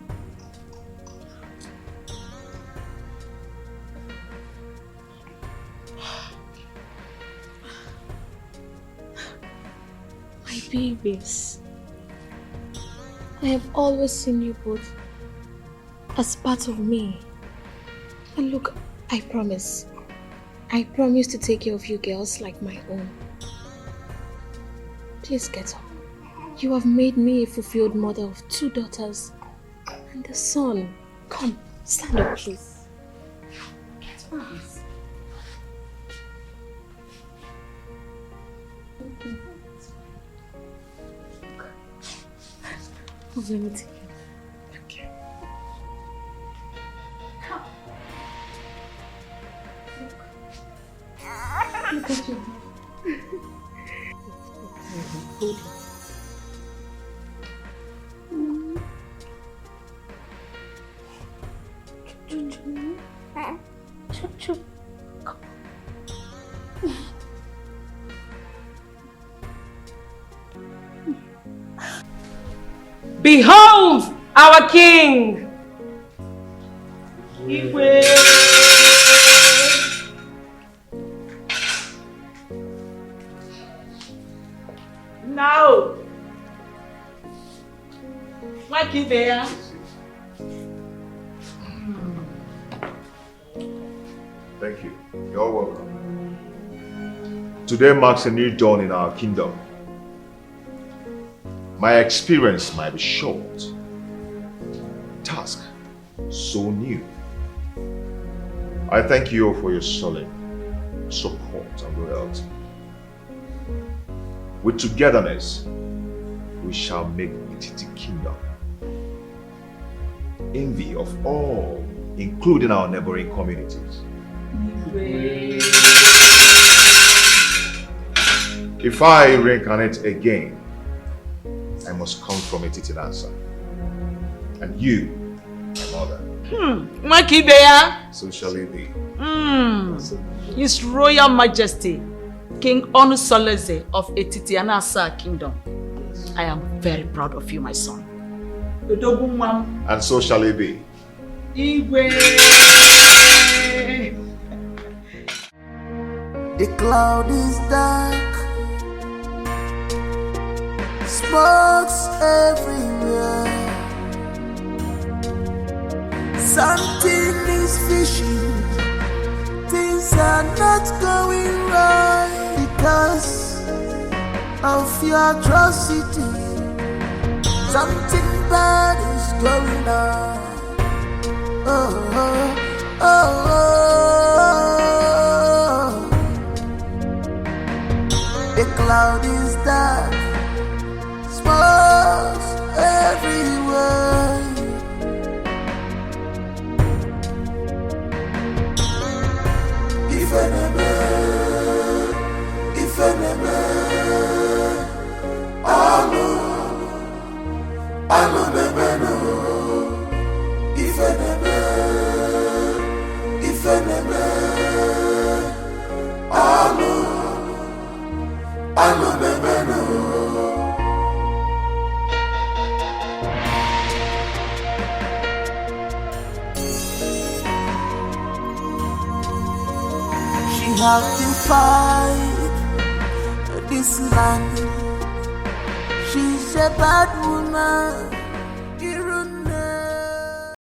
My babies, I have always seen you both as part of me. And look, I promise to take care of you girls like my own. Please get up. You have made me a fulfilled mother of 2 daughters and a son. Come, stand up, please. Get up, please. Let me take you. Okay. Come. Look at you. Behold our king! Now, like you there. Thank you. You're welcome. Today marks a new dawn in our kingdom. My experience might be short. Task so new. I thank you for your solid support and loyalty. With togetherness, we shall make Etiti Kingdom envy of all, including our neighboring communities. If I reincarnate again, I must come from Etiti Nasa. And you, my mother. Makibeya. So shall it be. His Royal Majesty, King Onos of Etiti Nasa Kingdom. I am very proud of you, my son. And so shall it be. The cloud is dark, smokes everywhere. Something is fishing, things are not going right because of your atrocity. Something bad is going on. The cloud is dark, smokes everywhere. If enemy, Alo nebeno. If enemy, Alo nebeno. have to fight this man. She's a bad woman.